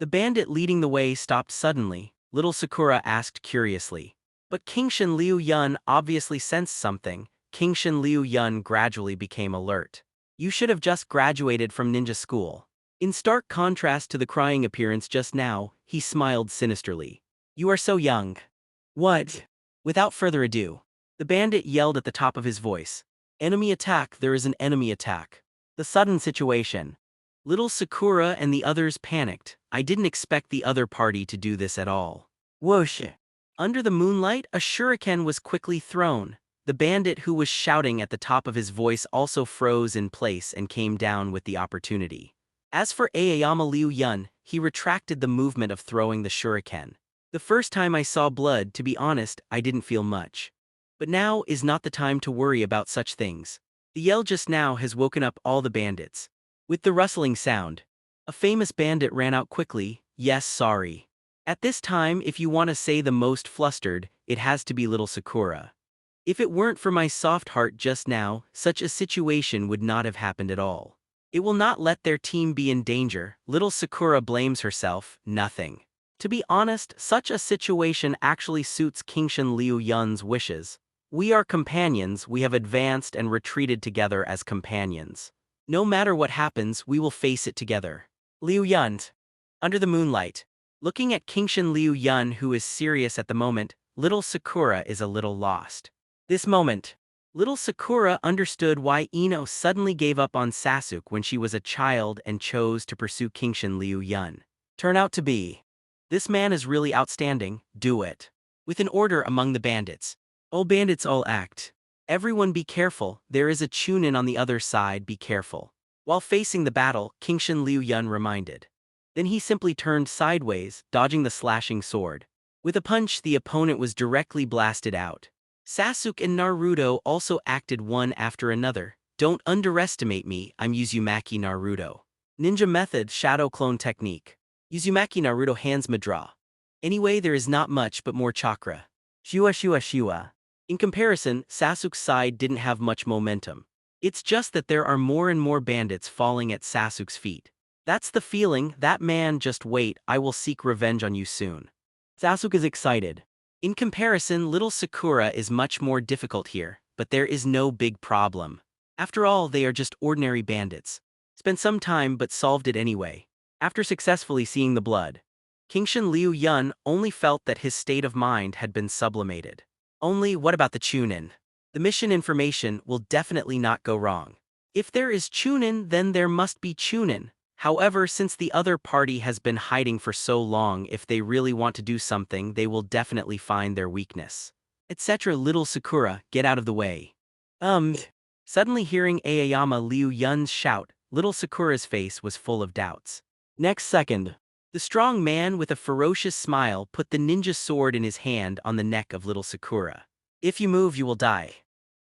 Speaker 2: The bandit leading the way stopped suddenly. Little Sakura asked curiously. But Kingshan Liu Yun obviously sensed something. Kingshan Liu Yun gradually became alert. You should have just graduated from ninja school. In stark contrast to the crying appearance just now, he smiled sinisterly. You are so young. What? Without further ado, the bandit yelled at the top of his voice. Enemy attack, there is an enemy attack. The sudden situation. Little Sakura and the others panicked. I didn't expect the other party to do this at all. Whoosh. Under the moonlight, a shuriken was quickly thrown. The bandit who was shouting at the top of his voice also froze in place and came down with the opportunity. As for Aoyama Liu Yun, he retracted the movement of throwing the shuriken. The first time I saw blood, to be honest, I didn't feel much. But now is not the time to worry about such things. The yell just now has woken up all the bandits. With the rustling sound, a famous bandit ran out quickly. Yes, sorry. At this time, if you want to say the most flustered, it has to be little Sakura. If it weren't for my soft heart just now, such a situation would not have happened at all. It will not let their team be in danger. Little Sakura blames herself, nothing. To be honest, such a situation actually suits Kingshan Liu Yun's wishes. We are companions, we have advanced and retreated together as companions. No matter what happens, we will face it together. Liu Yun. Under the moonlight. Looking at Kingshan Liu Yun, who is serious at the moment, little Sakura is a little lost. This moment. Little Sakura understood why Ino suddenly gave up on Sasuke when she was a child and chose to pursue Kingshan Liu Yun. Turn out to be. This man is really outstanding, do it. With an order among the bandits. All bandits all act. Everyone be careful, there is a Chunin on the other side, be careful. While facing the battle, Kingshan Liu Yun reminded. Then he simply turned sideways, dodging the slashing sword. With a punch, the opponent was directly blasted out. Sasuke and Naruto also acted one after another. Don't underestimate me, I'm Uzumaki Naruto. Ninja method, shadow clone technique. Uzumaki Naruto hands Madra. Anyway, there is not much but more chakra. Shua. In comparison, Sasuke's side didn't have much momentum. It's just that there are more and more bandits falling at Sasuke's feet. That's the feeling, that man, just wait, I will seek revenge on you soon. Sasuke is excited. In comparison, little Sakura is much more difficult here, but there is no big problem. After all, they are just ordinary bandits. Spent some time but solved it anyway. After successfully seeing the blood, Kingshan Liu Yun only felt that his state of mind had been sublimated. Only, what about the Chunin? The mission information will definitely not go wrong. If there is Chunin, then there must be Chunin. However, since the other party has been hiding for so long, if they really want to do something, they will definitely find their weakness. Etc. Little Sakura, get out of the way. Suddenly hearing Aoyama Liu Yun's shout, little Sakura's face was full of doubts. Next second, the strong man with a ferocious smile put the ninja sword in his hand on the neck of little Sakura. If you move, you will die.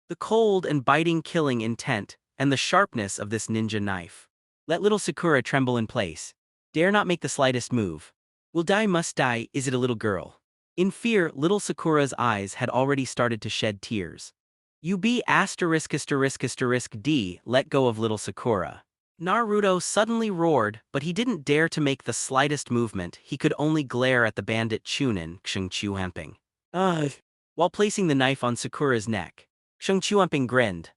Speaker 2: The cold and biting killing intent, and the sharpness of this ninja knife. Let little Sakura tremble in place. Dare not make the slightest move. Will die, must die, is it a little girl? In fear, little Sakura's eyes had already started to shed tears. UB*******D, let go of little Sakura. Naruto suddenly roared, but he didn't dare to make the slightest movement. He could only glare at the bandit Chunin, Chuhamping. While placing the knife on Sakura's neck, Chuhamping grinned.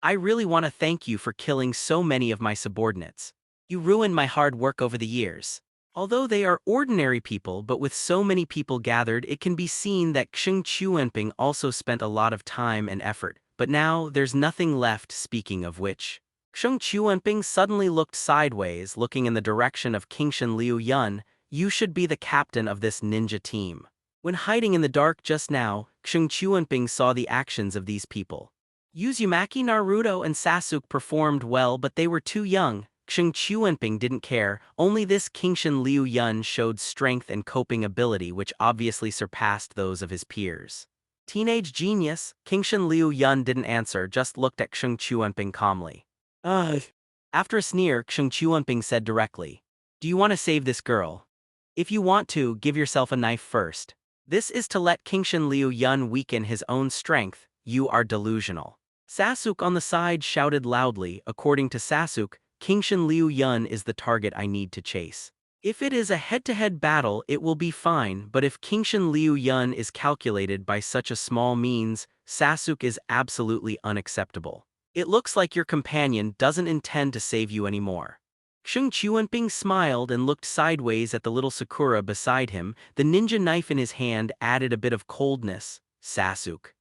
Speaker 2: I really want to thank you for killing so many of my subordinates. You ruined my hard work over the years. Although they are ordinary people, but with so many people gathered, it can be seen that Chuhamping also spent a lot of time and effort. But now, there's nothing left. Speaking of which, Chuhamping suddenly looked sideways, looking in the direction of Kingshan Liu Yun. You should be the captain of this ninja team. When hiding in the dark just now, Chuhamping saw the actions of these people. Uzumaki, Naruto, and Sasuke performed well, but they were too young. Chuhamping didn't care. Only this Kingshan Liu Yun showed strength and coping ability which obviously surpassed those of his peers. Teenage genius, Kingshan Liu Yun didn't answer, just looked at Chuhamping calmly. After a sneer, Chuhamping said directly, do you want to save this girl? If you want to, give yourself a knife first. This is to let Kingshan Liu Yun weaken his own strength. You are delusional. Sasuke on the side shouted loudly. According to Sasuke, Kingshan Liu Yun is the target I need to chase. If it is a head-to-head battle, it will be fine, but if Kingshan Liu Yun is calculated by such a small means, Sasuke is absolutely unacceptable. It looks like your companion doesn't intend to save you anymore. Chuhamping smiled and looked sideways at the little Sakura beside him. The ninja knife in his hand added a bit of coldness. Sasuke.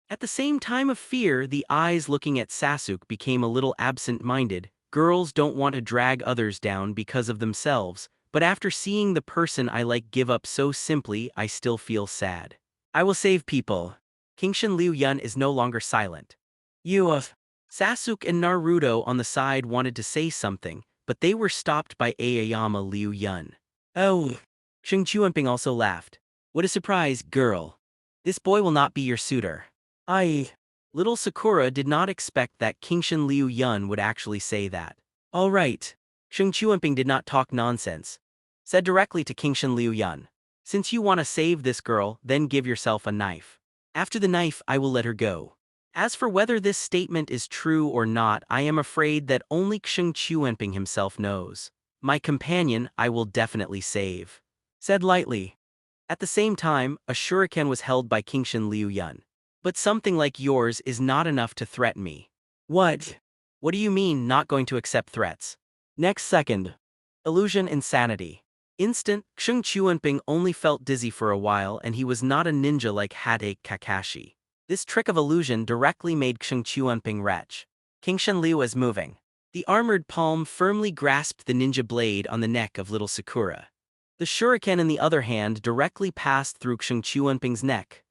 Speaker 2: At the same time of fear, the eyes looking at Sasuke became a little absent-minded. Girls don't want to drag others down because of themselves, but after seeing the person I like give up so simply, I still feel sad. I will save people. Kingshan Liu Yun is no longer silent. Sasuke and Naruto on the side wanted to say something, but they were stopped by Aoyama Liu Yun. Chuhamping also laughed. What a surprise, girl. This boy will not be your suitor. Little Sakura did not expect that Kingshan Liu Yun would actually say that. All right. Chuhamping did not talk nonsense. Said directly to Kingshan Liu Yun. Since you want to save this girl, then give yourself a knife. After the knife, I will let her go. As for whether this statement is true or not, I am afraid that only Chuhamping himself knows. My companion, I will definitely save. Said lightly. At the same time, a shuriken was held by Kingshan Liu Yun. But something like yours is not enough to threaten me. What? What do you mean, not going to accept threats? Next second. Illusion insanity. Instant, Chuhamping only felt dizzy for a while, and he was not a ninja like Kakashi. This trick of illusion directly made Chuhamping retch. Kingshan Liu was moving. The armored palm firmly grasped the ninja blade on the neck of little Sakura. The shuriken in the other hand directly passed through Chuhamping's neck.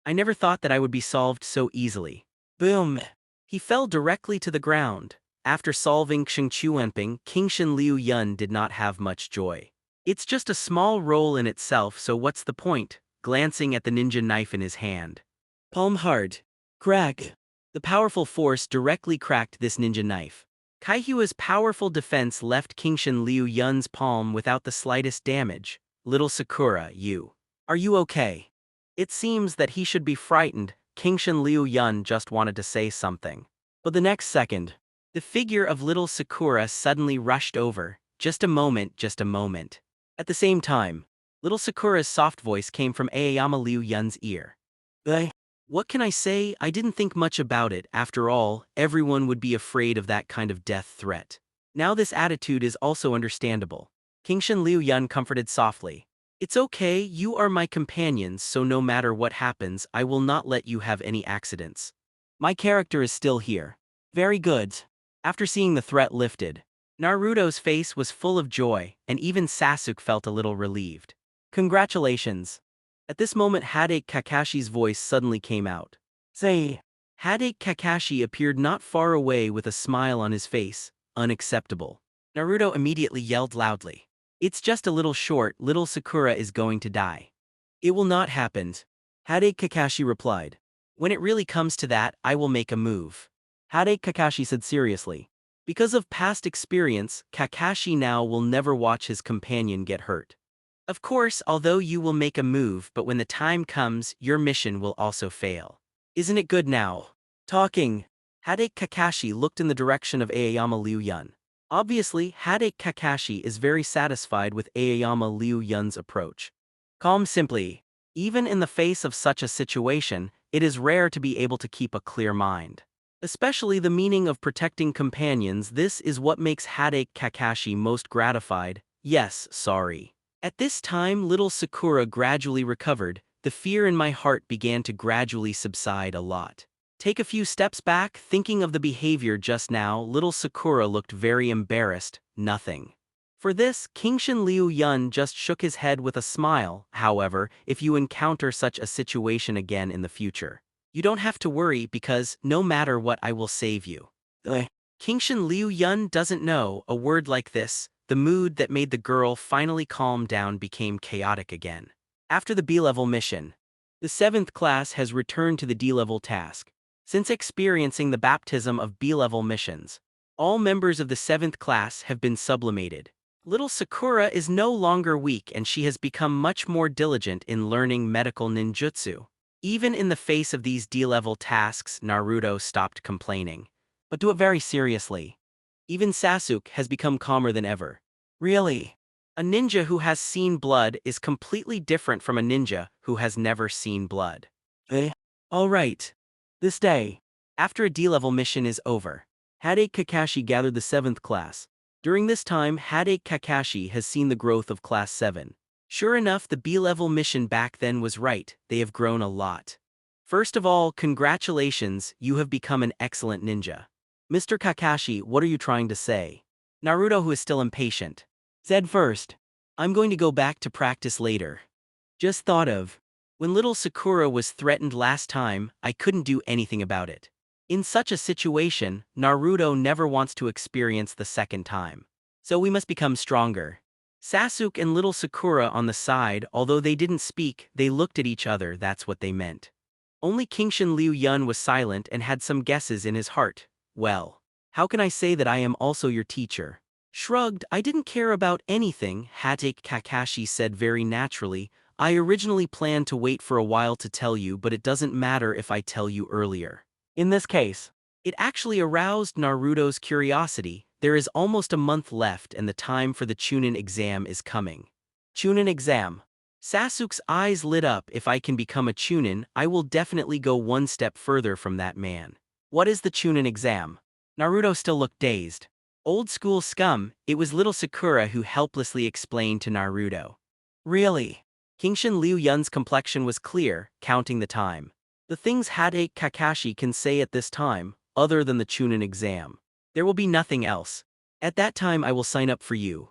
Speaker 2: I never thought that I would be solved so easily. Boom! He fell directly to the ground. After solving Chuhamping, Kingshan Liu Yun did not have much joy. It's just a small roll in itself, so what's the point? Glancing at the ninja knife in his hand. Palm hard. Crack. The powerful force directly cracked this ninja knife. Kaihua's powerful defense left Kingshan Liu Yun's palm without the slightest damage. Little Sakura, are you okay? It seems that he should be frightened. Kingshan Liu Yun just wanted to say something. But the next second, the figure of little Sakura suddenly rushed over. Just a moment. At the same time, little Sakura's soft voice came from Aoyama Liu Yun's ear. What can I say? I didn't think much about it. After all, everyone would be afraid of that kind of death threat. Now this attitude is also understandable. Kingshan Liu Yun comforted softly. It's okay, you are my companions, so no matter what happens, I will not let you have any accidents. My character is still here. Very good. After seeing the threat lifted, Naruto's face was full of joy, and even Sasuke felt a little relieved. Congratulations. At this moment, Hadate Kakashi's voice suddenly came out. Say. Hadate Kakashi appeared not far away with a smile on his face. Unacceptable. Naruto immediately yelled loudly. It's just a little short, little Sakura is going to die. It will not happen. Hadate Kakashi replied. When it really comes to that, I will make a move. Hadate Kakashi said seriously. Because of past experience, Kakashi now will never watch his companion get hurt. Of course, although you will make a move, but when the time comes, your mission will also fail. Isn't it good now? Talking. Hadate Kakashi looked in the direction of Aoyama Liu Yun. Obviously, Hadate Kakashi is very satisfied with Aoyama Liu Yun's approach. Calm simply. Even in the face of such a situation, it is rare to be able to keep a clear mind. Especially the meaning of protecting companions, this is what makes Hadate Kakashi most gratified. Yes, sorry. At this time, little Sakura gradually recovered. The fear in my heart began to gradually subside a lot. Take a few steps back, thinking of the behavior just now, little Sakura looked very embarrassed. Nothing. For this, Kingshin Liu Yun just shook his head with a smile. However, if you encounter such a situation again in the future, you don't have to worry because, no matter what, I will save you. Kingshin Liu Yun doesn't know a word like this. The mood that made the girl finally calm down became chaotic again. After the B-level mission, the 7th class has returned to the D-level task. Since experiencing the baptism of B-level missions, all members of the 7th class have been sublimated. Little Sakura is no longer weak and she has become much more diligent in learning medical ninjutsu. Even in the face of these D-level tasks, Naruto stopped complaining. But do it very seriously. Even Sasuke has become calmer than ever. Really? A ninja who has seen blood is completely different from a ninja who has never seen blood. Alright. This day, after a D-level mission is over, Hadate Kakashi gathered the 7th class. During this time, Hadate Kakashi has seen the growth of Class 7. Sure enough, the B-level mission back then was right, they have grown a lot. First of all, congratulations, you have become an excellent ninja. Mr. Kakashi, what are you trying to say? Naruto, who is still impatient, said first. I'm going to go back to practice later. Just thought of. When little Sakura was threatened last time, I couldn't do anything about it. In such a situation, Naruto never wants to experience the second time. So we must become stronger. Sasuke and little Sakura on the side, although they didn't speak, they looked at each other, that's what they meant. Only Kingshin Liu Yun was silent and had some guesses in his heart. Well, how can I say that I am also your teacher? Shrugged, I didn't care about anything, Hadate Kakashi said very naturally. I originally planned to wait for a while to tell you, but it doesn't matter if I tell you earlier. In this case, it actually aroused Naruto's curiosity. There is almost a month left and the time for the Chunin exam is coming. Chunin exam. Sasuke's eyes lit up. If I can become a Chunin, I will definitely go one step further from that man. What is the Chunin exam? Naruto still looked dazed. Old school scum, it was little Sakura who helplessly explained to Naruto. Really? Kingshin Liu Yun's complexion was clear, counting the time. The things Hadate Kakashi can say at this time, other than the Chunin exam. There will be nothing else. At that time I will sign up for you.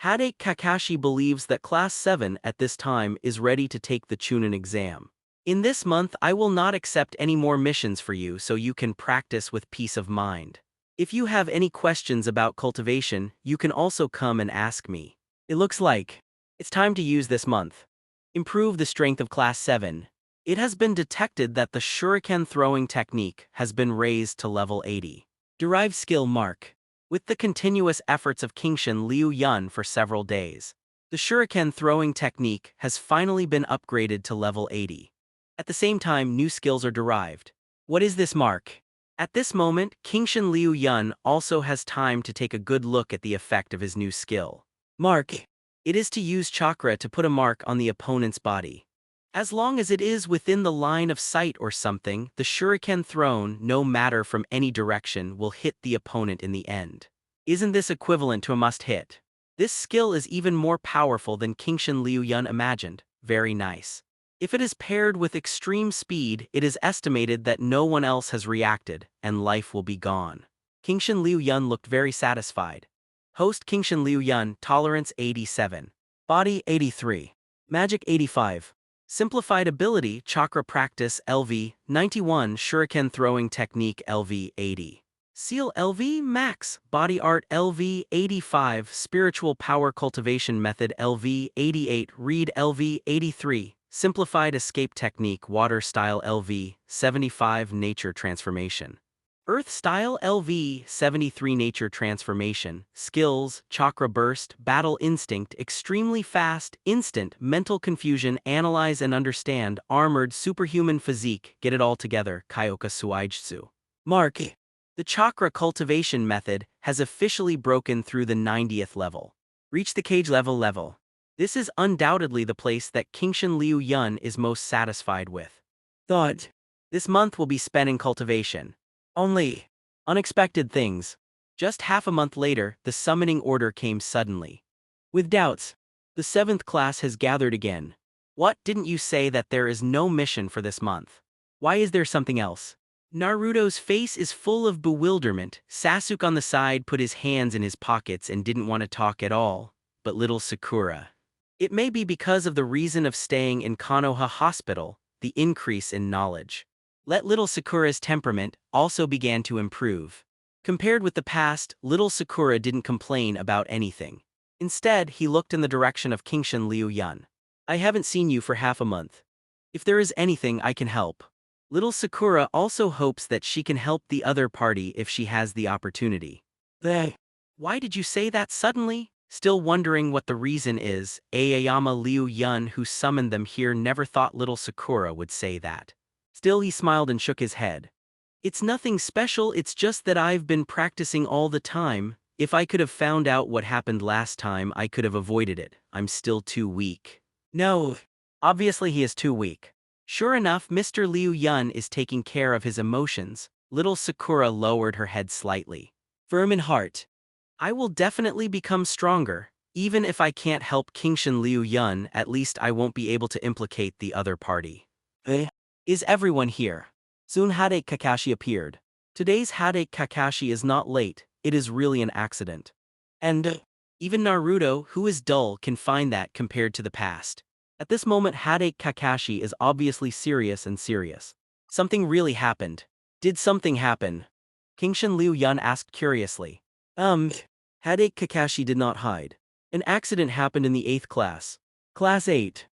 Speaker 2: Hadate Kakashi believes that Class 7 at this time is ready to take the Chunin exam. In this month I will not accept any more missions for you so you can practice with peace of mind. If you have any questions about cultivation, you can also come and ask me. It looks like it's time to use this month. Improve the strength of Class 7. It has been detected that the Shuriken throwing technique has been raised to level 80. Derive skill mark. With the continuous efforts of Kingshin Liu Yun for several days, the Shuriken throwing technique has finally been upgraded to level 80. At the same time, new skills are derived. What is this mark? At this moment, Kingshin Liu Yun also has time to take a good look at the effect of his new skill. Mark. It is to use chakra to put a mark on the opponent's body. As long as it is within the line of sight or something, the shuriken thrown, no matter from any direction, will hit the opponent in the end. Isn't this equivalent to a must-hit? This skill is even more powerful than Kingshin Liu Yun imagined. Very nice. If it is paired with extreme speed, it is estimated that no one else has reacted, and life will be gone. Kingshin Liu Yun looked very satisfied. Host Kingshin Liu Yun, Tolerance 87. Body 83. Magic 85. Simplified Ability, Chakra Practice LV 91, Shuriken Throwing Technique LV 80. Seal LV Max, Body Art LV 85, Spiritual Power Cultivation Method LV 88, Read LV 83, Simplified Escape Technique Water Style LV 75, Nature Transformation. Earth Style LV 73, Nature Transformation, Skills, Chakra Burst, Battle Instinct, Extremely Fast, Instant, Mental Confusion, Analyze and Understand, Armored, Superhuman Physique, Get It All Together, Kyoka Taijutsu. Mark. The Chakra Cultivation Method has officially broken through the 90th level. Reach the cage level. This is undoubtedly the place that Kingshin Liu Yun is most satisfied with. Thought. This month will be spent in cultivation. Only unexpected things. Just half a month later, the summoning order came suddenly. With doubts, the 7th class has gathered again. What, didn't you say that there is no mission for this month? Why is there something else? Naruto's face is full of bewilderment. Sasuke on the side put his hands in his pockets and didn't want to talk at all. But little Sakura. It may be because of the reason of staying in Konoha Hospital, the increase in knowledge. Let little Sakura's temperament also began to improve. Compared with the past, little Sakura didn't complain about anything. Instead, he looked in the direction of Kingshin Liu Yun. I haven't seen you for half a month. If there is anything I can help. Little Sakura also hopes that she can help the other party if she has the opportunity. Why did you say that suddenly? Still wondering what the reason is, Aoyama Liu Yun, who summoned them here, never thought little Sakura would say that. Still, he smiled and shook his head. It's nothing special, it's just that I've been practicing all the time. If I could have found out what happened last time, I could have avoided it. I'm still too weak. No. Obviously he is too weak. Sure enough, Mr. Liu Yun is taking care of his emotions. Little Sakura lowered her head slightly. Firm in heart. I will definitely become stronger. Even if I can't help Kingshin Liu Yun, at least I won't be able to implicate the other party. Is everyone here? Soon Hade Kakashi appeared. Today's Hade Kakashi is not late, it is really an accident. And even Naruto, who is dull, can find that compared to the past. At this moment, Hade Kakashi is obviously serious. Something really happened. Did something happen? Kingshin Liu Yun asked curiously. Hade Kakashi did not hide. An accident happened in the 8th class. Class 8.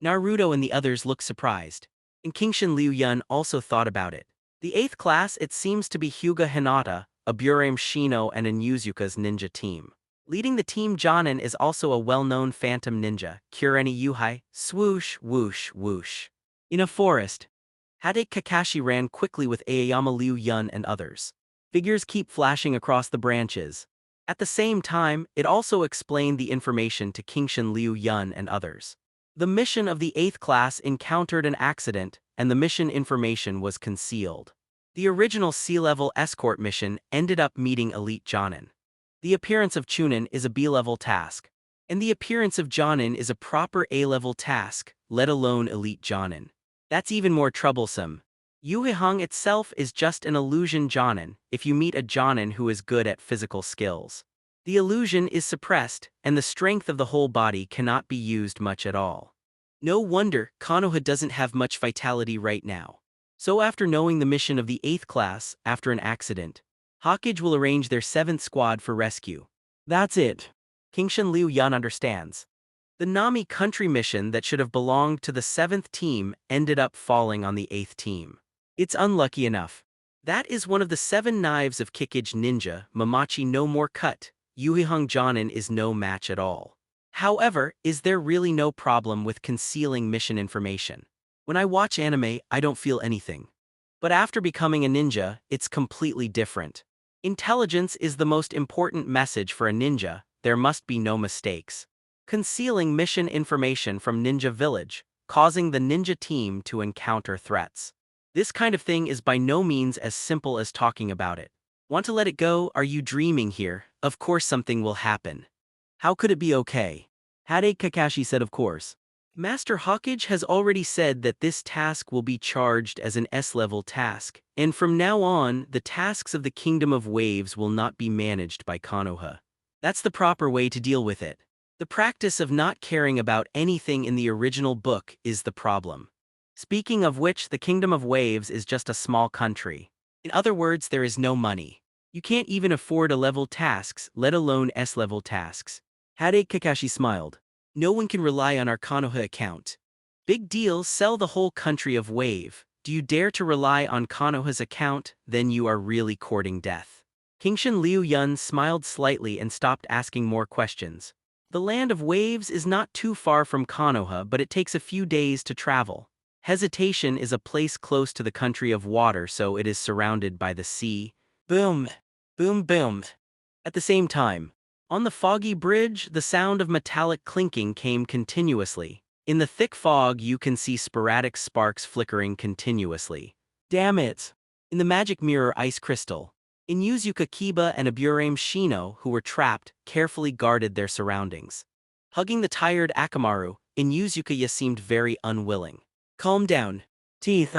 Speaker 2: Naruto and the others looked surprised. And Kingshin Liu Yun also thought about it. The 8th class, it seems to be Hyuga Hinata, Aburame Shino and Inuzuka's ninja team. Leading the team Jonin is also a well-known phantom ninja, Kureni Yuhai, swoosh, whoosh, whoosh. In a forest, Hade Kakashi ran quickly with Aoyama Liu Yun and others. Figures keep flashing across the branches. At the same time, it also explained the information to Kingshin Liu Yun and others. The mission of the 8th class encountered an accident, and the mission information was concealed. The original C-level escort mission ended up meeting Elite Jonin. The appearance of Chunin is a B-level task, and the appearance of Jonin is a proper A-level task, let alone Elite Jonin. That's even more troublesome. Yuehang itself is just an illusion Jonin if you meet a Jonin who is good at physical skills. The illusion is suppressed, and the strength of the whole body cannot be used much at all. No wonder Konoha doesn't have much vitality right now. So after knowing the mission of the 8th class, after an accident, Hokage will arrange their 7th squad for rescue. That's it. Kingshin Liu Yun understands. The Nami country mission that should have belonged to the 7th team ended up falling on the 8th team. It's unlucky enough. That is one of the 7 knives of Kikage Ninja, Mamachi no more cut. Yuehang Jonin is no match at all. However, is there really no problem with concealing mission information? When I watch anime, I don't feel anything. But after becoming a ninja, it's completely different. Intelligence is the most important message for a ninja, there must be no mistakes. Concealing mission information from Ninja Village, causing the ninja team to encounter threats. This kind of thing is by no means as simple as talking about it. Want to let it go? Are you dreaming here? Of course something will happen. How could it be okay? Hade Kakashi said of course. Master Hokage has already said that this task will be charged as an S-level task, and from now on, the tasks of the Kingdom of Waves will not be managed by Konoha. That's the proper way to deal with it. The practice of not caring about anything in the original book is the problem. Speaking of which, the Kingdom of Waves is just a small country. In other words, there is no money. You can't even afford A-level tasks, let alone S-level tasks. Hade Kakashi smiled. No one can rely on our Konoha account. Big deal, sell the whole country of Wave. Do you dare to rely on Konoha's account? Then you are really courting death. Kingshin Liu Yun smiled slightly and stopped asking more questions. The land of Waves is not too far from Konoha, but it takes a few days to travel. Hesitation is a place close to the country of water, so it is surrounded by the sea. Boom, boom, boom. At the same time, on the foggy bridge, the sound of metallic clinking came continuously. In the thick fog, you can see sporadic sparks flickering continuously. Damn it! In the magic mirror ice crystal, Inuzuka Kiba and Aburame Shino, who were trapped, carefully guarded their surroundings. Hugging the tired Akamaru, Inuzuka seemed very unwilling. Calm down. Teeth.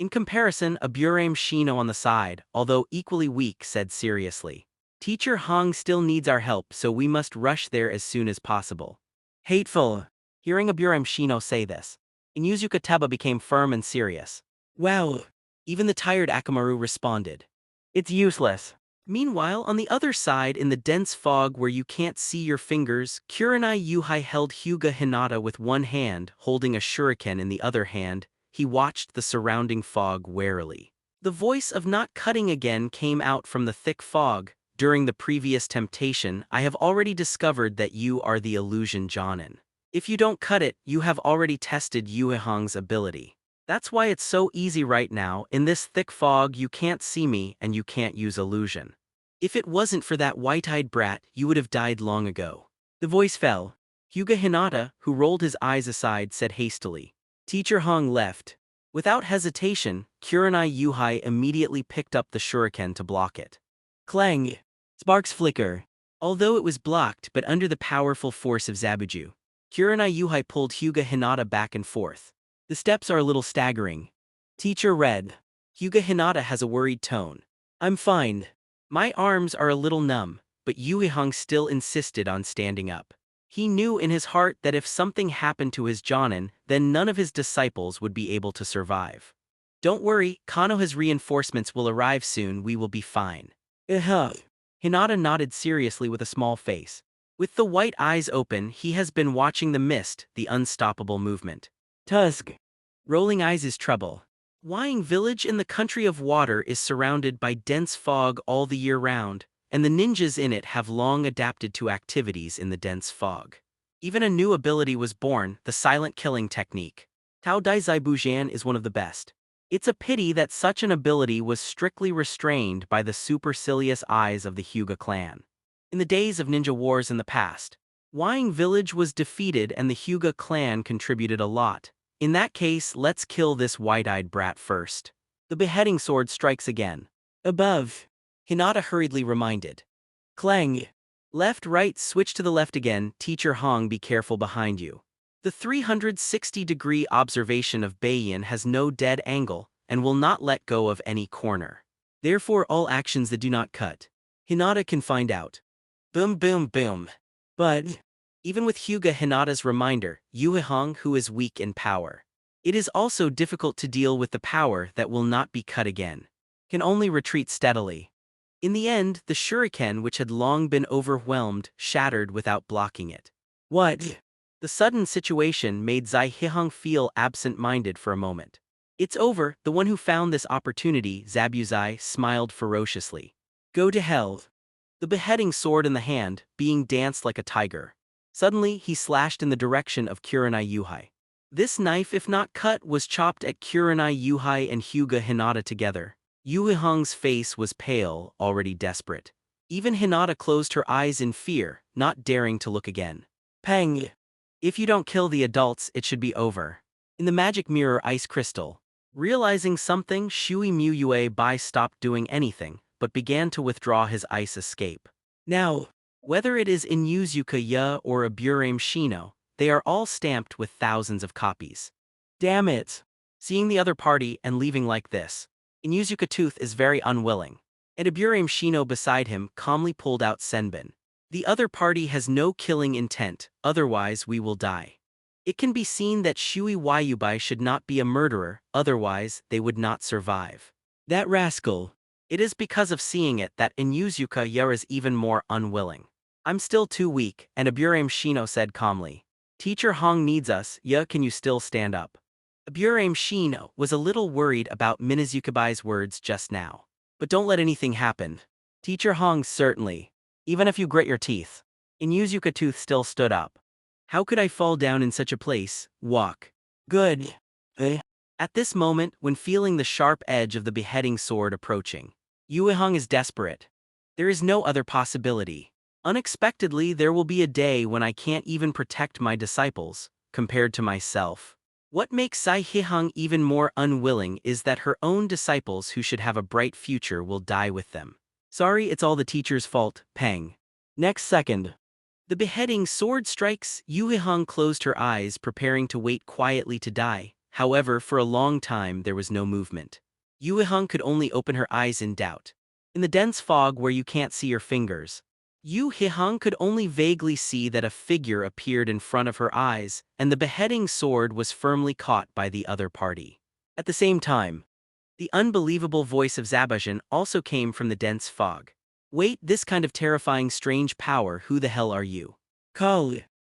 Speaker 2: In comparison, Aburame Shino on the side, although equally weak, said seriously. Teacher Hong still needs our help, so we must rush there as soon as possible. Hateful. Hearing Aburame Shino say this, Inuzuka Teba became firm and serious. Wow. Even the tired Akamaru responded. It's useless. Meanwhile, on the other side, in the dense fog where you can't see your fingers, Kurenai Yuhai held Hyuga Hinata with one hand, holding a shuriken in the other hand. He watched the surrounding fog warily. The voice of not cutting again came out from the thick fog. During the previous temptation, I have already discovered that you are the illusion Jonin. If you don't cut it, you have already tested Yuehong's ability. That's why it's so easy right now. In this thick fog, you can't see me and you can't use illusion. If it wasn't for that white-eyed brat, you would have died long ago. The voice fell. Hyuga Hinata, who rolled his eyes aside, said hastily. Teacher Hong left. Without hesitation, Kurenai Yuhai immediately picked up the shuriken to block it. Clang! Sparks flicker. Although it was blocked but under the powerful force of Zabuza, Kurenai Yuhai pulled Hyuga Hinata back and forth. The steps are a little staggering. Teacher read. Hyuga Hinata has a worried tone. I'm fine. My arms are a little numb, but Yuehong still insisted on standing up. He knew in his heart that if something happened to his Jonin, then none of his disciples would be able to survive. Don't worry, Konoha's reinforcements will arrive soon, we will be fine. Hinata nodded seriously with a small face. With the white eyes open, he has been watching the mist, the unstoppable movement. Tusk. Rolling eyes is trouble. Wying village in the country of water is surrounded by dense fog all the year round, and the ninjas in it have long adapted to activities in the dense fog. Even a new ability was born, the silent killing technique. Tao Dai Zai Bujian is one of the best. It's a pity that such an ability was strictly restrained by the supercilious eyes of the Hyuga clan. In the days of ninja wars in the past, Wying village was defeated and the Hyuga clan contributed a lot. In that case, let's kill this white-eyed brat first. The beheading sword strikes again. Above. Hinata hurriedly reminded. Clang. Left, right, switch to the left again. Teacher Hong, be careful behind you. The 360-degree observation of Beiyin has no dead angle and will not let go of any corner. Therefore, all actions that do not cut, Hinata can find out. Boom, boom, boom. But even with Hyuga Hinata's reminder, Yuehong, who is weak in power, it is also difficult to deal with the power that will not be cut again, can only retreat steadily. In the end, the shuriken, which had long been overwhelmed, shattered without blocking it. What? The sudden situation made Zai Hihong feel absent-minded for a moment. It's over, the one who found this opportunity, Zabuza smiled ferociously. Go to hell. The beheading sword in the hand, being danced like a tiger. Suddenly, he slashed in the direction of Kurenai Yuhai. This knife, if not cut, was chopped at Kurenai Yuhai and Hyuga Hinata together. Yuehong's face was pale, already desperate. Even Hinata closed her eyes in fear, not daring to look again. Pang! If you don't kill the adults, it should be over. In the magic mirror ice crystal, realizing something, Shui Muyue Bai stopped doing anything, but began to withdraw his ice escape. Now, Whether it is Inuzuka Ya or Aburame Shino, they are all stamped with thousands of copies. Damn it! Seeing the other party and leaving like this, Inuzuka Tooth is very unwilling, and Aburame Shino beside him calmly pulled out Senbin. The other party has no killing intent, otherwise we will die. It can be seen that Shui Wayubai should not be a murderer, otherwise they would not survive. That rascal. It is because of seeing it that Inuzuka Ya is even more unwilling. I'm still too weak, and Aburame Shino said calmly. Teacher Hong needs us, Ya, can you still stand up? Aburame Shino was a little worried about Minazukabai's words just now. But don't let anything happen. Teacher Hong certainly. Even if you grit your teeth. Inuzuka Tooth still stood up. How could I fall down in such a place? Walk. Good. At this moment, when feeling the sharp edge of the beheading sword approaching, Yuehong is desperate. There is no other possibility. Unexpectedly, there will be a day when I can't even protect my disciples, compared to myself. What makes Sai Hihong even more unwilling is that her own disciples who should have a bright future will die with them. Sorry, it's all the teacher's fault, Peng. Next second. The beheading sword strikes. Yu Hihong closed her eyes, preparing to wait quietly to die. However, for a long time there was no movement. Yu Hihong could only open her eyes in doubt. In the dense fog where you can't see your fingers, Yu Hihong could only vaguely see that a figure appeared in front of her eyes, and the beheading sword was firmly caught by the other party. At the same time, the unbelievable voice of Zabuza also came from the dense fog. Wait, this kind of terrifying strange power, who the hell are you? Call.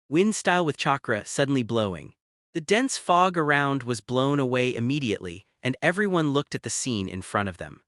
Speaker 2: Wind style with chakra suddenly blowing. The dense fog around was blown away immediately, and everyone looked at the scene in front of them.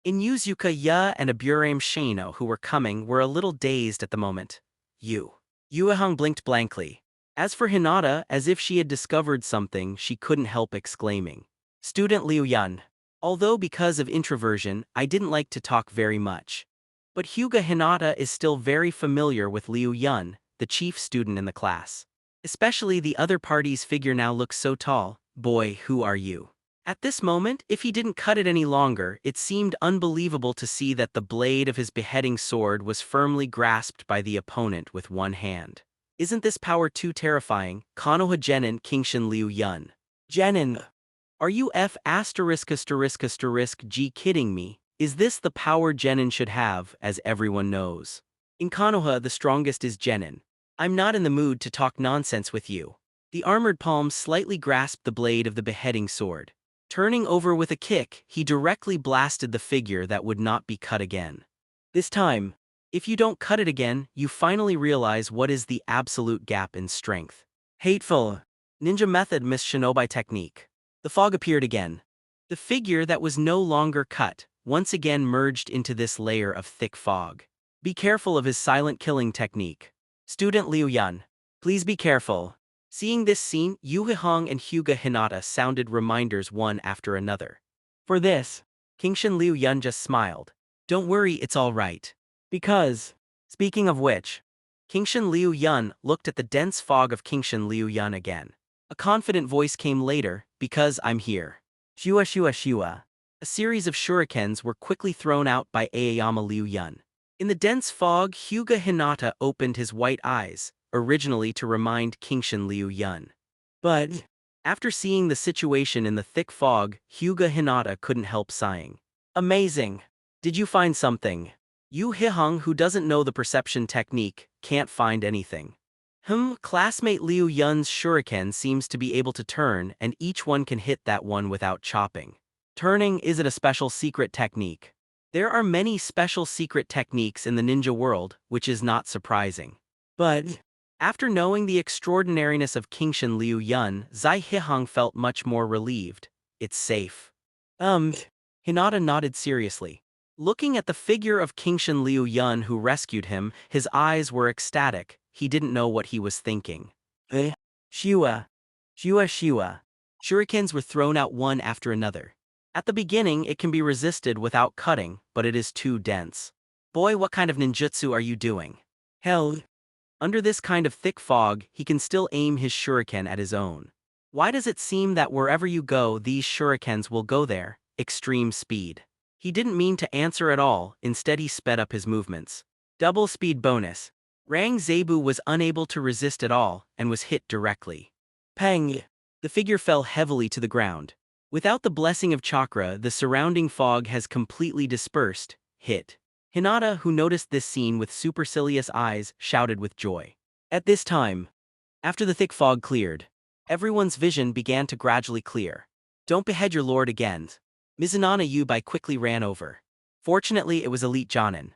Speaker 2: Inuzuka Ya and Aburame Shino, who were coming, were a little dazed at the moment. Yuehong blinked blankly. As for Hinata, as if she had discovered something, she couldn't help exclaiming. Student Liu Yun. Although because of introversion, I didn't like to talk very much. But Hyuga Hinata is still very familiar with Liu Yun, the chief student in the class. Especially the other party's figure now looks so tall. Boy, who are you? At this moment, if he didn't cut it any longer, it seemed unbelievable to see that the blade of his beheading sword was firmly grasped by the opponent with one hand. Isn't this power too terrifying? Konoha Genin Kingshin Liu Yun. Genin. Are you G kidding me? Is this the power Genin should have, as everyone knows? In Konoha, the strongest is Genin. I'm not in the mood to talk nonsense with you. The armored palm slightly grasped the blade of the beheading sword. Turning over with a kick, he directly blasted the figure that would not be cut again. This time, if you don't cut it again, you finally realize what is the absolute gap in strength. Hateful. Ninja method Miss Shinobi technique. The fog appeared again. The figure that was no longer cut, once again merged into this layer of thick fog. Be careful of his silent killing technique. Student Liu Yan. Please be careful. Seeing this scene, Yu Hihong and Hyuga Hinata sounded reminders one after another. For this, Kingshin Liu Yun just smiled. Don't worry, it's all right. Because, speaking of which, Kingshin Liu Yun looked at the dense fog of Kingshin Liu Yun again. A confident voice came later, because I'm here. Shua Shua Shua. A series of shurikens were quickly thrown out by Aoyama Liu Yun. In the dense fog, Hyuga Hinata opened his white eyes, originally to remind Kingshin Liu Yun. But, after seeing the situation in the thick fog, Hyuga Hinata couldn't help sighing. Amazing. Did you find something? Yu Hihong, who doesn't know the perception technique, can't find anything. Classmate Liu Yun's shuriken seems to be able to turn, and each one can hit that one without chopping. Turning isn't a special secret technique. There are many special secret techniques in the ninja world, which is not surprising. But, after knowing the extraordinariness of Kingshin Liu Yun, Zai Hihong felt much more relieved. It's safe. Hinata nodded seriously. Looking at the figure of Kingshin Liu Yun who rescued him, his eyes were ecstatic. He didn't know what he was thinking. Shua. Shua Shua. Shurikens were thrown out one after another. At the beginning, it can be resisted without cutting, but it is too dense. Boy, what kind of ninjutsu are you doing? Hell. Under this kind of thick fog, he can still aim his shuriken at his own. Why does it seem that wherever you go, these shurikens will go there? Extreme speed. He didn't mean to answer at all, instead he sped up his movements. Double speed bonus. Rang Zebu was unable to resist at all and was hit directly. Pang! The figure fell heavily to the ground. Without the blessing of Chakra, the surrounding fog has completely dispersed. Hit. Hinata, who noticed this scene with supercilious eyes, shouted with joy. At this time, after the thick fog cleared, everyone's vision began to gradually clear. Don't behead your lord again. Mizunana Yubai quickly ran over. Fortunately, it was Elite Jonin.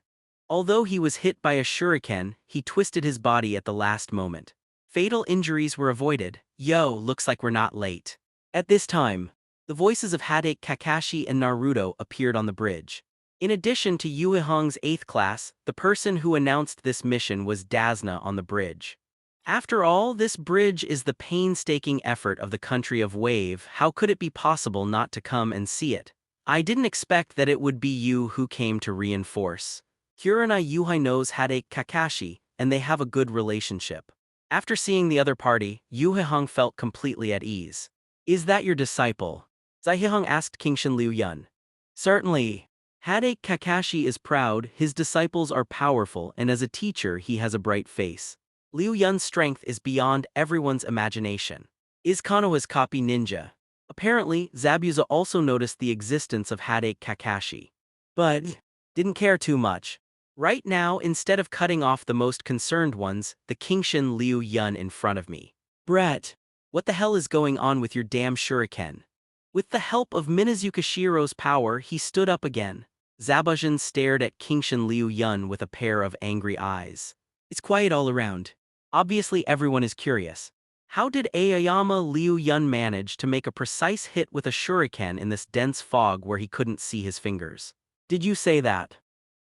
Speaker 2: Although he was hit by a shuriken, he twisted his body at the last moment. Fatal injuries were avoided. Yo, looks like we're not late. At this time, the voices of Hokage, Kakashi, and Naruto appeared on the bridge. In addition to Yuehong's 8th class, the person who announced this mission was Dasna on the bridge. After all, this bridge is the painstaking effort of the country of Wave. How could it be possible not to come and see it? I didn't expect that it would be you who came to reinforce. Kurenai Yuhai knows Hokage Kakashi, and they have a good relationship. After seeing the other party, Yuehong felt completely at ease. Is that your disciple? Zaihong asked Kingshin Liu Yun. Certainly. Hokage Kakashi is proud, his disciples are powerful, and as a teacher he has a bright face. Liu Yun's strength is beyond everyone's imagination. Is Konoha's copy ninja? Apparently, Zabuza also noticed the existence of Hokage Kakashi. But didn't care too much. Right now, instead of cutting off the most concerned ones, the Kingshin Liu Yun in front of me. Brett, what the hell is going on with your damn shuriken? With the help of Minazukashiro's power, he stood up again. Zabuza stared at Kingshin Liu Yun with a pair of angry eyes. It's quiet all around. Obviously everyone is curious. How did Aoyama Liu Yun manage to make a precise hit with a shuriken in this dense fog where he couldn't see his fingers? Did you say that?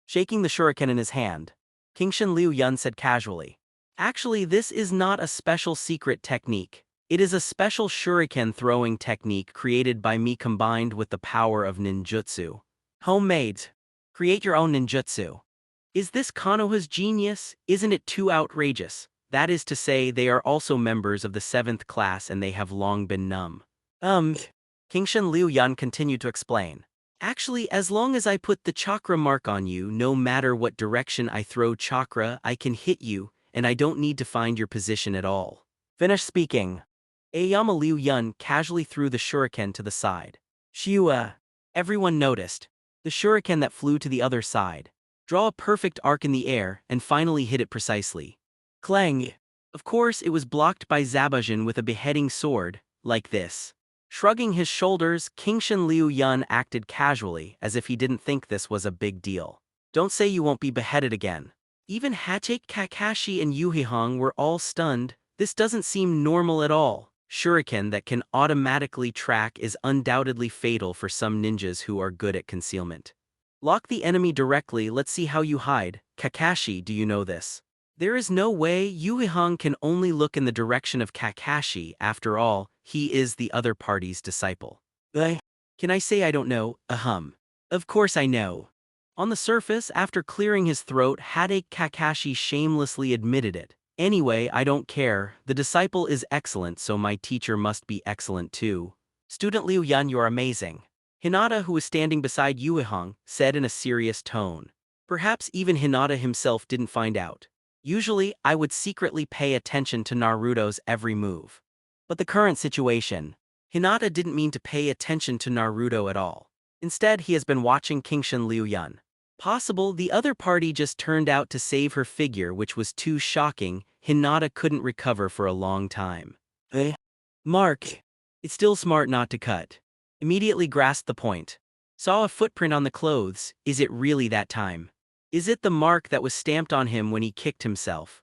Speaker 2: Shaking the shuriken in his hand, Kingshin Liu Yun said casually. Actually, this is not a special secret technique. It is a special shuriken throwing technique created by me combined with the power of ninjutsu. Homemade. Create your own ninjutsu. Is this Konoha's genius? Isn't it too outrageous? That is to say, they are also members of the 7th class and they have long been numb. Kingshin Liu Yan continued to explain. Actually, as long as I put the chakra mark on you, no matter what direction I throw chakra, I can hit you, and I don't need to find your position at all. Finish speaking. Aoyama Liu Yun casually threw the shuriken to the side. Shua. Everyone noticed. The shuriken that flew to the other side. Draw a perfect arc in the air, and finally hit it precisely. Clang. Of course, it was blocked by Zabuza with a beheading sword, like this. Shrugging his shoulders, Kingshin Liu Yun acted casually, as if he didn't think this was a big deal. Don't say you won't be beheaded again. Even Hokage Kakashi and Yuehong were all stunned. This doesn't seem normal at all. Shuriken that can automatically track is undoubtedly fatal for some ninjas who are good at concealment. Lock the enemy directly, let's see how you hide. Kakashi, do you know this? There is no way. Yuehong can only look in the direction of Kakashi. After all, he is the other party's disciple. Can I say I don't know? Of course I know. On the surface, after clearing his throat, Hokage Kakashi shamelessly admitted it. Anyway, I don't care. The disciple is excellent, so my teacher must be excellent too. Student Liu Yan, you're amazing. Hinata, who was standing beside Yuehong, said in a serious tone. Perhaps even Hinata himself didn't find out. Usually, I would secretly pay attention to Naruto's every move. But the current situation, Hinata didn't mean to pay attention to Naruto at all. Instead, he has been watching Kingshin Liu Yun. Possible the other party just turned out to save her figure, which was too shocking. Hinata couldn't recover for a long time. Mark. It's still smart not to cut. Immediately grasped the point. Saw a footprint on the clothes. Is it really that time? Is it the mark that was stamped on him when he kicked himself?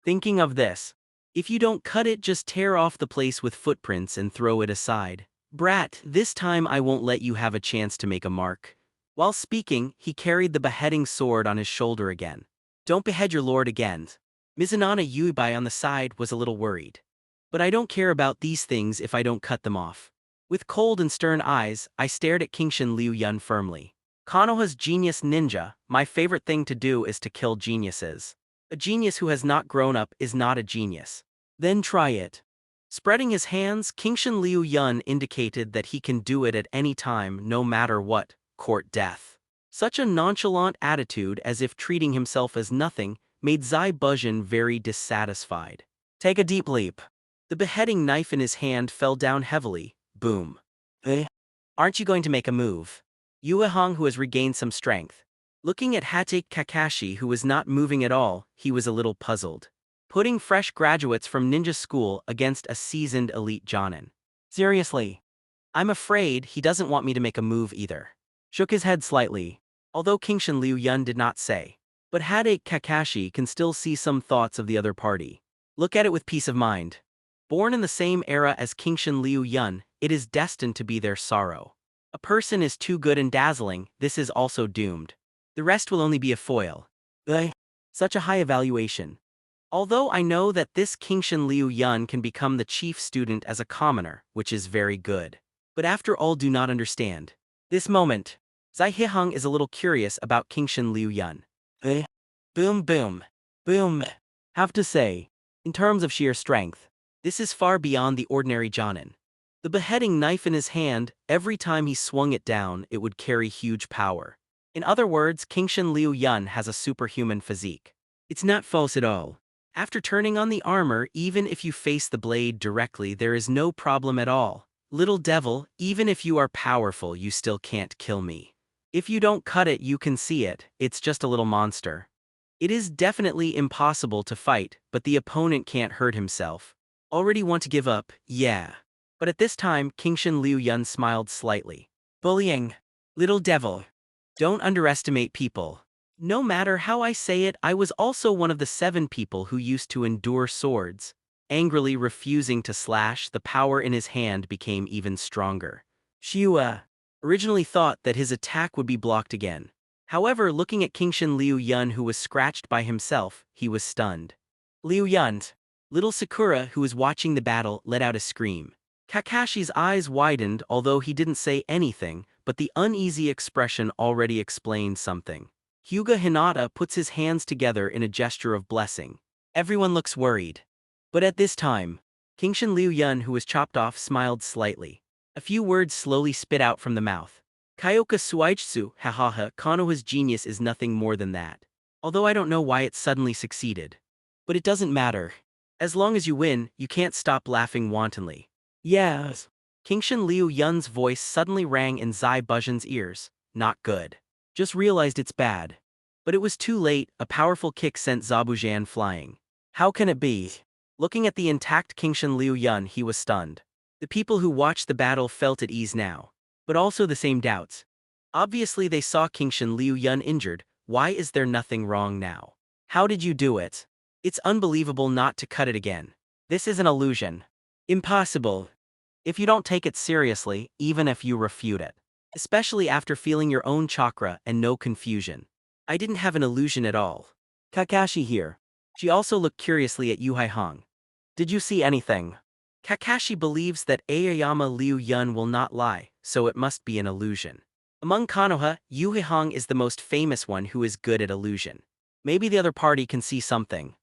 Speaker 2: Thinking of this. If you don't cut it, just tear off the place with footprints and throw it aside. Brat, this time I won't let you have a chance to make a mark. While speaking, he carried the beheading sword on his shoulder again. Don't behead your lord again. Mizunana Yubai on the side was a little worried. But I don't care about these things if I don't cut them off. With cold and stern eyes, I stared at Kingshin Liu Yun firmly. Konoha's genius ninja, my favorite thing to do is to kill geniuses. A genius who has not grown up is not a genius. Then try it. Spreading his hands, Kingshin Liu Yun indicated that he can do it at any time, no matter what. Court death. Such a nonchalant attitude, as if treating himself as nothing. made Zabuza very dissatisfied. Take a deep leap. The beheading knife in his hand fell down heavily. Boom. Aren't you going to make a move? Yuehong, who has regained some strength. Looking at Kakashi, who was not moving at all, he was a little puzzled. Putting fresh graduates from ninja school against a seasoned elite jonin. Seriously. I'm afraid he doesn't want me to make a move either. Shook his head slightly, although Kingshin Liu Yun did not say. But Kakashi can still see some thoughts of the other party. Look at it with peace of mind. Born in the same era as Kingshin Liu Yun, it is destined to be their sorrow. A person is too good and dazzling, this is also doomed. The rest will only be a foil. Such a high evaluation. Although I know that this Kingshin Liu Yun can become the chief student as a commoner, which is very good. But after all do not understand. This moment, Zai Hihong is a little curious about Kingshin Liu Yun. Boom boom. Boom. Have to say, in terms of sheer strength, this is far beyond the ordinary jonin. The beheading knife in his hand, every time he swung it down, it would carry huge power. In other words, Kingshin Liu Yun has a superhuman physique. It's not false at all. After turning on the armor, even if you face the blade directly, there is no problem at all. Little devil, even if you are powerful, you still can't kill me. If you don't cut it, you can see it, it's just a little monster. It is definitely impossible to fight, but the opponent can't hurt himself. Already want to give up, yeah. But at this time, Kingshin Liu Yun smiled slightly. Bullying. Little devil. Don't underestimate people. No matter how I say it, I was also one of the 7 people who used to endure swords. Angrily refusing to slash, the power in his hand became even stronger. Shua originally thought that his attack would be blocked again. However, looking at Kingshin Liu Yun, who was scratched by himself, he was stunned. Liu Yun. Little Sakura, who was watching the battle, let out a scream. Kakashi's eyes widened, although he didn't say anything, but the uneasy expression already explained something. Hyuga Hinata puts his hands together in a gesture of blessing. Everyone looks worried. But at this time, Kingshin Liu Yun, who was chopped off, smiled slightly. A few words slowly spit out from the mouth. Kyoka Suijutsu, hahaha, Konoha's genius is nothing more than that. Although I don't know why it suddenly succeeded. But it doesn't matter. As long as you win, you can't stop laughing wantonly. Yes. Kingshin Liu Yun's voice suddenly rang in Zabuza's ears. Not good. Just realized it's bad. But it was too late, a powerful kick sent Zabuza flying. How can it be? Looking at the intact Kingshin Liu Yun, he was stunned. The people who watched the battle felt at ease now. But also the same doubts. Obviously they saw Kingshin Liu Yun injured, why is there nothing wrong now? How did you do it? It's unbelievable not to cut it again. This is an illusion. Impossible. If you don't take it seriously, even if you refute it. Especially after feeling your own chakra and no confusion. I didn't have an illusion at all. Kakashi here. She also looked curiously at Yu Haihong. Did you see anything? Kakashi believes that Aoyama Liu Yun will not lie, so it must be an illusion. Among Konoha, Yu Haihong is the most famous one who is good at illusion. Maybe the other party can see something.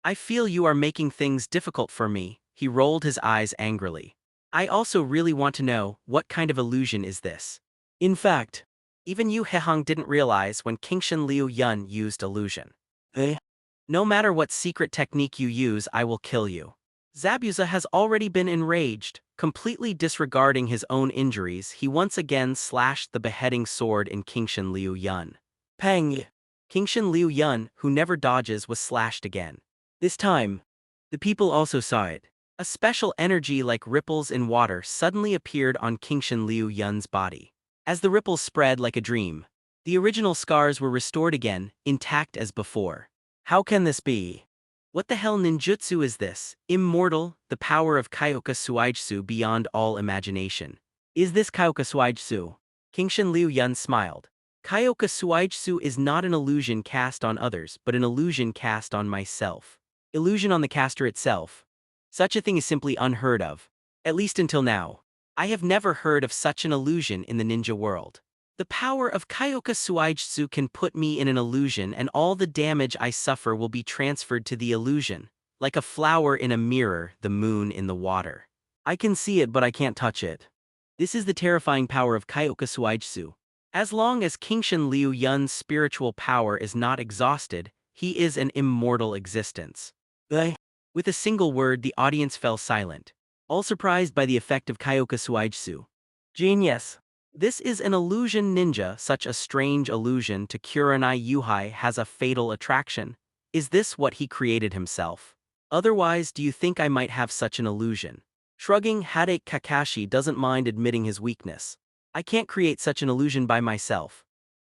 Speaker 2: I feel you are making things difficult for me, he rolled his eyes angrily. I also really want to know, what kind of illusion is this? In fact, even Yu Haihong didn't realize when Kingshin Liu Yun used illusion. No matter what secret technique you use, I will kill you. Zabuza has already been enraged. Completely disregarding his own injuries, he once again slashed the beheading sword in Kingshin Liu Yun. Pang! Kingshin Liu Yun, who never dodges, was slashed again. This time, the people also saw it. A special energy like ripples in water suddenly appeared on Kingshin Liu Yun's body. As the ripples spread like a dream, the original scars were restored again, intact as before. How can this be? What the hell ninjutsu is this? Immortal, the power of Kyoka Suijutsu beyond all imagination. Is this Kyoka Suijutsu? Kingshin Liu Yun smiled. Kyoka Suijutsu is not an illusion cast on others, but an illusion cast on myself. Illusion on the caster itself. Such a thing is simply unheard of. At least until now. I have never heard of such an illusion in the ninja world. The power of Kyoka Suijutsu can put me in an illusion and all the damage I suffer will be transferred to the illusion. Like a flower in a mirror, the moon in the water. I can see it but I can't touch it. This is the terrifying power of Kyoka Suijutsu. As long as Kingshin Liu Yun's spiritual power is not exhausted, he is an immortal existence. With a single word, the audience fell silent, all surprised by the effect of Kyoka Suijutsu. Genius. This is an illusion ninja. Such a strange illusion to Kurenai Yuhai has a fatal attraction. Is this what he created himself? Otherwise, do you think I might have such an illusion? Shrugging, Hadate Kakashi doesn't mind admitting his weakness. I can't create such an illusion by myself.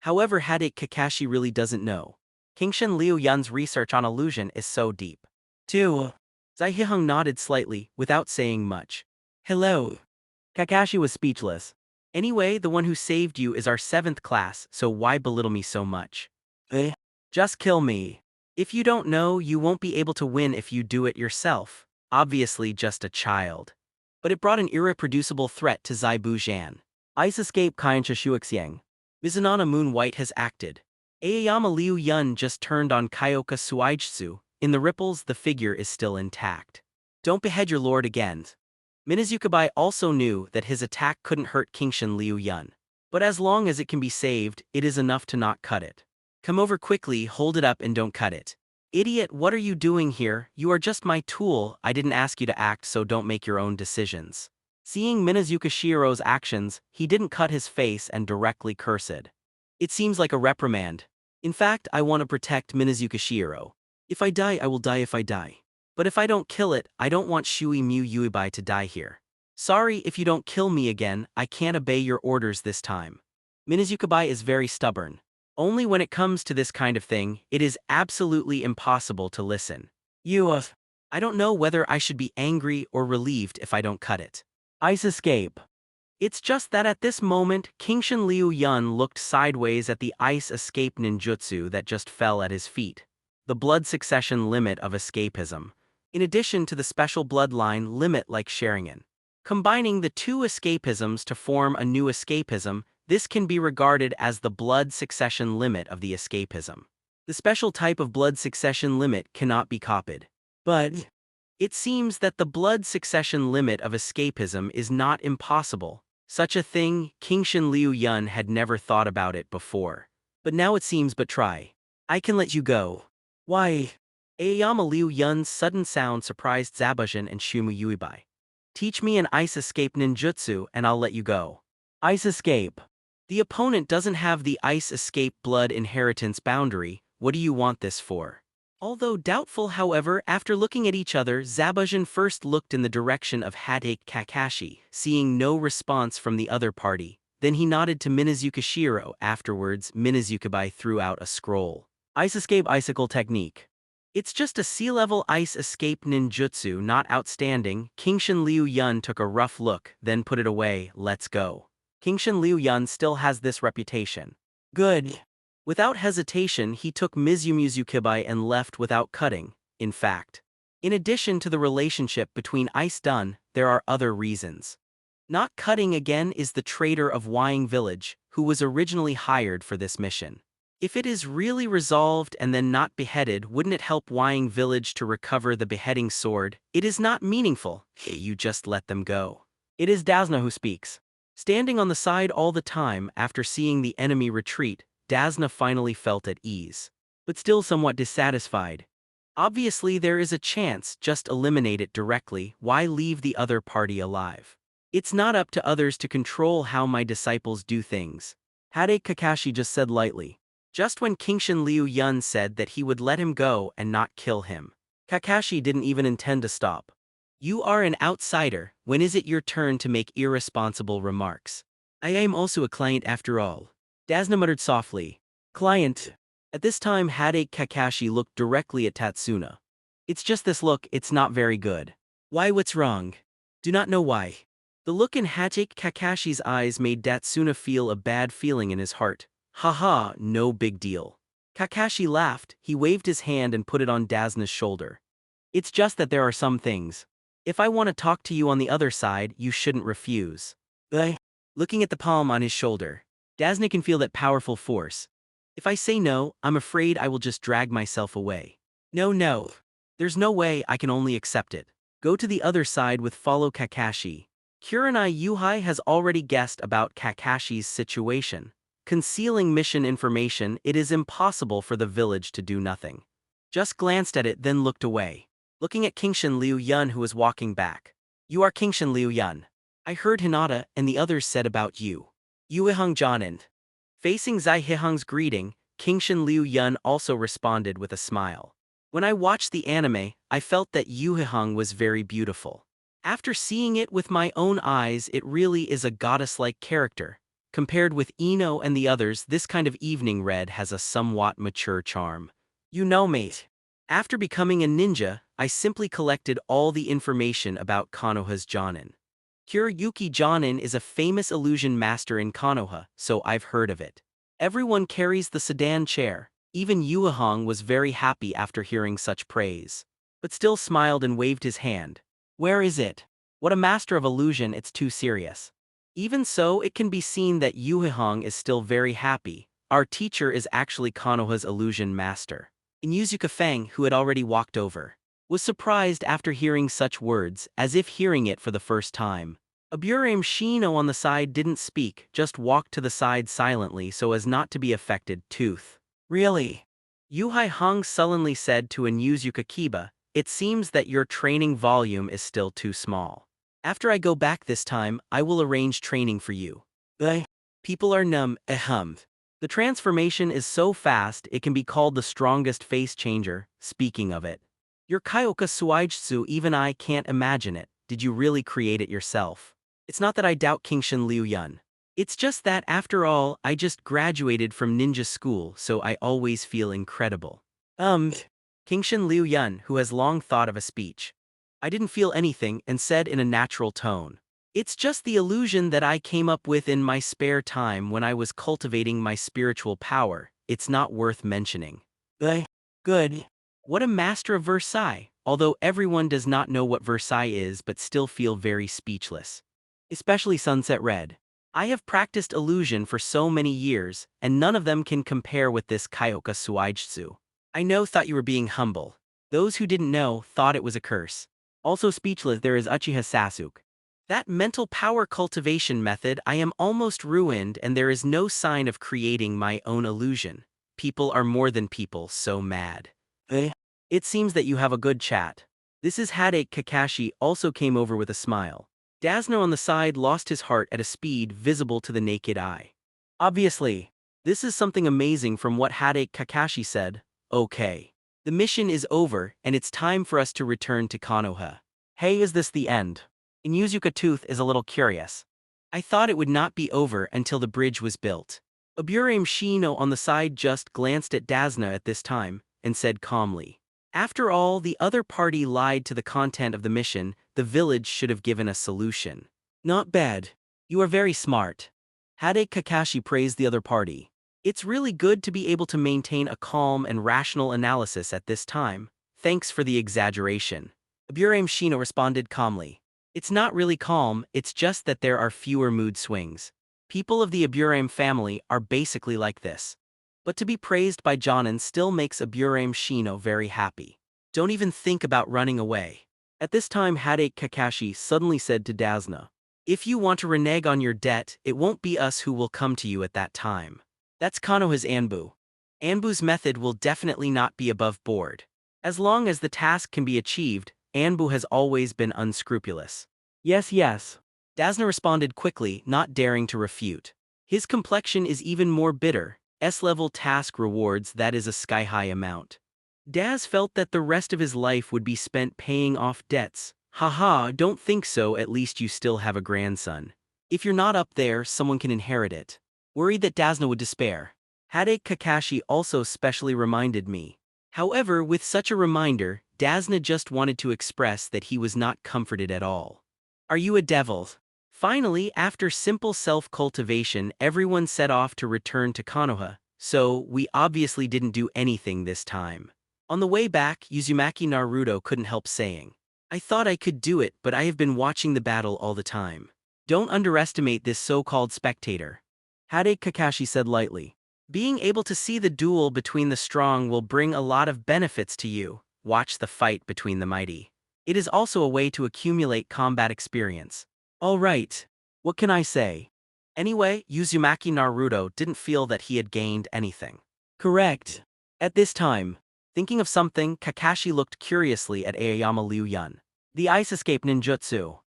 Speaker 2: However, Hadate Kakashi really doesn't know. Kingshin Liu Yan's research on illusion is so deep. 2. Zaihihung nodded slightly, without saying much. Hello. Kakashi was speechless. Anyway, the one who saved you is our 7th class, so why belittle me so much? Just kill me. If you don't know, you won't be able to win if you do it yourself. Obviously just a child. But it brought an irreproducible threat to Zabuza. Ice escape Kainsha Shuixiang. Mizunana Moon White has acted. Aoyama Liu Yun just turned on Kyoka Suijutsu. In the ripples, the figure is still intact. Don't behead your lord again. Minazukabai also knew that his attack couldn't hurt Kingshin Liu Yun. But as long as it can be saved, it is enough to not cut it. Come over quickly, hold it up and don't cut it. Idiot, what are you doing here? You are just my tool. I didn't ask you to act, so don't make your own decisions. Seeing Minazuka Shiro's actions, he didn't cut his face and directly cursed. It seems like a reprimand. In fact, I want to protect Minazuka Shiro. If I die, I will die if I die. But if I don't kill it, I don't want Shui Mu Yuibai to die here. Sorry, if you don't kill me again, I can't obey your orders this time. Minazukabai is very stubborn. Only when it comes to this kind of thing, it is absolutely impossible to listen. I don't know whether I should be angry or relieved if I don't cut it. Ice escape. It's just that at this moment, Kingshin Liu Yun looked sideways at the ice escape ninjutsu that just fell at his feet. The blood succession limit of escapism. In addition to the special bloodline limit like Shuriken. Combining the two escapisms to form a new escapism, this can be regarded as the blood succession limit of the escapism. The special type of blood succession limit cannot be copied. But it seems that the blood succession limit of escapism is not impossible. Such a thing, Kingshin Liu Yun had never thought about it before. But now it seems, but try. I can let you go. Why? Aoyama Liu Yun's sudden sound surprised Zabuza and Shumu Yuibai. Teach me an ice escape ninjutsu and I'll let you go. Ice escape. The opponent doesn't have the ice escape blood inheritance boundary. What do you want this for? Although doubtful, however, after looking at each other, Zabuza first looked in the direction of Hadate Kakashi, seeing no response from the other party. Then he nodded to Minazuka Shiro. Afterwards, Minazukabai threw out a scroll. Ice escape icicle technique. It's just a sea-level ice escape ninjutsu, not outstanding. Kingshin Liu Yun took a rough look, then put it away. Let's go. Kingshin Liu Yun still has this reputation. Good. Without hesitation, he took Mizumuzukibai and left without cutting. In fact, in addition to the relationship between Ice Dun, there are other reasons. Not cutting again is the traitor of Wying Village, who was originally hired for this mission. If it is really resolved and then not beheaded, wouldn't it help Wying Village to recover the beheading sword? It is not meaningful. You just let them go. It is Dasna who speaks. Standing on the side all the time after seeing the enemy retreat, Dasna finally felt at ease. But still somewhat dissatisfied. Obviously there is a chance, just eliminate it directly. Why leave the other party alive? It's not up to others to control how my disciples do things. Hadate Kakashi just said lightly. Just when Kingshin Liu Yun said that he would let him go and not kill him. Kakashi didn't even intend to stop. You are an outsider. When is it your turn to make irresponsible remarks? I am also a client after all. Dasna muttered softly. Client. At this time Hadate Kakashi looked directly at Tatsuna. It's just this look, it's not very good. Why, what's wrong? Do not know why. The look in Hadate Kakashi's eyes made Tatsuna feel a bad feeling in his heart. Haha, no big deal. Kakashi laughed. He waved his hand and put it on Dasna's shoulder. It's just that there are some things. If I want to talk to you on the other side, you shouldn't refuse. Looking at the palm on his shoulder, Dasna can feel that powerful force. If I say no, I'm afraid I will just drag myself away. No. There's no way, I can only accept it. Go to the other side with follow Kakashi. Kurenai Yuhai has already guessed about Kakashi's situation. Concealing mission information, it is impossible for the village to do nothing. just glanced at it then looked away. Looking at Kingshin Liu Yun who was walking back. You are Kingshin Liu Yun. I heard Hinata and the others said about you. Yuehung Jonin. Facing Zai Hihung's greeting, Kingshin Liu Yun also responded with a smile. When I watched the anime, I felt that Yu Hihung was very beautiful. After seeing it with my own eyes, it really is a goddess-like character. Compared with Ino and the others, this kind of evening red has a somewhat mature charm. You know, mate. After becoming a ninja, I simply collected all the information about Konoha's Jonin. Yuki Jonin is a famous illusion master in Konoha, so I've heard of it. Everyone carries the sedan chair. Even Yuehong was very happy after hearing such praise, but still smiled and waved his hand. Where is it? What a master of illusion, it's too serious. Even so, it can be seen that Yuehong is still very happy. Our teacher is actually Konoha's illusion master. Inuzuka Feng, who had already walked over, was surprised after hearing such words, as if hearing it for the first time. Aburame Shino on the side didn't speak, just walked to the side silently so as not to be affected. Tooth. Really? Yuhai Hong sullenly said to Inuzuka Kiba, it seems that your training volume is still too small. After I go back this time, I will arrange training for you. People are numb, The transformation is so fast it can be called the strongest face changer. Speaking of it. Your Kyoka Suijutsu, even I can't imagine it. Did you really create it yourself? It's not that I doubt Kingshin Liu Yun. It's just that after all, I just graduated from ninja school, so I always feel incredible. Kingshin Liu Yun, who has long thought of a speech. I didn't feel anything and said in a natural tone. It's just the illusion that I came up with in my spare time when I was cultivating my spiritual power. It's not worth mentioning. Good. What a master of Versailles, although everyone does not know what Versailles is but still feel very speechless. Especially Sunset Red. I have practiced illusion for so many years, and none of them can compare with this Kyoka Suijutsu. I thought you were being humble. Those who didn't know thought it was a curse. Also speechless there is Uchiha Sasuke. That mental power cultivation method, I am almost ruined and there is no sign of creating my own illusion. People are more than people, so mad. It seems that you have a good chat. This is Hadake. Kakashi also came over with a smile. Dasno on the side lost his heart at a speed visible to the naked eye. Obviously, this is something amazing from what Hadake. Kakashi said. Okay. The mission is over and it's time for us to return to Konoha. Hey, is this the end? Inuzuka Tooth is a little curious. I thought it would not be over until the bridge was built. Aburame Shino on the side just glanced at Dasna at this time and said calmly. After all, the other party lied to the content of the mission. The village should have given a solution. Not bad. You are very smart. Hadake. Kakashi praised the other party. It's really good to be able to maintain a calm and rational analysis at this time. Thanks for the exaggeration. Aburame Shino responded calmly. It's not really calm, it's just that there are fewer mood swings. People of the Aburame family are basically like this. But to be praised by Jonin still makes Aburame Shino very happy. Don't even think about running away. At this time Hadake. Kakashi suddenly said to Dasna. If you want to renege on your debt, it won't be us who will come to you at that time. That's Konoha's Anbu. Anbu's method will definitely not be above board. As long as the task can be achieved, Anbu has always been unscrupulous. Yes. Dasna responded quickly, not daring to refute. His complexion is even more bitter. S-level task rewards, that is a sky-high amount. Daz felt that the rest of his life would be spent paying off debts. Haha, don't think so, at least you still have a grandson. If you're not up there, someone can inherit it. Worried that Dasna would despair. Hadake. Kakashi also specially reminded me. However, with such a reminder, Dasna just wanted to express that he was not comforted at all. Are you a devil? Finally, after simple self-cultivation, everyone set off to return to Konoha, so we obviously didn't do anything this time. On the way back, Uzumaki Naruto couldn't help saying, I thought I could do it, but I have been watching the battle all the time. Don't underestimate this so-called spectator. Hadake. Kakashi said lightly. Being able to see the duel between the strong will bring a lot of benefits to you. Watch the fight between the mighty. It is also a way to accumulate combat experience. Alright. What can I say? Anyway, Uzumaki Naruto didn't feel that he had gained anything. Correct. At this time, Thinking of something, Kakashi looked curiously at Aoyama Liu Yun. The ice escape ninjutsu.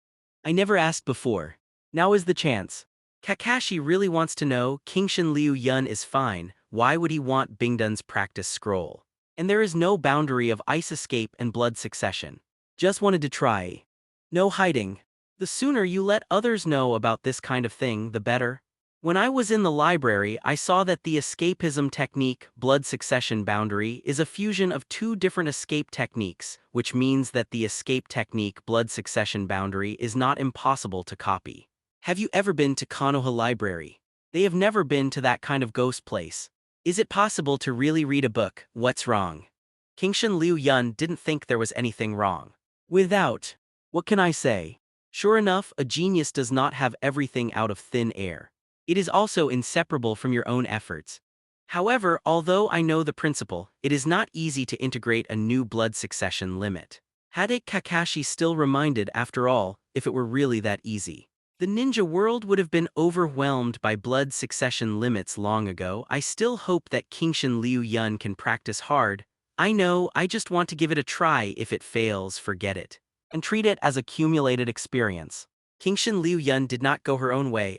Speaker 2: I never asked before. Now is the chance. Kakashi really wants to know. Kingshin Liu Yun is fine, why would he want Bingdun's practice scroll? And there is no boundary of ice escape and blood succession. Just wanted to try. No hiding. The sooner you let others know about this kind of thing, the better. When I was in the library, I saw that the escapism technique, blood succession boundary, is a fusion of two different escape techniques, which means that the escape technique, blood succession boundary, is not impossible to copy. Have you ever been to Konoha Library? They have never been to that kind of ghost place. Is it possible to really read a book? What's wrong? Kingshin Liu Yun didn't think there was anything wrong. Without. What can I say? Sure enough, a genius does not have everything out of thin air. It is also inseparable from your own efforts. However, although I know the principle, it is not easy to integrate a new blood succession limit. Had Kakashi still reminded, after all, if it were really that easy? The ninja world would have been overwhelmed by blood succession limits long ago. I still hope that Kingshin Liu Yun can practice hard. I know, I just want to give it a try. If it fails, forget it. And treat it as accumulated experience. Kingshin Liu Yun did not go her own way,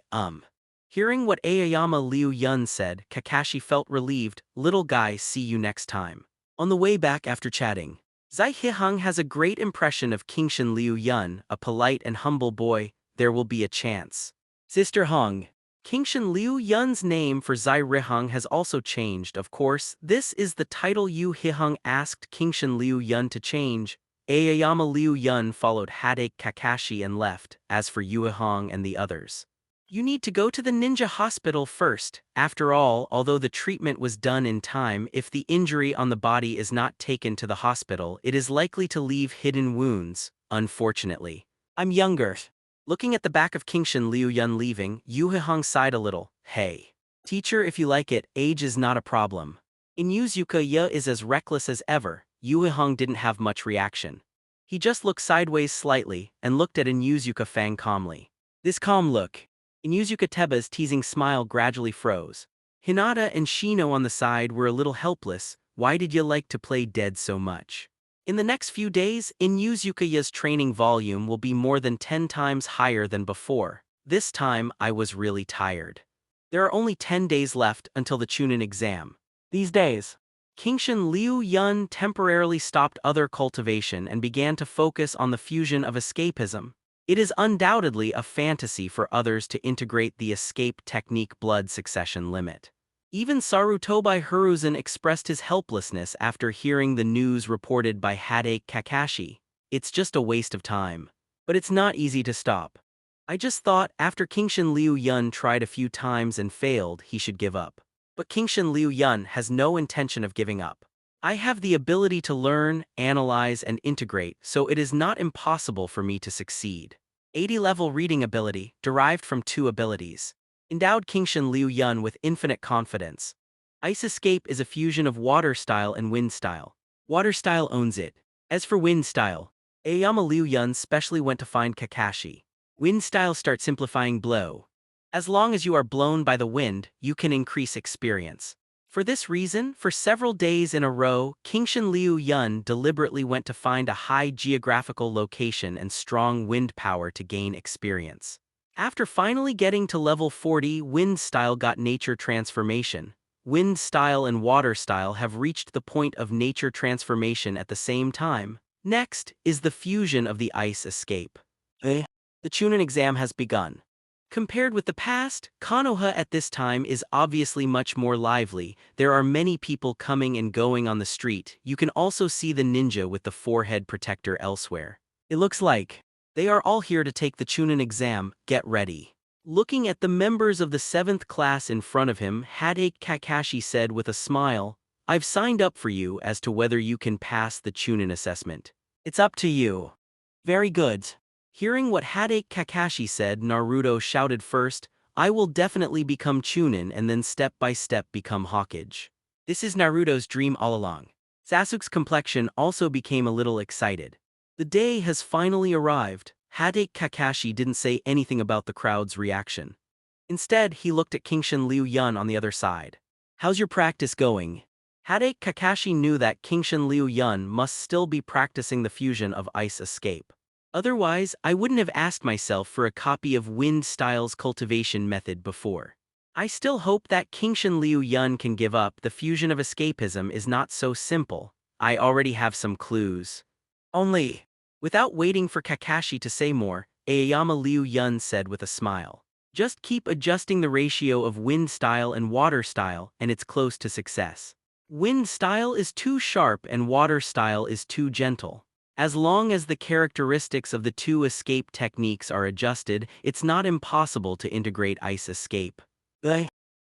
Speaker 2: Hearing what Aoyama Liu Yun said, Kakashi felt relieved. Little guy, see you next time. On the way back after chatting, Zai Hihang has a great impression of Kingshin Liu Yun, a polite and humble boy. There will be a chance. Sister Hong. Kingshin Liu Yun's name for Zai Rihang has also changed, of course. This is the title Yu Hihang asked Kingshin Liu Yun to change. Aoyama Liu Yun followed Hadake Kakashi and left. As for Yu Hihang and the others, you need to go to the ninja hospital first. After all, although the treatment was done in time, if the injury on the body is not taken to the hospital, it is likely to leave hidden wounds, unfortunately. I'm younger. Looking at the back of Kingshin Liu Yun leaving, Yu Hihang sighed a little. Hey. Teacher, if you like it, age is not a problem. Inuzuka is as reckless as ever. Yu Hihang didn't have much reaction. He just looked sideways slightly, and looked at Inuzuka Fang calmly. This calm look. Inuzuka Teba's teasing smile gradually froze. Hinata and Shino on the side were a little helpless. Why did you like to play dead so much? In the next few days, Inuzuka's training volume will be more than 10 times higher than before. This time, I was really tired. There are only 10 days left until the Chunin exam. These days, Kingshin Liu Yun temporarily stopped other cultivation and began to focus on the fusion of escapism. It is undoubtedly a fantasy for others to integrate the escape technique blood succession limit. Even Sarutobi Hiruzen expressed his helplessness after hearing the news reported by Hadake Kakashi. It's just a waste of time. But it's not easy to stop. I just thought after Kingshin Liu Yun tried a few times and failed, he should give up. But Kingshin Liu Yun has no intention of giving up. I have the ability to learn, analyze, and integrate, so it is not impossible for me to succeed. 80-level reading ability, derived from 2 abilities. Endowed Kingshin Liu Yun with infinite confidence. Ice Escape is a fusion of Water Style and Wind Style. Water Style owns it. As for Wind Style, Aoyama Liu Yun specially went to find Kakashi. Wind Style start simplifying blow. As long as you are blown by the wind, you can increase experience. For this reason, for several days in a row, Kingshin Liu Yun deliberately went to find a high geographical location and strong wind power to gain experience. After finally getting to level 40, Wind Style got Nature Transformation. Wind Style and Water Style have reached the point of Nature Transformation at the same time. Next is the fusion of the Ice Escape. The Chunin exam has begun. Compared with the past, Konoha at this time is obviously much more lively. There are many people coming and going on the street. You can also see the ninja with the forehead protector elsewhere. It looks like they are all here to take the Chunin exam. Get ready. Looking at the members of the 7th class in front of him, Hadake Kakashi said with a smile, I've signed up for you as to whether you can pass the Chunin assessment. It's up to you. Very good. Hearing what Hadake Kakashi said, Naruto shouted first, I will definitely become Chunin and then step by step become Hokage. This is Naruto's dream all along. Sasuke's complexion also became a little excited. The day has finally arrived. Hadake Kakashi didn't say anything about the crowd's reaction. Instead, he looked at Kingshin Liu Yun on the other side. How's your practice going? Hade Kakashi knew that Kingshin Liu Yun must still be practicing the fusion of ice escape. Otherwise, I wouldn't have asked myself for a copy of Wind Style's cultivation method before. I still hope that Kingshin Liu Yun can give up. The fusion of escapism is not so simple. I already have some clues. Only. Without waiting for Kakashi to say more, Aoyama Liu Yun said with a smile. Just keep adjusting the ratio of wind style and water style, and it's close to success. Wind style is too sharp and water style is too gentle. As long as the characteristics of the two escape techniques are adjusted, it's not impossible to integrate ice escape.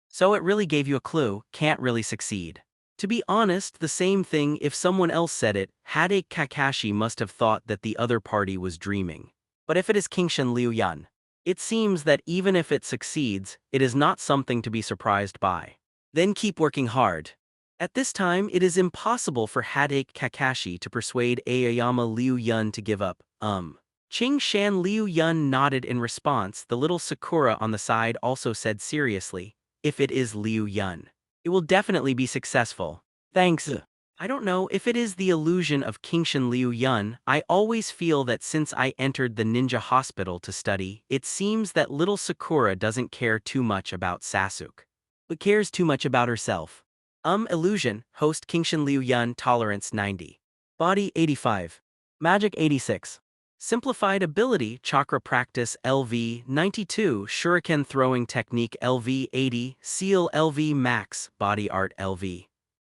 Speaker 2: So it really gave you a clue, can't really succeed. To be honest, the same thing if someone else said it. Hade Kakashi must have thought that the other party was dreaming. But if it is Kingshin Liu Yun, it seems that even if it succeeds, it is not something to be surprised by. Then keep working hard. At this time, it is impossible for Hade Kakashi to persuade Aoyama Liu Yun to give up. Ching Shan Liu Yun nodded in response. The little Sakura on the side also said seriously, if it is Liu Yun, it will definitely be successful. Thanks. I don't know if it is the illusion of Kingshin Liu Yun. I always feel that since I entered the ninja hospital to study, it seems that little Sakura doesn't care too much about Sasuke, but cares too much about herself. Illusion, host Kingshin Liu Yun, tolerance 90. Body 85. Magic 86. Simplified ability, chakra practice LV 92, Shuriken throwing technique LV 80, seal LV max, body art LV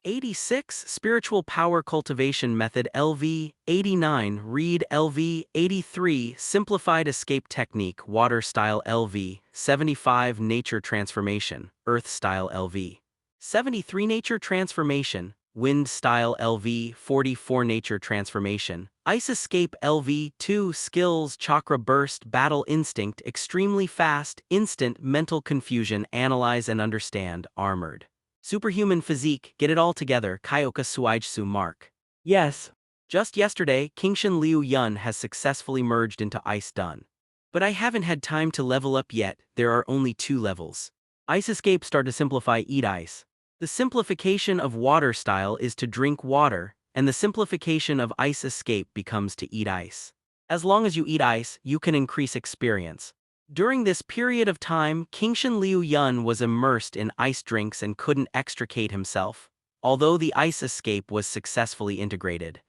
Speaker 2: 86, spiritual power cultivation method LV 89, read LV 83, simplified escape technique, water style LV 75, nature transformation, earth style LV 73, nature transformation, wind style LV 44, nature transformation, ice escape LV 2, skills, chakra burst, battle instinct, extremely fast, instant, mental confusion, analyze and understand, armored. Superhuman physique, get it all together, Kyoka Suijutsu mark. Yes. Just yesterday, Kingshin Liu Yun has successfully merged into ice done. But I haven't had time to level up yet, there are only 2 levels. Ice escape start to simplify eat ice. The simplification of water style is to drink water, and the simplification of ice escape becomes to eat ice. As long as you eat ice, you can increase experience. During this period of time, Kingshin Liu Yun was immersed in ice drinks and couldn't extricate himself, although the ice escape was successfully integrated.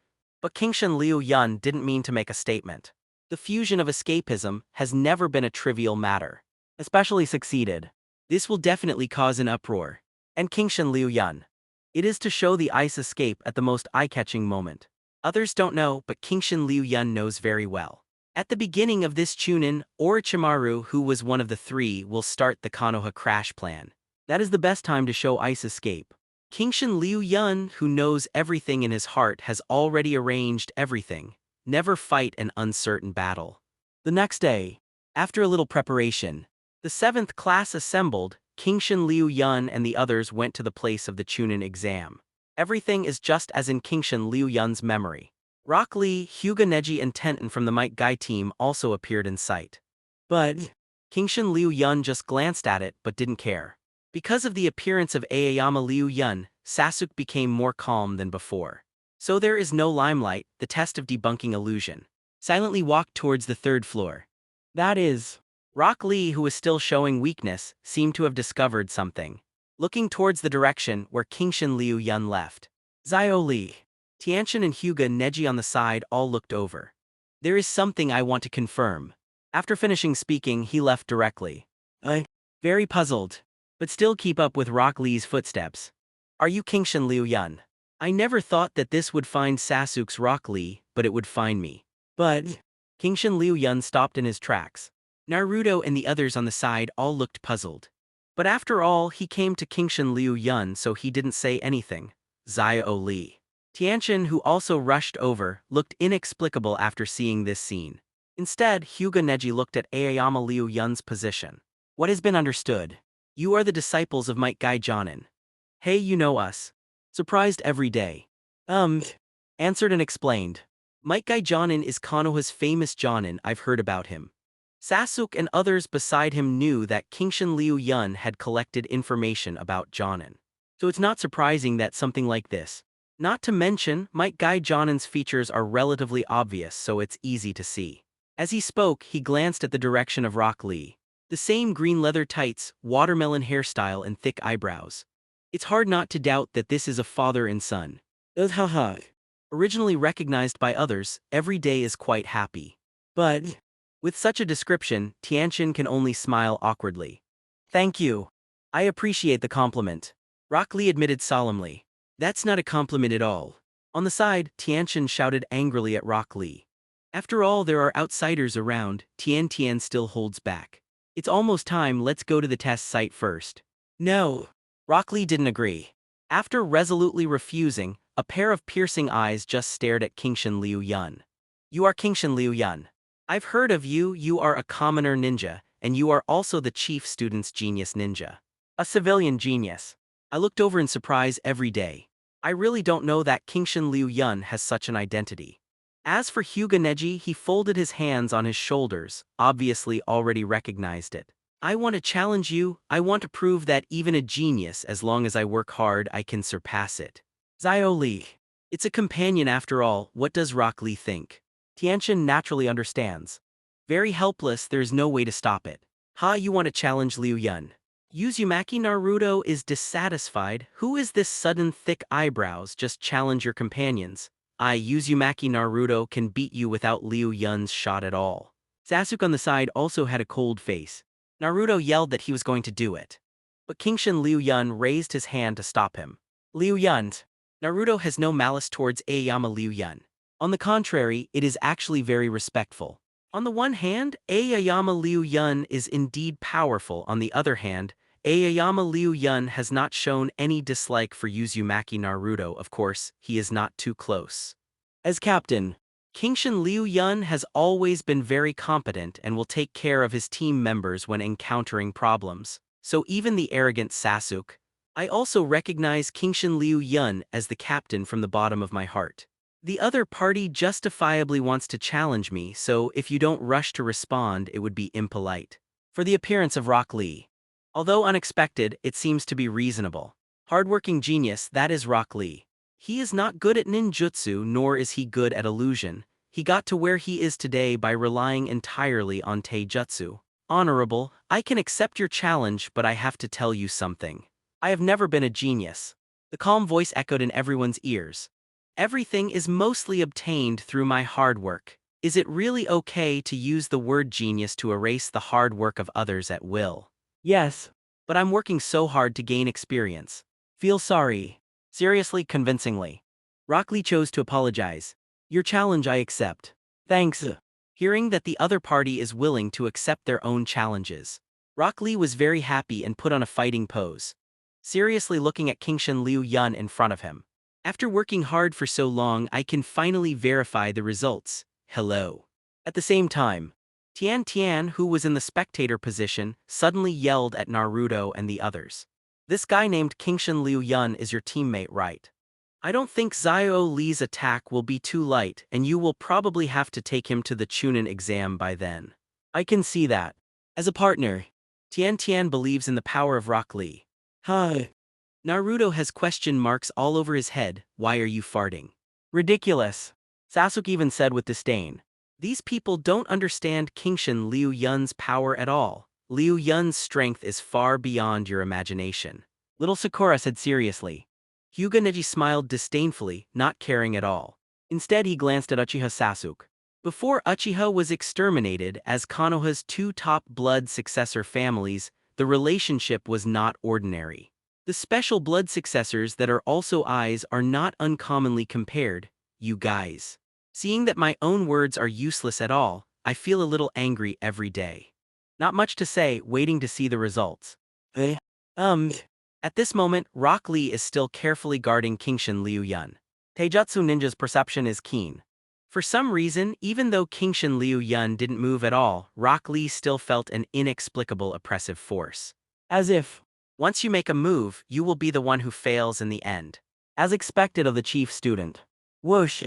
Speaker 2: But Kingshin Liu Yun didn't mean to make a statement. The fusion of escapism has never been a trivial matter. Especially succeeded. This will definitely cause an uproar. And Kingshin Liu Yun. It is to show the ice escape at the most eye-catching moment. Others don't know, but Kingshin Liu Yun knows very well. At the beginning of this Chunin, Orochimaru, who was one of the 3, will start the Konoha crash plan. That is the best time to show ice escape. Kingshin Liu Yun, who knows everything in his heart, has already arranged everything. Never fight an uncertain battle. The next day, after a little preparation, the 7th class assembled. Kingshin Liu Yun and the others went to the place of the Chunin exam. Everything is just as in Kingshin Liu Yun's memory. Rock Lee, Hyuga Neji and Tenten from the Might Guy team also appeared in sight. But Kingshin Liu Yun just glanced at it but didn't care. Because of the appearance of Aoyama Liu Yun, Sasuke became more calm than before. So there is no limelight, the test of debunking illusion. Silently walked towards the 3rd floor. That is... Rock Lee, who was still showing weakness, seemed to have discovered something. Looking towards the direction where Kingshin Liu Yun left. Zio Lee, Tianchen and Hyuga Neji on the side all looked over. There is something I want to confirm. After finishing speaking, he left directly. Very puzzled, but still keep up with Rock Lee's footsteps. Are you Kingshin Liu Yun? I never thought that this would find Sasuke's Rock Lee, but it would find me. But Kingshin Liu Yun stopped in his tracks. Naruto and the others on the side all looked puzzled. But after all, he came to Kingshin Liu Yun, so he didn't say anything. Zio Lee. Tianchen, who also rushed over, looked inexplicable after seeing this scene. Instead, Hyuga Neji looked at Aoyama Liu Yun's position. What has been understood? You are the disciples of Might Guy Jonin. Hey, you know us. Surprised every day. Answered and explained. Might Guy Jonin is Konoha's famous Jonin, I've heard about him. Sasuke and others beside him knew that Kingshin Liu Yun had collected information about Jonin. So it's not surprising that something like this. Not to mention, Mike Guy Jonin's features are relatively obvious, so it's easy to see. As he spoke, he glanced at the direction of Rock Lee. The same green leather tights, watermelon hairstyle, and thick eyebrows. It's hard not to doubt that this is a father and son. Haha. Originally recognized by others, every day is quite happy. But, with such a description, Tianqian can only smile awkwardly. Thank you. I appreciate the compliment. Rock Lee admitted solemnly. That's not a compliment at all. On the side, Tianqian shouted angrily at Rock Lee. After all, there are outsiders around, Tian still holds back. It's almost time, let's go to the test site first. No. Rock Lee didn't agree. After resolutely refusing, a pair of piercing eyes just stared at Kingshan Liu Yun. You are Kingshan Liu Yun. I've heard of you, you are a commoner ninja, and you are also the chief student's genius ninja. A civilian genius. I looked over in surprise every day. I really don't know that Kingshan Liu Yun has such an identity. As for Hyuga Neji, he folded his hands on his shoulders, obviously already recognized it. I want to challenge you, I want to prove that even a genius, as long as I work hard, I can surpass it. Zio Li. It's a companion after all, what does Rock Lee think? Tianqian naturally understands. Very helpless, there's no way to stop it. You want to challenge Liu Yun. Uzumaki Naruto is dissatisfied. Who is this sudden thick eyebrows? Just challenge your companions. Uzumaki Naruto can beat you without Liu Yun's shot at all. Sasuke on the side also had a cold face. Naruto yelled that he was going to do it. But Kingshan Liu Yun raised his hand to stop him. Liu Yun. Naruto has no malice towards Aoyama Liu Yun. On the contrary, it is actually very respectful. On the one hand, Aoyama Liu Yun is indeed powerful. On the other hand, Aoyama Liu Yun has not shown any dislike for Uzumaki Naruto. Of course, he is not too close. As captain, Kingshan Liu Yun has always been very competent and will take care of his team members when encountering problems. So even the arrogant Sasuke. I also recognize Kingshan Liu Yun as the captain from the bottom of my heart. The other party justifiably wants to challenge me, so if you don't rush to respond, it would be impolite. For the appearance of Rock Lee. Although unexpected, it seems to be reasonable. Hardworking genius, that is Rock Lee. He is not good at ninjutsu, nor is he good at illusion. He got to where he is today by relying entirely on Taijutsu. Honorable, I can accept your challenge, but I have to tell you something. I have never been a genius. The calm voice echoed in everyone's ears. Everything is mostly obtained through my hard work. Is it really okay to use the word genius to erase the hard work of others at will? Yes. But I'm working so hard to gain experience. Feel sorry. Seriously, convincingly. Rock Lee chose to apologize. Your challenge I accept. Thanks. Hearing that the other party is willing to accept their own challenges, Rock Lee was very happy and put on a fighting pose. Seriously looking at Kingshan Liu Yun in front of him. After working hard for so long, I can finally verify the results. Hello. At the same time, Tian, who was in the spectator position, suddenly yelled at Naruto and the others. This guy named Kingshan Liu Yun is your teammate, right? I don't think Zio Li's attack will be too light, and you will probably have to take him to the Chunin exam by then. I can see that. As a partner, Tian believes in the power of Rock Lee. Naruto has question marks all over his head. Why are you farting? Ridiculous. Sasuke even said with disdain. These people don't understand Kingshan Liu Yun's power at all. Liu Yun's strength is far beyond your imagination. Little Sakura said seriously. Hyuga Neji smiled disdainfully, not caring at all. Instead he glanced at Uchiha Sasuke. Before Uchiha was exterminated as Konoha's two top blood successor families, the relationship was not ordinary. The special blood successors that are also eyes are not uncommonly compared, you guys. Seeing that my own words are useless at all, I feel a little angry every day. Not much to say, waiting to see the results. At this moment, Rock Lee is still carefully guarding Kingshan Liu Yun. Taijutsu ninja's perception is keen. For some reason, even though Kingshan Liu Yun didn't move at all, Rock Lee still felt an inexplicable oppressive force. As if, once you make a move, you will be the one who fails in the end. As expected of the chief student. Whoosh.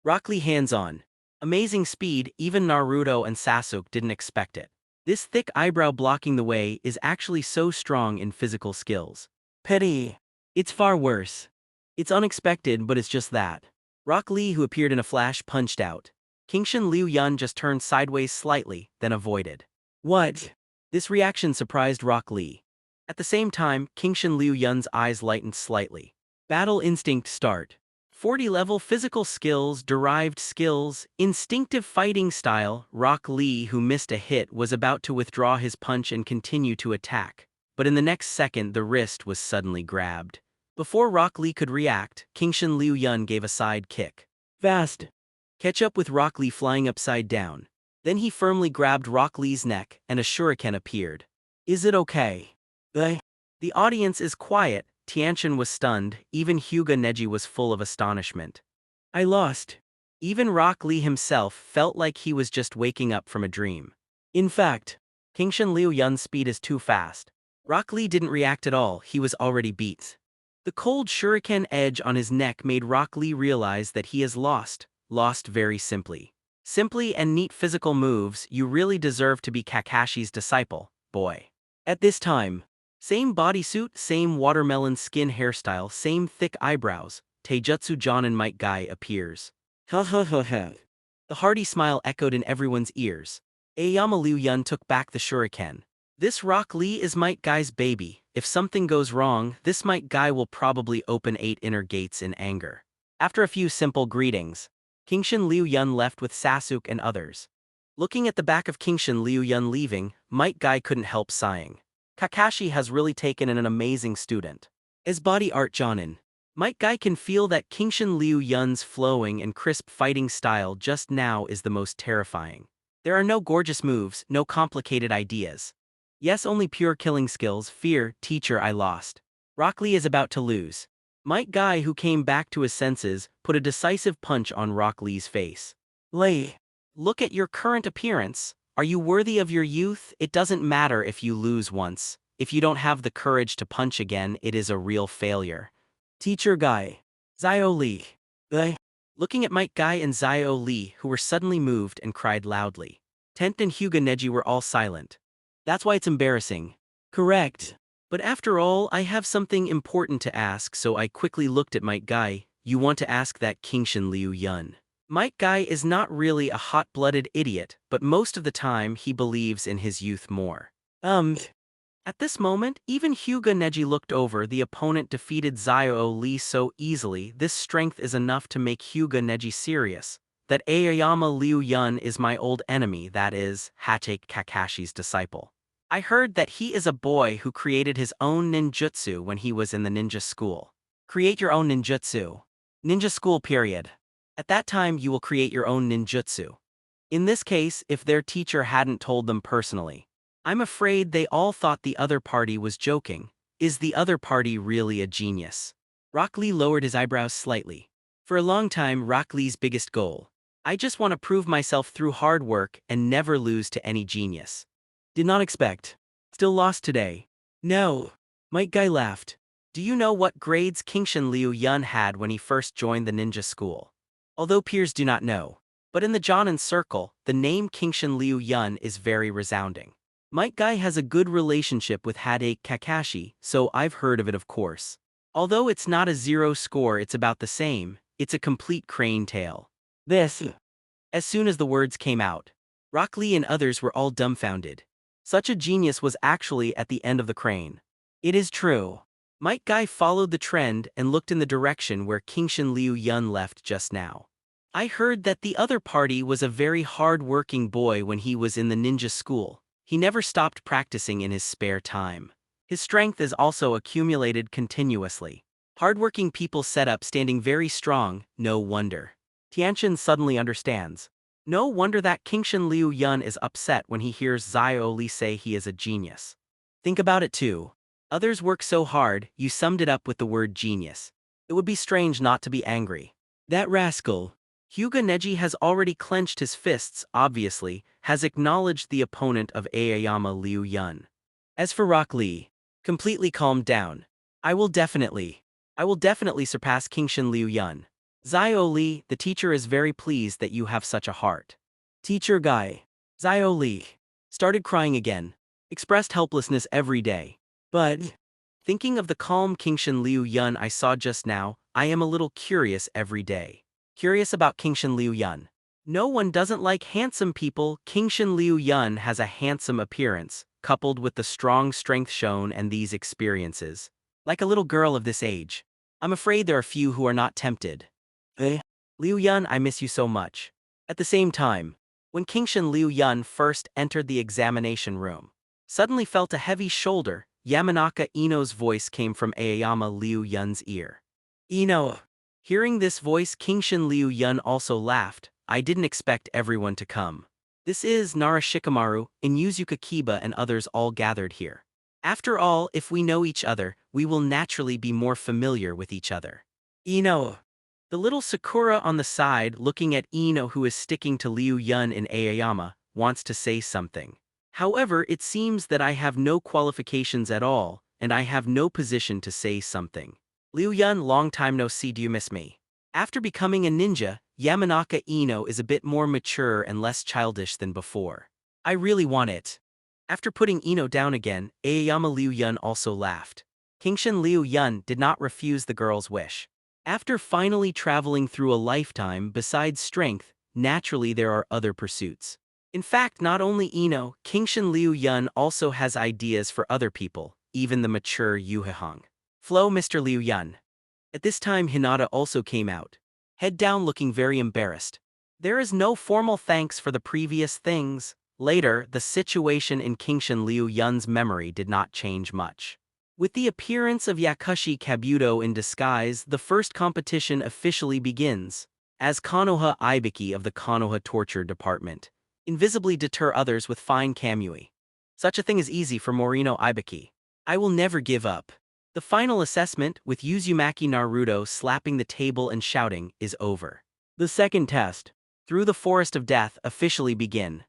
Speaker 2: Rock Lee hands-on. Amazing speed, even Naruto and Sasuke didn't expect it. This thick eyebrow blocking the way is actually so strong in physical skills. Pity. It's far worse. It's unexpected, but it's just that. Rock Lee, who appeared in a flash, punched out. Kingshan Liu Yun just turned sideways slightly, then avoided. What? This reaction surprised Rock Lee. At the same time, Kingshan Liu Yun's eyes lightened slightly. Battle instinct start. 40-level physical skills, derived skills, instinctive fighting style. Rock Lee, who missed a hit, was about to withdraw his punch and continue to attack. But in the next second, the wrist was suddenly grabbed. Before Rock Lee could react, Kingshan Liu Yun gave a side kick. Fast! Catch up with Rock Lee flying upside down. Then he firmly grabbed Rock Lee's neck, and a shuriken appeared. Is it okay? The audience is quiet. Tianchen was stunned, even Hyuga Neji was full of astonishment. I lost. Even Rock Lee himself felt like he was just waking up from a dream. In fact, Kingshan Liu Yun's speed is too fast. Rock Lee didn't react at all, he was already beat. The cold shuriken edge on his neck made Rock Lee realize that he has lost very simply. Simply and neat physical moves, you really deserve to be Kakashi's disciple, boy. At this time, same bodysuit, same watermelon skin hairstyle, same thick eyebrows, Taijutsu Jonin Might Guy appears. Ha ha ha ha. The hearty smile echoed in everyone's ears. Aoyama Liu Yun took back the shuriken. This Rock Lee is Might Guy's baby. If something goes wrong, this Might Guy will probably open 8 inner gates in anger. After a few simple greetings, Kingshan Liu Yun left with Sasuke and others. Looking at the back of Kingshan Liu Yun leaving, Might Guy couldn't help sighing. Kakashi has really taken in an amazing student. As body art Jonin, Might Guy can feel that Kingshan Liu Yun's flowing and crisp fighting style just now is the most terrifying. There are no gorgeous moves, no complicated ideas. Yes, only pure killing skills. Fear, teacher, I lost. Rock Lee is about to lose. Might Guy, who came back to his senses, put a decisive punch on Rock Lee's face. Lee, look at your current appearance. Are you worthy of your youth? It doesn't matter if you lose once. If you don't have the courage to punch again, it is a real failure. Teacher Guy. Zio Lee. Looking at Might Guy and Zio Lee, who were suddenly moved and cried loudly. Tent and Hyuga Neji were all silent. That's why it's embarrassing. Correct. But after all, I have something important to ask, so I quickly looked at Might Guy. You want to ask that, Kingshan Liu Yun? Might Guy is not really a hot-blooded idiot, but most of the time he believes in his youth more. At this moment, even Hyuga Neji looked over. The opponent defeated Zio Lee so easily. This strength is enough to make Hyuga Neji serious. That Aoyama Liu Yun is my old enemy, that is, Hatake Kakashi's disciple. I heard that he is a boy who created his own ninjutsu when he was in the ninja school. Create your own ninjutsu. Ninja school period. At that time you will create your own ninjutsu. In this case, if their teacher hadn't told them personally. I'm afraid they all thought the other party was joking. Is the other party really a genius? Rock Lee lowered his eyebrows slightly. For a long time, Rock Lee's biggest goal. I just want to prove myself through hard work and never lose to any genius. Did not expect. Still lost today. No. Might Guy laughed. Do you know what grades Kingshan Liu Yun had when he first joined the ninja school? Although peers do not know. But in the Jonin circle, the name Kingshan Liu Yun is very resounding. Might Guy has a good relationship with Hatake Kakashi, so I've heard of it, of course. Although it's not a 0 score, it's about the same. It's a complete crane tail. This. As soon as the words came out, Rock Lee and others were all dumbfounded. Such a genius was actually at the end of the crane. It is true. Might Guy followed the trend and looked in the direction where Kingshan Liu Yun left just now. I heard that the other party was a very hard-working boy when he was in the ninja school. He never stopped practicing in his spare time. His strength is also accumulated continuously. Hardworking people set up standing very strong, no wonder. Tianchen suddenly understands. No wonder that Kingshan Liu Yun is upset when he hears Zio Lee say he is a genius. Think about it too. Others work so hard, you summed it up with the word genius. It would be strange not to be angry. That rascal. Hyuga Neji has already clenched his fists, obviously, has acknowledged the opponent of Aoyama Liu Yun. As for Rock Lee, completely calmed down. I will definitely surpass Kingshan Liu Yun. Zio Lee, the teacher is very pleased that you have such a heart. Teacher Guy. Zio Lee started crying again. Expressed helplessness every day. But Thinking of the calm Kingshin Liu Yun I saw just now, I am a little curious every day. Curious about Kingshin Liu Yun. No one doesn't like handsome people. Kingshin Liu Yun has a handsome appearance, coupled with the strong strength shown and these experiences. Like a little girl of this age. I'm afraid there are few who are not tempted. Liu Yun, I miss you so much. At the same time, when Kingshin Liu Yun first entered the examination room, suddenly felt a heavy shoulder. Yamanaka Ino's voice came from Aoyama Liu Yun's ear. Ino. Hearing this voice, Kingshin Liu Yun also laughed. I didn't expect everyone to come. This is Narashikamaru, Inuzuka Kiba and others all gathered here. After all, if we know each other, we will naturally be more familiar with each other. Ino. The little Sakura on the side, looking at Ino who is sticking to Liu Yun in Aoyama, wants to say something. However, it seems that I have no qualifications at all, and I have no position to say something. Liu Yun, long time no see, do you miss me? After becoming a ninja, Yamanaka Ino is a bit more mature and less childish than before. I really want it. After putting Ino down again, Aoyama Liu Yun also laughed. Kingshin Liu Yun did not refuse the girl's wish. After finally traveling through a lifetime, besides strength, naturally there are other pursuits. In fact, not only Ino, Kingshin Liu Yun also has ideas for other people, even the mature Yuhihong. Flow, Mr. Liu Yun. At this time Hinata also came out. Head down, looking very embarrassed. There is no formal thanks for the previous things. Later, the situation in Kingshin Liu Yun's memory did not change much. With the appearance of Yakushi Kabuto in disguise, the first competition officially begins. As Konoha Ibiki of the Konoha Torture Department. Invisibly deter others with fine kamui. Such a thing is easy for Morino Ibiki. I will never give up. The final assessment, with Uzumaki Naruto slapping the table and shouting, is over. The second test, through the forest of death, officially begin.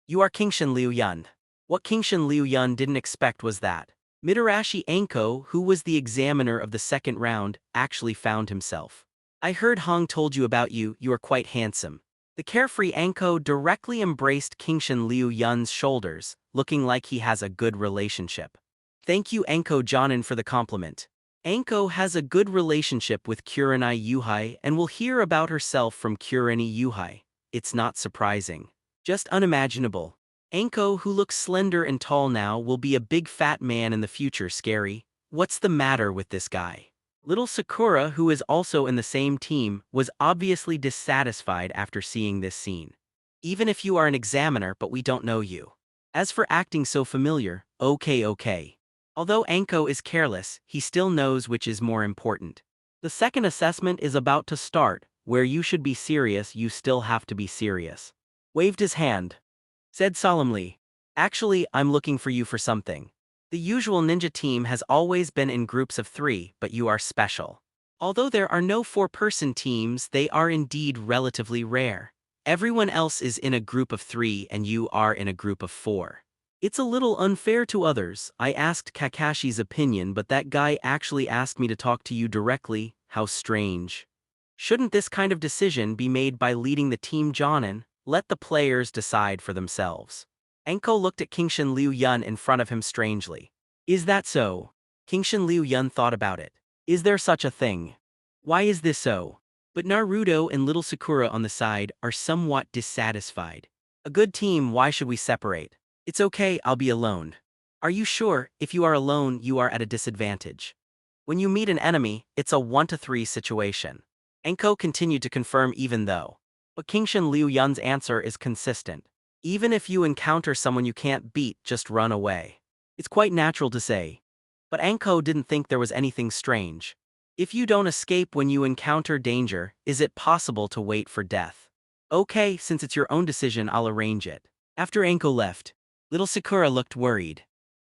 Speaker 2: You are Kingshin Liu Yun. What Kingshin Liu Yun didn't expect was that Mitarashi Anko, who was the examiner of the second round, actually found himself. I heard Hong told you about you, you are quite handsome. The carefree Anko directly embraced Kingshin Liu Yun's shoulders, looking like he has a good relationship. Thank you Anko Jonin for the compliment. Anko has a good relationship with Kurenai Yuhai and will hear about herself from Kurenai Yuhai. It's not surprising. Just unimaginable. Anko, who looks slender and tall now, will be a big fat man in the future. Scary. What's the matter with this guy? Little Sakura, who is also in the same team, was obviously dissatisfied after seeing this scene. Even if you are an examiner but we don't know you. As for acting so familiar, okay. Although Anko is careless, he still knows which is more important. The second assessment is about to start, where you should be serious, you still have to be serious. Waved his hand. Said solemnly, actually, I'm looking for you for something. The usual ninja team has always been in groups of 3, but you are special. Although there are no 4-person teams, they are indeed relatively rare. Everyone else is in a group of 3 and you are in a group of 4. It's a little unfair to others. I asked Kakashi's opinion, but that guy actually asked me to talk to you directly. How strange. Shouldn't this kind of decision be made by leading the team Jonin? Let the players decide for themselves. Anko looked at Kingshin Liu Yun in front of him strangely. Is that so? Kingshin Liu Yun thought about it. Is there such a thing? Why is this so? But Naruto and little Sakura on the side are somewhat dissatisfied. A good team, why should we separate? It's okay, I'll be alone. Are you sure? If you are alone, you are at a disadvantage. When you meet an enemy, it's a 1-to-3 situation. Anko continued to confirm even though. But Kingshin Liu Yun's answer is consistent. Even if you encounter someone you can't beat, just run away. It's quite natural to say. But Anko didn't think there was anything strange. If you don't escape when you encounter danger, is it possible to wait for death? Okay, since it's your own decision, I'll arrange it. After Anko left, little Sakura looked worried.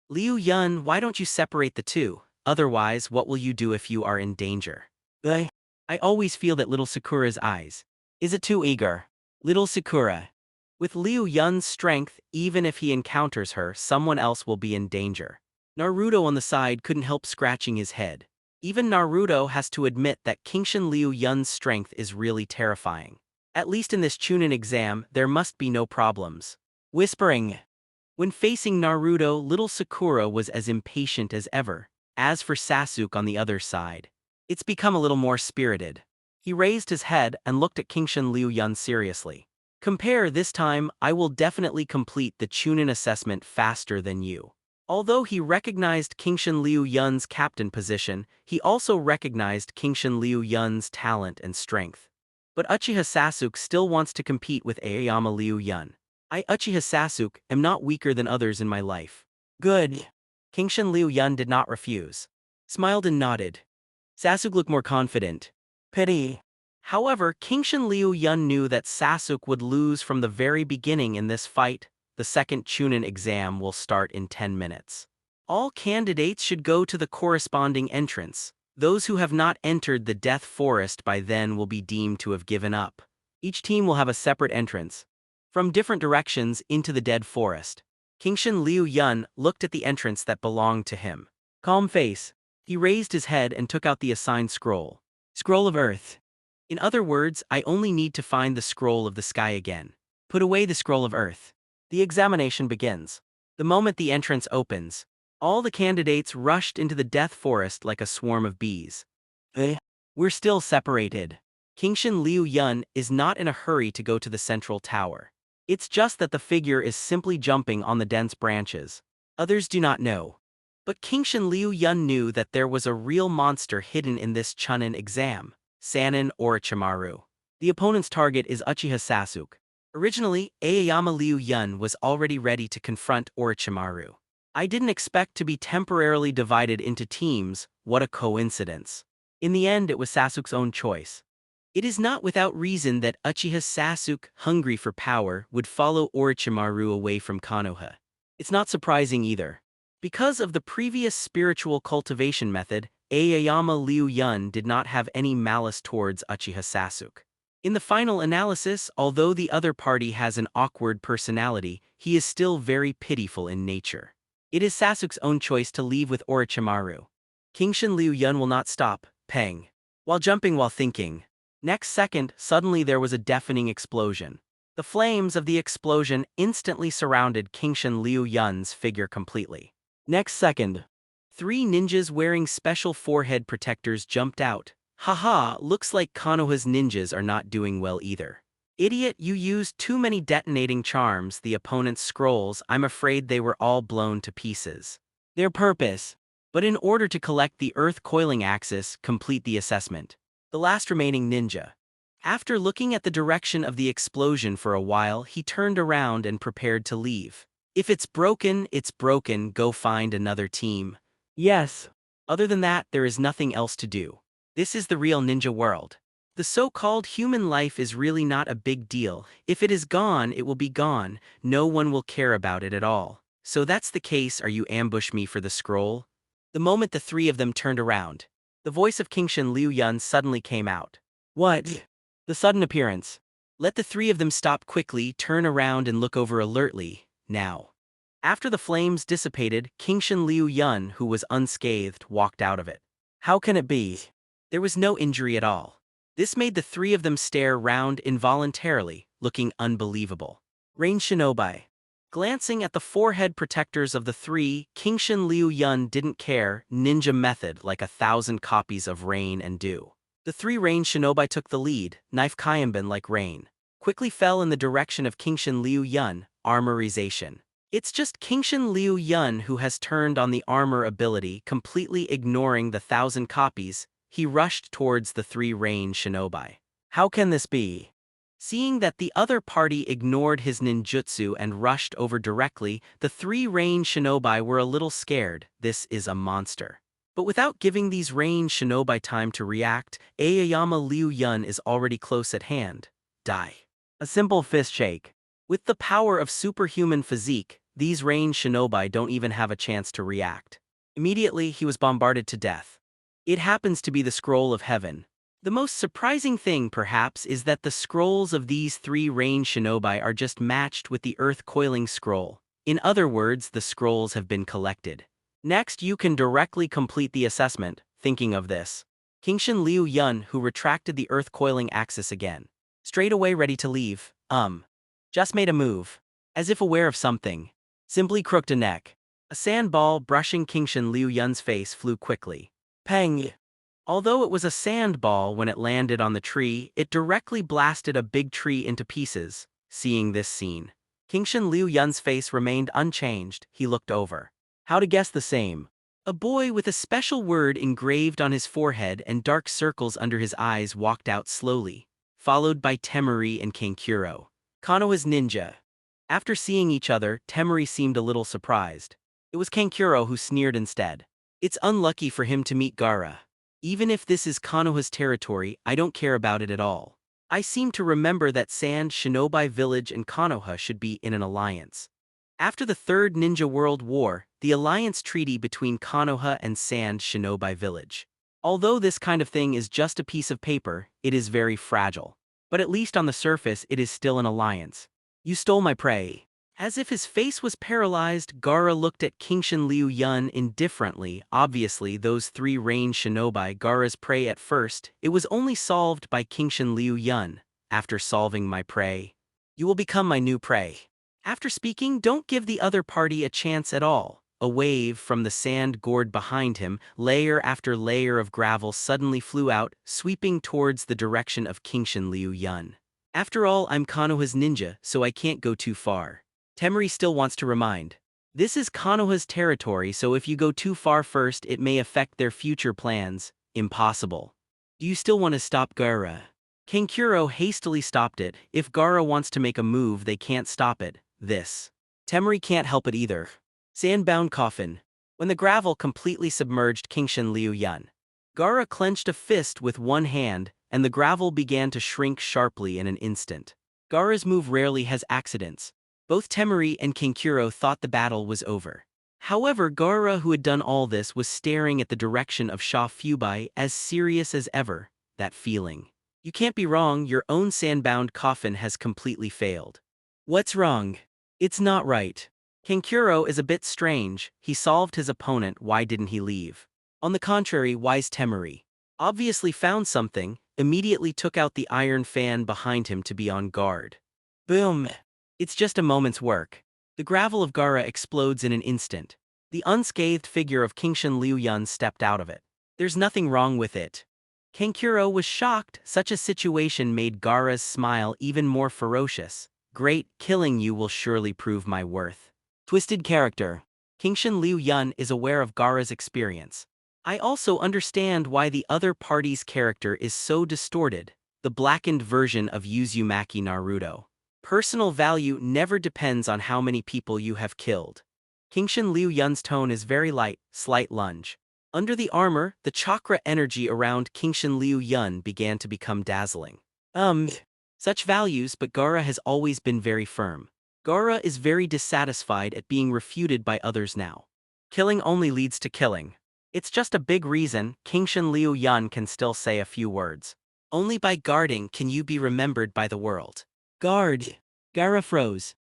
Speaker 2: Liu Yun, why don't you separate the two? Otherwise, what will you do if you are in danger? I always feel that little Sakura's eyes. Is it too eager? Little Sakura. With Liu Yun's strength, even if he encounters her, someone else will be in danger. Naruto on the side couldn't help scratching his head. Even Naruto has to admit that Kingshin Liu Yun's strength is really terrifying. At least in this Chunin exam, there must be no problems. Whispering. When facing Naruto, little Sakura was as impatient as ever. As for Sasuke on the other side, it's become a little more spirited. He raised his head and looked at Kingshin Liu Yun seriously. Compare this time, I will definitely complete the Chunin assessment faster than you. Although he recognized Kingshin Liu Yun's captain position, he also recognized Kingshin Liu Yun's talent and strength. But Uchiha Sasuke still wants to compete with Aoyama Liu Yun. I, Uchiha Sasuke, am not weaker than others in my life. Good. Kingshin Liu Yun did not refuse. Smiled and nodded. Sasuke looked more confident. Pity. However, Kingshin Liu Yun knew that Sasuke would lose from the very beginning in this fight. The second Chunin exam will start in 10 minutes. All candidates should go to the corresponding entrance. Those who have not entered the Death Forest by then will be deemed to have given up. Each team will have a separate entrance from different directions into the Dead Forest. Kingshin Liu Yun looked at the entrance that belonged to him. Calm face. He raised his head and took out the assigned scroll. Scroll of Earth. In other words, I only need to find the scroll of the sky again. Put away the scroll of Earth. The examination begins. The moment the entrance opens, all the candidates rushed into the Death Forest like a swarm of bees. We're still separated. Kingshin Liu Yun is not in a hurry to go to the central tower. It's just that the figure is simply jumping on the dense branches. Others do not know. But Kingshin Liu Yun knew that there was a real monster hidden in this Chunin exam. Sannin Orochimaru. The opponent's target is Uchiha Sasuke. Originally, Aoyama Liu Yun was already ready to confront Orochimaru. I didn't expect to be temporarily divided into teams, what a coincidence. In the end, it was Sasuke's own choice. It is not without reason that Uchiha Sasuke, hungry for power, would follow Orochimaru away from Konoha. It's not surprising either. Because of the previous spiritual cultivation method, Aoyama Liu Yun did not have any malice towards Uchiha Sasuke. In the final analysis, although the other party has an awkward personality, he is still very pitiful in nature. It is Sasuke's own choice to leave with Orochimaru. Kingshin Liu Yun will not stop, pang. While jumping while thinking. Next second, suddenly there was a deafening explosion. The flames of the explosion instantly surrounded Kingshin Liu Yun's figure completely. Next second, 3 ninjas wearing special forehead protectors jumped out. Haha, looks like Konoha's ninjas are not doing well either. Idiot, you used too many detonating charms, the opponent's scrolls, I'm afraid they were all blown to pieces. Their purpose. But in order to collect the Earth coiling axis, complete the assessment. The last remaining ninja. After looking at the direction of the explosion for a while, he turned around and prepared to leave. If it's broken, go find another team. Yes. Other than that, there is nothing else to do. This is the real ninja world. The so-called human life is really not a big deal. If it is gone, it will be gone. No one will care about it at all. So that's the case. Are you ambush me for the scroll? The moment the 3 of them turned around, the voice of Kingshin Liu Yun suddenly came out. What? The sudden appearance. Let the 3 of them stop quickly, turn around and look over alertly, now. After the flames dissipated, Kingshin Liu Yun, who was unscathed, walked out of it. How can it be? There was no injury at all. This made the 3 of them stare round involuntarily, looking unbelievable. Rain Shinobi. Glancing at the forehead protectors of the 3, Kingshin Liu Yun didn't care, ninja method like 1,000 copies of Rain and Dew. The 3 Rain Shinobi took the lead, knife Kaienben like rain. Quickly fell in the direction of Kingshin Liu Yun, armorization. It's just Kingshin Liu Yun who has turned on the armor ability, completely ignoring the 1,000 copies. He rushed towards the 3 Rain Shinobi. How can this be? Seeing that the other party ignored his ninjutsu and rushed over directly, the 3 Rain Shinobi were a little scared. This is a monster. But without giving these Rain Shinobi time to react, Aoyama Liu Yun is already close at hand. Die. A simple fist shake. With the power of superhuman physique, these Rain Shinobi don't even have a chance to react. Immediately, he was bombarded to death. It happens to be the Scroll of Heaven. The most surprising thing, perhaps, is that the scrolls of these 3 Rain Shinobi are just matched with the Earth Coiling Scroll. In other words, the scrolls have been collected. Next, you can directly complete the assessment, thinking of this. Kingshin Liu Yun, who retracted the Earth Coiling axis again. Straight away ready to leave. Just made a move. As if aware of something. Simply crooked a neck. A sandball brushing Kingshan Liu Yun's face flew quickly. Pang! Although it was a sandball when it landed on the tree, it directly blasted a big tree into pieces. Seeing this scene, Kingshan Liu Yun's face remained unchanged. He looked over. How to guess the same? A boy with a special word engraved on his forehead and dark circles under his eyes walked out slowly, followed by Temari and Kankuro. Konoha's ninja. After seeing each other, Temari seemed a little surprised. It was Kankuro who sneered instead. It's unlucky for him to meet Gaara. Even if this is Konoha's territory, I don't care about it at all. I seem to remember that Sand Shinobi Village and Konoha should be in an alliance. After the Third Ninja World War, the alliance treaty between Konoha and Sand Shinobi Village. Although this kind of thing is just a piece of paper, it is very fragile. But at least on the surface it is still an alliance. You stole my prey. As if his face was paralyzed, Gaara looked at Kingshan Liu Yun indifferently. Obviously, those three range shinobi Gaara's prey at first. It was only solved by Kingshan Liu Yun. After solving my prey, you will become my new prey. After speaking, don't give the other party a chance at all. A wave from the sand gourd behind him, layer after layer of gravel suddenly flew out, sweeping towards the direction of Kingshan Liu Yun. After all, I'm Konoha's ninja, so I can't go too far. Temari still wants to remind. This is Konoha's territory, so if you go too far first, it may affect their future plans. Impossible. Do you still want to stop Gaara? Kankuro hastily stopped it. If Gaara wants to make a move, they can't stop it. This. Temari can't help it either. Sandbound coffin. When the gravel completely submerged Kingshan Liu Yun, Gaara clenched a fist with one hand, and the gravel began to shrink sharply in an instant. Gaara's move rarely has accidents. Both Temari and Kankuro thought the battle was over. However, Gaara, who had done all this, was staring at the direction of Sha Fubai as serious as ever. That feeling. You can't be wrong, your own sandbound coffin has completely failed. What's wrong? It's not right. Kankuro is a bit strange. He solved his opponent, why didn't he leave? On the contrary, wise Temari obviously found something, immediately took out the iron fan behind him to be on guard. Boom! It's just a moment's work. The gravel of Gaara explodes in an instant. The unscathed figure of Kingshan Liu Yun stepped out of it. There's nothing wrong with it. Kankuro was shocked. Such a situation made Gaara's smile even more ferocious. Great, killing you will surely prove my worth. Twisted character. Kingshan Liu Yun is aware of Gaara's experience. I also understand why the other party's character is so distorted. The blackened version of Uzumaki Naruto. Personal value never depends on how many people you have killed. Kingshan Liu Yun's tone is very light, slight lunge. Under the armor, the chakra energy around Kingshan Liu Yun began to become dazzling. Such values, but Gaara has always been very firm. Gaara is very dissatisfied at being refuted by others now. Killing only leads to killing. It's just a big reason Kingshan Liu Yun can still say a few words. Only by guarding can you be remembered by the world. Guard. Gaara froze.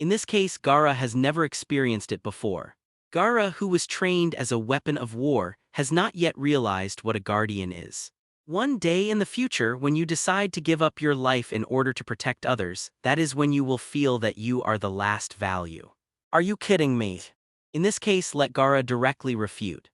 Speaker 2: In this case, Gaara has never experienced it before. Gaara, who was trained as a weapon of war, has not yet realized what a guardian is. One day in the future, when you decide to give up your life in order to protect others, that is when you will feel that you are the last value. Are you kidding me? In this case, let Gaara directly refute.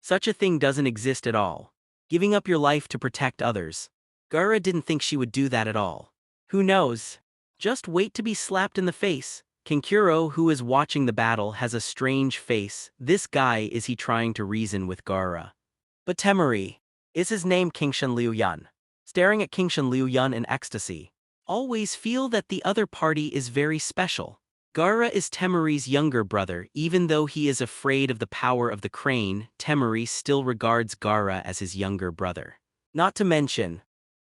Speaker 2: Such a thing doesn't exist at all. Giving up your life to protect others. Gaara didn't think she would do that at all. Who knows? Just wait to be slapped in the face. Kankuro, who is watching the battle, has a strange face. This guy, is he trying to reason with Gaara? But Temari. Is his name Kingshan Liu Yun? Staring at Kingshan Liu Yun in ecstasy. Always feel that the other party is very special. Gaara is Temari's younger brother. Even though he is afraid of the power of the crane, Temari still regards Gaara as his younger brother. Not to mention,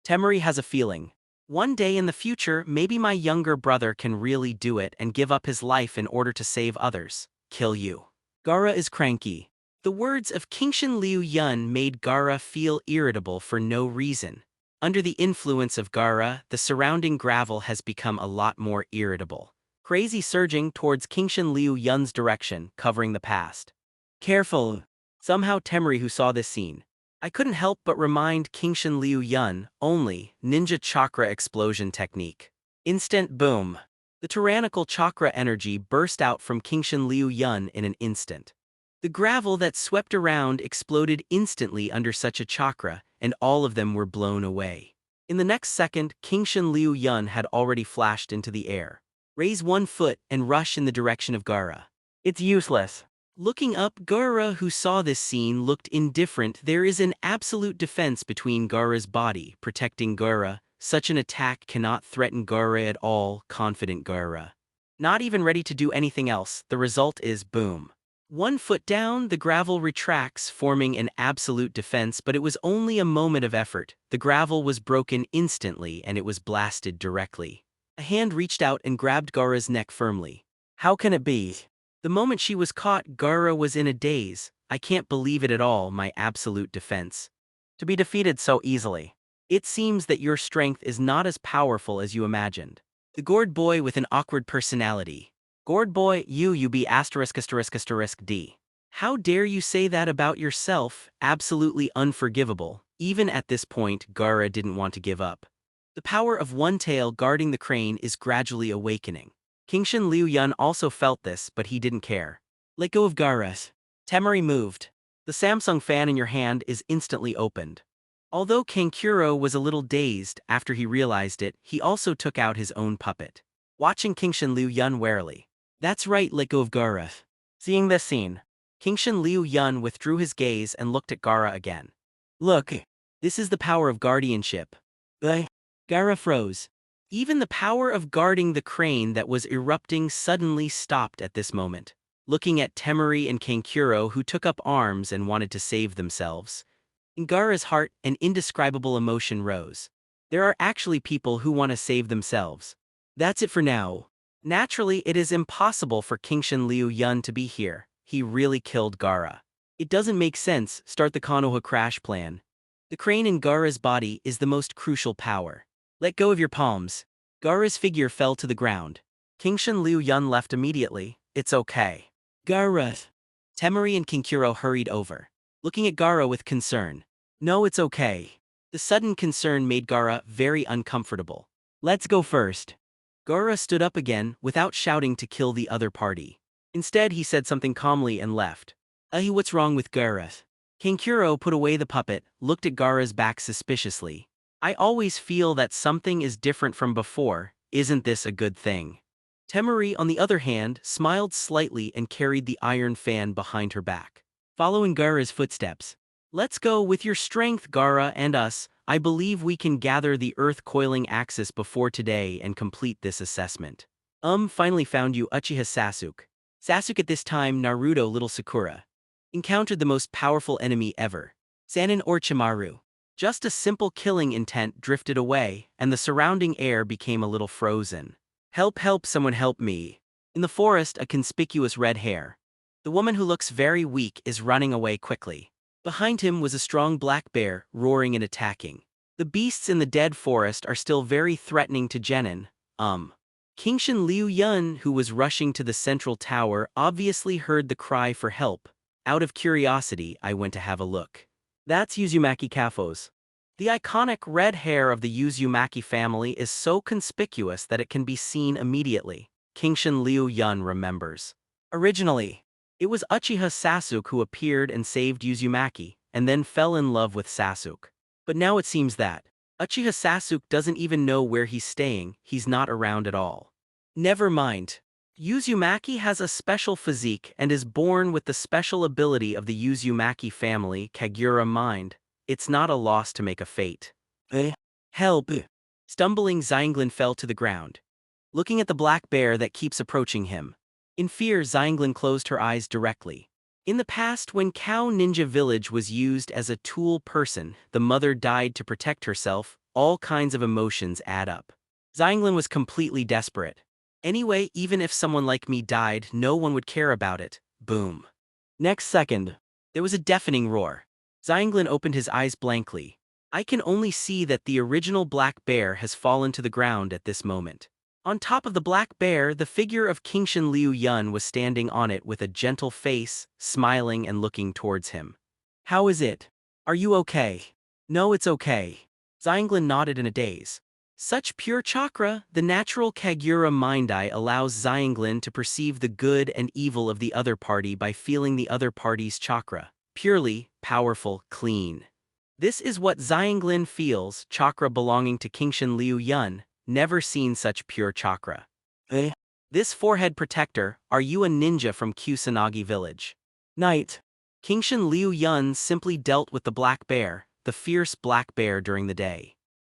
Speaker 2: Temari has a feeling. One day in the future, maybe my younger brother can really do it and give up his life in order to save others. Kill you. Gaara is cranky. The words of Kingshan Liu Yun made Gaara feel irritable for no reason. Under the influence of Gaara, the surrounding gravel has become a lot more irritable. Crazy surging towards Kingshan Liu Yun's direction, covering the past. Careful. Somehow Temari, who saw this scene, I couldn't help but remind Kingshan Liu Yun, only, ninja chakra explosion technique. Instant boom. The tyrannical chakra energy burst out from Kingshan Liu Yun in an instant. The gravel that swept around exploded instantly under such a chakra, and all of them were blown away. In the next second, Kingshan Liu Yun had already flashed into the air. Raise one foot and rush in the direction of Gaara. It's useless. Looking up, Gaara, who saw this scene, looked indifferent. There is an absolute defense between Gaara's body, protecting Gaara. Such an attack cannot threaten Gaara at all, confident Gaara. Not even ready to do anything else, the result is boom. 1 foot down, the gravel retracts, forming an absolute defense, but it was only a moment of effort. The gravel was broken instantly and it was blasted directly. A hand reached out and grabbed Gaara's neck firmly. How can it be? The moment she was caught, Gaara was in a daze. I can't believe it at all, my absolute defense. To be defeated so easily. It seems that your strength is not as powerful as you imagined. The gourd boy with an awkward personality. Gourd boy, you be ******D. How dare you say that about yourself? Absolutely unforgivable. Even at this point, Gaara didn't want to give up. The power of one tail guarding the crane is gradually awakening. Kingshan Liu Yun also felt this, but he didn't care. Let go of Gaara. Temari moved. The Samsung fan in your hand is instantly opened. Although Kankuro was a little dazed after he realized it, he also took out his own puppet. Watching Kingshan Liu Yun warily. That's right, let go of Gaara. Seeing this scene, Kingshan Liu Yun withdrew his gaze and looked at Gaara again. Look, this is the power of guardianship. Gaara froze. Even the power of guarding the crane that was erupting suddenly stopped at this moment. Looking at Temari and Kankuro, who took up arms and wanted to save themselves. In Gaara's heart, an indescribable emotion rose. There are actually people who want to save themselves. That's it for now. Naturally, it is impossible for Kingshan Liu Yun to be here. He really killed Gaara. It doesn't make sense. Start the Konoha crash plan. The crane in Gaara's body is the most crucial power. Let go of your palms. Gaara's figure fell to the ground. Kingshan Liu Yun left immediately. It's okay. Gaara. Temari and Kankuro hurried over, looking at Gaara with concern. No, it's okay. The sudden concern made Gaara very uncomfortable. Let's go first. Gaara stood up again without shouting to kill the other party. Instead, he said something calmly and left. What's wrong with Gaara? Kankuro put away the puppet, looked at Gaara's back suspiciously. I always feel that something is different from before. Isn't this a good thing? Temari, on the other hand, smiled slightly and carried the iron fan behind her back, following Gaara's footsteps. Let's go with your strength, Gaara, and us. I believe we can gather the Earth coiling axis before today and complete this assessment. Finally found you, Uchiha Sasuke. Sasuke at this time, Naruto little Sakura. Encountered the most powerful enemy ever. Sanin Orochimaru. Just a simple killing intent drifted away, and the surrounding air became a little frozen. Help, someone help me. In the forest, a conspicuous red hair. The woman who looks very weak is running away quickly. Behind him was a strong black bear, roaring and attacking. The beasts in the dead forest are still very threatening to Genin. Kingshan Liu Yun, who was rushing to the central tower, obviously heard the cry for help. Out of curiosity, I went to have a look. That's Uzumaki Kafos. The iconic red hair of the Uzumaki family is so conspicuous that it can be seen immediately. Kingshan Liu Yun remembers. Originally, it was Uchiha Sasuke who appeared and saved Uzumaki, and then fell in love with Sasuke. But now it seems that Uchiha Sasuke doesn't even know where he's staying, he's not around at all. Never mind. Uzumaki has a special physique and is born with the special ability of the Uzumaki family, Kagura mind. It's not a loss to make a fate. Help! Stumbling, Xianglin fell to the ground, looking at the black bear that keeps approaching him. In fear, Xianglin closed her eyes directly. In the past, when Cow Ninja Village was used as a tool person, the mother died to protect herself. All kinds of emotions add up. Xianglin was completely desperate. Anyway, even if someone like me died, no one would care about it. Boom. Next second, there was a deafening roar. Xianglin opened his eyes blankly. I can only see that the original black bear has fallen to the ground at this moment. On top of the black bear, the figure of Kingshan Liu Yun was standing on it with a gentle face, smiling and looking towards him. How is it? Are you okay? No, it's okay. Xianglin nodded in a daze. Such pure chakra, the natural Kagura mind-eye allows Xianglin to perceive the good and evil of the other party by feeling the other party's chakra. Purely, powerful, clean. This is what Xianglin feels, chakra belonging to Kingshan Liu Yun, never seen such pure chakra. This forehead protector, are you a ninja from Kusanagi village? Night. Kingshan Liu Yun simply dealt with the black bear, the fierce black bear during the day.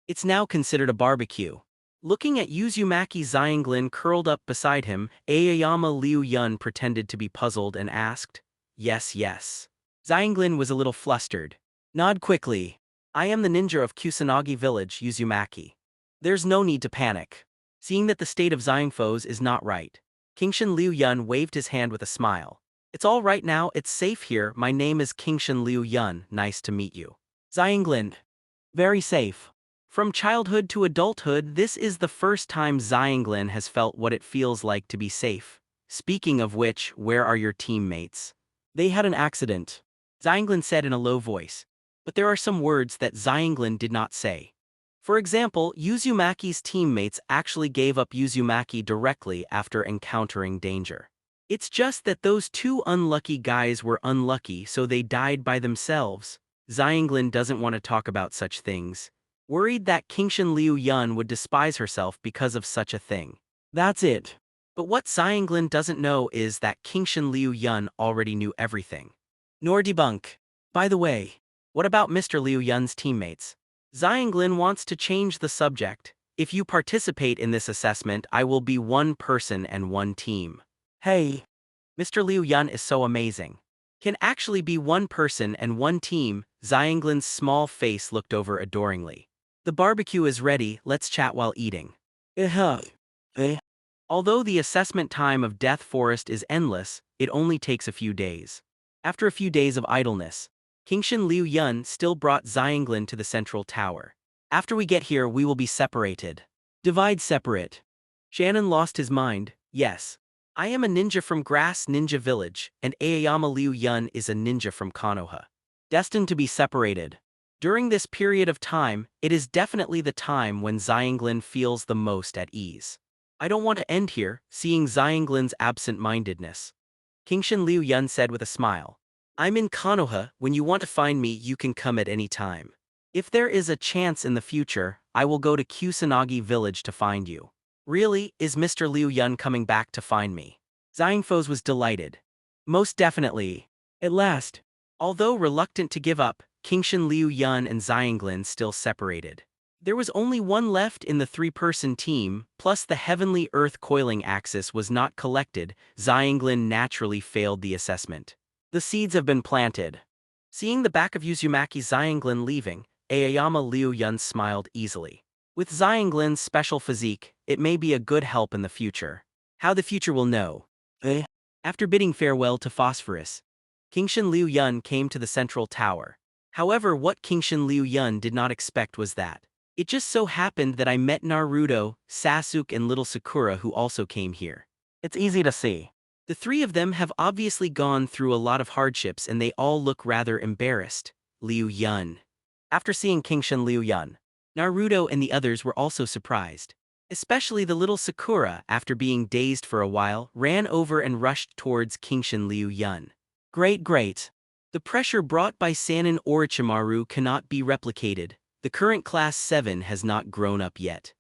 Speaker 2: It's now considered a barbecue. Looking at Uzumaki, Xianglin curled up beside him, Aoyama Liu Yun pretended to be puzzled and asked, "Yes, yes." Xianglin was a little flustered. Nod quickly. "I am the ninja of Kusanagi village, Uzumaki. There's no need to panic." Seeing that the state of Xiangfo's is not right, Kingshan Liu Yun waved his hand with a smile. "It's all right now, it's safe here, my name is Kingshan Liu Yun, nice to meet you." Xianglin. Very safe. From childhood to adulthood, this is the first time Xianglin has felt what it feels like to be safe. Speaking of which, where are your teammates? They had an accident, Xianglin said in a low voice. But there are some words that Xianglin did not say. For example, Uzumaki's teammates actually gave up Uzumaki directly after encountering danger. It's just that those two unlucky guys were unlucky, so they died by themselves. Xianglin doesn't want to talk about such things, worried that Kingshan Liu Yun would despise herself because of such a thing. That's it. But what Xianglin doesn't know is that Kingshan Liu Yun already knew everything. Nor debunk. By the way, what about Mr. Liu Yun's teammates? Xianglin wants to change the subject. If you participate in this assessment, I will be one person and one team. Hey, Mr. Liu Yun is so amazing. Can actually be one person and one team. Xianglin's small face looked over adoringly. The barbecue is ready, let's chat while eating. Although the assessment time of Death Forest is endless, it only takes a few days. After a few days of idleness, Kingshan Liu Yun still brought Xianglin to the central tower. After we get here, we will be separated. Divide separate. Shannon lost his mind. Yes. I am a ninja from Grass Ninja Village, and Aoyama Liu Yun is a ninja from Konoha. Destined to be separated. During this period of time, it is definitely the time when Xianglin feels the most at ease. I don't want to end here, seeing Xianglin's absent-mindedness. Kingshan Liu Yun said with a smile. I'm in Konoha, when you want to find me you can come at any time. If there is a chance in the future, I will go to Kusanagi village to find you. Really, is Mr. Liu Yun coming back to find me? Xiangfo's was delighted. Most definitely. At last. Although reluctant to give up, Kingshan Liu Yun and Xianglin still separated. There was only one left in the three-person team, plus the heavenly earth coiling axis was not collected. Xianglin naturally failed the assessment. The seeds have been planted. Seeing the back of Uzumaki Xianglin leaving, Aoyama Liu Yun smiled easily. With Xianglin's special physique, it may be a good help in the future. How the future will know. After bidding farewell to Phosphorus, Kingshan Liu Yun came to the central tower. However, what Kingshan Liu Yun did not expect was that it just so happened that I met Naruto, Sasuke and little Sakura who also came here. It's easy to see. The three of them have obviously gone through a lot of hardships and they all look rather embarrassed. Liu Yun. After seeing Kingshan Liu Yun, Naruto and the others were also surprised. Especially the little Sakura, after being dazed for a while, ran over and rushed towards Kingshan Liu Yun. Great. The pressure brought by Sanin Orochimaru cannot be replicated. The current Class 7 has not grown up yet.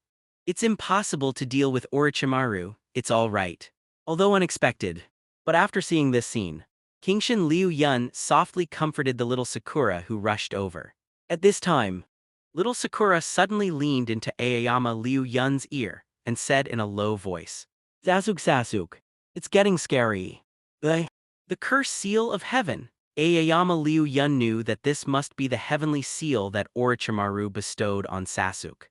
Speaker 2: It's impossible to deal with Orochimaru, it's all right. Although unexpected. But after seeing this scene, Kingshan Liu Yun softly comforted the little Sakura who rushed over. At this time, little Sakura suddenly leaned into Aoyama Liu Yun's ear and said in a low voice, Sasuke, it's getting scary. The cursed seal of heaven. Aoyama Liu Yun knew that this must be the heavenly seal that Orochimaru bestowed on Sasuke.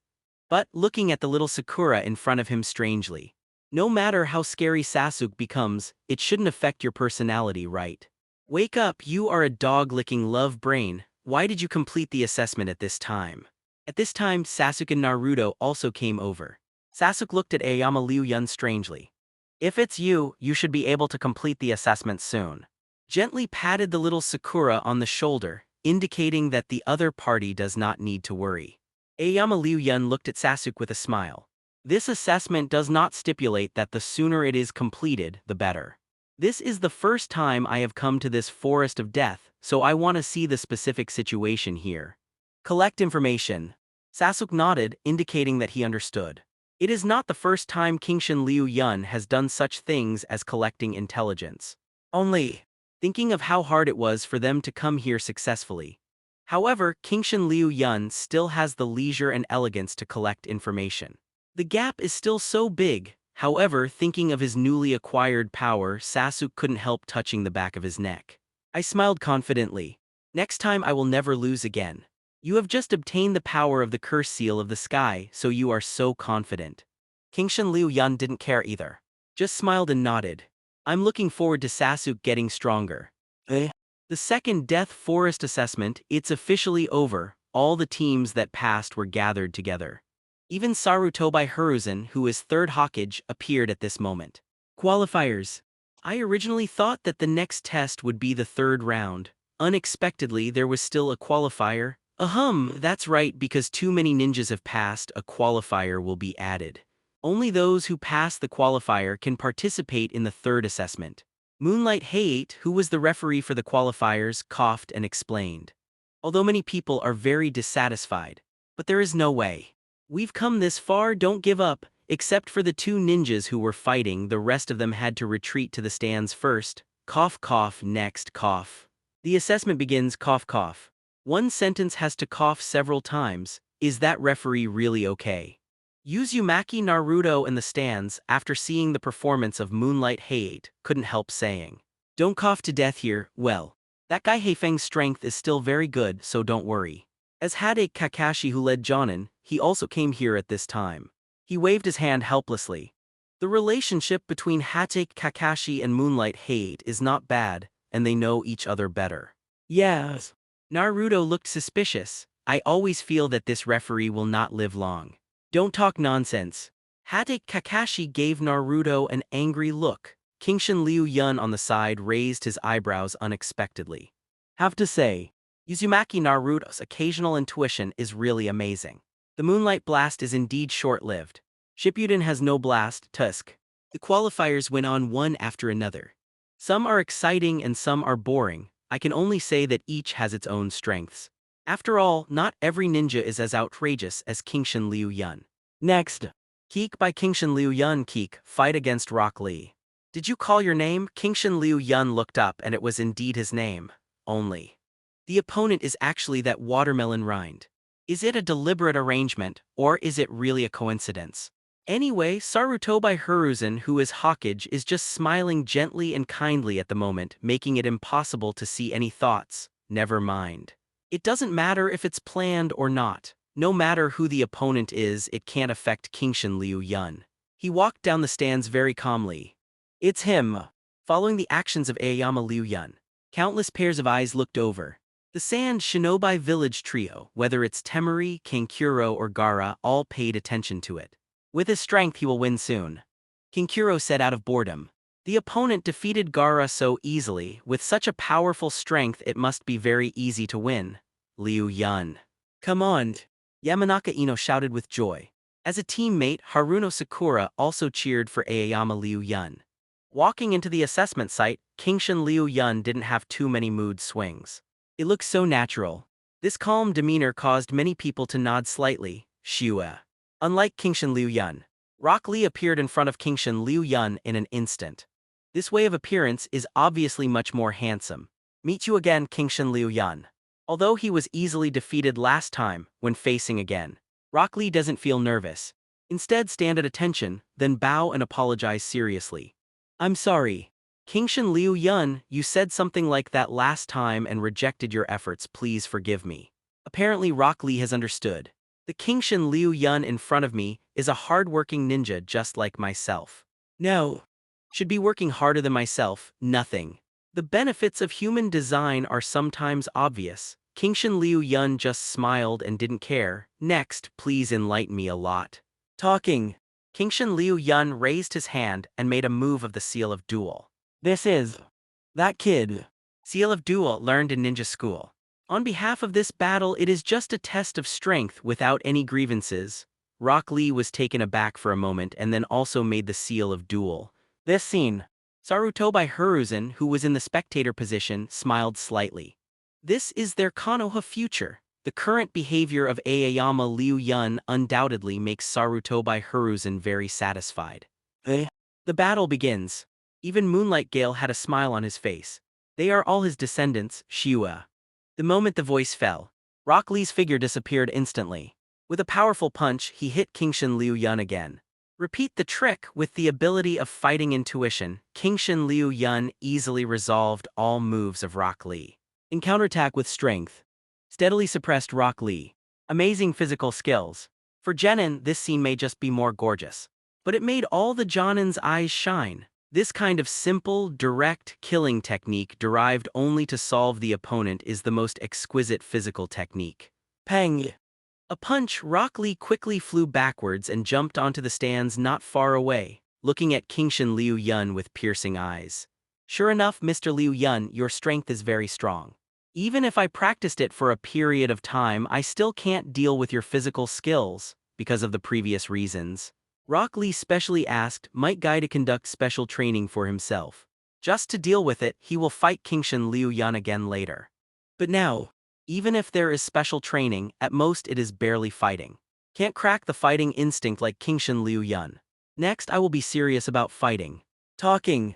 Speaker 2: But, looking at the little Sakura in front of him strangely, no matter how scary Sasuke becomes, it shouldn't affect your personality, right? Wake up, you are a dog-licking love brain. Why did you complete the assessment at this time? At this time, Sasuke and Naruto also came over. Sasuke looked at Aoyama Liu Yun strangely. If it's you, you should be able to complete the assessment soon. Gently patted the little Sakura on the shoulder, indicating that the other party does not need to worry. Aoyama Liu Yun looked at Sasuke with a smile. This assessment does not stipulate that the sooner it is completed, the better. This is the first time I have come to this forest of death, so I want to see the specific situation here. Collect information. Sasuke nodded, indicating that he understood. It is not the first time Kingshin Liu Yun has done such things as collecting intelligence. Only thinking of how hard it was for them to come here successfully. However, Kingshin Liu Yun still has the leisure and elegance to collect information. The gap is still so big. However, thinking of his newly acquired power, Sasuke couldn't help touching the back of his neck. I smiled confidently. Next time I will never lose again. You have just obtained the power of the curse seal of the sky, so you are so confident. Kingshin Liu Yun didn't care either. Just smiled and nodded. I'm looking forward to Sasuke getting stronger. The second Death Forest assessment, it's officially over. All the teams that passed were gathered together. Even Sarutobi Hiruzen, who is third Hokage, appeared at this moment. Qualifiers. I originally thought that the next test would be the third round. Unexpectedly, there was still a qualifier. That's right, because too many ninjas have passed, a qualifier will be added. Only those who pass the qualifier can participate in the third assessment. Moonlight Hayate, who was the referee for the qualifiers, coughed and explained. Although many people are very dissatisfied, but there is no way. We've come this far, don't give up. Except for the two ninjas who were fighting, the rest of them had to retreat to the stands first. Cough cough, next cough. The assessment begins, cough cough. One sentence has to cough several times. Is that referee really okay? Uzumaki Naruto in the stands, after seeing the performance of Moonlight Hayate, couldn't help saying. Don't cough to death here. Well, that guy Heifeng's strength is still very good, so don't worry. As had Kakashi, who led Jonin, he also came here at this time. He waved his hand helplessly. The relationship between Hatake Kakashi and Moonlight Hayate is not bad, and they know each other better. Yes. Naruto looked suspicious. I always feel that this referee will not live long. Don't talk nonsense. Hatake Kakashi gave Naruto an angry look. Kingshin Liu Yun on the side raised his eyebrows unexpectedly. Have to say, Uzumaki Naruto's occasional intuition is really amazing. The Moonlight Blast is indeed short-lived. Shippuden has no blast, Tusk. The qualifiers went on one after another. Some are exciting and some are boring. I can only say that each has its own strengths. After all, not every ninja is as outrageous as Kingshin Liu Yun. Next. Keek by Kingshin Liu Yun. Keek, fight against Rock Lee. Did you call your name? Kingshin Liu Yun looked up and it was indeed his name. Only. The opponent is actually that watermelon rind. Is it a deliberate arrangement, or is it really a coincidence? Anyway, Sarutobi Hiruzen, who is Hokage, is just smiling gently and kindly at the moment, making it impossible to see any thoughts. Never mind. It doesn't matter if it's planned or not. No matter who the opponent is, it can't affect Kingshin Liu Yun. He walked down the stands very calmly. It's him. Following the actions of Aoyama Liu Yun, countless pairs of eyes looked over. The Sand Shinobi village trio, whether it's Temari, Kankuro, or Gaara, all paid attention to it. With his strength he will win soon. Kankuro said out of boredom. The opponent defeated Gaara so easily. With such a powerful strength it must be very easy to win. Liu Yun. Come on. Yamanaka Ino shouted with joy. As a teammate, Haruno Sakura also cheered for Aoyama Liu Yun. Walking into the assessment site, Kingshin Liu Yun didn't have too many mood swings. It looked so natural. This calm demeanor caused many people to nod slightly. Shua. Unlike Kingshin Liu Yun, Rock Lee appeared in front of Kingshin Liu Yun in an instant. This way of appearance is obviously much more handsome. Meet you again, Kingshin Liu Yun. Although he was easily defeated last time, when facing again, Rock Lee doesn't feel nervous. Instead, stand at attention, then bow and apologize seriously. I'm sorry. Kingshin Liu Yun, you said something like that last time and rejected your efforts, please forgive me. Apparently Rock Lee has understood. The Kingshin Liu Yun in front of me is a hard-working ninja just like myself. No. Should be working harder than myself, nothing. The benefits of human design are sometimes obvious. Kingshin Liu Yun just smiled and didn't care. Next, please enlighten me a lot. Talking. Kingshin Liu Yun raised his hand and made a move of the Seal of Duel. This is that kid. Seal of Duel learned in ninja school. On behalf of this battle, it is just a test of strength without any grievances. Rock Lee was taken aback for a moment and then also made the seal of duel. This scene. Sarutobi Hiruzen, who was in the spectator position, smiled slightly. This is their Konoha future. The current behavior of Aoyama Liu Yun undoubtedly makes Sarutobi Hiruzen very satisfied. The battle begins. Even Moonlight Gale had a smile on his face. They are all his descendants, Shiwa. The moment the voice fell, Rock Lee's figure disappeared instantly. With a powerful punch, he hit Kingshin Liu Yun again. Repeat the trick with the ability of fighting intuition. Kingshin Liu Yun easily resolved all moves of Rock Lee. In counterattack with strength, steadily suppressed Rock Lee. Amazing physical skills. For Genin, this scene may just be more gorgeous, but it made all the Jonin's eyes shine. This kind of simple, direct killing technique derived only to solve the opponent is the most exquisite physical technique. Pang! A punch, Rock Lee quickly flew backwards and jumped onto the stands not far away, looking at Kingshin Liu Yun with piercing eyes. Sure enough, Mr. Liu Yun, your strength is very strong. Even if I practiced it for a period of time, I still can't deal with your physical skills, because of the previous reasons. Rock Lee specially asked Might Guy to conduct special training for himself. Just to deal with it, he will fight Kingshin Liu Yun again later. But now, even if there is special training, at most it is barely fighting. Can't crack the fighting instinct like Kingshin Liu Yun. Next, I will be serious about fighting. Talking.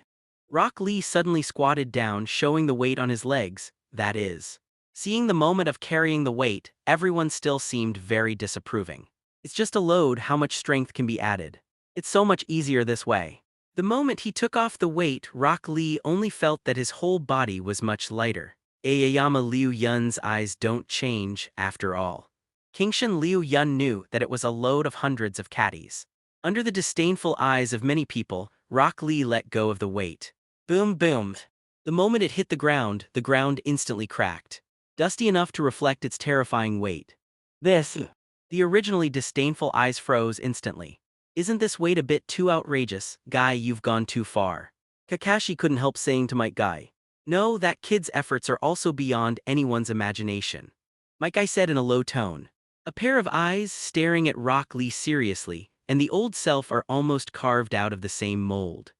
Speaker 2: Rock Lee suddenly squatted down, showing the weight on his legs, that is. Seeing the moment of carrying the weight, everyone still seemed very disapproving. It's just a load, how much strength can be added. It's so much easier this way. The moment he took off the weight, Rock Lee only felt that his whole body was much lighter. Aoyama Liu Yun's eyes don't change, after all. Kingshin Liu Yun knew that it was a load of hundreds of catties. Under the disdainful eyes of many people, Rock Lee let go of the weight. Boom boom. The moment it hit the ground instantly cracked. Dusty enough to reflect its terrifying weight. The originally disdainful eyes froze instantly. Isn't this weight a bit too outrageous? Guy, you've gone too far. Kakashi couldn't help saying to Might Guy. No, that kid's efforts are also beyond anyone's imagination. Might Guy said in a low tone. A pair of eyes staring at Rock Lee seriously, and the old self are almost carved out of the same mold.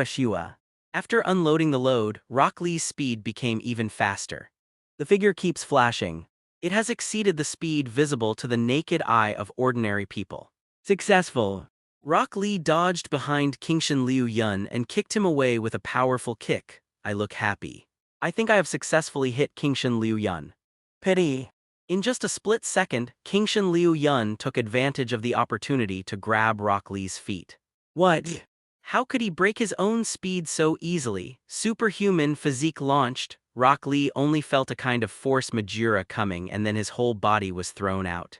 Speaker 2: Shua. After unloading the load, Rock Lee's speed became even faster. The figure keeps flashing. It has exceeded the speed visible to the naked eye of ordinary people. Successful. Rock Lee dodged behind Kingshin Liu Yun and kicked him away with a powerful kick. I look happy. I think I have successfully hit Kingshin Liu Yun. Pity. In just a split second, Kingshin Liu Yun took advantage of the opportunity to grab Rock Lee's feet. What? How could he break his own speed so easily? Superhuman physique launched. Rock Lee only felt a kind of force majeure coming and then his whole body was thrown out.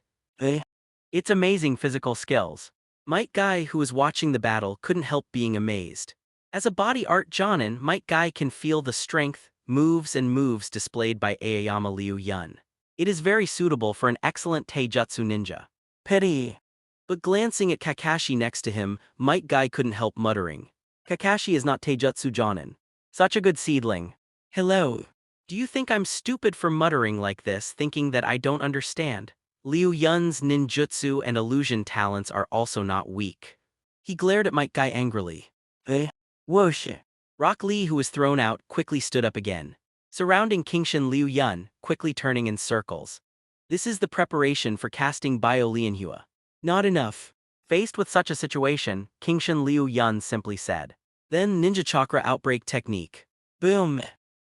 Speaker 2: It's amazing physical skills. Might Guy, who was watching the battle, couldn't help being amazed. As a body art jonin, Might Guy can feel the strength, moves displayed by Aoyama Liu Yun. It is very suitable for an excellent Taijutsu ninja. Pity. But glancing at Kakashi next to him, Might Guy couldn't help muttering. Kakashi is not Taijutsu jonin. Such a good seedling. Hello. Do you think I'm stupid for muttering like this, thinking that I don't understand? Liu Yun's ninjutsu and illusion talents are also not weak. He glared at Might Guy angrily. Whoosh. Rock Lee, who was thrown out, quickly stood up again, surrounding Kingshin Liu Yun, quickly turning in circles. This is the preparation for casting Bio Lianhua. Not enough. Faced with such a situation, Kingshin Liu Yun simply said. Then Ninja Chakra outbreak technique. Boom.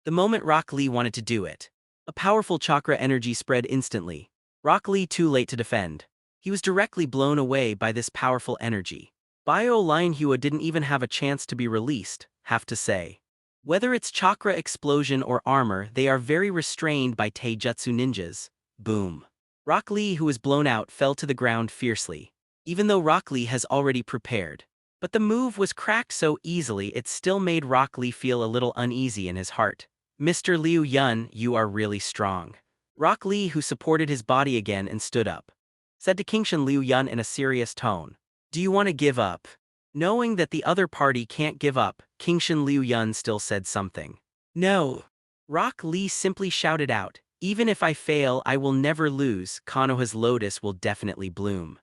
Speaker 2: The moment Rock Lee wanted to do it, a powerful chakra energy spread instantly. Rock Lee too late to defend. He was directly blown away by this powerful energy. Bio Lianhua didn't even have a chance to be released, have to say. Whether it's chakra explosion or armor, they are very restrained by Taijutsu ninjas. Boom. Rock Lee, who was blown out, fell to the ground fiercely. Even though Rock Lee has already prepared. But the move was cracked so easily it still made Rock Lee feel a little uneasy in his heart. Mr. Liu Yun, you are really strong. Rock Lee, who supported his body again and stood up, said to Kingshin Liu Yun in a serious tone. Do you want to give up? Knowing that the other party can't give up, Kingshin Liu Yun still said something. No. Rock Lee simply shouted out, "Even if I fail, I will never lose. Konoha's lotus will definitely bloom."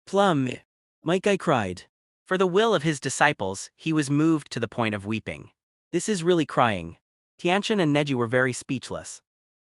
Speaker 2: Plum, Mike I cried. For the will of his disciples, he was moved to the point of weeping. This is really crying. Tianchen and Neji were very speechless.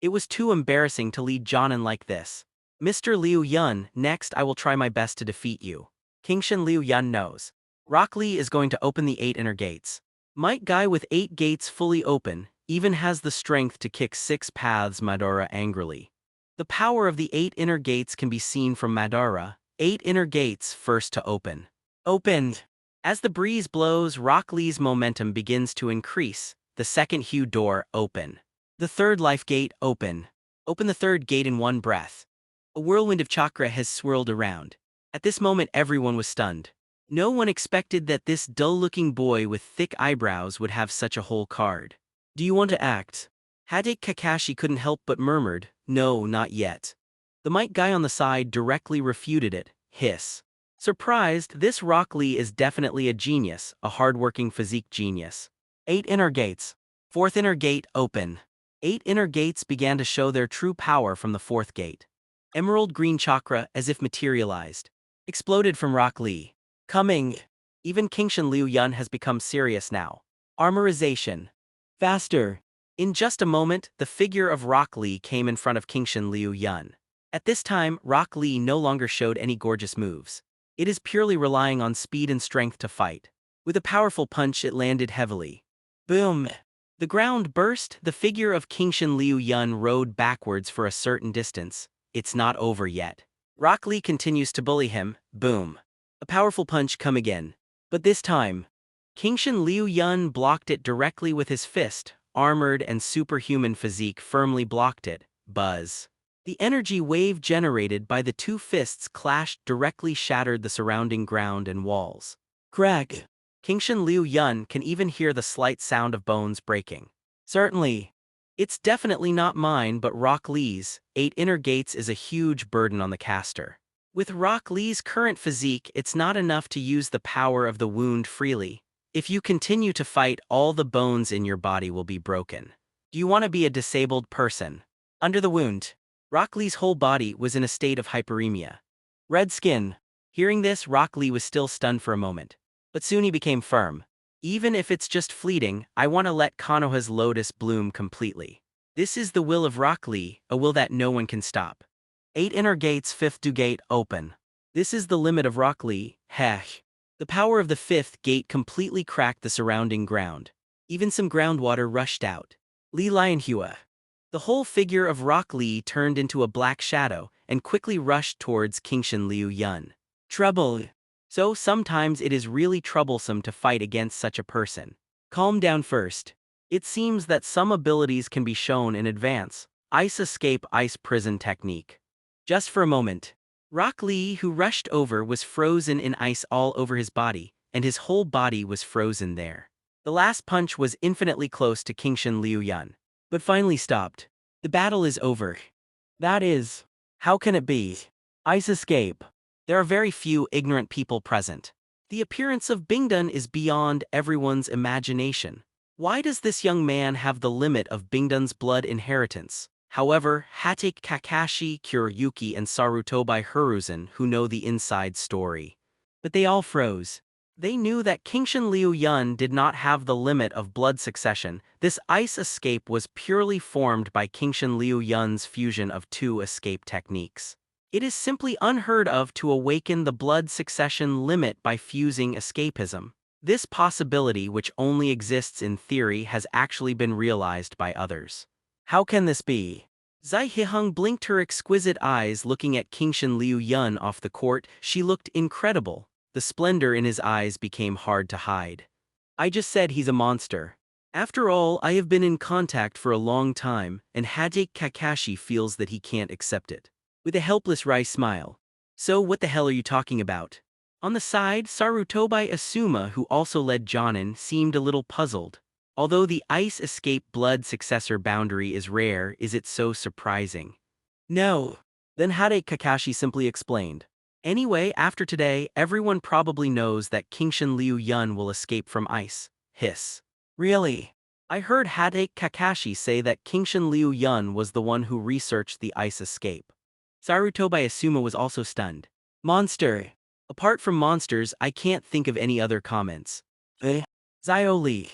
Speaker 2: It was too embarrassing to lead Jonin like this. Mr. Liu Yun, next I will try my best to defeat you. Kingshan Liu Yun knows. Rock Lee is going to open the 8 inner gates. Might Guy with 8 gates fully open, even has the strength to kick 6 paths Madara angrily. The power of the 8 inner gates can be seen from Madara. 8 inner gates first to open. Opened. As the breeze blows, Rock Lee's momentum begins to increase. The second Hue door open. The third life gate open. Open the third gate in one breath. A whirlwind of chakra has swirled around. At this moment everyone was stunned. No one expected that this dull-looking boy with thick eyebrows would have such a whole card. Do you want to act? Hokage Kakashi couldn't help but murmured, "No, not yet." The Might Guy on the side directly refuted it, hiss. Surprised, this Rock Lee is definitely a genius, a hard-working physique genius. 8 inner gates. 4th inner gate open. 8 inner gates began to show their true power from the 4th gate. Emerald green chakra, as if materialized, exploded from Rock Lee. Coming. Even Kingshan Liu Yun has become serious now. Armorization. Faster. In just a moment, the figure of Rock Lee came in front of Kingshan Liu Yun. At this time, Rock Lee no longer showed any gorgeous moves. It is purely relying on speed and strength to fight. With a powerful punch, it landed heavily. Boom. The ground burst, the figure of Kingshan Liu Yun rode backwards for a certain distance. It's not over yet. Rock Lee continues to bully him. Boom. A powerful punch come again. But this time, Kingshan Liu Yun blocked it directly with his fist. Armored and superhuman physique firmly blocked it. Buzz. The energy wave generated by the 2 fists clashed directly shattered the surrounding ground and walls. Crack. Kingshan Liu Yun can even hear the slight sound of bones breaking. Certainly. It's definitely not mine but Rock Lee's. 8 inner gates is a huge burden on the caster. With Rock Lee's current physique, it's not enough to use the power of the wound freely. If you continue to fight, all the bones in your body will be broken. Do you want to be a disabled person? Under the wound, Rock Lee's whole body was in a state of hyperemia. Red skin. Hearing this, Rock Lee was still stunned for a moment. But soon he became firm. Even if it's just fleeting, I want to let Konoha's lotus bloom completely. This is the will of Rock Lee, a will that no one can stop. 8 inner gates, 5th gate open. This is the limit of Rock Lee. Hech. The power of the 5th gate completely cracked the surrounding ground. Even some groundwater rushed out. Li Lionhua. The whole figure of Rock Lee turned into a black shadow and quickly rushed towards Kingshan Liu Yun. Trouble. So sometimes it is really troublesome to fight against such a person. Calm down first. It seems that some abilities can be shown in advance. Ice escape, ice prison technique. Just for a moment. Rock Lee, who rushed over, was frozen in ice all over his body, and his whole body was frozen there. The last punch was infinitely close to Kingshan Liu Yun, but finally stopped. The battle is over. That is. How can it be? Ice escape. There are very few ignorant people present. The appearance of Bingdun is beyond everyone's imagination. Why does this young man have the limit of Bingdun's blood inheritance? However, Hokage Kakashi, Kuroyuki, and Sarutobi Hiruzen who know the inside story. But they all froze. They knew that Kingshan Liu Yun did not have the limit of blood succession. This ice escape was purely formed by Kingshan Liu Yun's fusion of 2 escape techniques. It is simply unheard of to awaken the blood succession limit by fusing escapism. This possibility, which only exists in theory, has actually been realized by others. How can this be? Zai Hihung blinked her exquisite eyes looking at Kingshan Liu Yun off the court. She looked incredible. The splendor in his eyes became hard to hide. I just said he's a monster. After all, I have been in contact for a long time, and Hokage Kakashi feels that he can't accept it. With a helpless wry smile. So what the hell are you talking about? On the side, Sarutobi Asuma, who also led Jonin, seemed a little puzzled. Although the ice escape blood successor boundary is rare, is it so surprising? No. Then Hokage Kakashi simply explained. Anyway, after today, everyone probably knows that Kingshan Liu Yun will escape from ice. Hiss. Really? I heard Hade Kakashi say that Kingshin Liu Yun was the one who researched the ice escape. Sarutobi Asuma was also stunned. Monster. Apart from monsters, I can't think of any other comments. Zio Li.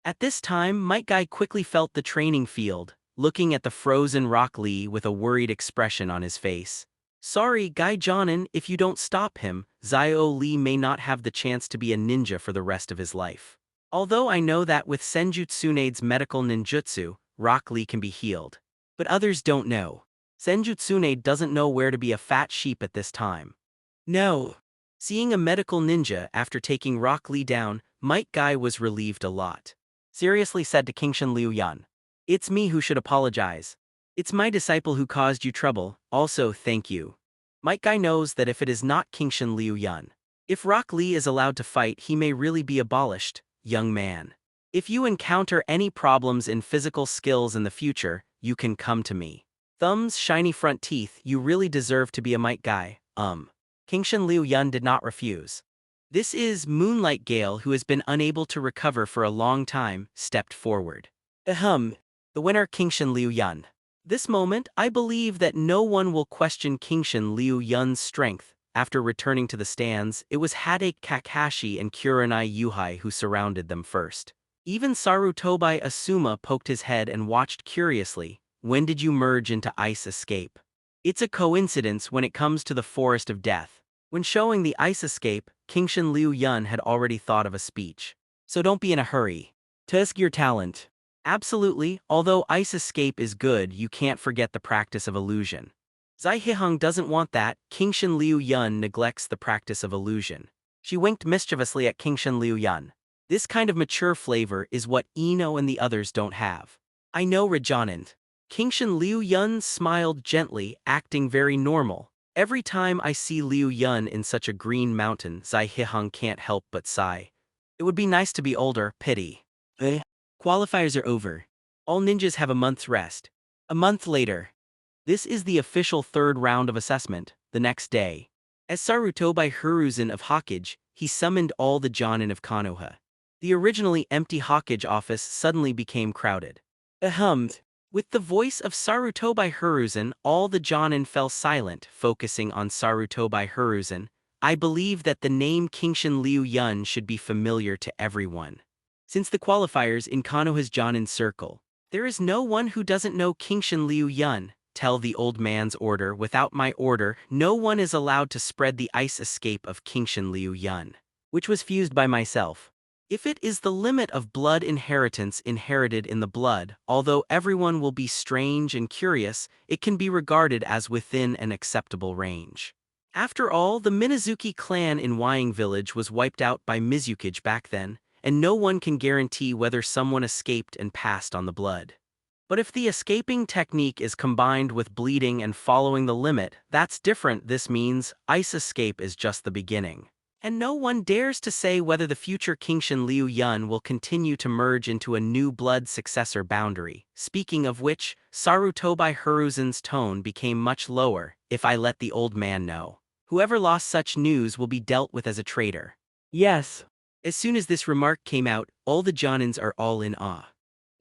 Speaker 2: At this time, Might Guy quickly felt the training field, looking at the frozen Rock Lee with a worried expression on his face. Sorry, Guy Jonin, if you don't stop him, Zio Li may not have the chance to be a ninja for the rest of his life. Although I know that with Senjutsune's medical ninjutsu, Rock Lee can be healed. But others don't know. Senjutsune doesn't know where to be a fat sheep at this time. No. Seeing a medical ninja after taking Rock Lee down, Might Guy was relieved a lot. Seriously said to Kingshin Liu Yan. It's me who should apologize. It's my disciple who caused you trouble, also thank you. Might Guy knows that if it is not Kingshin Liu Yan, if Rock Lee is allowed to fight, he may really be abolished, young man. If you encounter any problems in physical skills in the future, you can come to me. Thumbs, shiny front teeth, you really deserve to be a Might Guy, Kingshin Liu Yun did not refuse. This is Moonlight Gale, who has been unable to recover for a long time, stepped forward. The winner Kingshin Liu Yun. This moment, I believe that no one will question Kingshin Liu Yun's strength. After returning to the stands, it was Hade Kakashi and Kurenai Yuhai who surrounded them first. Even Sarutobi Asuma poked his head and watched curiously. When did you merge into Ice Escape? It's a coincidence when it comes to the Forest of Death. When showing the Ice Escape, Kingshin Liu Yun had already thought of a speech. So don't be in a hurry. Tusk your talent. Absolutely, although Ice Escape is good, you can't forget the practice of illusion. Zai Hihong doesn't want that. Kingshin Liu Yun neglects the practice of illusion. She winked mischievously at Kingshin Liu Yun. This kind of mature flavor is what Ino and the others don't have. I know, Rajanand. Kingshin Liu Yun smiled gently, acting very normal. Every time I see Liu Yun in such a green mountain, Zai Hihong can't help but sigh. It would be nice to be older, pity. Qualifiers are over. All ninjas have a month's rest. A month later. This is the official third round of assessment, the next day. As Sarutobi Hiruzen of Hokage, he summoned all the Jonin of Konoha. The originally empty Hokage office suddenly became crowded. With the voice of Sarutobi Hiruzen, all the Jonin fell silent, focusing on Sarutobi Hiruzen. I believe that the name Kingshin Liu Yun should be familiar to everyone. Since the qualifiers in Konoha's Jonin circle, there is no one who doesn't know Kingshin Liu Yun. Tell the old man's order. Without my order, no one is allowed to spread the ice escape of Kingshin Liu Yun, which was fused by myself. If it is the limit of blood inheritance inherited in the blood, although everyone will be strange and curious, it can be regarded as within an acceptable range. After all, the Minazuki clan in Wying Village was wiped out by Mizukage back then, and no one can guarantee whether someone escaped and passed on the blood. But if the escaping technique is combined with bleeding and following the limit, that's different. This means ice escape is just the beginning. And no one dares to say whether the future Kingshin Liu Yun will continue to merge into a new blood successor boundary. Speaking of which, Sarutobi Hiruzen's tone became much lower. If I let the old man know, whoever lost such news will be dealt with as a traitor. Yes. As soon as this remark came out, all the Jonins are all in awe.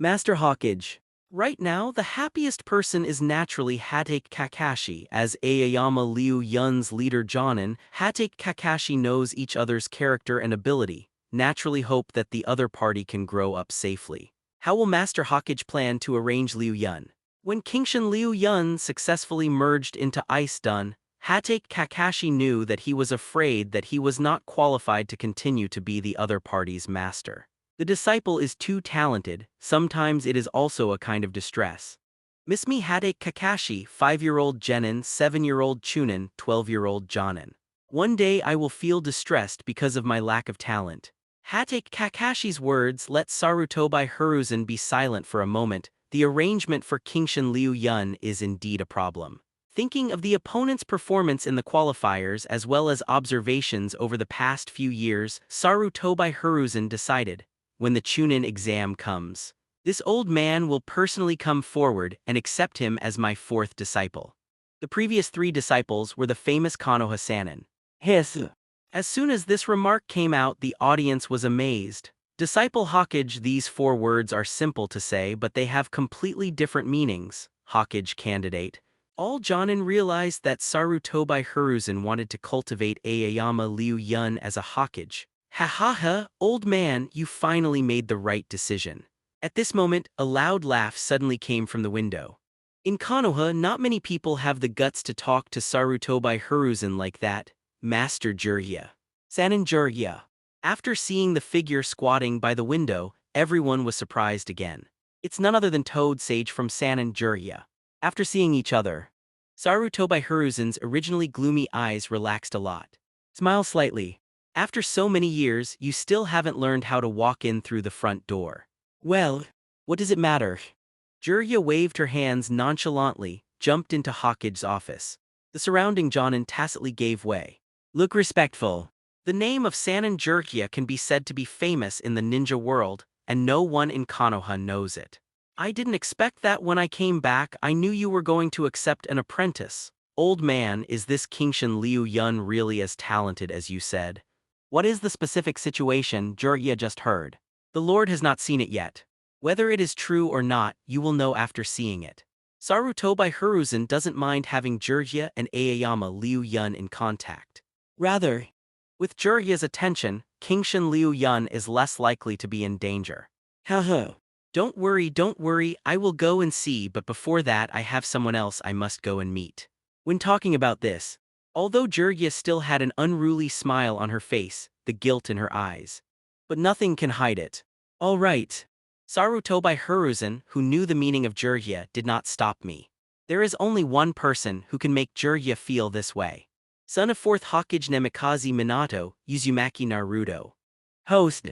Speaker 2: Master Hokage. Right now, the happiest person is naturally Hatake Kakashi. As Aoyama Liu Yun's leader Jonin, Hatake Kakashi knows each other's character and ability, naturally hope that the other party can grow up safely. How will Master Hokage plan to arrange Liu Yun? When Kingshin Liu Yun successfully merged into Ice Dun, Hatake Kakashi knew that he was afraid that he was not qualified to continue to be the other party's master. The disciple is too talented, sometimes it is also a kind of distress. Miss me Hatake Kakashi, 5-year-old Genin, 7-year-old Chunin, 12-year-old Jonin. One day I will feel distressed because of my lack of talent. Hatake Kakashi's words let Sarutobi Hiruzen be silent for a moment. The arrangement for Kingshin Liu Yun is indeed a problem. Thinking of the opponent's performance in the qualifiers as well as observations over the past few years, Sarutobi Hiruzen decided, when the Chunin exam comes, this old man will personally come forward and accept him as my 4th disciple. The previous 3 disciples were the famous Konoha Sannin. As soon as this remark came out, the audience was amazed. Disciple Hokage. These 4 words are simple to say, but they have completely different meanings. Hokage candidate. All Jonin realized that Sarutobi Hiruzen wanted to cultivate Aoyama Liu Yun as a Hokage. Ha ha ha, old man, you finally made the right decision. At this moment, a loud laugh suddenly came from the window. In Konoha, not many people have the guts to talk to Sarutobi Hiruzen like that. Master Jiraiya. Sanin Jiraiya. After seeing the figure squatting by the window, everyone was surprised again. It's none other than Toad Sage from Sanin Jiraiya. After seeing each other, Sarutobi Hiruzen's originally gloomy eyes relaxed a lot. Smile slightly. After so many years, you still haven't learned how to walk in through the front door. Well, what does it matter? Jiraiya waved her hands nonchalantly, jumped into Hokage's office. The surrounding Jonin tacitly gave way. Look respectful. The name of Sanin Jiraiya can be said to be famous in the ninja world, and no one in Konoha knows it. I didn't expect that when I came back. I knew you were going to accept an apprentice. Old man, is this Kingshan Liu Yun really as talented as you said? What is the specific situation Jiraiya just heard? The Lord has not seen it yet. Whether it is true or not, you will know after seeing it. Sarutobi Hiruzen doesn't mind having Jiraiya and Aoyama Liu Yun in contact. Rather, with Jiraiya's attention, Kingshan Liu Yun is less likely to be in danger. Haha. Don't worry, I will go and see, but before that I have someone else I must go and meet. When talking about this, although Jiraiya still had an unruly smile on her face, the guilt in her eyes. But nothing can hide it. All right. Sarutobi Hiruzen, who knew the meaning of Jiraiya, did not stop me. There is only one person who can make Jiraiya feel this way. Son of 4th Hokage Namikaze Minato, Uzumaki Naruto. Host.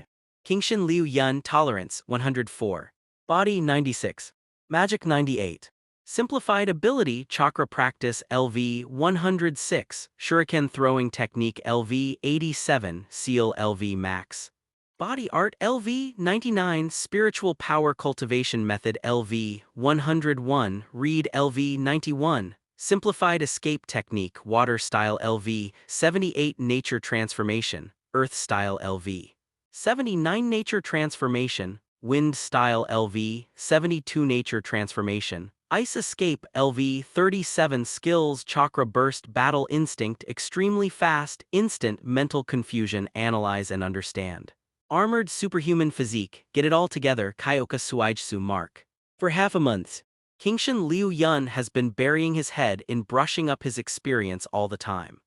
Speaker 2: Kingshan Liu Yun. Tolerance 104. Body 96. Magic 98. Simplified ability Chakra practice LV 106. Shuriken throwing technique LV 87. Seal LV max. Body art LV 99. Spiritual power cultivation method LV 101. Read LV 91. Simplified escape technique Water style LV 78. Nature transformation Earth style LV 79. Nature transformation Wind style LV 72. Nature transformation Ice escape LV 37. Skills Chakra burst Battle instinct Extremely fast Instant mental confusion Analyze and understand. Armored superhuman physique Get it all together Kyoka Suijutsu mark. For half a month, Kingshan Liu Yun has been burying his head in brushing up his experience all the time.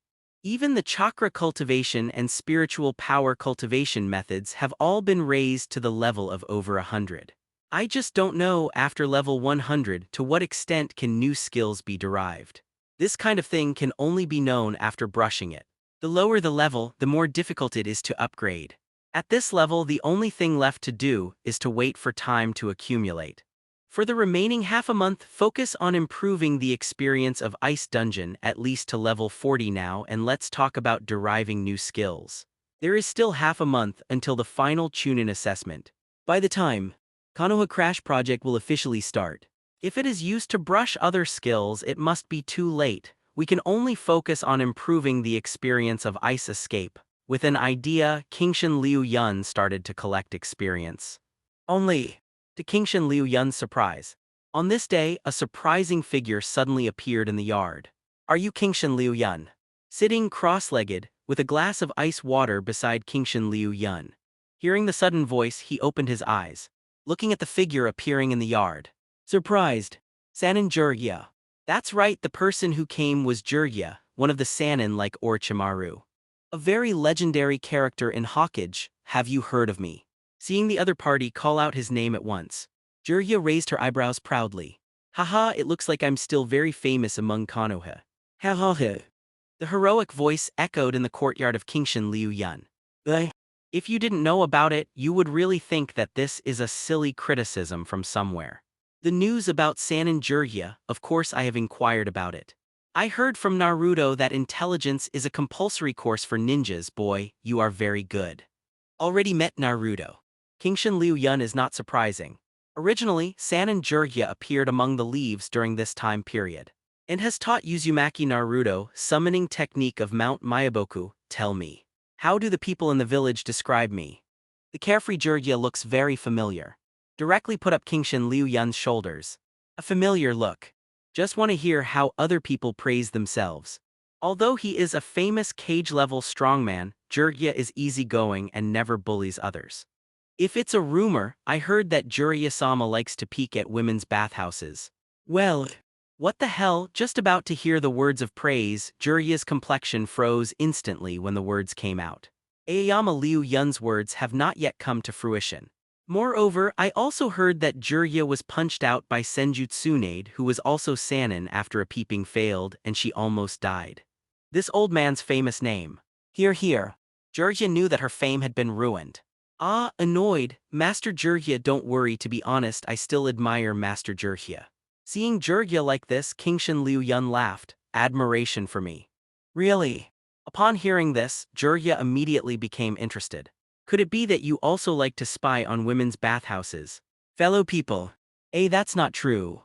Speaker 2: Even the chakra cultivation and spiritual power cultivation methods have all been raised to the level of over 100. I just don't know after level 100 to what extent can new skills be derived. This kind of thing can only be known after brushing it. The lower the level, the more difficult it is to upgrade. At this level, the only thing left to do is to wait for time to accumulate. For the remaining half a month, focus on improving the experience of Ice Dungeon at least to level 40 now, and let's talk about deriving new skills. There is still half a month until the final Chunin assessment. By the time Konoha Crash Project will officially start, if it is used to brush other skills, it must be too late. We can only focus on improving the experience of Ice Escape. With an idea, Kingshan Liu Yun started to collect experience. Only, to Kingshan Liu Yun's surprise, on this day, a surprising figure suddenly appeared in the yard. Are you Kingshan Liu Yun? Sitting cross-legged, with a glass of ice water beside Kingshan Liu Yun. Hearing the sudden voice, he opened his eyes, looking at the figure appearing in the yard. Surprised, Sanin Jiraiya. That's right, the person who came was Jiraiya, one of the Sanin like Orochimaru. A very legendary character in Hokage. Have you heard of me? Seeing the other party call out his name at once, Jiraiya raised her eyebrows proudly. Haha, it looks like I'm still very famous among Konoha. Ha ha ha. The heroic voice echoed in the courtyard of Kingshan Liu Yun. If you didn't know about it, you would really think that this is a silly criticism from somewhere. The news about Sanin Jiraiya, of course I have inquired about it. I heard from Naruto that intelligence is a compulsory course for ninjas. Boy, you are very good. Already met Naruto. Kingshan Liu Yun is not surprising. Originally, Sanin Jiraiya appeared among the leaves during this time period, and has taught Uzumaki Naruto summoning technique of Mount Myaboku. Tell me, how do the people in the village describe me? The carefree Jiraiya looks very familiar. Directly put up Kingshin Liu Yun's shoulders. A familiar look. Just want to hear how other people praise themselves. Although he is a famous cage-level strongman, Jiraiya is easygoing and never bullies others. If it's a rumor, I heard that Jiraiya-sama likes to peek at women's bathhouses. Well, what the hell, just about to hear the words of praise, Jiraiya's complexion froze instantly when the words came out. Aoyama Liu Yun's words have not yet come to fruition. Moreover, I also heard that Jiraiya was punched out by Senjutsunade, who was also Sannin after a peeping failed and she almost died. This old man's famous name. Hear, hear. Jiraiya knew that her fame had been ruined. Ah, annoyed, Master Jiraiya, don't worry, to be honest I still admire Master Jiraiya. Seeing Jiraiya like this, Kingshin Liu Yun laughed, admiration for me. Really? Upon hearing this, Jiraiya immediately became interested. Could it be that you also like to spy on women's bathhouses? Fellow people. That's not true.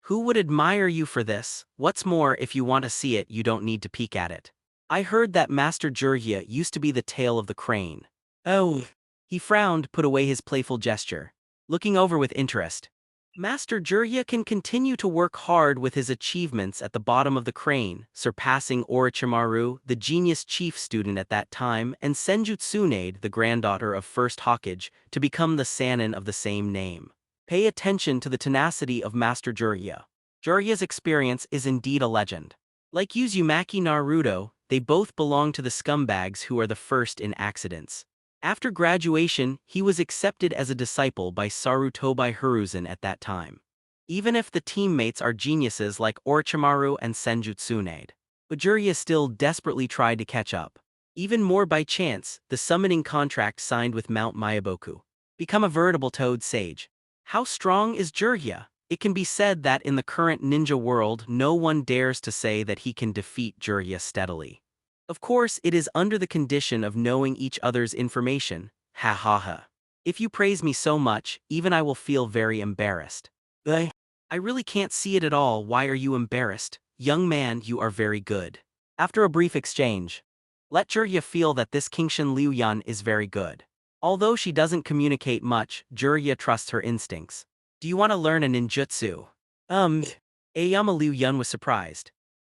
Speaker 2: Who would admire you for this? What's more, if you want to see it, you don't need to peek at it. I heard that Master Jiraiya used to be the tail of the crane. Oh. He frowned, put away his playful gesture. Looking over with interest. Master Jiraiya can continue to work hard with his achievements at the bottom of the crane, surpassing Orochimaru, the genius chief student at that time, and Senjutsunade, the granddaughter of first Hokage, to become the Sannin of the same name. Pay attention to the tenacity of Master Jiraiya. Jiraiya's experience is indeed a legend. Like Uzumaki Naruto, they both belong to the scumbags who are the first in accidents. After graduation, he was accepted as a disciple by Sarutobi Hiruzen at that time. Even if the teammates are geniuses like Orochimaru and Senjutsunade. But Jiraiya still desperately tried to catch up. Even more by chance, the summoning contract signed with Mount Myaboku. Become a veritable toad sage. How strong is Jiraiya? It can be said that in the current ninja world, no one dares to say that he can defeat Jiraiya steadily. Of course, it is under the condition of knowing each other's information. Ha ha ha. If you praise me so much, even I will feel very embarrassed. I really can't see it at all. Why are you embarrassed? Young man, you are very good. After a brief exchange, let Jiraiya feel that this Kingshin Liu Yan is very good. Although she doesn't communicate much, Jiraiya trusts her instincts. Do you want to learn a ninjutsu? Aoyama Liu Yun was surprised.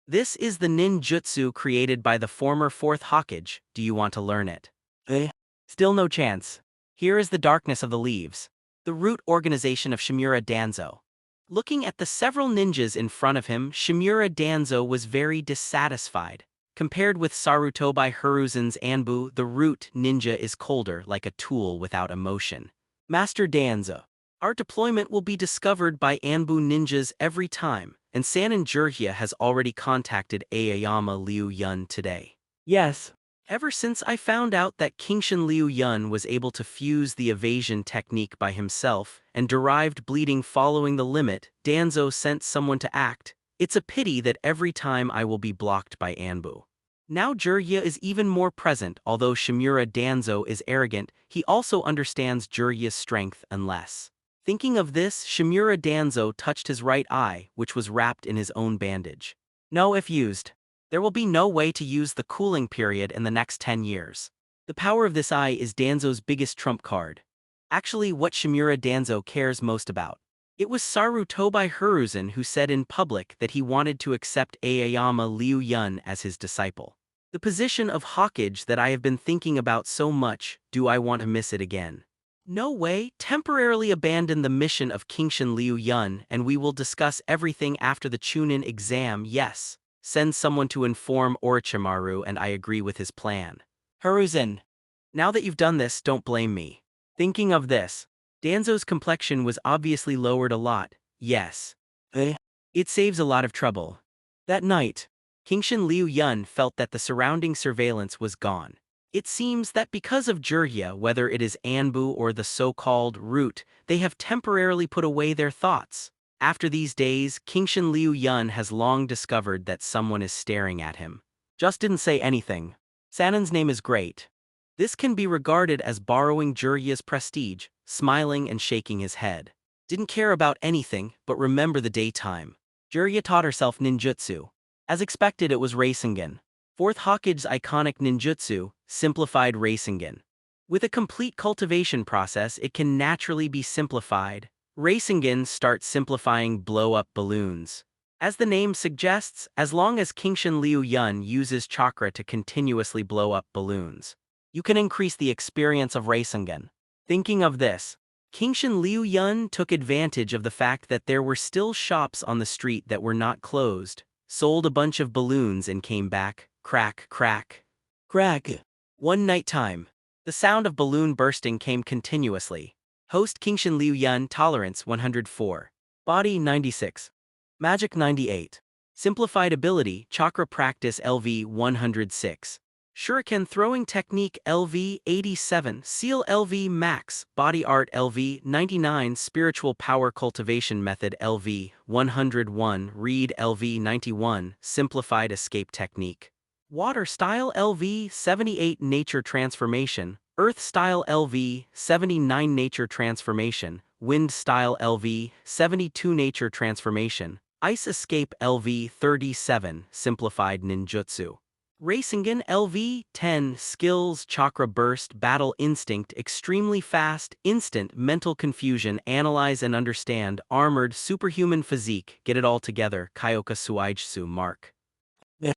Speaker 2: This is the ninjutsu created by the former 4th Hokage. Do you want to learn it? Still no chance. Here is the darkness of the leaves. The root organization of Shimura Danzo. Looking at the several ninjas in front of him, Shimura Danzo was very dissatisfied. Compared with Sarutobi Hiruzen's Anbu, the root ninja is colder, like a tool without emotion. Master Danzo. Our deployment will be discovered by Anbu ninjas every time, and Sannin Jiraiya has already contacted Aoyama Liu Yun today. Yes. Ever since I found out that Kingshin Liu Yun was able to fuse the evasion technique by himself and derived bleeding following the limit, Danzo sent someone to act. It's a pity that every time I will be blocked by Anbu. Now Jiraiya is even more present. Although Shimura Danzo is arrogant, he also understands Jiraiya's strength unless. Thinking of this, Shimura Danzo touched his right eye, which was wrapped in his own bandage. No, if used, there will be no way to use the cooling period in the next 10 years. The power of this eye is Danzo's biggest trump card. Actually, what Shimura Danzo cares most about. It was Sarutobi Hiruzen who said in public that he wanted to accept Aoyama Liu Yun as his disciple. The position of Hokage that I have been thinking about so much, do I want to miss it again? No way. Temporarily abandon the mission of Kingshin Liu Yun and we will discuss everything after the Chunin exam. Yes. Send someone to inform Orochimaru and I agree with his plan. Hiruzen. Now that you've done this, don't blame me. Thinking of this, Danzo's complexion was obviously lowered a lot. Yes. It saves a lot of trouble. That night, Kingshin Liu Yun felt that the surrounding surveillance was gone. It seems that because of Jiraiya, whether it is Anbu or the so-called root, they have temporarily put away their thoughts. After these days, Kingshin Liu Yun has long discovered that someone is staring at him. Just didn't say anything. Sannin's name is great. This can be regarded as borrowing Jiraiya's prestige, smiling and shaking his head. Didn't care about anything, but remember the daytime. Jiraiya taught herself ninjutsu. As expected, it was Rasengan. 4th Hokage's iconic ninjutsu, Simplified Rasengan. With a complete cultivation process, it can naturally be simplified. Rasengan starts simplifying blow-up balloons. As the name suggests, as long as Kingshin Liu Yun uses chakra to continuously blow up balloons, you can increase the experience of Rasengan. Thinking of this, Kingshin Liu Yun took advantage of the fact that there were still shops on the street that were not closed, sold a bunch of balloons and came back, crack, crack, crack. One night time, the sound of balloon bursting came continuously. Host Kingshin Liu Yun, Tolerance 104. Body 96. Magic 98. Simplified Ability, Chakra Practice LV 106. Shuriken Throwing Technique LV 87. Seal LV Max. Body Art LV 99. Spiritual Power Cultivation Method LV 101. Read LV 91. Simplified Escape Technique. Water Style LV 78. Nature Transformation. Earth Style LV 79. Nature Transformation. Wind Style LV 72. Nature Transformation. Ice Escape LV 37. Simplified Ninjutsu. Rasengan LV 10. Skills Chakra Burst. Battle Instinct. Extremely fast, instant, mental confusion. Analyze and understand. Armored, superhuman physique. Get it all together. Kyoka Suijutsu Mark.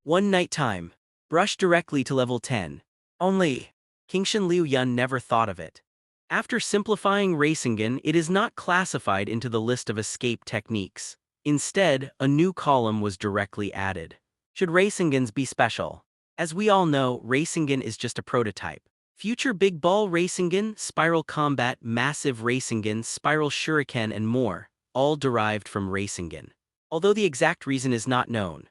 Speaker 2: One night time. Brush directly to level 10. Only. Kingshin Liu Yun never thought of it. After simplifying Rasengan, it is not classified into the list of escape techniques. Instead, a new column was directly added. Should Rasengans be special? As we all know, Rasengan is just a prototype. Future Big Ball Rasengan, Spiral Combat, Massive Rasengan, Spiral Shuriken and more, all derived from Rasengan. Although the exact reason is not known.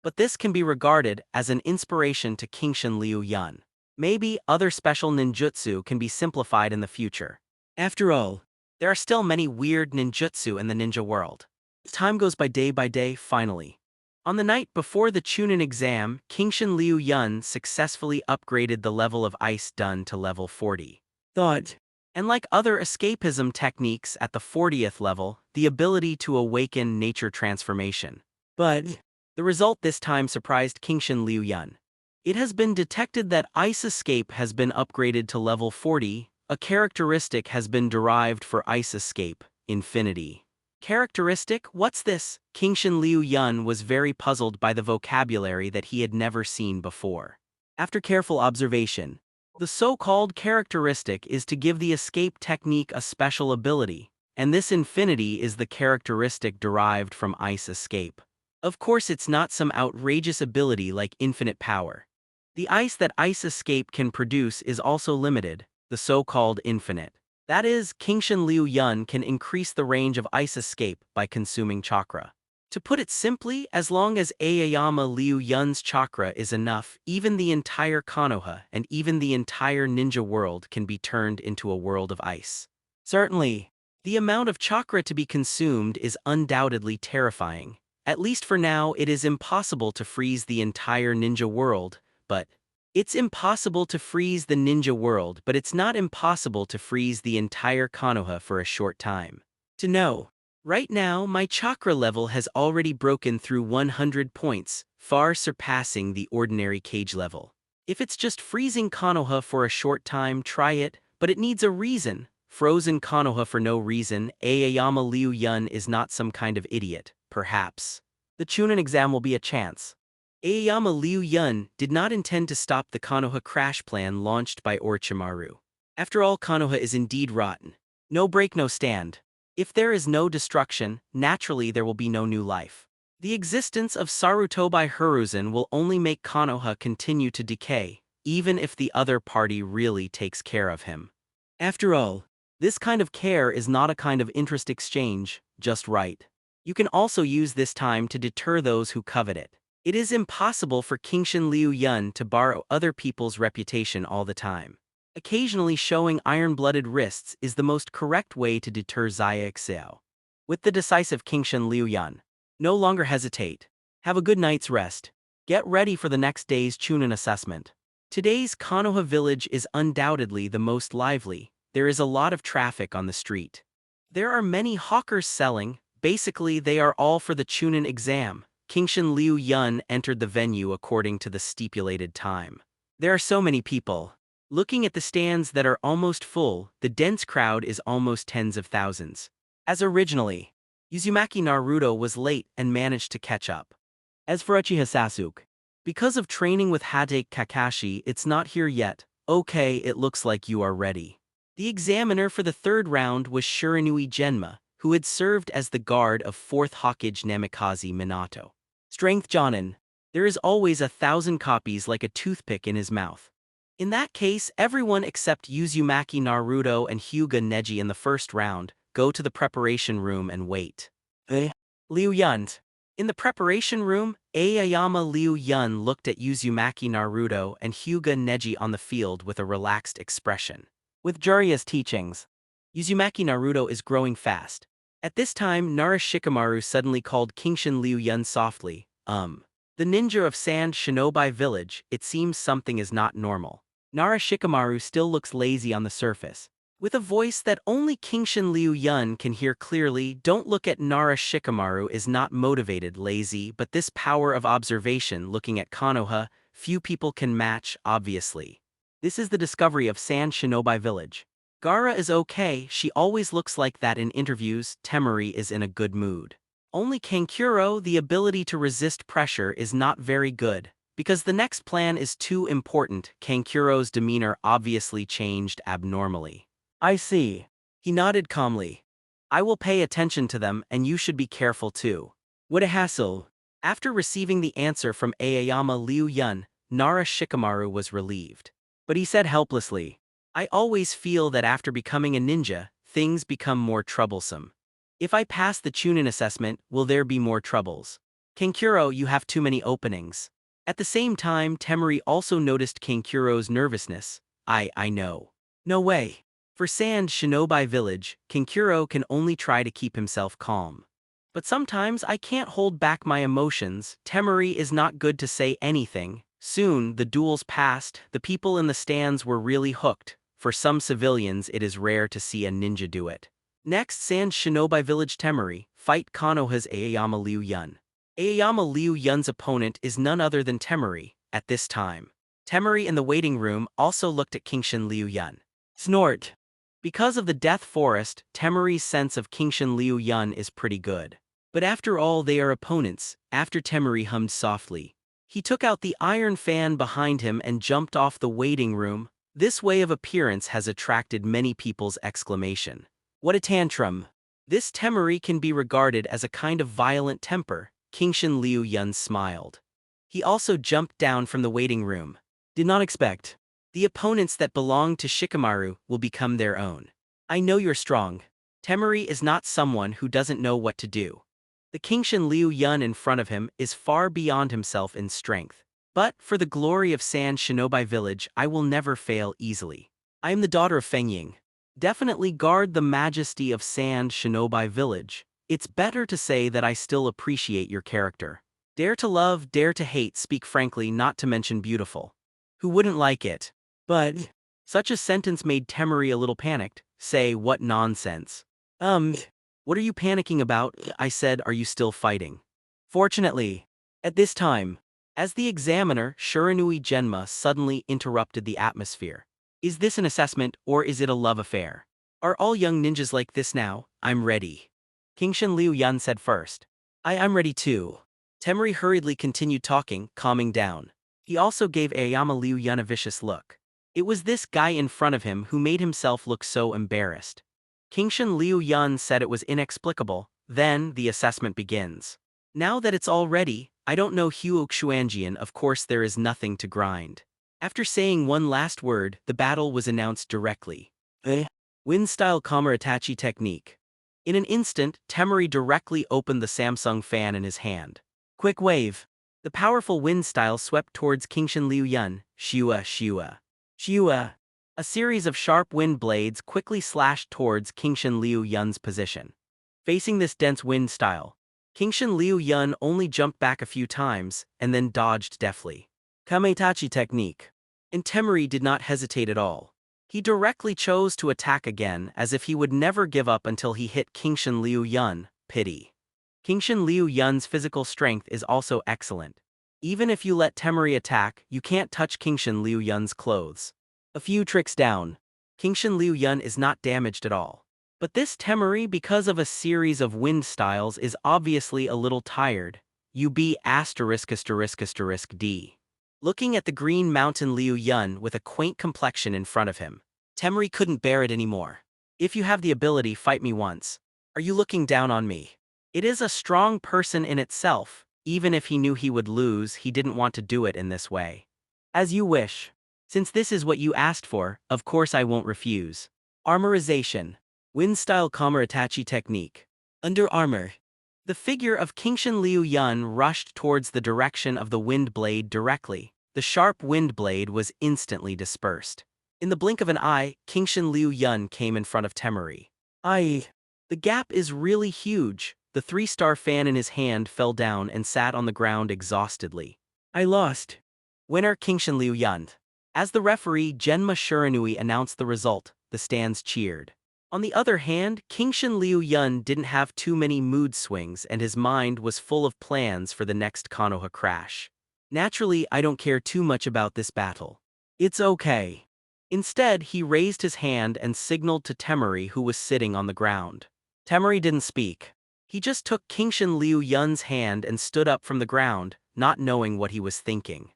Speaker 2: But this can be regarded as an inspiration to Kingshin Liu Yun. Maybe other special ninjutsu can be simplified in the future. After all, there are still many weird ninjutsu in the ninja world. Time goes by day, finally. On the night before the Chunin exam, Kingshin Liu Yun successfully upgraded the level of Ice Done to level 40. And like other escapism techniques at the 40th level, the ability to awaken nature transformation. But the result this time surprised Kingshin Liu Yun. It has been detected that Ice Escape has been upgraded to level 40, a characteristic has been derived for Ice Escape, Infinity. Characteristic? What's this? Kingshin Liu Yun was very puzzled by the vocabulary that he had never seen before. After careful observation, the so-called characteristic is to give the escape technique a special ability, and this Infinity is the characteristic derived from Ice Escape. Of course, it's not some outrageous ability like infinite power. The ice that Ice Escape can produce is also limited, the so-called infinite. That is, Kingshin Liu Yun can increase the range of Ice Escape by consuming chakra. To put it simply, as long as Aoyama Liu Yun's chakra is enough, even the entire Konoha and even the entire ninja world can be turned into a world of ice. Certainly, the amount of chakra to be consumed is undoubtedly terrifying. At least for now, it is impossible to freeze the entire ninja world, but it's impossible to freeze the ninja world, but it's not impossible to freeze the entire Konoha for a short time. To know, right now my chakra level has already broken through 100 points, far surpassing the ordinary cage level. If it's just freezing Konoha for a short time, try it, but it needs a reason. Frozen Konoha for no reason. Aoyama Liu Yun is not some kind of idiot, perhaps. The Chunin exam will be a chance. Aoyama Liu Yun did not intend to stop the Konoha crash plan launched by Orochimaru. After all, Konoha is indeed rotten. No break, no stand. If there is no destruction, naturally there will be no new life. The existence of Sarutobi Hiruzen will only make Konoha continue to decay, even if the other party really takes care of him. After all, this kind of care is not a kind of interest exchange, just right. You can also use this time to deter those who covet it. It is impossible for Kingshin Liu Yun to borrow other people's reputation all the time. Occasionally showing iron-blooded wrists is the most correct way to deter Xia Xiao. With the decisive Kingshin Liu Yun, no longer hesitate. Have a good night's rest. Get ready for the next day's Chunin assessment. Today's Konoha village is undoubtedly the most lively. There is a lot of traffic on the street. There are many hawkers selling. Basically, they are all for the Chunin exam. Kingshin Liu Yun entered the venue according to the stipulated time. There are so many people. Looking at the stands that are almost full, the dense crowd is almost tens of thousands. As originally, Uzumaki Naruto was late and managed to catch up. As for Uchiha Sasuke, because of training with Hokage Kakashi, it's not here yet. Okay, it looks like you are ready. The examiner for the third round was Shiranui Genma, who had served as the guard of 4th Hokage Namikaze Minato. Strength Jonin. There is always 1,000 copies like a toothpick in his mouth. In that case, everyone except Uzumaki Naruto and Hyuga Neji in the first round go to the preparation room and wait. Liu Yun. In the preparation room, Aoyama Liu Yun looked at Uzumaki Naruto and Hyuga Neji on the field with a relaxed expression. With Jiraiya's teachings, Uzumaki Naruto is growing fast. At this time, Nara Shikamaru suddenly called Kingshin Liu Yun softly, The ninja of Sand Shinobi Village, it seems something is not normal. Nara Shikamaru still looks lazy on the surface. With a voice that only Kingshin Liu Yun can hear clearly, don't look at Nara Shikamaru is not motivated, lazy, but this power of observation looking at Konoha, few people can match, obviously. This is the discovery of Sand Shinobi Village. Gaara is okay, she always looks like that in interviews. Temari is in a good mood. Only Kankuro, the ability to resist pressure, is not very good. Because the next plan is too important, Kankuro's demeanor obviously changed abnormally. I see. He nodded calmly. I will pay attention to them and you should be careful too. What a hassle. After receiving the answer from Aoyama Liu Yun, Nara Shikamaru was relieved. But he said helplessly, I always feel that after becoming a ninja, things become more troublesome. If I pass the Chunin assessment, will there be more troubles? Kankuro, you have too many openings. At the same time, Temari also noticed Kankuro's nervousness. I know. No way. For Sand Shinobi Village, Kankuro can only try to keep himself calm. But sometimes I can't hold back my emotions. Temari is not good to say anything. Soon, the duels passed, the people in the stands were really hooked. For some civilians, it is rare to see a ninja do it. Next, Sand Shinobi Village Temari, fight Konoha's Aoyama Liu Yun. Aoyama Liu Yun's opponent is none other than Temari, at this time. Temari in the waiting room also looked at Kingshin Liu Yun. Snort. Because of the Death Forest, Temari's sense of Kingshin Liu Yun is pretty good. But after all, they are opponents. After Temari hummed softly, he took out the iron fan behind him and jumped off the waiting room. This way of appearance has attracted many people's exclamation. What a tantrum! This Temari can be regarded as a kind of violent temper. Kingshin Liu Yun smiled. He also jumped down from the waiting room. Did not expect. The opponents that belong to Shikamaru will become their own. I know you're strong. Temari is not someone who doesn't know what to do. The Kingshin Liu Yun in front of him is far beyond himself in strength. But, for the glory of Sand Shinobi Village, I will never fail easily. I am the daughter of Feng Ying. Definitely guard the majesty of Sand Shinobi Village. It's better to say that I still appreciate your character. Dare to love, dare to hate, speak frankly, not to mention beautiful. Who wouldn't like it? But, such a sentence made Temari a little panicked. Say, what nonsense. What are you panicking about? I said, are you still fighting? Fortunately, at this time, as the examiner, Shiranui Genma suddenly interrupted the atmosphere. Is this an assessment, or is it a love affair? Are all young ninjas like this now? I'm ready. Kingshin Liu Yun said first. I'm ready too. Temari hurriedly continued talking, calming down. He also gave Aoyama Liu Yun a vicious look. It was this guy in front of him who made himself look so embarrassed. Kingshin Liu Yun said it was inexplicable. Then, the assessment begins. Now that it's all ready, I don't know Huo Xuanjian, of course there is nothing to grind. After saying one last word, the battle was announced directly. Wind-style Kamaritachi technique. In an instant, Temari directly opened the Samsung fan in his hand. Quick wave. The powerful wind style swept towards Kingshin Liu Yun. Shua, shua. Shua. A series of sharp wind blades quickly slashed towards Kingshin Liu Yun's position. Facing this dense wind style, Kingshin Liu Yun only jumped back a few times, and then dodged deftly. Kametachi technique. And Temari did not hesitate at all. He directly chose to attack again, as if he would never give up until he hit Kingshin Liu Yun. Pity. Kingshin Liu Yun's physical strength is also excellent. Even if you let Temari attack, you can't touch Kingshin Liu Yun's clothes. A few tricks down. Kingshin Liu Yun is not damaged at all. But this Temari, because of a series of wind styles, is obviously a little tired. UB ****** D. Looking at the green mountain Liu Yun with a quaint complexion in front of him, Temari couldn't bear it anymore. If you have the ability, fight me once. Are you looking down on me? It is a strong person in itself. Even if he knew he would lose, he didn't want to do it in this way. As you wish. Since this is what you asked for, of course I won't refuse. Armorization. Wind-style Kamaritachi technique. Under armor. The figure of Kingshin Liu Yun rushed towards the direction of the wind blade directly. The sharp wind blade was instantly dispersed. In the blink of an eye, Kingshin Liu Yun came in front of Temari. The gap is really huge. The 3-star fan in his hand fell down and sat on the ground exhaustedly. I lost. Winner Kingshin Liu Yun. As the referee Genma Shiranui announced the result, the stands cheered. On the other hand, Kingshin Liu Yun didn't have too many mood swings and his mind was full of plans for the next Konoha crash. Naturally, I don't care too much about this battle. It's okay. Instead, he raised his hand and signaled to Temari, who was sitting on the ground. Temari didn't speak. He just took Kingshin Liu Yun's hand and stood up from the ground, not knowing what he was thinking.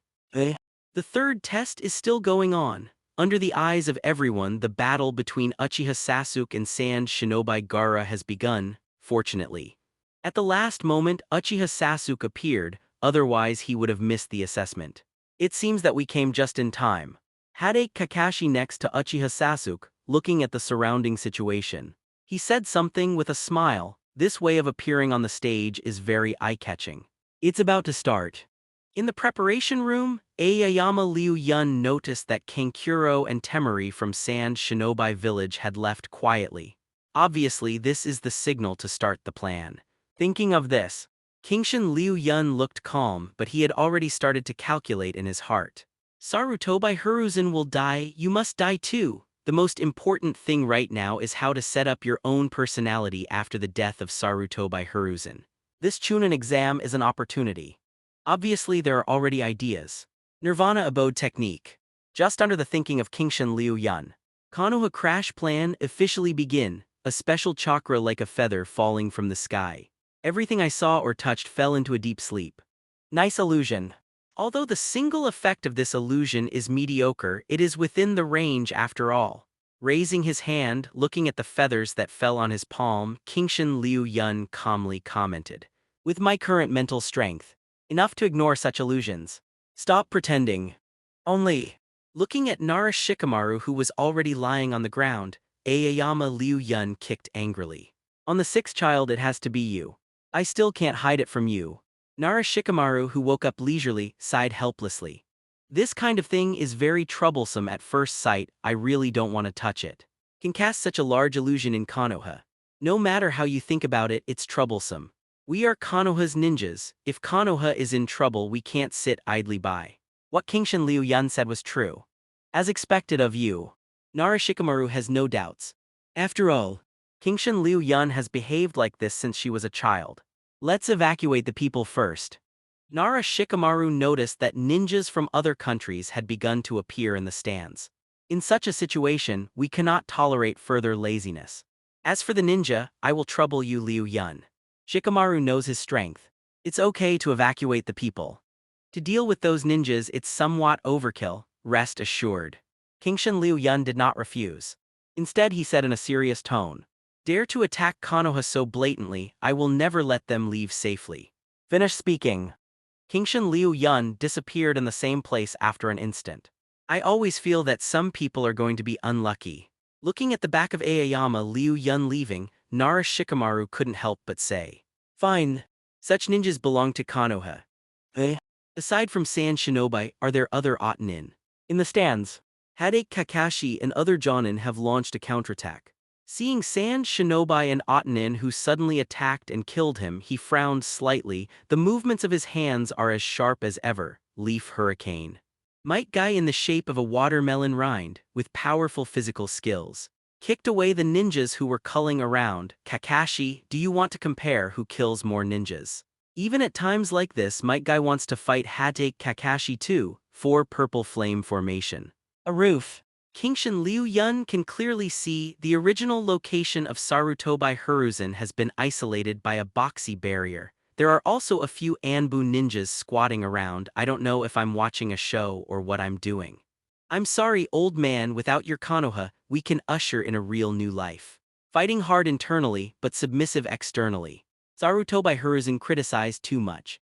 Speaker 2: The third test is still going on. Under the eyes of everyone, the battle between Uchiha Sasuke and Sand Shinobi Gaara has begun, fortunately. At the last moment, Uchiha Sasuke appeared, otherwise he would have missed the assessment. It seems that we came just in time. Hade Kakashi next to Uchiha Sasuke, looking at the surrounding situation. He said something with a smile. This way of appearing on the stage is very eye-catching. It's about to start. In the preparation room, Aoyama Liu Yun noticed that Kankuro and Temari from Sand Shinobi Village had left quietly. Obviously, this is the signal to start the plan. Thinking of this, Kingshin Liu Yun looked calm, but he had already started to calculate in his heart. Sarutobi Hiruzen will die, you must die too. The most important thing right now is how to set up your own personality after the death of Sarutobi Hiruzen. This Chunin exam is an opportunity. Obviously, there are already ideas. Nirvana Abode Technique. Just under the thinking of Kingshin Liu Yun. Konoha Crash Plan officially begin, a special chakra like a feather falling from the sky. Everything I saw or touched fell into a deep sleep. Nice illusion. Although the single effect of this illusion is mediocre, it is within the range after all. Raising his hand, looking at the feathers that fell on his palm, Kingshin Liu Yun calmly commented. With my current mental strength, enough to ignore such illusions. Stop pretending. Only. Looking at Nara Shikamaru, who was already lying on the ground, Aoyama Liu Yun kicked angrily. On the 6th child, it has to be you. I still can't hide it from you. Nara Shikamaru, who woke up leisurely, sighed helplessly. This kind of thing is very troublesome at first sight. I really don't want to touch it. Can cast such a large illusion in Konoha. No matter how you think about it, it's troublesome. We are Konoha's ninjas. If Konoha is in trouble, we can't sit idly by. What Kingshin Liu Yun said was true. As expected of you. Nara Shikamaru has no doubts. After all, Kingshin Liu Yun has behaved like this since she was a child. Let's evacuate the people first. Nara Shikamaru noticed that ninjas from other countries had begun to appear in the stands. In such a situation, we cannot tolerate further laziness. As for the ninja, I will trouble you, Liu Yun. Shikamaru knows his strength. It's okay to evacuate the people. To deal with those ninjas, it's somewhat overkill, rest assured. Kingshin Liu Yun did not refuse. Instead, he said in a serious tone, dare to attack Konoha so blatantly, I will never let them leave safely. Finish speaking. Kingshin Liu Yun disappeared in the same place after an instant. I always feel that some people are going to be unlucky. Looking at the back of Aoyama Liu Yun leaving, Nara Shikamaru couldn't help but say, fine. Such ninjas belong to Konoha. Aside from Sand Shinobi, are there other Otanin? In the stands, Hade Kakashi and other Jonin have launched a counterattack. Seeing Sand Shinobi and Otanin who suddenly attacked and killed him, he frowned slightly. The movements of his hands are as sharp as ever. Leaf Hurricane. Might Guy in the shape of a watermelon rind, with powerful physical skills. Kicked away the ninjas who were culling around. Kakashi, do you want to compare who kills more ninjas? Even at times like this, Might Guy wants to fight Hade Kakashi too. 4 Purple Flame Formation. A roof. Kingshin Liu Yun can clearly see the original location of Sarutobi Hiruzen has been isolated by a boxy barrier. There are also a few Anbu ninjas squatting around. I don't know if I'm watching a show or what I'm doing. I'm sorry, old man, without your Konoha, we can usher in a real new life. Fighting hard internally, but submissive externally. Sarutobi Hiruzen criticized too much.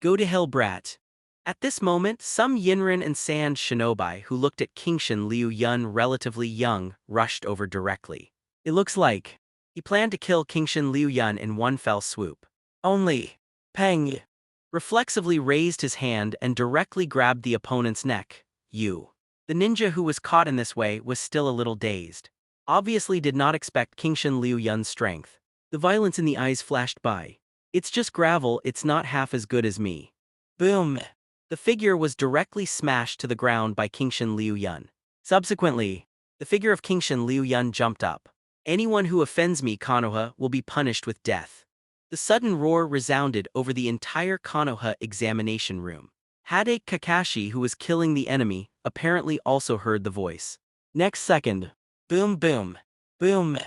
Speaker 2: Go to hell, brat. At this moment, some Yinrin and Sand shinobi who looked at Kingshin Liu Yun relatively young rushed over directly. It looks like he planned to kill Kingshin Liu Yun in one fell swoop. Only Peng reflexively raised his hand and directly grabbed the opponent's neck. The ninja who was caught in this way was still a little dazed. Obviously did not expect Kingshin Liu Yun's strength. The violence in the eyes flashed by. It's just gravel, it's not half as good as me. Boom! The figure was directly smashed to the ground by Kingshin Liu Yun. Subsequently, the figure of Kingshin Liu Yun jumped up. Anyone who offends me, Konoha, will be punished with death. The sudden roar resounded over the entire Konoha examination room. Hokage Kakashi, who was killing the enemy, apparently also heard the voice. Next second, boom boom, boom.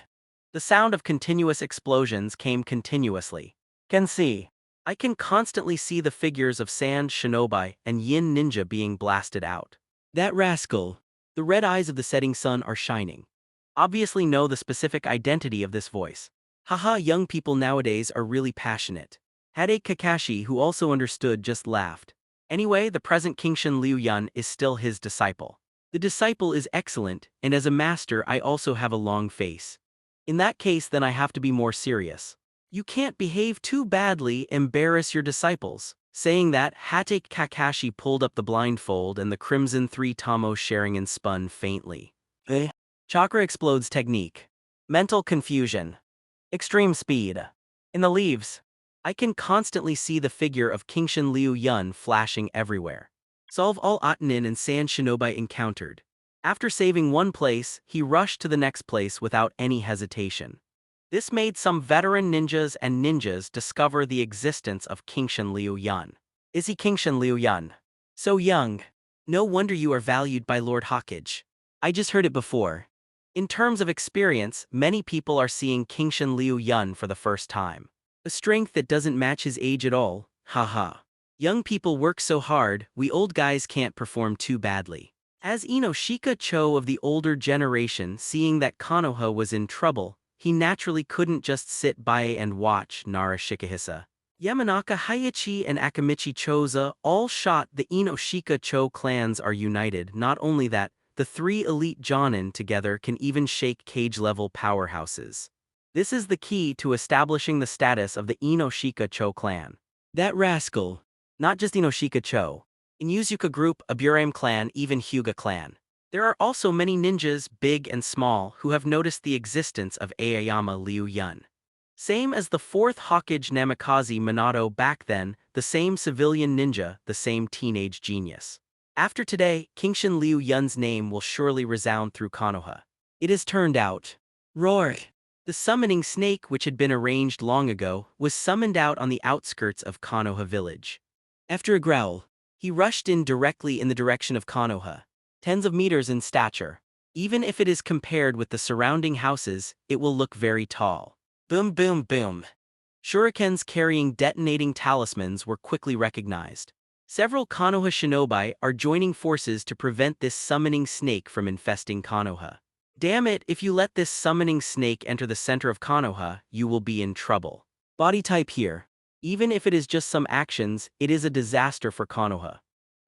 Speaker 2: The sound of continuous explosions came continuously. I can constantly see the figures of Sand Shinobi and Yin Ninja being blasted out. That rascal. The red eyes of the setting sun are shining. Obviously know the specific identity of this voice. Haha, young people nowadays are really passionate. Hokage Kakashi, who also understood, just laughed. Anyway, the present Kingshin Liu Yun is still his disciple. The disciple is excellent, and as a master I also have a long face. In that case, then I have to be more serious. You can't behave too badly, embarrass your disciples. Saying that, Hokage Kakashi pulled up the blindfold and the Crimson Three Tomo Sharingan spun faintly. Chakra explodes technique. Mental confusion. Extreme speed. In the leaves, I can constantly see the figure of Kingshin Liu Yun flashing everywhere. Solve all Atanin and Sand Shinobi encountered. After saving one place, he rushed to the next place without any hesitation. This made some veteran ninjas and ninjas discover the existence of Kingshin Liu Yun. Is he Kingshin Liu Yun? So young. No wonder you are valued by Lord Hokage. I just heard it before. In terms of experience, many people are seeing Kingshin Liu Yun for the first time. A strength that doesn't match his age at all, haha. Young people work so hard, we old guys can't perform too badly. As Inoshika Cho of the older generation, seeing that Konoha was in trouble, he naturally couldn't just sit by and watch. Nara Shikahisa, Yamanaka Heiichi and Akamichi Choza all shot. The Inoshika Cho clans are united. Not only that, the three elite Jonin together can even shake cage-level powerhouses. This is the key to establishing the status of the Inoshika Cho clan. That rascal. Not just Inoshika Cho. In Yuzuka group, Aburame clan, even Hyuga clan. There are also many ninjas, big and small, who have noticed the existence of Aoyama Liu Yun. Same as the fourth Hokage Namikaze Minato back then, the same civilian ninja, the same teenage genius. After today, Kingshin Liu Yun's name will surely resound through Konoha. It has turned out. Roar! The summoning snake, which had been arranged long ago, was summoned out on the outskirts of Konoha village. After a growl, he rushed in directly in the direction of Konoha. Tens of meters in stature. Even if it is compared with the surrounding houses, it will look very tall. Boom boom boom. Shurikens carrying detonating talismans were quickly recognized. Several Konoha shinobi are joining forces to prevent this summoning snake from infesting Konoha. Damn it, if you let this summoning snake enter the center of Konoha, you will be in trouble. Body type here. Even if it is just some actions, it is a disaster for Konoha.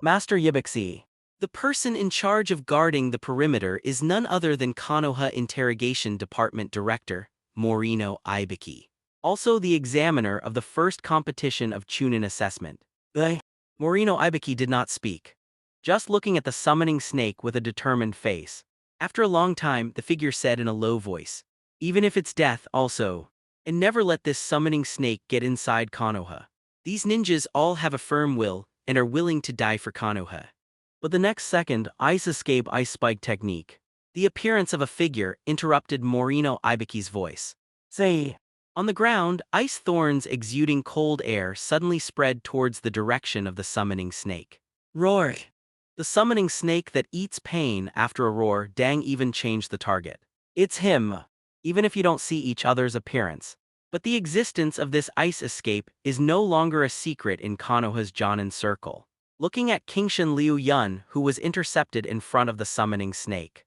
Speaker 2: Master Yibixi. The person in charge of guarding the perimeter is none other than Konoha Interrogation Department Director, Morino Ibiki. Also the examiner of the first competition of Chunin assessment. Morino Ibiki did not speak. Just looking at the summoning snake with a determined face. After a long time, the figure said in a low voice, even if it's death also. And never let this summoning snake get inside Konoha. These ninjas all have a firm will, and are willing to die for Konoha. But the next second, Ice Escape Ice Spike technique. The appearance of a figure interrupted Morino Ibiki's voice. Say. On the ground, ice thorns exuding cold air suddenly spread towards the direction of the summoning snake. Roar! The summoning snake that eats pain after a roar dang even changed the target. It's him, even if you don't see each other's appearance. But the existence of this ice escape is no longer a secret in Konoha's Jonin circle. Looking at Kingshin Liu Yun, who was intercepted in front of the summoning snake,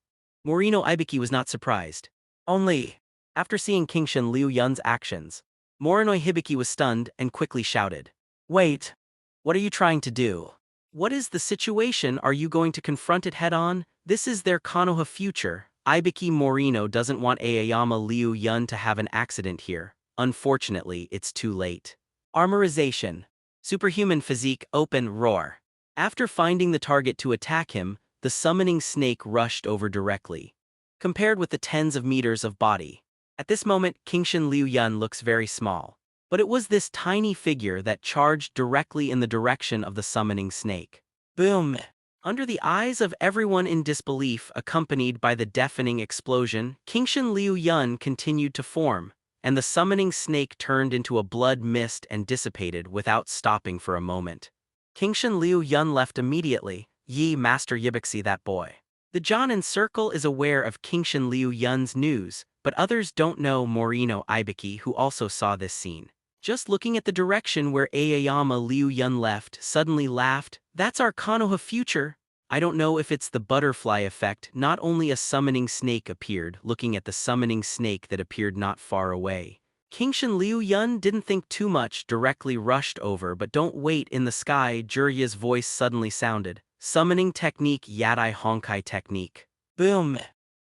Speaker 2: Morino Ibiki was not surprised. Only, after seeing Kingshin Liu Yun's actions, Morino Hibiki was stunned and quickly shouted, "Wait, what are you trying to do? What is the situation? Are you going to confront it head-on? This is their Konoha future. Ibiki Morino doesn't want Aoyama Liu Yun to have an accident here. Unfortunately, it's too late." Armorization. Superhuman physique open roar. After finding the target to attack him, the summoning snake rushed over directly. Compared with the tens of meters of body, at this moment Kingshin Liu Yun looks very small. But it was this tiny figure that charged directly in the direction of the summoning snake. Boom! Under the eyes of everyone in disbelief, accompanied by the deafening explosion, Kingshin Liu Yun continued to form, and the summoning snake turned into a blood mist and dissipated without stopping for a moment. Kingshin Liu Yun left immediately. Yi Master Yibixi that boy. The Jonin circle is aware of Kingshin Liu Yun's news, but others don't know Morino Ibiki, who also saw this scene. Just looking at the direction where Aoyama Liu Yun left, suddenly laughed, "That's our Konoha future." I don't know if it's the butterfly effect, not only a summoning snake appeared, looking at the summoning snake that appeared not far away. Kingshin Liu Yun didn't think too much, directly rushed over, but don't wait in the sky, Jiraiya's voice suddenly sounded. Summoning technique Yadai Honkai technique. Boom!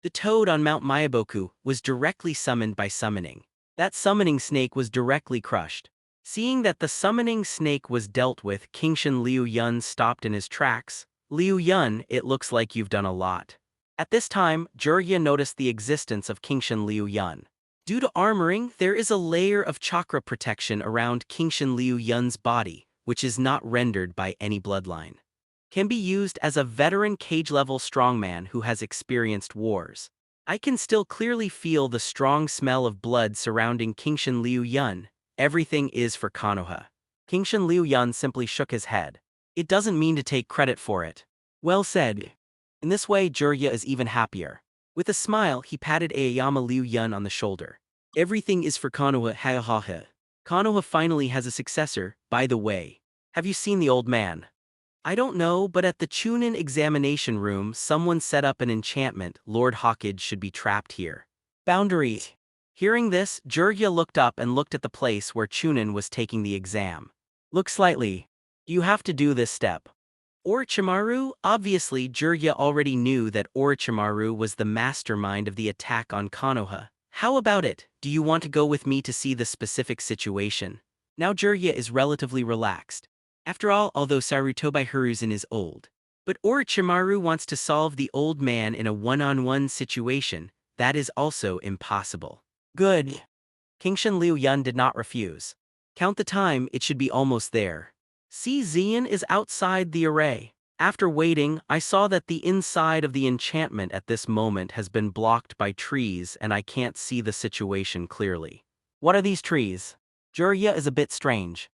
Speaker 2: The toad on Mount Myaboku was directly summoned by summoning. That summoning snake was directly crushed. Seeing that the summoning snake was dealt with, Kingshin Liu Yun stopped in his tracks. "Liu Yun, it looks like you've done a lot." At this time, Jiraiya noticed the existence of Kingshin Liu Yun. Due to armoring, there is a layer of chakra protection around Kingshin Liu Yun's body, which is not rendered by any bloodline. Can be used as a veteran cage-level strongman who has experienced wars. I can still clearly feel the strong smell of blood surrounding Kingshin Liu Yun. Everything is for Konoha. Kingshin Liu Yun simply shook his head. It doesn't mean to take credit for it. Well said. In this way, Jiraiya is even happier. With a smile, he patted Aoyama Liu Yun on the shoulder. Everything is for Konoha, ha ha ha. Konoha finally has a successor, by the way. Have you seen the old man? I don't know, but at the Chunin examination room, someone set up an enchantment. Lord Hokage should be trapped here. Boundary. Hearing this, Jiraiya looked up and looked at the place where Chunin was taking the exam. Look slightly. You have to do this step. Orochimaru? Obviously, Jiraiya already knew that Orochimaru was the mastermind of the attack on Konoha. How about it? Do you want to go with me to see the specific situation? Now Jiraiya is relatively relaxed. After all, although Sarutobi Hiruzen is old, but Orochimaru wants to solve the old man in a one-on-one situation, that is also impossible. Good. Kingshin Liu Yun did not refuse. Count the time, it should be almost there. See, Xian is outside the array. After waiting, I saw that the inside of the enchantment at this moment has been blocked by trees and I can't see the situation clearly. What are these trees? Jiraiya is a bit strange.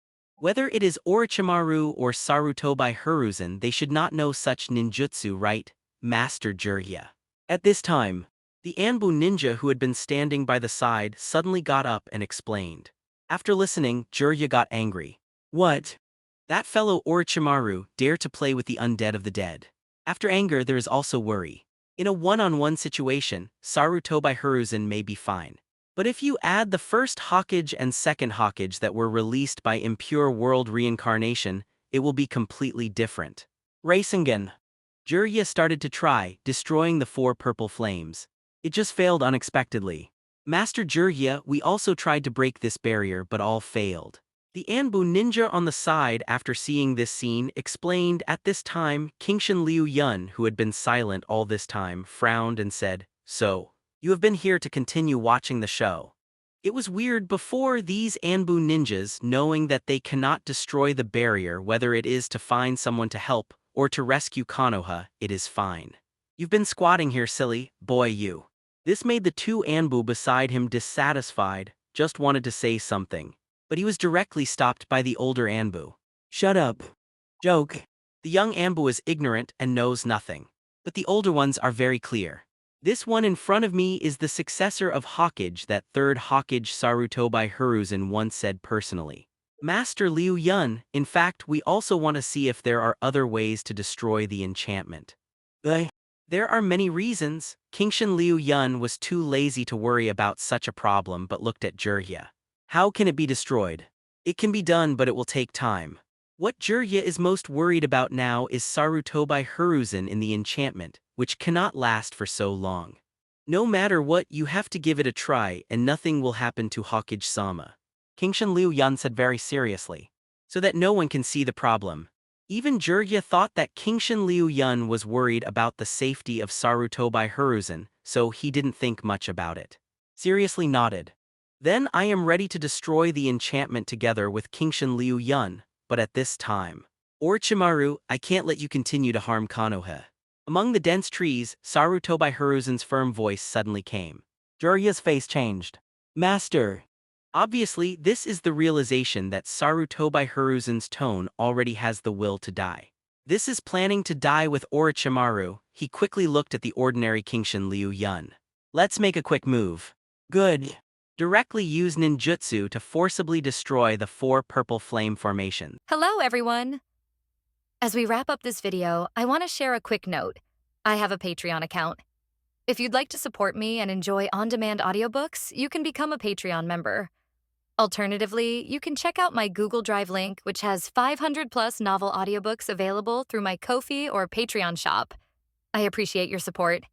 Speaker 2: Whether it is Orochimaru or Sarutobi Hiruzen, they should not know such ninjutsu, right, Master Jiraiya? At this time, the Anbu ninja who had been standing by the side suddenly got up and explained. After listening, Jiraiya got angry. What? That fellow Orochimaru dare to play with the undead of the dead. After anger there is also worry. In a one-on-one situation, Sarutobi Hiruzen may be fine. But if you add the first Hokage and second Hokage that were released by Impure World Reincarnation, it will be completely different. Rasengan. Jiraiya started to try, destroying the 4 purple flames. It just failed unexpectedly. Master Jiraiya, we also tried to break this barrier but all failed. The Anbu ninja on the side, after seeing this scene, explained. At this time, Kingshin Liu Yun, who had been silent all this time, frowned and said, "So, you have been here to continue watching the show." It was weird before these Anbu ninjas, knowing that they cannot destroy the barrier, whether it is to find someone to help or to rescue Konoha, it is fine. You've been squatting here, silly boy, you. This made the 2 Anbu beside him dissatisfied, just wanted to say something. But he was directly stopped by the older Anbu. Shut up. Joke. The young Ambu is ignorant and knows nothing. But the older ones are very clear. This one in front of me is the successor of Hokage that third Hokage Sarutobi Hiruzen once said personally. Master Liu Yun, in fact, we also want to see if there are other ways to destroy the enchantment. There are many reasons. Kingshan Liu Yun was too lazy to worry about such a problem but looked at Jiraiya. How can it be destroyed? It can be done, but it will take time. What Jiraiya is most worried about now is Sarutobi Hiruzen in the enchantment, which cannot last for so long. No matter what, you have to give it a try and nothing will happen to Hokage-sama. Kingshan Liu Yun said very seriously. So that no one can see the problem. Even Jiraiya thought that Kingshan Liu Yun was worried about the safety of Sarutobi Hiruzen, so he didn't think much about it. Seriously nodded. Then I am ready to destroy the enchantment together with Kingshan Liu Yun, but at this time. Orochimaru, I can't let you continue to harm Konoha. Among the dense trees, Sarutobi Hiruzen's firm voice suddenly came. Jiraiya's face changed. Master. Obviously, this is the realization that Sarutobi Hiruzen's tone already has the will to die. This is planning to die with Orochimaru. He quickly looked at the ordinary Kingshan Liu Yun. Let's make a quick move. Good. Directly use ninjutsu to forcibly destroy the 4 purple flame formations.
Speaker 1: Hello, everyone! As we wrap up this video, I want to share a quick note. I have a Patreon account. If you'd like to support me and enjoy on-demand audiobooks, you can become a Patreon member. Alternatively, you can check out my Google Drive link, which has 500+ novel audiobooks available through my Ko-fi or Patreon shop. I appreciate your support.